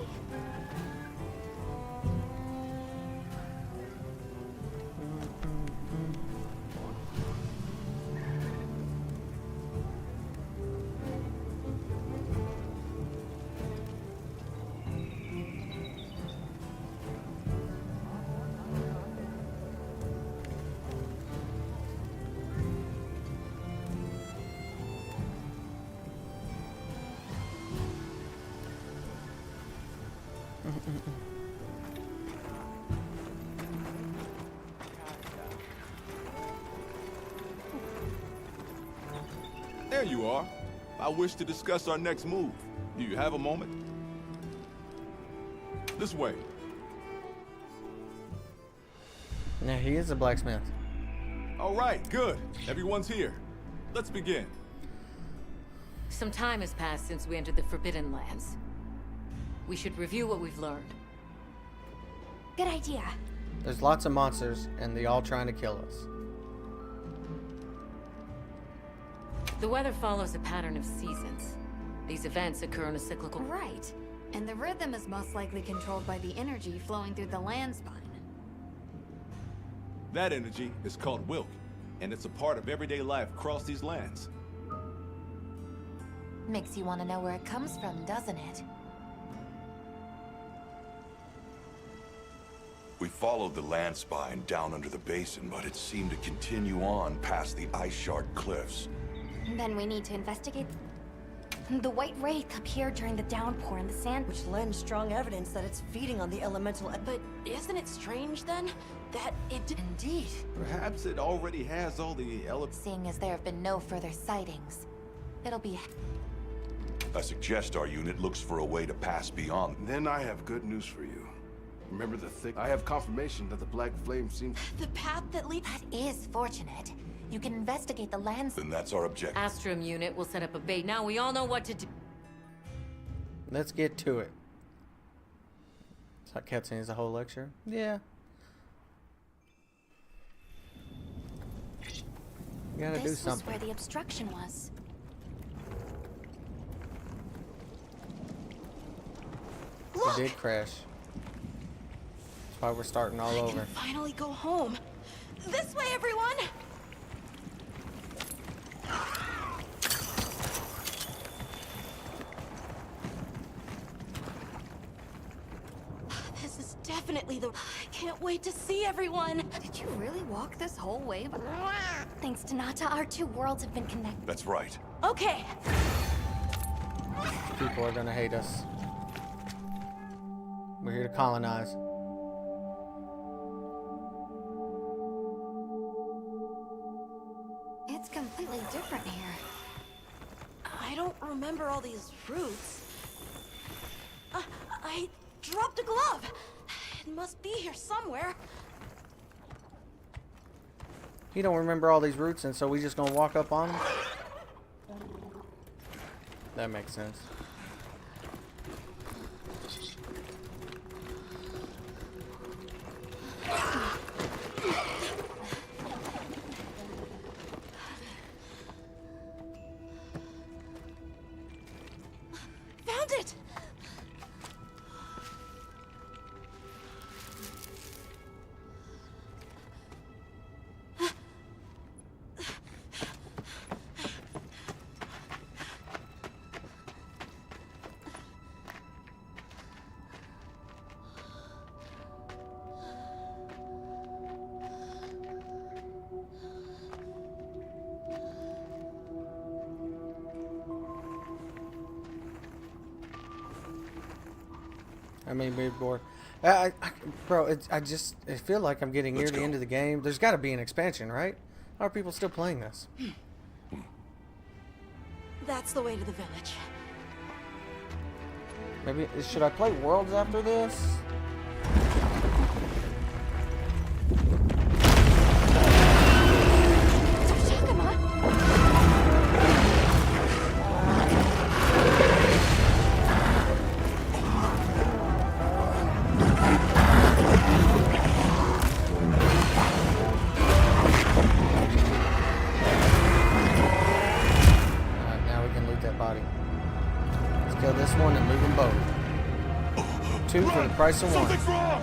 There you are. I wish to discuss our next move. Do you have a moment? This way. Now he is a blacksmith. All right, good. Everyone's here. Let's begin. Some time has passed since we entered the Forbidden Lands. We should review what we've learned. Good idea. There's lots of monsters, and they all trying to kill us. The weather follows a pattern of seasons. These events occur in a cyclical... Right. And the rhythm is most likely controlled by the energy flowing through the land spine. That energy is called Wilk, and it's a part of everyday life across these lands. Makes you want to know where it comes from, doesn't it? We followed the land spine down under the basin, but it seemed to continue on past the ice shard cliffs. Then we need to investigate. The white wraith appeared during the downpour in the sand, which lends strong evidence that it's feeding on the elemental. But isn't it strange then that it indeed? Perhaps it already has all the Seeing as there have been no further sightings, it'll be. I suggest our unit looks for a way to pass beyond. Then I have good news for you. Remember the thick? I have confirmation that the black flame seems. The path that leads. That is fortunate. You can investigate the lands. Then that's our objective. Astrum unit will set up a bait. Now we all know what to do. Let's get to it. So cutscene is a whole lecture? Yeah. You gotta do This was something. where the obstruction was. It did crash. That's why we're starting all over. Finally go home. This way, everyone! This is definitely the... I can't wait to see everyone! Did you really walk this whole way? Thanks to Nata, our two worlds have been connected. That's right. Okay! People are gonna hate us. We're here to colonize. It's completely different here. I don't remember all these roots. I dropped a glove. It must be here somewhere. You don't remember all these routes, and so we just gonna walk up on them? That makes sense. Found it! I mean, big board. Bro, I feel like I'm getting near the end of the game. There's got to be an expansion, right? How are people still playing this? That's the way to the village. Maybe should I play Worlds after this? Kill this one and move them both. 2 for the price of 1. Something's wrong!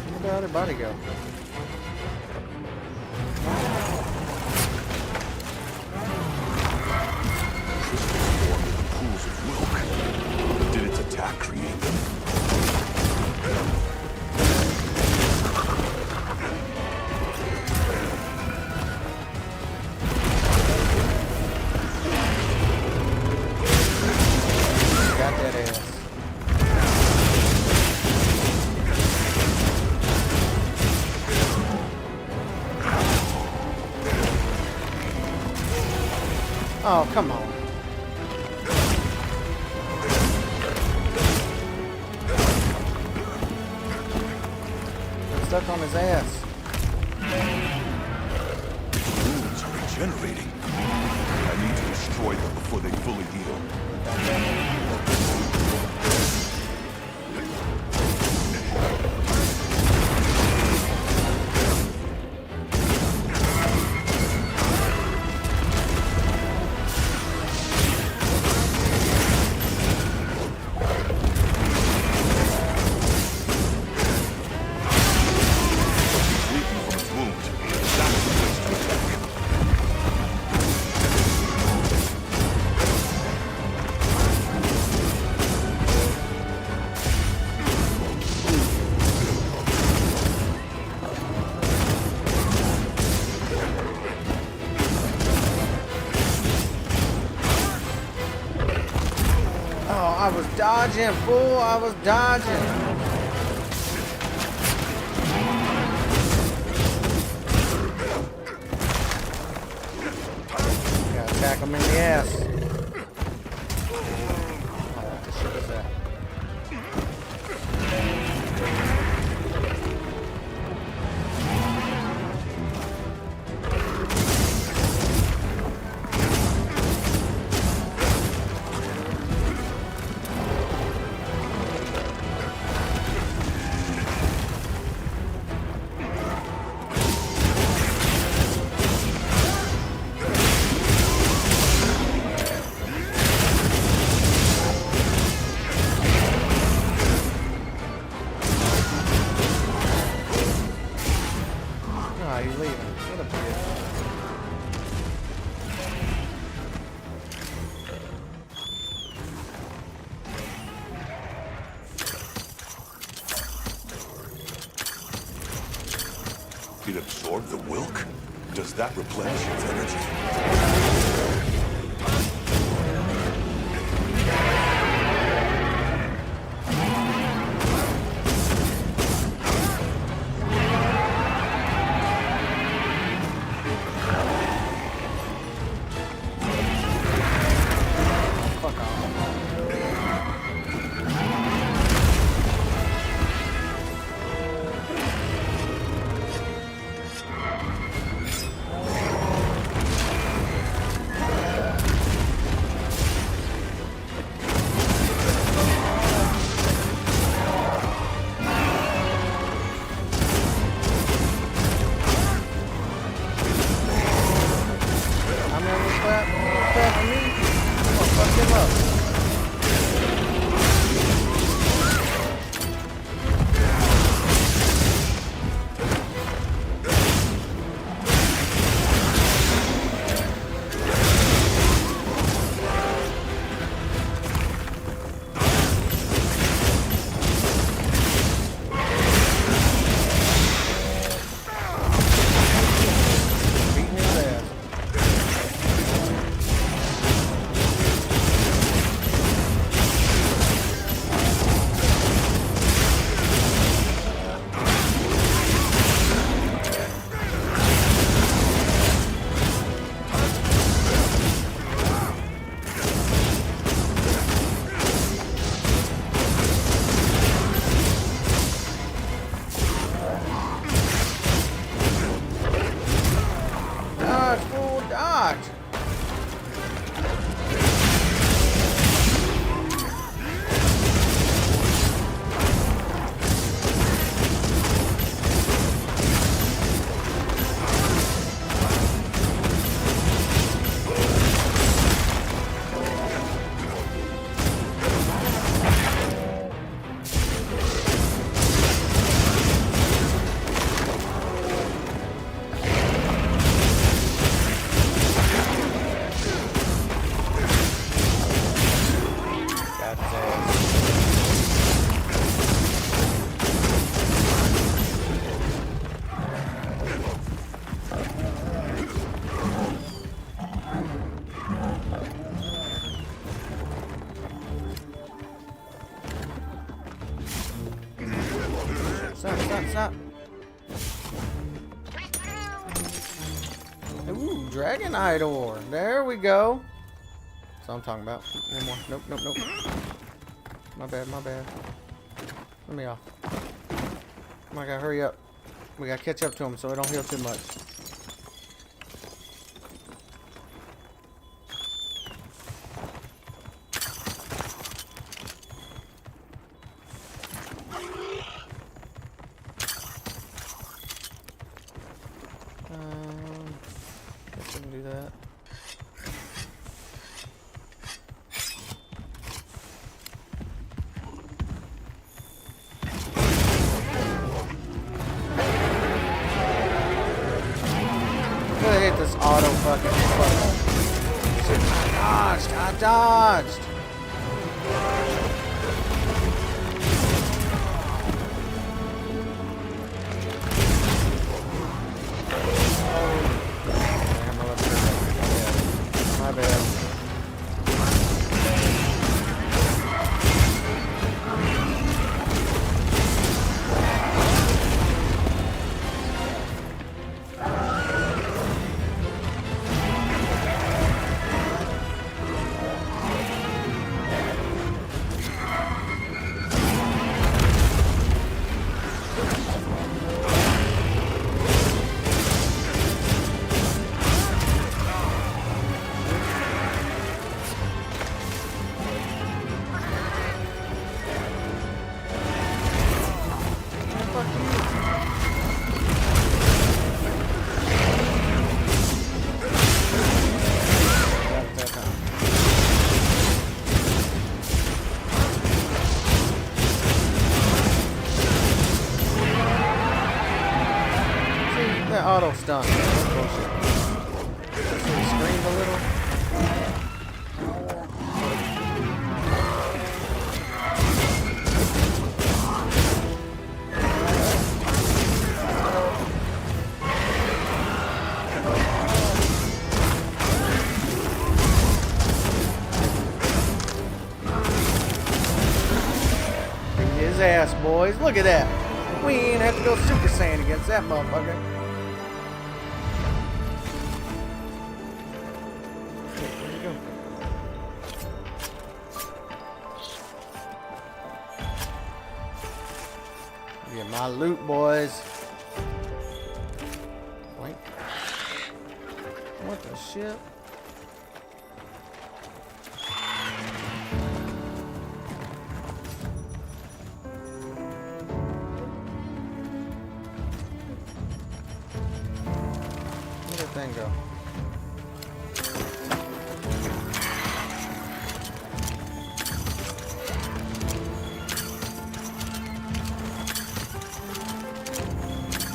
Where'd the other body go? Pools of milk. Did its attack create them? Got that ass. Oh, come on. I'm stuck on his ass. Wounds are regenerating. I need to destroy them before they fully heal. I was dodging, fool. I was dodging. Gotta attack him in the ass. Oh, what the shit is that? Oh, he's leaving. What a bitch. It absorbed the Wilk? Does that replenish its energy? Ooh, dragon idol. There we go. That's what I'm talking about. One more. Nope, nope, nope. My bad, my bad. Let me off. Come on, I gotta hurry up. We gotta catch up to him so it don't heal too much. Guess we can do that. I hate this auto fucking shit. I dodged. My bad. Auto stun. That's bullshit. He screamed a little. Beat his ass, boys. Look at that. We ain't have to go Super Saiyan against that motherfucker. Get my loot, boys. Wait. What the shit? Where'd that thing go?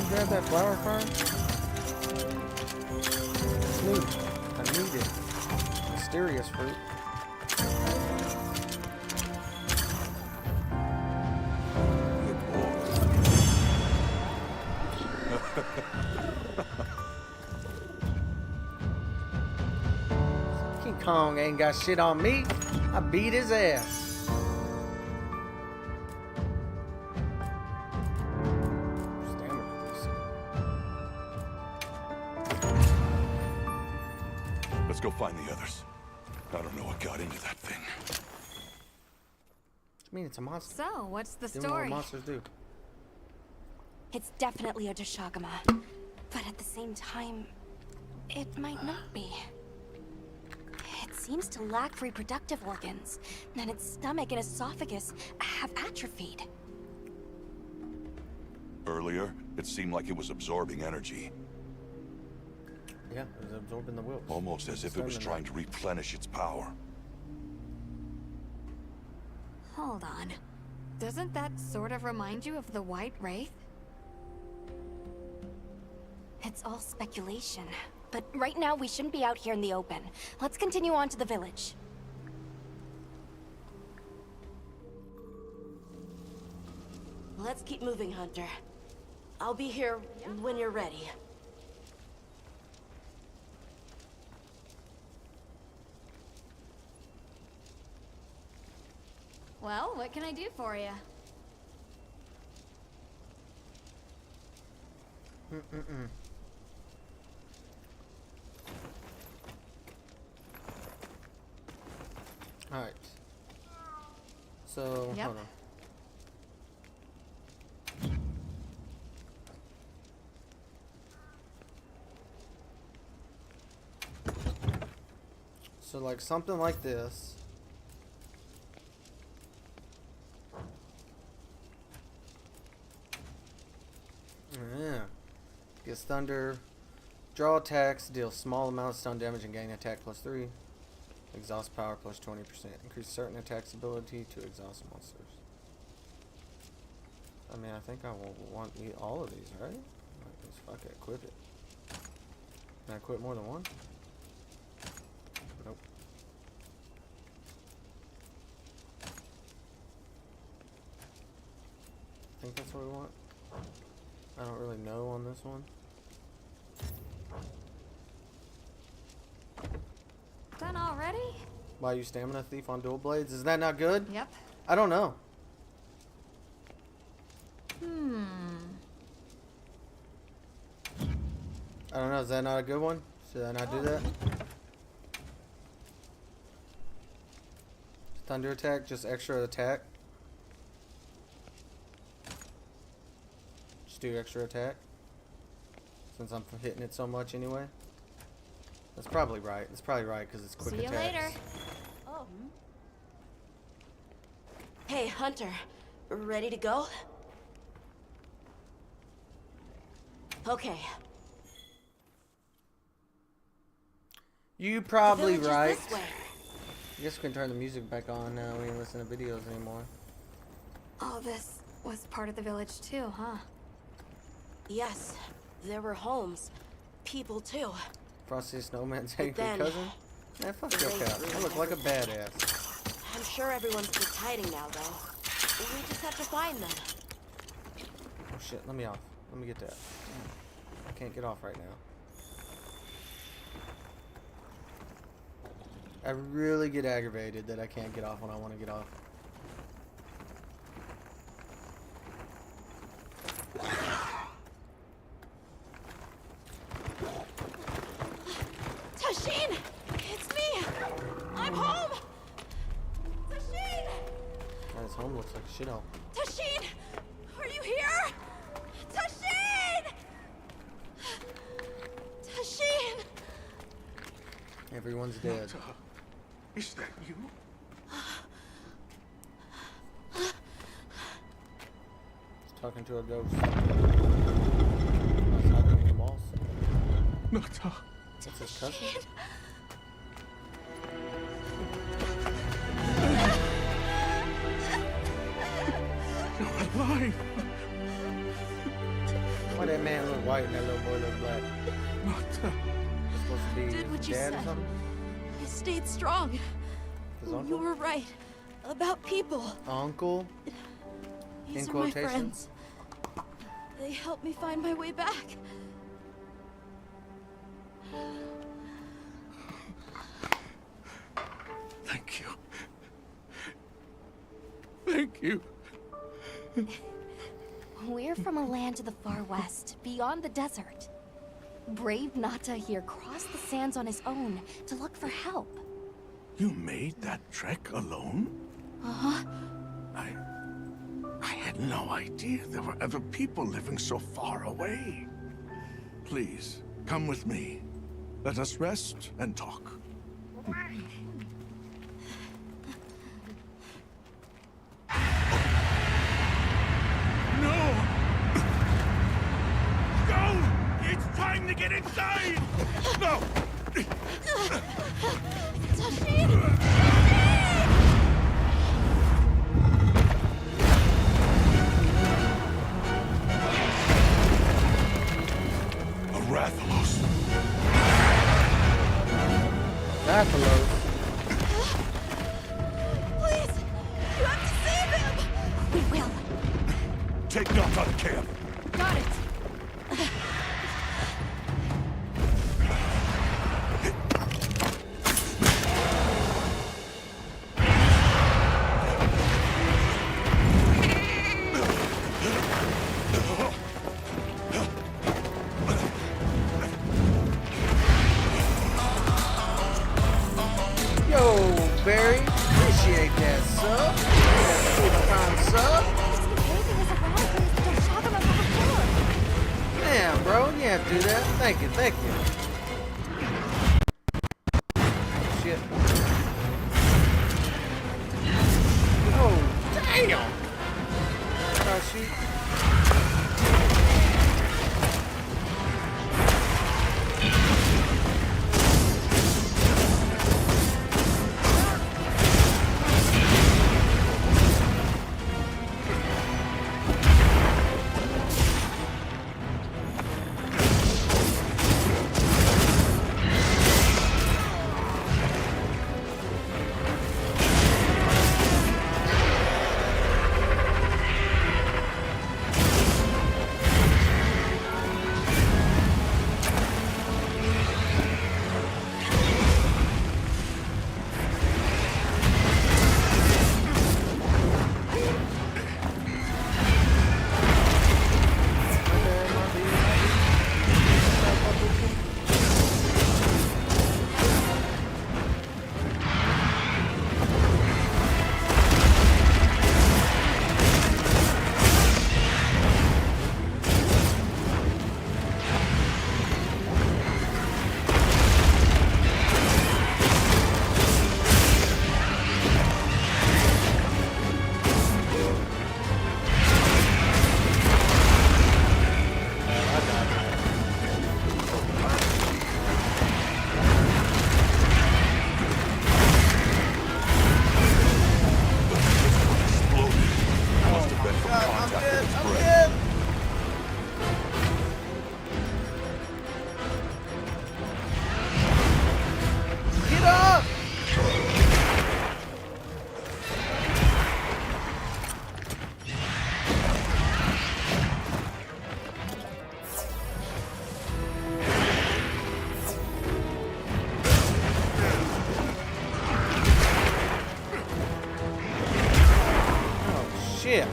Grab that flower farm? Loot. I need it. Mysterious fruit. King Kong ain't got shit on me. I beat his ass. Let's go find the others. I don't know what got into that thing. I mean, it's a monster. So, what's the Give me story? what monsters do. It's definitely a Deshagama, but at the same time, it might not be. It seems to lack reproductive organs, and its stomach and esophagus have atrophied. Earlier, it seemed like it was absorbing energy. Yeah, it was absorbing the will. Almost as if it was trying to replenish its power. Hold on. Doesn't that sort of remind you of the White Wraith? It's all speculation, but right now we shouldn't be out here in the open. Let's continue on to the village. Let's keep moving, Hunter. I'll be here when you're ready. Well, what can I do for you? Alright. So, Yep. hold on. So like something like this. Yeah. Gets thunder. Draw attacks, deal small amount of stun damage and gain attack +3. Exhaust power +20%. Increase certain attacks ability to exhaust monsters. I mean, I think I will want all of these, right? Let's fuck it, equip it. Can I equip more than one? Nope. I think that's what we want. I don't really know on this one. Done already? Why you stamina thief on dual blades? Is that not good? Yep. I don't know. I don't know. Is that not a good one? Should I not do that? Thunder attack, just extra attack. Just do extra attack. Since I'm hitting it so much anyway. That's probably right. That's probably right because it's quick See you attacks. later. Oh. Hey, Hunter. Ready to go? Okay. You probably The village is right. this way. I guess we can turn the music back on now. We ain't listen to videos anymore. All this was part of the village too, huh? Yes, there were homes. People too. Frosty the Snowman's angry then, cousin? Man, fuck your they cat. grew I look like a badass. I'm sure everyone's just hiding now, though. We just have to find them. Oh shit, let me off. Let me get that. I can't get off right now. I really get aggravated that I can't get off when I want to get off. Tashin! It's me! I'm home! Tashin! Man, his home looks like a shithole. Tashin! Are you here? Tashin! Tashin! Everyone's dead. Is that you? He's talking to a ghost. He's hiding in the walls. Nata. That's his cousin? You're alive. Why that man look white and that little boy look black? Nata. It's supposed to be Did what his you dad or said. something? I stayed strong. His You uncle? were right. About people. Uncle? These In are my quotation? friends. They helped me find my way back. Thank you. Thank you. We're from a land to the far west, beyond the desert. Brave Nata here crossed the sands on his own to look for help. You made that trek alone? Uh-huh. I had no idea there were other people living so far away. Please, come with me. Let us rest and talk. No! Go! It's time to get inside! No! A Rathalos. Rathalos? Please! You have to save him! We will. Take Nata out of camp. Got it! Thank you, thank you. Shit. Oh, damn! Try to shoot. Shit.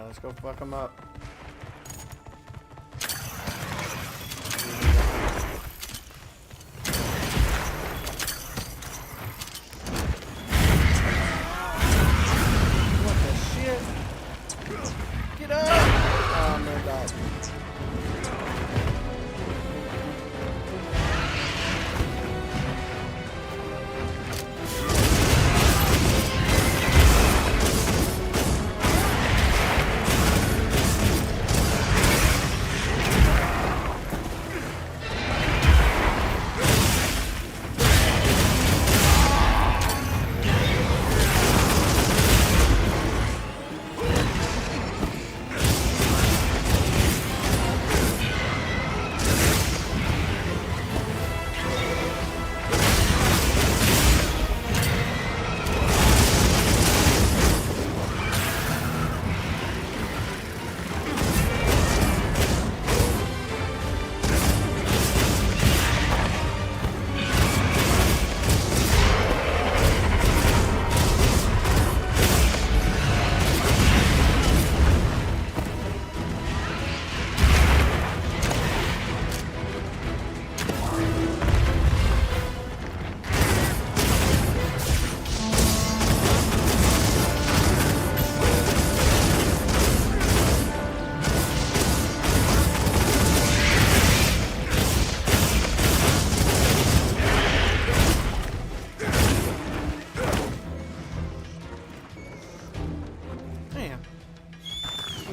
Let's go fuck them up. What the shit? Get up! Oh, no dog.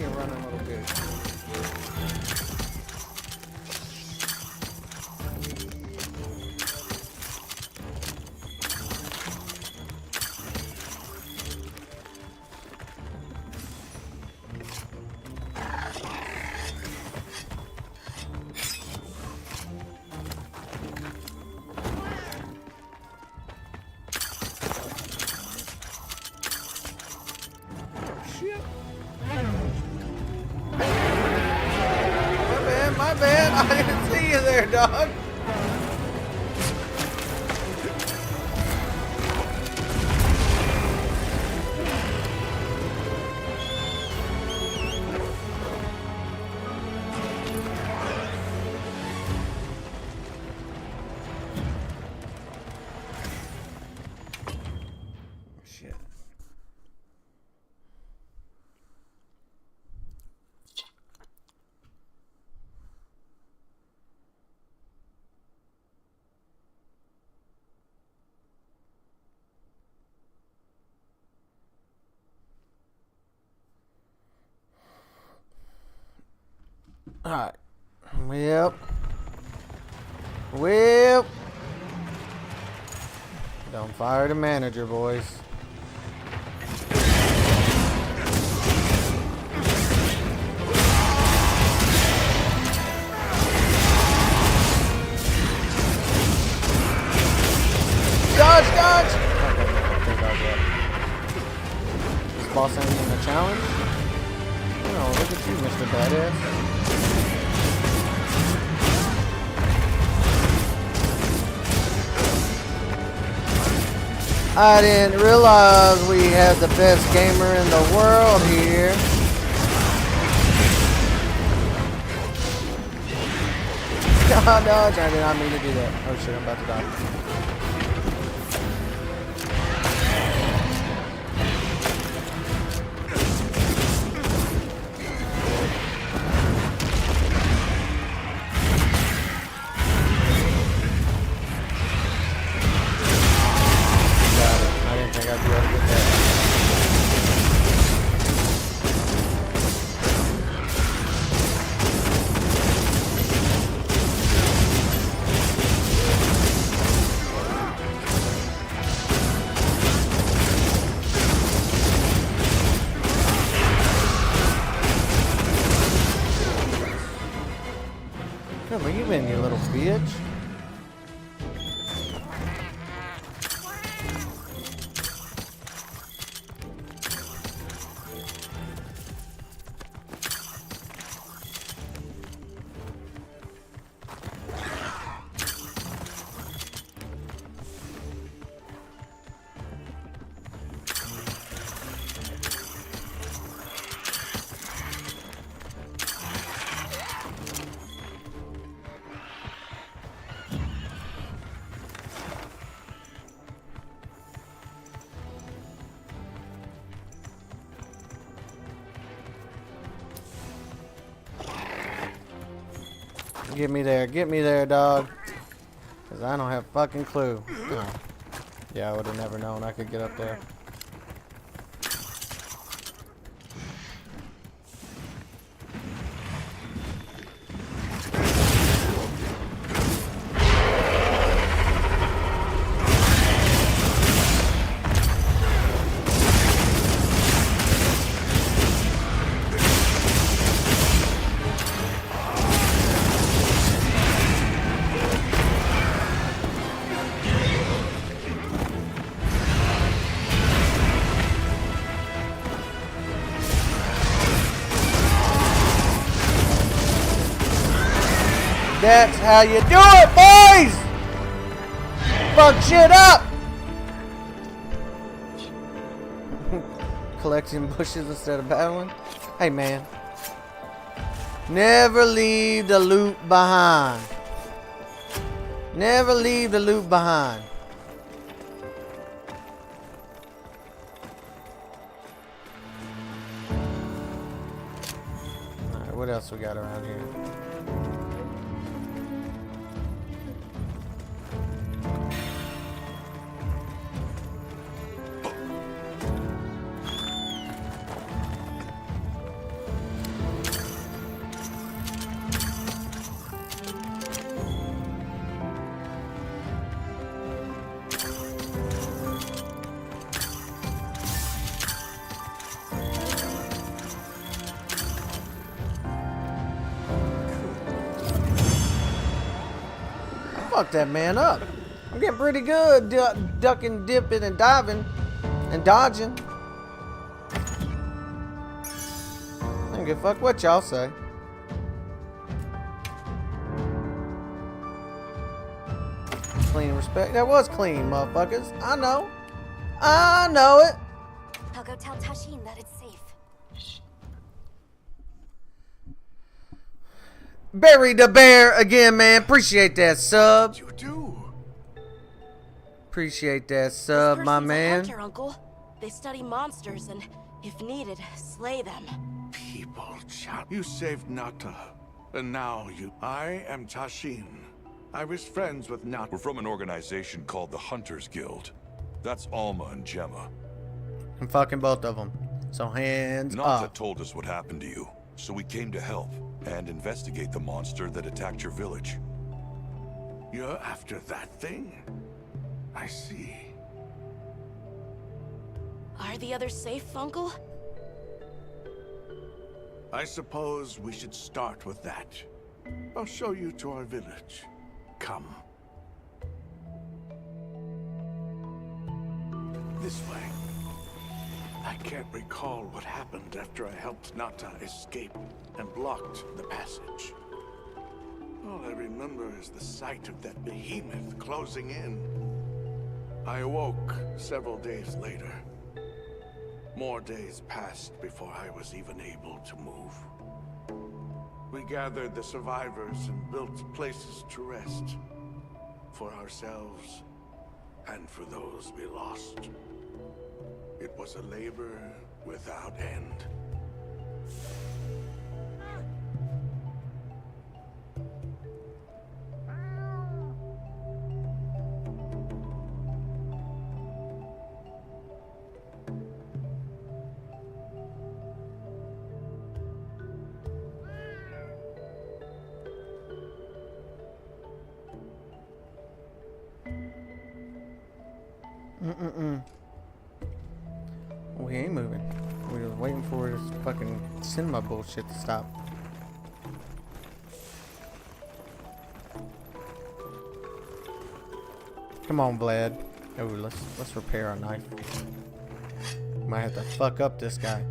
You're running a little good. My bad. I didn't see you there, dog. Shit. Alright. Well. Don't fire the manager, boys. Dodge, dodge! Okay, this boss ain't even a challenge? Oh, look at you, Mr. Badass. I didn't realize we had the best gamer in the world here. God, dodge. I did not mean to do that. Oh shit, I'm about to die. Come on, you in, you little bitch. Get me there, dog. Cause I don't have a fucking clue. Oh. Yeah, I would have never known I could get up there. That's how you do it, boys! Fuck shit up! Collecting bushes instead of battling. Hey, man. Never leave the loot behind. Never leave the loot behind. Alright, what else we got around here? fuck that man up. I'm getting pretty good ducking, dipping, and diving and dodging. I don't give a fuck what y'all say. Clean respect. That was clean, motherfuckers. I know. I know it. I'll go tell Tashin that it's safe. Bury the bear again, man. Appreciate that sub. You do. Appreciate that sub, my man. A hunter, Uncle. They study monsters and, if needed, slay them. People, child. You saved Nata. And now you... I am Tashin. I was friends with Nata. We're from an organization called the Hunters Guild. That's Alma and Gemma. I'm fucking both of them. So hands Nata up. told us what happened to you, so we came to help and investigate the monster that attacked your village. You're after that thing? I see. Are the others safe, Uncle? I suppose we should start with that. I'll show you to our village. Come. This way. I can't recall what happened after I helped Nata escape and blocked the passage. All I remember is the sight of that behemoth closing in. I awoke several days later. More days passed before I was even able to move. We gathered the survivors and built places to rest. For ourselves and for those we lost. It was a labor without end. We ain't moving. We were waiting for this fucking cinema bullshit to stop. Come on, Vlad. Oh, let's repair our knife. Might have to fuck up this guy.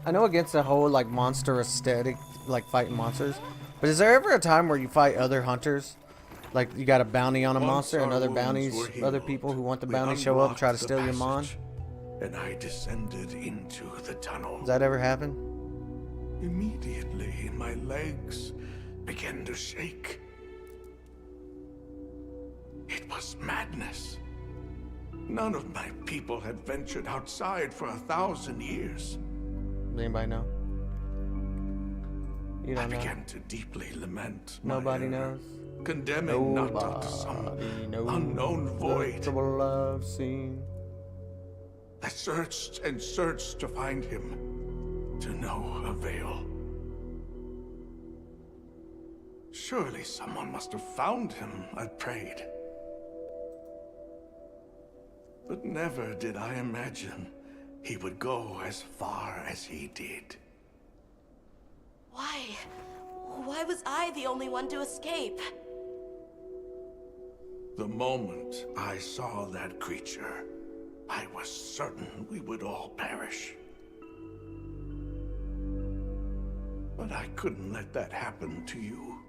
I know against the whole like monster aesthetic, like fighting monsters, but is there ever a time where you fight other hunters? Like you got a bounty on a monster and other bounties, other people who want the bounty show up and try to steal your mon? And I descended into the tunnel. Does that ever happen? Immediately, my legs began to shake. It was madness. None of my people had ventured outside for 1,000 years. Does anybody know? You don't I know? began to deeply lament. Nobody knows. Condemning Nata to some unknown void. Trouble I've seen. I searched and searched to find him, to no avail. Surely someone must have found him, I prayed. But never did I imagine he would go as far as he did. Why? Why was I the only one to escape? The moment I saw that creature, I was certain we would all perish. But I couldn't let that happen to you.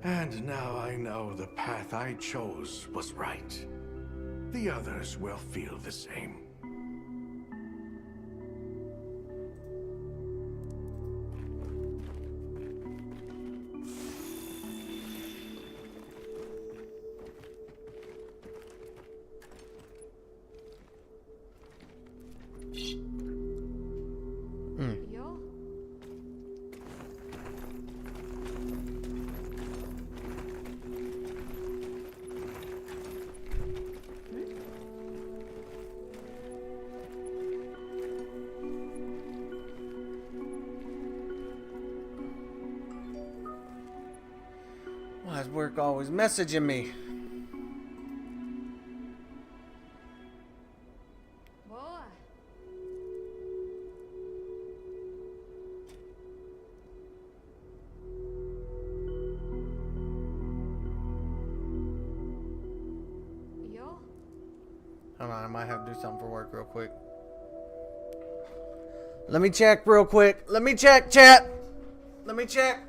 And now I know the path I chose was right. The others will feel the same. Why is work always messaging me? Boa, Hold on, I might have to do something for work real quick. Let me check real quick. Let me check, chat. Let me check.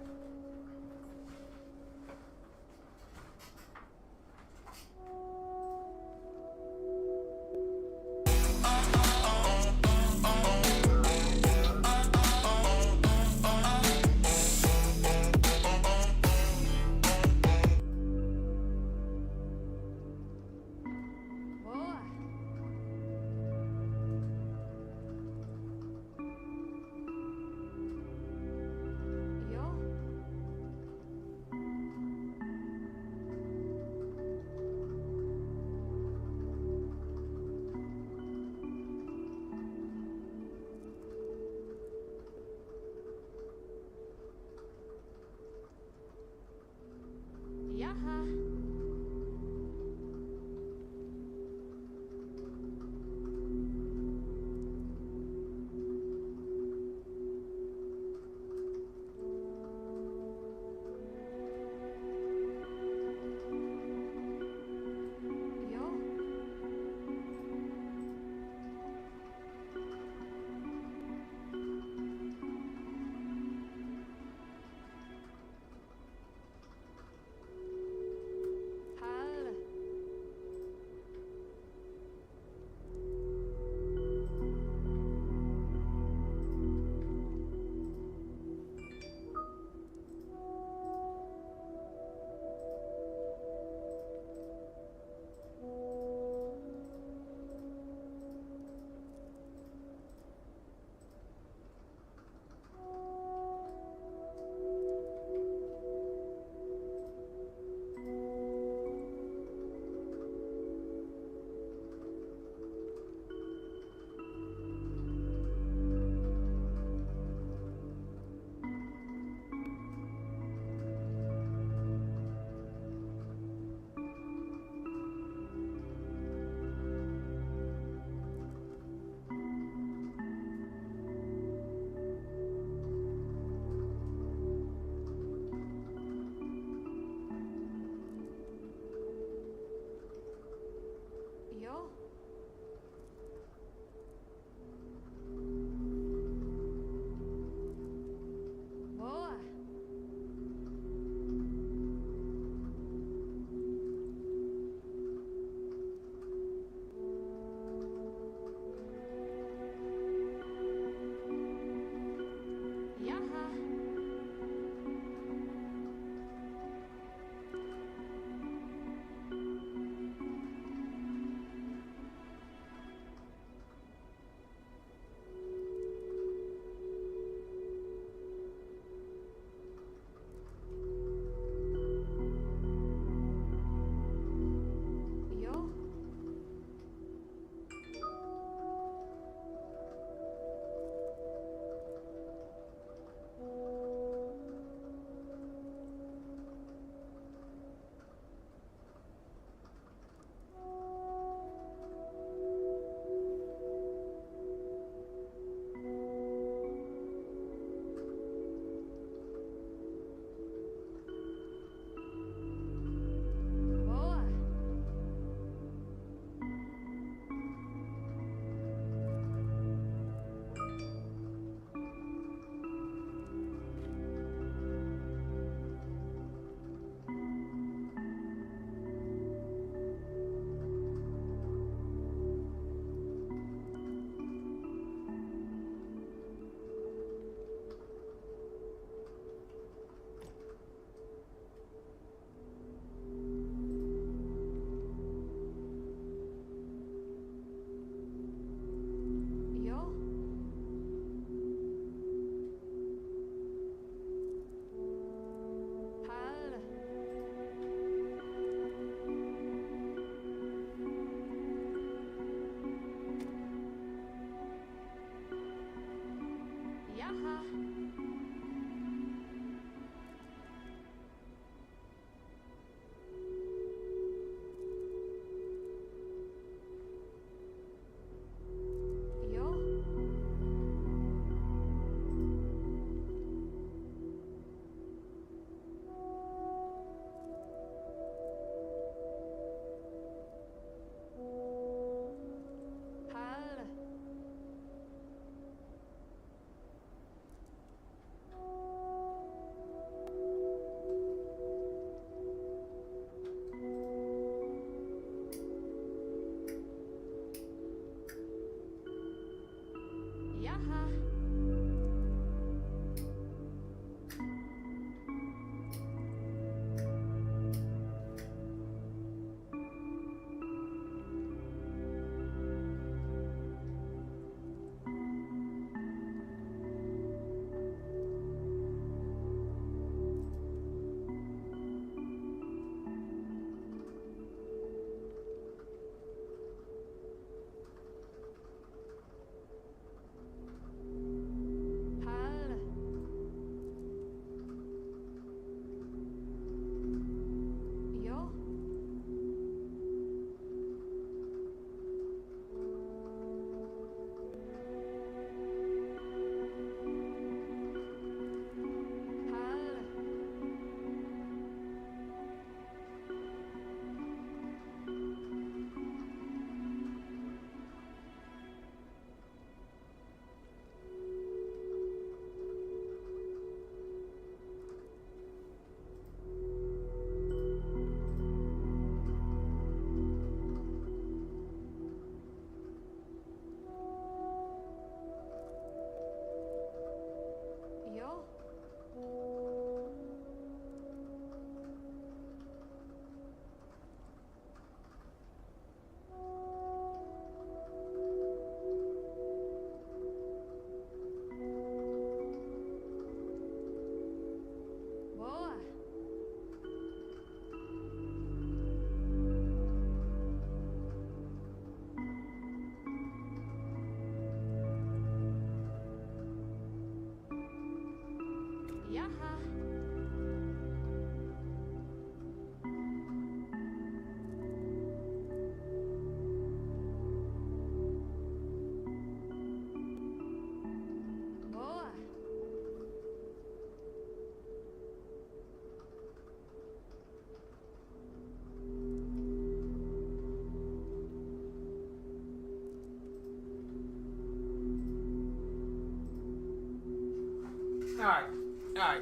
Alright,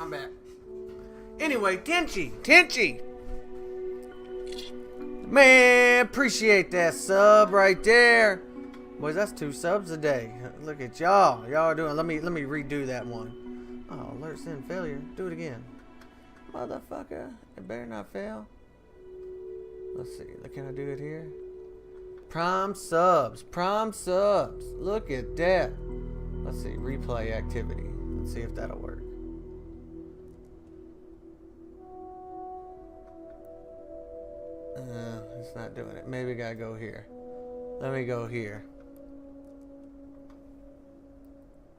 I'm back. Anyway, Tenchi! Man, appreciate that sub right there. Boys, that's 2 subs a day. Look at y'all. Y'all are doing, let me redo that one. Oh, alert send failure. Do it again. Motherfucker, it better not fail. Let's see, can I do it here? Prime subs. Look at that. Let's see, replay activity. Let's see if that'll work. It's not doing it. Maybe I gotta go here. Let me go here.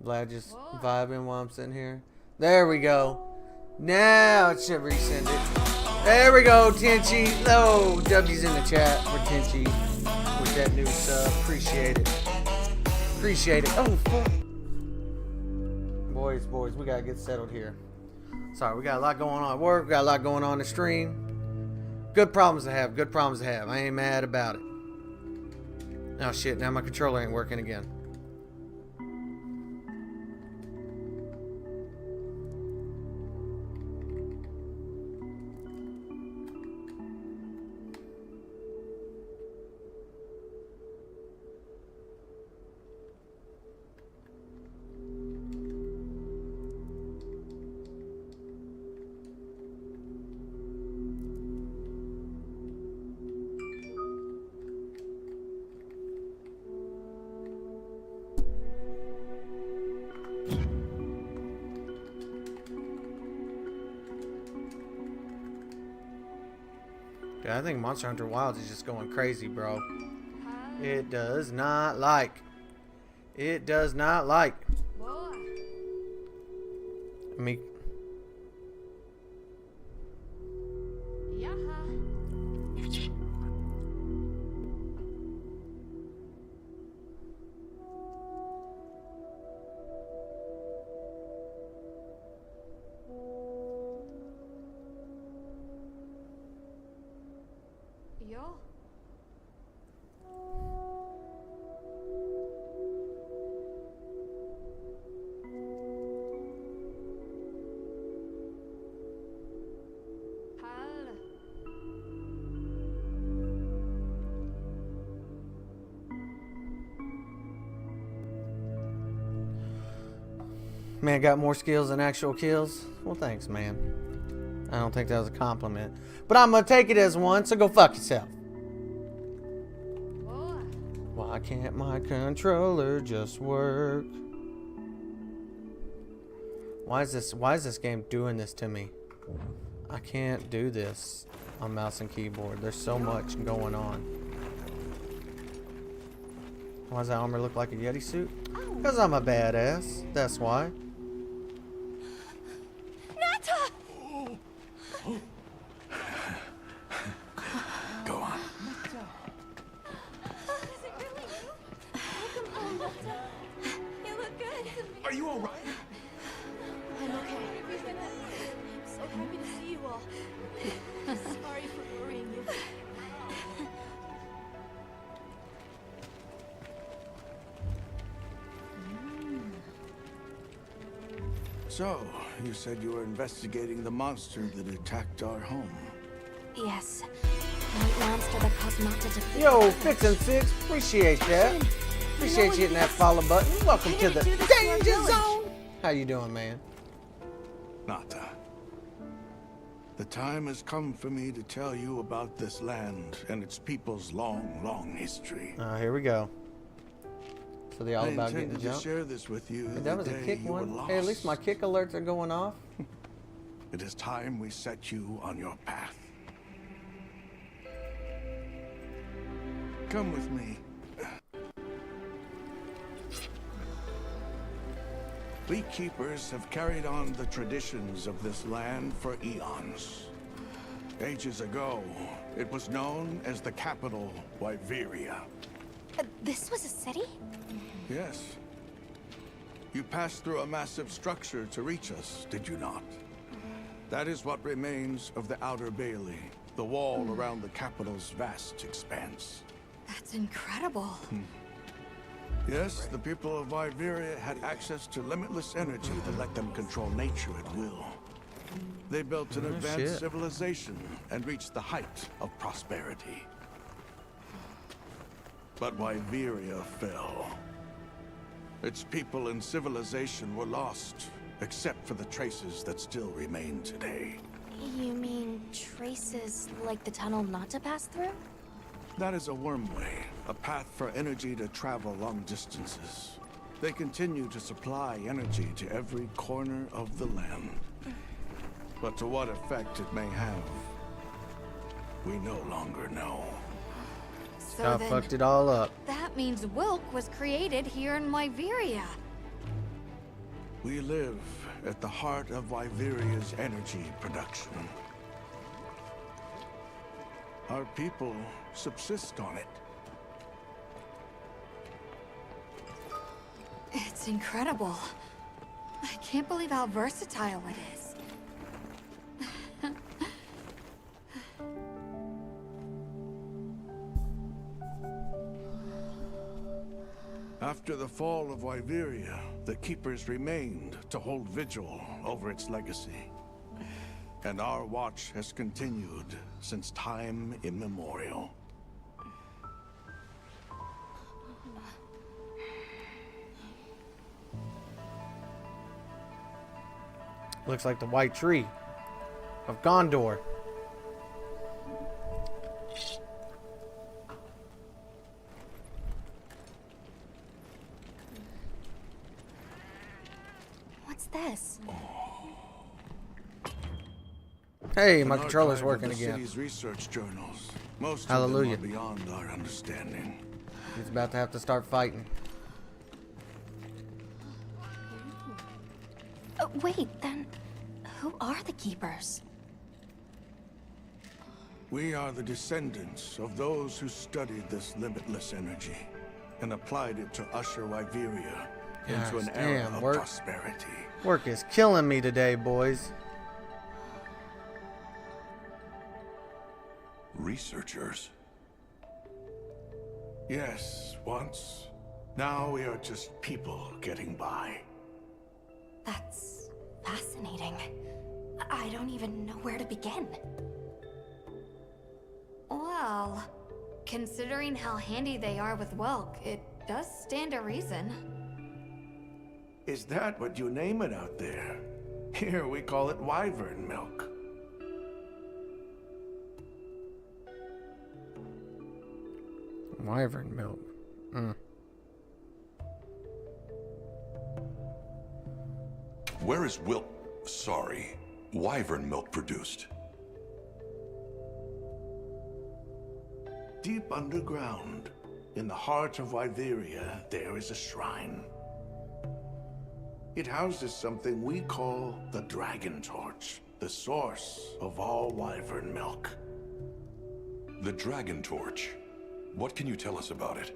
Vlad just vibing while I'm sitting here. There we go. Now it should resend it. There we go, Tenchi. Oh, W's in the chat for Tenchi with that new sub. Appreciate it. Oh, fuck. Boys, we gotta get settled here. Sorry, we got a lot going on at work. We got a lot going on the stream. Good problems to have. I ain't mad about it. Oh shit, now my controller ain't working again. I think Monster Hunter Wilds is just going crazy, bro. It does not like. I mean, man got more skills than actual kills. Well, thanks, man. I don't think that was a compliment, but I'm gonna take it as one, so go fuck yourself. Why can't my controller just work? Why is this game doing this to me? I can't do this on mouse and keyboard. There's so much going on. Why does that armor look like a Yeti suit? Because I'm a badass. That's why. Go on. You look good. Are you all right? I'm okay. I'm so happy to see you all. Sorry for worrying you. So, you said you were investigating the monster that attacked our home. Yes. The monster that caused Mata to feel. Yo, Fix and Six, appreciate that. Appreciate you hitting that follow button. Welcome to the Danger Zone. How you doing, man? Nata. The time has come for me to tell you about this land and its people's long, long history. Here we go. So they all about getting the intended to jump. share this with you. Hey, that was a kick one. Hey, at least my kick alerts are going off. It is time we set you on your path. Come with me. Beekeepers have carried on the traditions of this land for eons. Ages ago, it was known as the capital, Wyveria. This was a city? Yes. You passed through a massive structure to reach us, did you not? That is what remains of the Outer Bailey, the wall around the capital's vast expanse. That's incredible. Yes, the people of Wyveria had access to limitless energy that let them control nature at will. They built an advanced civilization and reached the height of prosperity. But Wyveria fell. Its people and civilization were lost, except for the traces that still remain today. You mean traces like the tunnel not to pass through? That is a wormway, a path for energy to travel long distances. They continue to supply energy to every corner of the land. But to what effect it may have, we no longer know. So then, fucked it all up. that means Wilk was created here in Wyveria. We live at the heart of Wyveria's energy production. Our people subsist on it. It's incredible. I can't believe how versatile it is. After the fall of Wyveria, the Keepers remained to hold vigil over its legacy. And our watch has continued since time immemorial. Looks like the white tree of Gondor. What's this? Hey, my An controller's archive working of the again. city's research journals. Most Hallelujah. of them are beyond our understanding. He's about to have to start fighting. Wait, then who are the Keepers? We are the descendants of those who studied this limitless energy and applied it to usher Wyveria into an era of prosperity. Work is killing me today, boys. Researchers? Yes, once. Now we are just people getting by. That's fascinating. I don't even know where to begin. Well, considering how handy they are with Welk, it does stand to reason. Is that what you name it out there? Here we call it wyvern milk. Wyvern milk. Where is wyvern milk produced? Deep underground, in the heart of Wyveria, there is a shrine. It houses something we call the Dragon Torch, the source of all wyvern milk. The Dragon Torch. What can you tell us about it?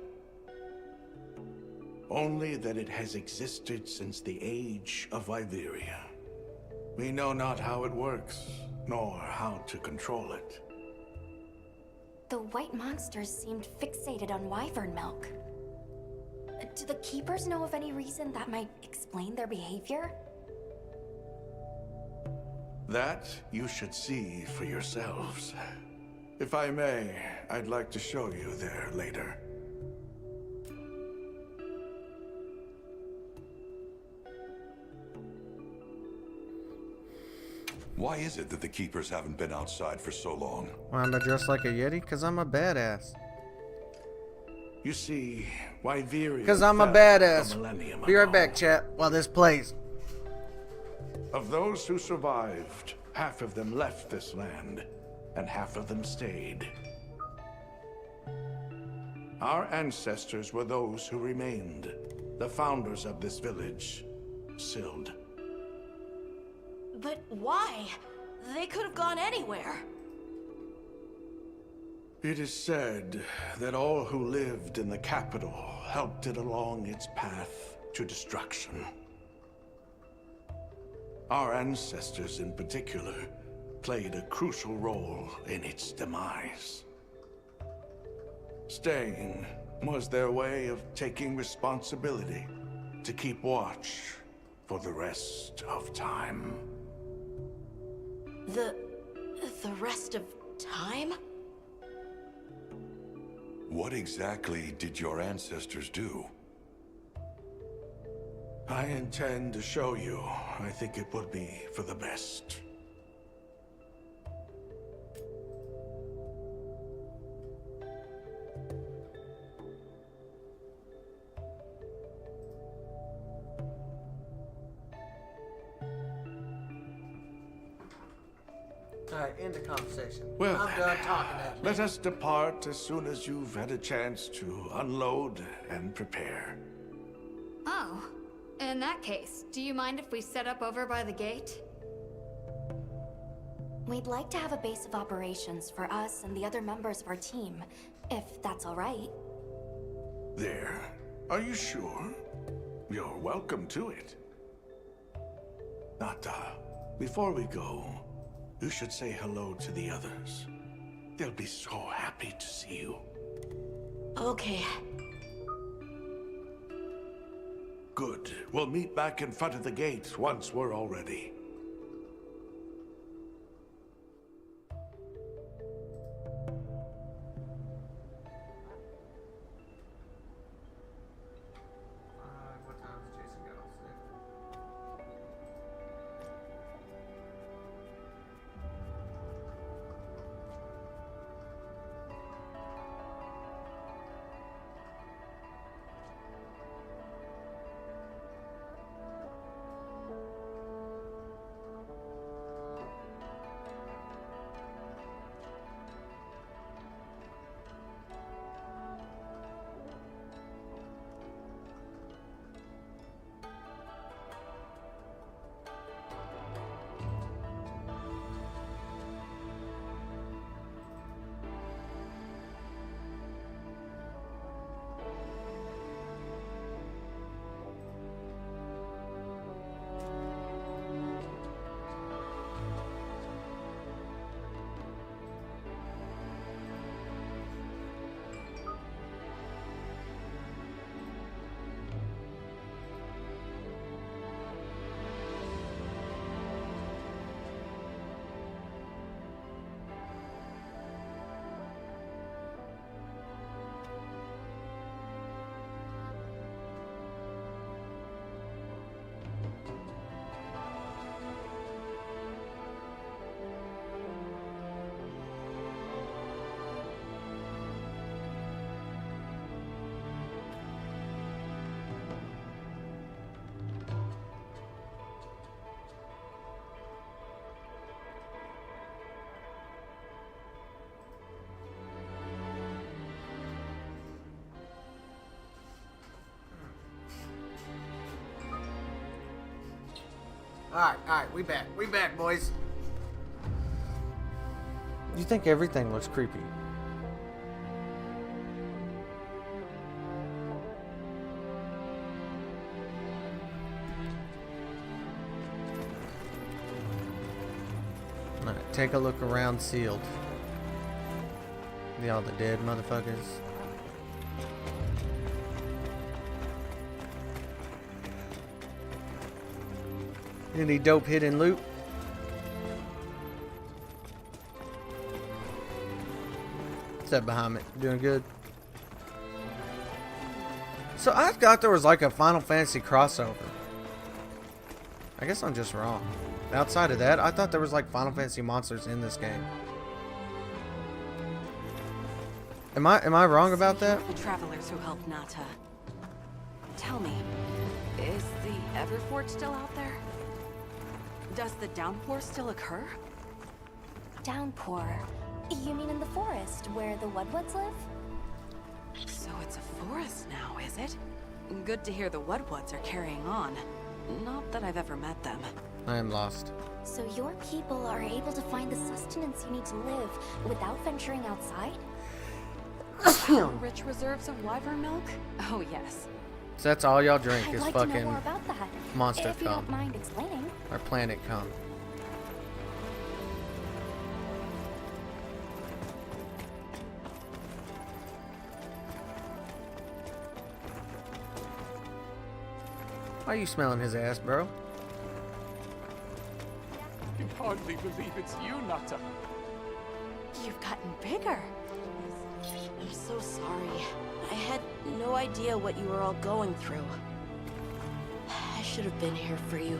Only that it has existed since the age of Wyveria. We know not how it works, nor how to control it. The white monsters seemed fixated on wyvern milk. Do the Keepers know of any reason that might explain their behavior? That you should see for yourselves. If I may, I'd like to show you there later. Why is it that the Keepers haven't been outside for so long? Why am I dressed like a Yeti? Because I'm a badass. You see, Wyveria Because I'm a fell badass. millennium Be right ago. back, chat, while this plays. Of those who survived, half of them left this land, and half of them stayed. Our ancestors were those who remained, the founders of this village. Sild. But why? They could have gone anywhere. It is said that all who lived in the capital helped it along its path to destruction. Our ancestors in particular played a crucial role in its demise. Staying was their way of taking responsibility to keep watch for the rest of time. The rest of time? What exactly did your ancestors do? I intend to show you. I think it would be for the best. Alright, end the conversation. Well, I'm done talking at let us depart as soon as you've had a chance to unload and prepare. Oh, in that case, do you mind if we set up over by the gate? We'd like to have a base of operations for us and the other members of our team, if that's all right. There. Are you sure? You're welcome to it. Nata, before we go, you should say hello to the others. They'll be so happy to see you. Okay. Good. We'll meet back in front of the gate once we're all ready. What time does Jason get off today? Alright, we back, boys. You think everything looks creepy? Alright, take a look around sealed. All the dead motherfuckers. Any dope hidden loot? What's that behind me? Doing good? So I thought there was like a Final Fantasy crossover. I guess I'm just wrong. Outside of that, I thought there was like Final Fantasy monsters in this game. Am I wrong about that? The travelers who helped Nata. Tell me, is the Everfort still out there? Does the downpour still occur? Downpour? You mean in the forest, where the Woodwoods live? So it's a forest now, is it? Good to hear the Woodwoods are carrying on. Not that I've ever met them. I am lost. So your people are able to find the sustenance you need to live without venturing outside? Rich reserves of wyvern milk? Oh, yes. So that's all y'all drink I'd is like to know fucking more about that, monster if you cum. don't mind explaining. Or planet cum. Why are you smelling his ass, bro? I can hardly believe it's you, Nata. You've gotten bigger. I'm so sorry. I had no idea what you were all going through. I should have been here for you.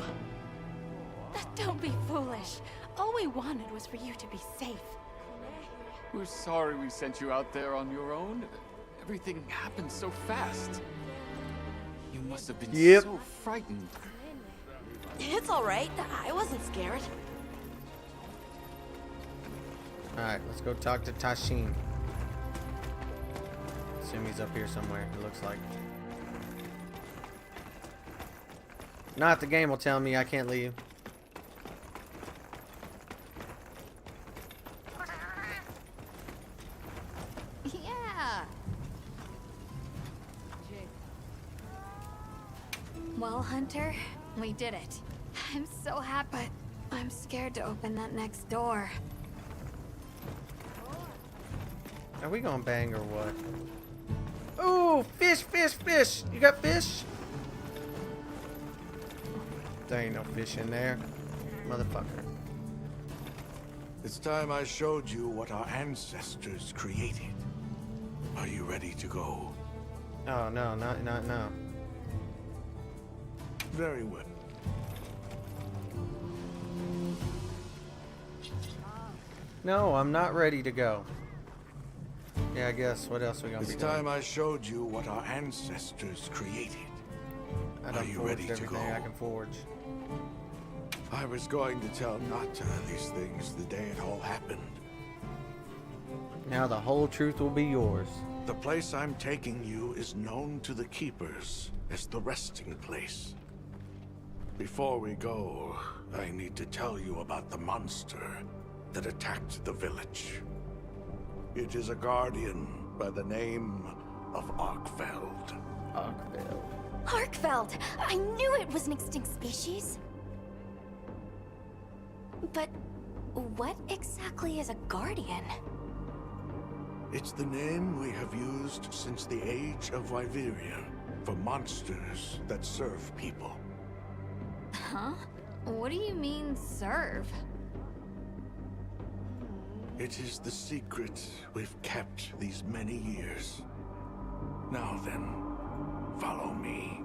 Don't be foolish. All we wanted was for you to be safe. We're sorry we sent you out there on your own. Everything happened so fast. You must have been so frightened. It's all right. I wasn't scared. Alright, let's go talk to Tashin. Assume he's up here somewhere, it looks like. Not the game will tell me I can't leave. Yeah. Well, Hunter, We did it. I'm so happy, but I'm scared to open that next door. Are we gonna bang or what? Ooh, fish, fish, fish! You got fish? There ain't no fish in there. Motherfucker. It's time I showed you what our ancestors created. Are you ready to go? Oh, no, not now. Very well. No, I'm not ready to go. Yeah, I guess. What else we gonna It's be doing? time I showed you what our ancestors created. I Are done you ready forged to go? everything I can forge. I was going to tell Nata these things the day it all happened. Now the whole truth will be yours. The place I'm taking you is known to the Keepers as the resting place. Before we go, I need to tell you about the monster that attacked the village. It is a guardian by the name of Arkfeld. Arkfeld! I knew it was an extinct species. But what exactly is a guardian? It's the name we have used since the age of Wyveria for monsters that serve people. Huh? What do you mean, serve? It is the secret we've kept these many years. Now then, follow me.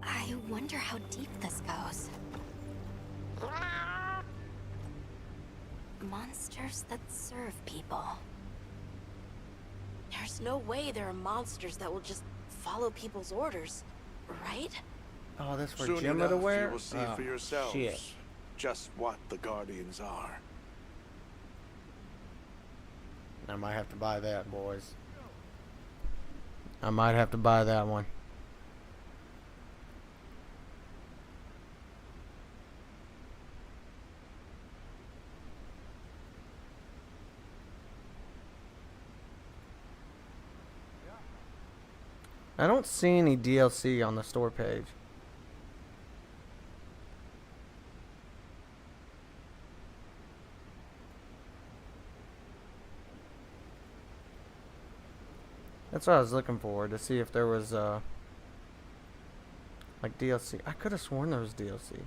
I wonder how deep this goes. Monsters that serve people. There's no way there are monsters that will just follow people's orders, right? Oh, that's for Soon Gemma to enough, wear? you will see Oh, for yourselves shit. just what the Guardians are. I might have to buy that, boys. I might have to buy that one. I don't see any DLC on the store page. That's what I was looking for, to see if there was like DLC. I could have sworn there was DLC.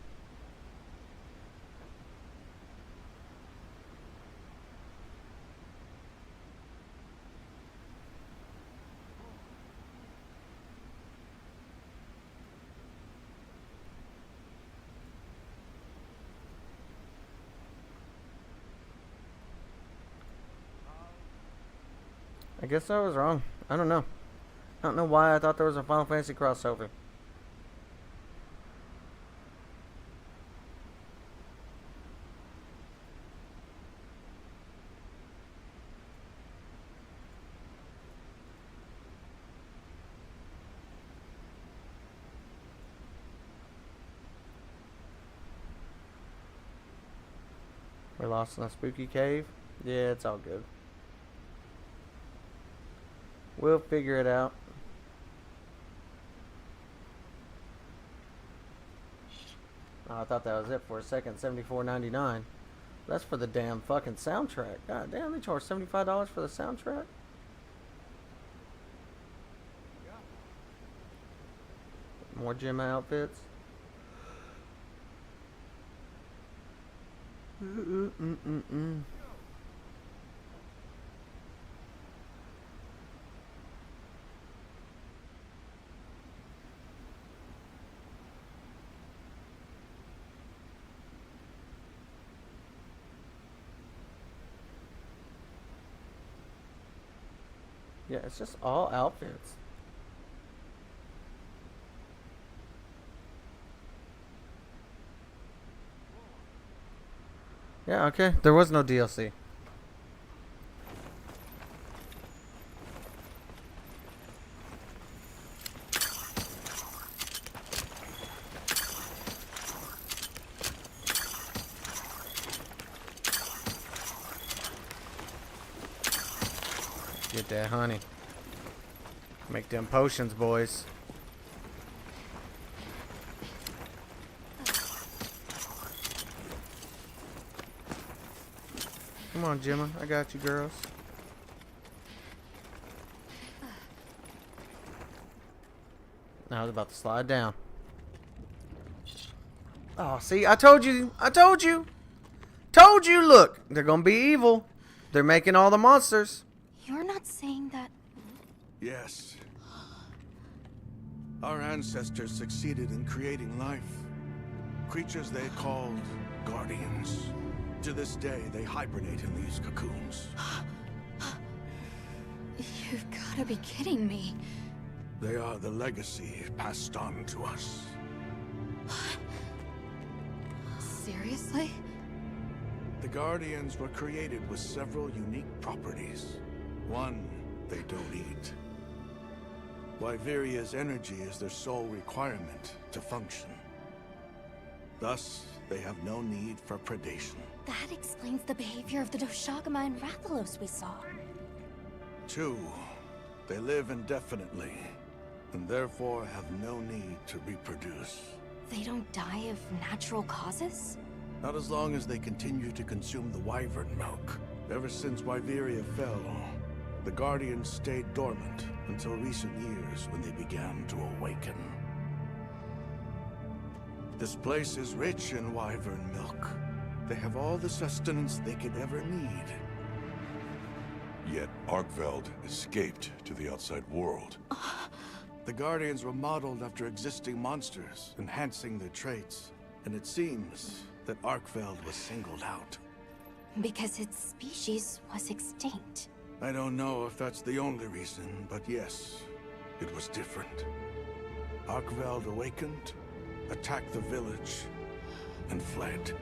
I guess I was wrong. I don't know. I don't know why I thought there was a Final Fantasy crossover. lost in a spooky cave. Yeah, it's all good. We'll figure it out. Oh, I thought that was it for a second. $74.99. That's for the damn fucking soundtrack. God damn, they charge $75 for the soundtrack. More gym outfits. Yeah, it's just all outfits. Yeah, okay. There was no DLC. Get that honey. Make them potions, boys. Come on, Gemma. I got you, girls. Now I was about to slide down. Oh, see? I told you. I told you. Told you, look. They're going to be evil. They're making all the monsters. You're not saying that... Yes. Our ancestors succeeded in creating life. Creatures they called guardians. To this day, they hibernate in these cocoons. You've got to be kidding me. They are the legacy passed on to us. Seriously? The Guardians were created with several unique properties. One, they don't eat. Wyveria's energy is their sole requirement to function. Thus, they have no need for predation. That explains the behavior of the Doshagama and Rathalos we saw. Two, they live indefinitely, and therefore have no need to reproduce. They don't die of natural causes? Not as long as they continue to consume the wyvern milk. Ever since Wyveria fell, the Guardians stayed dormant until recent years when they began to awaken. This place is rich in wyvern milk. They have all the sustenance they could ever need. Yet Arkveld escaped to the outside world. The Guardians were modeled after existing monsters, enhancing their traits. And it seems that Arkveld was singled out. Because its species was extinct. I don't know if that's the only reason, but yes, it was different. Arkveld awakened, attacked the village, and fled.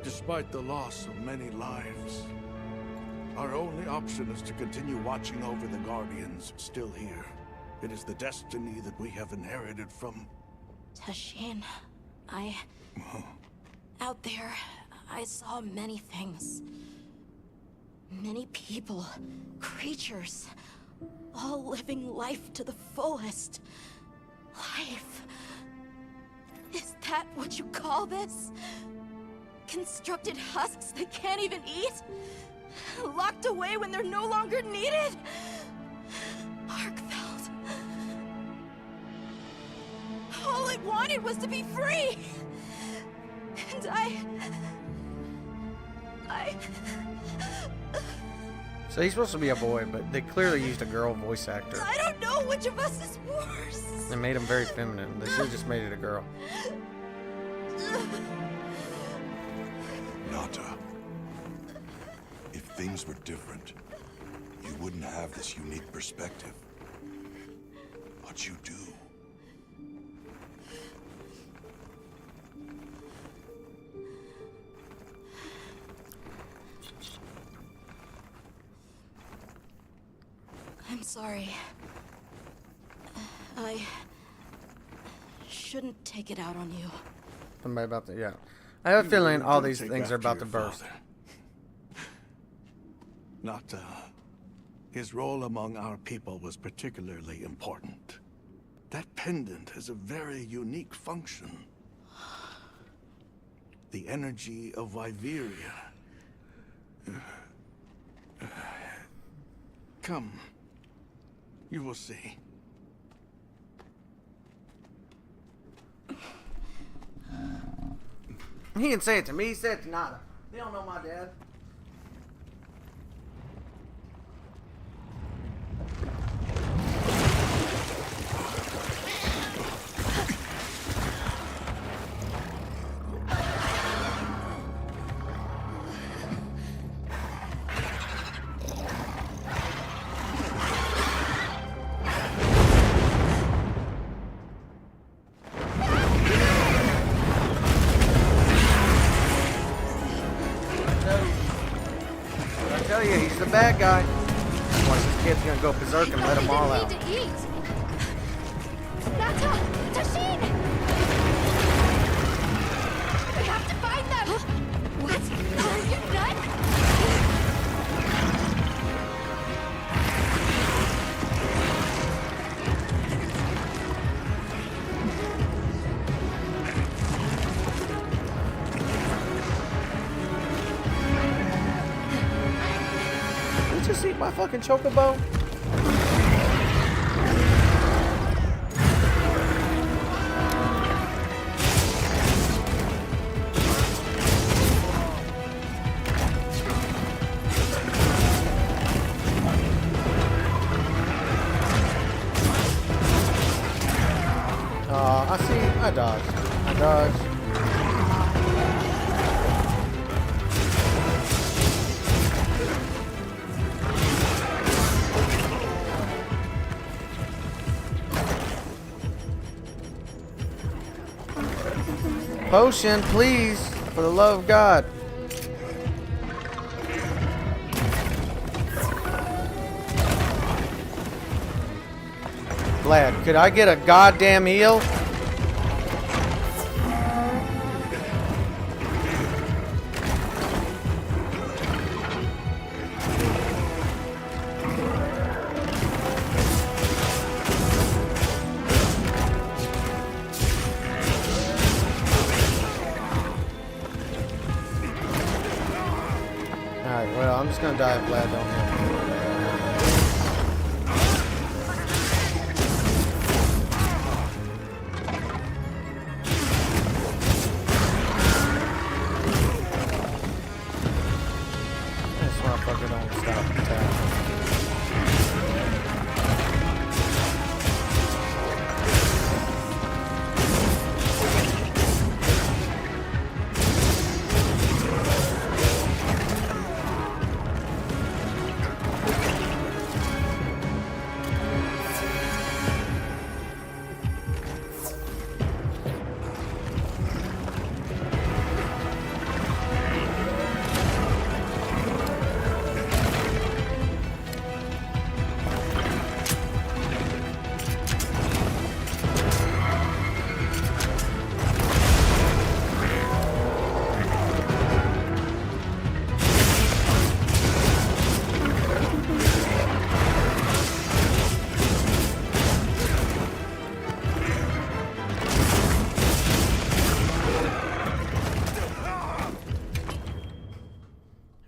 Despite the loss of many lives, our only option is to continue watching over the Guardians still here. It is the destiny that we have inherited from... Tashin, out there, I saw many things. Many people, creatures, all living life to the fullest. Life. Is that what you call this? Constructed husks that can't even eat? Locked away when they're no longer needed? Arkveld. All it wanted was to be free! And So he's supposed to be a boy, but they clearly used a girl voice actor. I don't know which of us is worse. They made him very feminine. They should have just made it a girl. Nata, if things were different, you wouldn't have this unique perspective. But you do. I'm sorry. I shouldn't take it out on you. Somebody about to, yeah. I have a You feeling really all do these take things are after about to your burst. father. Nata, his role among our people was particularly important. That pendant has a very unique function. The energy of Viveria. Come. You will see. He didn't say it to me, he said it to Nada. They don't know my dad. I tell you, he's the bad guy. Watch, this kid's gonna go berserk and let them all out. Nata, Tashin! We have to find them! What? Are you nuts? Did you just eat my fucking chocobo? I see. I dodged. I dodged. Potion, please, for the love of God. Vlad, could I get a goddamn heal? Alright, well, I'm just gonna die if Vlad don't hit me. This motherfucker don't stop attacking.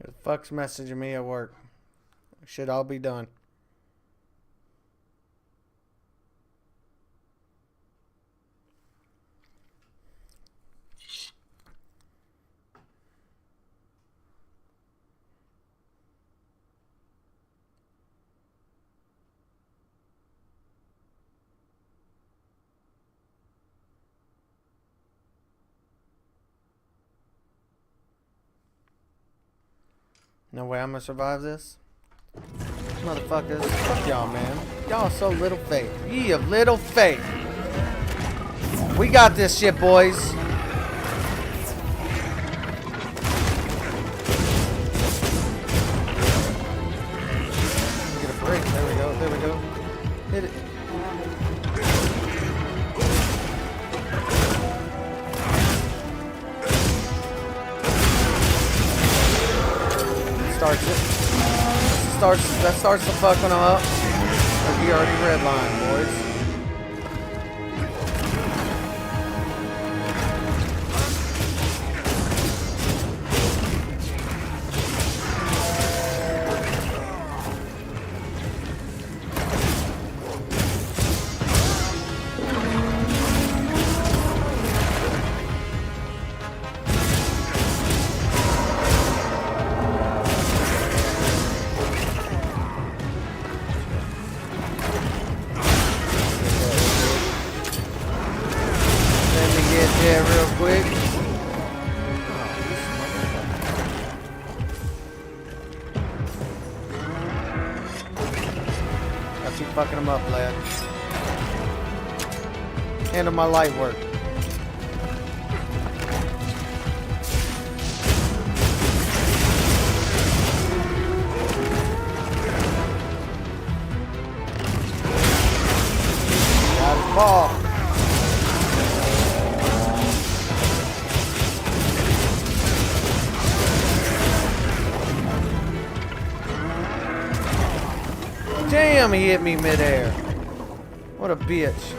Who the fuck's messaging me at work? Should all be done. No way I'm gonna survive this. Motherfuckers, fuck y'all, man. Y'all so little faith. Ye of little faith. We got this shit, boys. Get a break. There we go. There we go. Hit it. starts it. That starts the fucking him up. He already redlined, boys. Fucking him up, lad. Handle my light work. Got his ball. Damn, he hit me midair. What a bitch.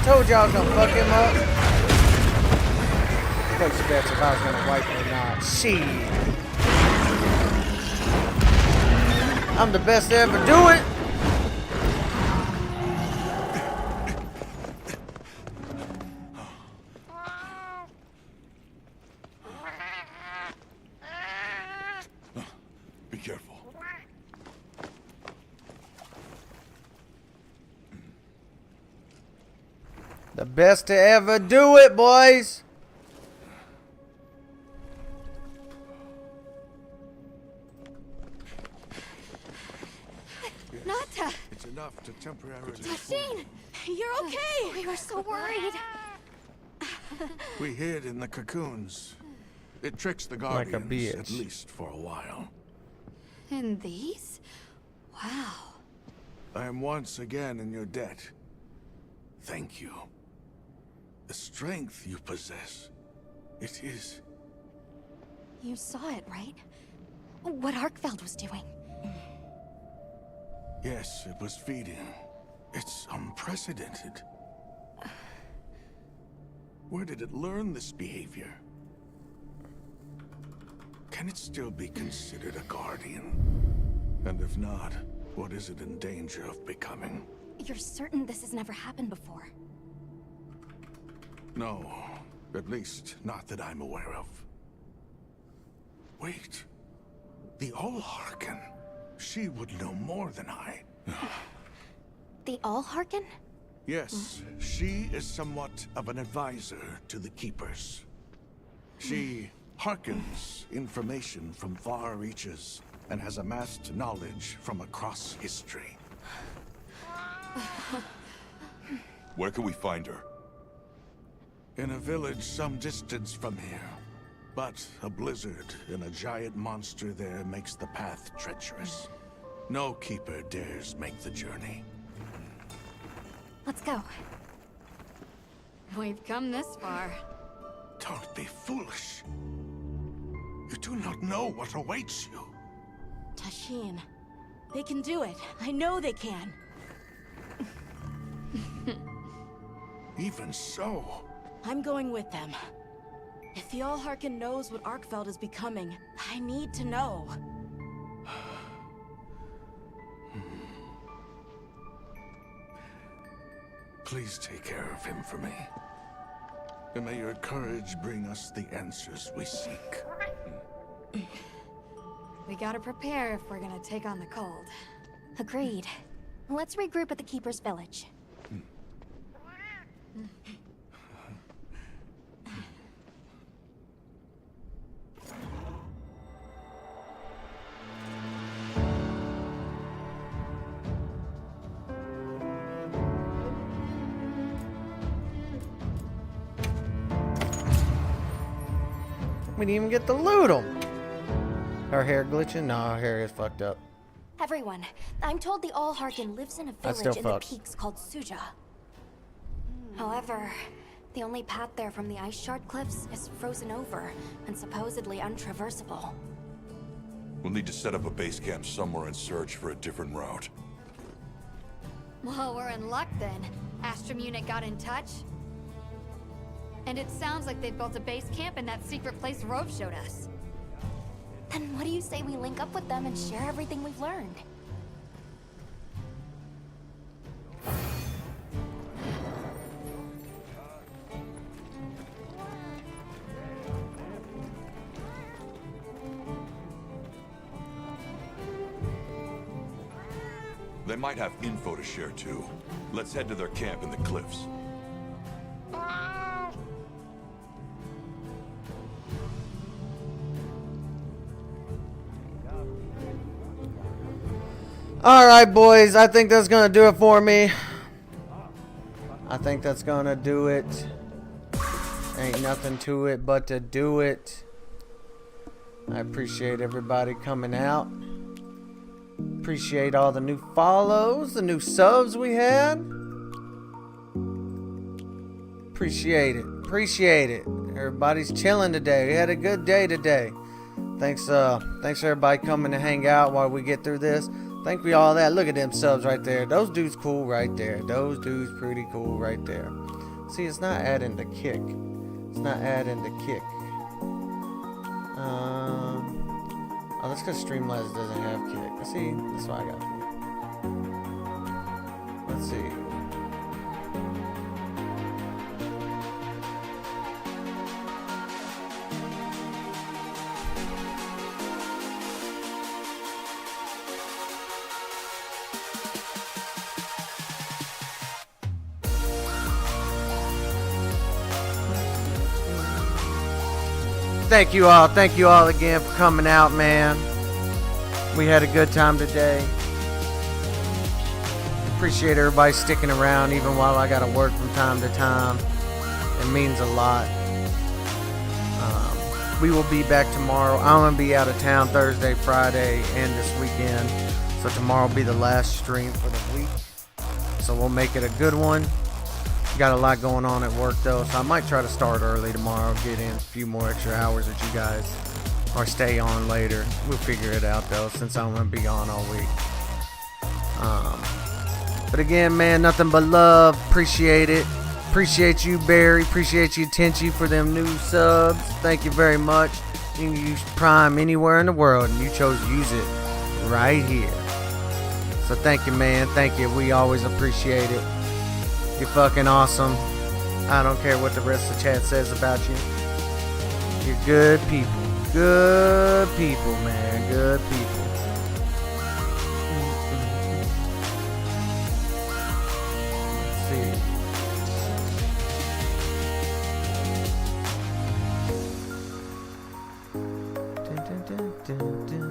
Told y'all I was gonna fuck him up. Place bets if I was gonna wipe him or not. Shit. I'm the best to ever do it. Be careful. The best to ever do it, boys. Nata! It's enough to temporarily... Tashine! You're okay! We were so worried. We hid in the cocoons. It tricks the Like a Guardians, bitch. at least for a while. And these? Wow. I am once again in your debt. Thank you. The strength you possess, it is... You saw it, right? What Arkfeld was doing. Yes, it was feeding. It's unprecedented. Where did it learn this behavior? Can it still be considered a guardian? And if not, what is it in danger of becoming? You're certain this has never happened before? No, at least not that I'm aware of. Wait, the Allharken. She would know more than I. The Allharken? Yes, she is somewhat of an advisor to the Keepers. She hearkens information from far reaches and has amassed knowledge from across history. Where can we find her? In a village some distance from here. But a blizzard and a giant monster there makes the path treacherous. No keeper dares make the journey. Let's go. We've come this far. Don't be foolish. You do not know what awaits you. Tashine, they can do it. I know they can. Even so, I'm going with them. If the Allharken knows what Arkfeld is becoming, I need to know. please take care of him for me. And may your courage bring us the answers we seek. We gotta prepare if we're gonna take on the cold. Agreed. Let's regroup at the Keeper's Village. We didn't even get to loot them. Her hair glitching? No, her hair is fucked up. Everyone, I'm told the All-Harkin lives in a That's village still in the fucked. peaks called Suja. However, the only path there from the ice shard cliffs is frozen over and supposedly untraversable. We'll need to set up a base camp somewhere and search for a different route. Well, we're in luck then. Astrum unit got in touch. And it sounds like they've built a base camp in that secret place Rove showed us. Then what do you say we link up with them and share everything we've learned? They might have info to share too. Let's head to their camp in the cliffs. Alright, boys, I think that's gonna do it for me. I think that's gonna do it. Ain't nothing to it but to do it. I appreciate everybody coming out. Appreciate all the new follows, the new subs we had. Appreciate it. Appreciate it. Everybody's chilling today. We had a good day today. Thanks everybody coming to hang out while we get through this. Thank you all that. Look at them subs right there. Those dudes cool right there. Those dudes pretty cool right there. See, it's not adding the kick. It's not adding the kick. Oh, that's because Streamlabs doesn't have kick. See, that's why I got it. Let's see. Thank you all again for coming out, man. We had a good time today. Appreciate everybody sticking around even while I gotta work from time to time. It means a lot. We will be back tomorrow. I'm gonna be out of town Thursday, Friday, and this weekend. So tomorrow will be the last stream for the week. So we'll make it a good one. Got a lot going on at work though, so I might try to start early tomorrow, get in a few more extra hours with you guys, or stay on later. We'll figure it out though, since I'm gonna be gone all week. But again, man, nothing but love. Appreciate it. Appreciate you, Barry. Appreciate you, Tenchi, for them new subs. Thank you very much. You can use Prime anywhere in the world, and you chose to use it right here. So thank you, man. Thank you. We always appreciate it. You're fucking awesome. I don't care what the rest of the chat says about you. You're good people. Good people, man. Good people. Let's see. Dun, dun, dun, dun, dun.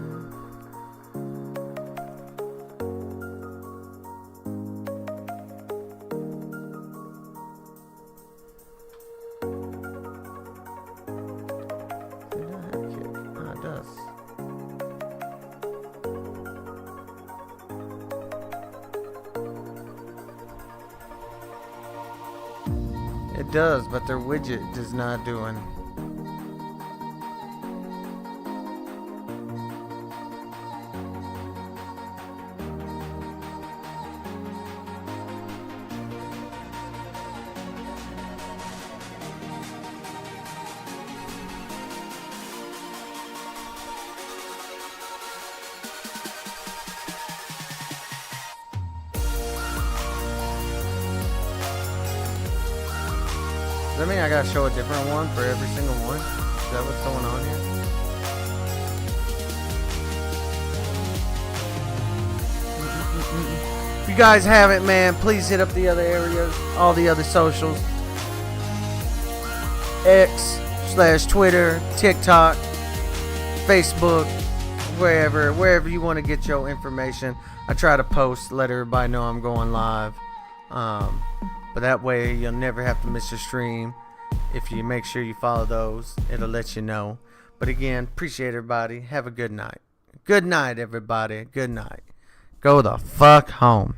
It does, but their widget is not doing. Does that mean I gotta show a different one for every single one? Is that what's going on here? If you guys haven't, man, please hit up the other areas, all the other socials. X/Twitter, TikTok, Facebook, wherever you want to get your information. I try to post, let everybody know I'm going live. But that way you'll never have to miss a stream. If you make sure you follow those, it'll let you know. But again, appreciate everybody. Have a good night. Good night, everybody. Good night. Go the fuck home.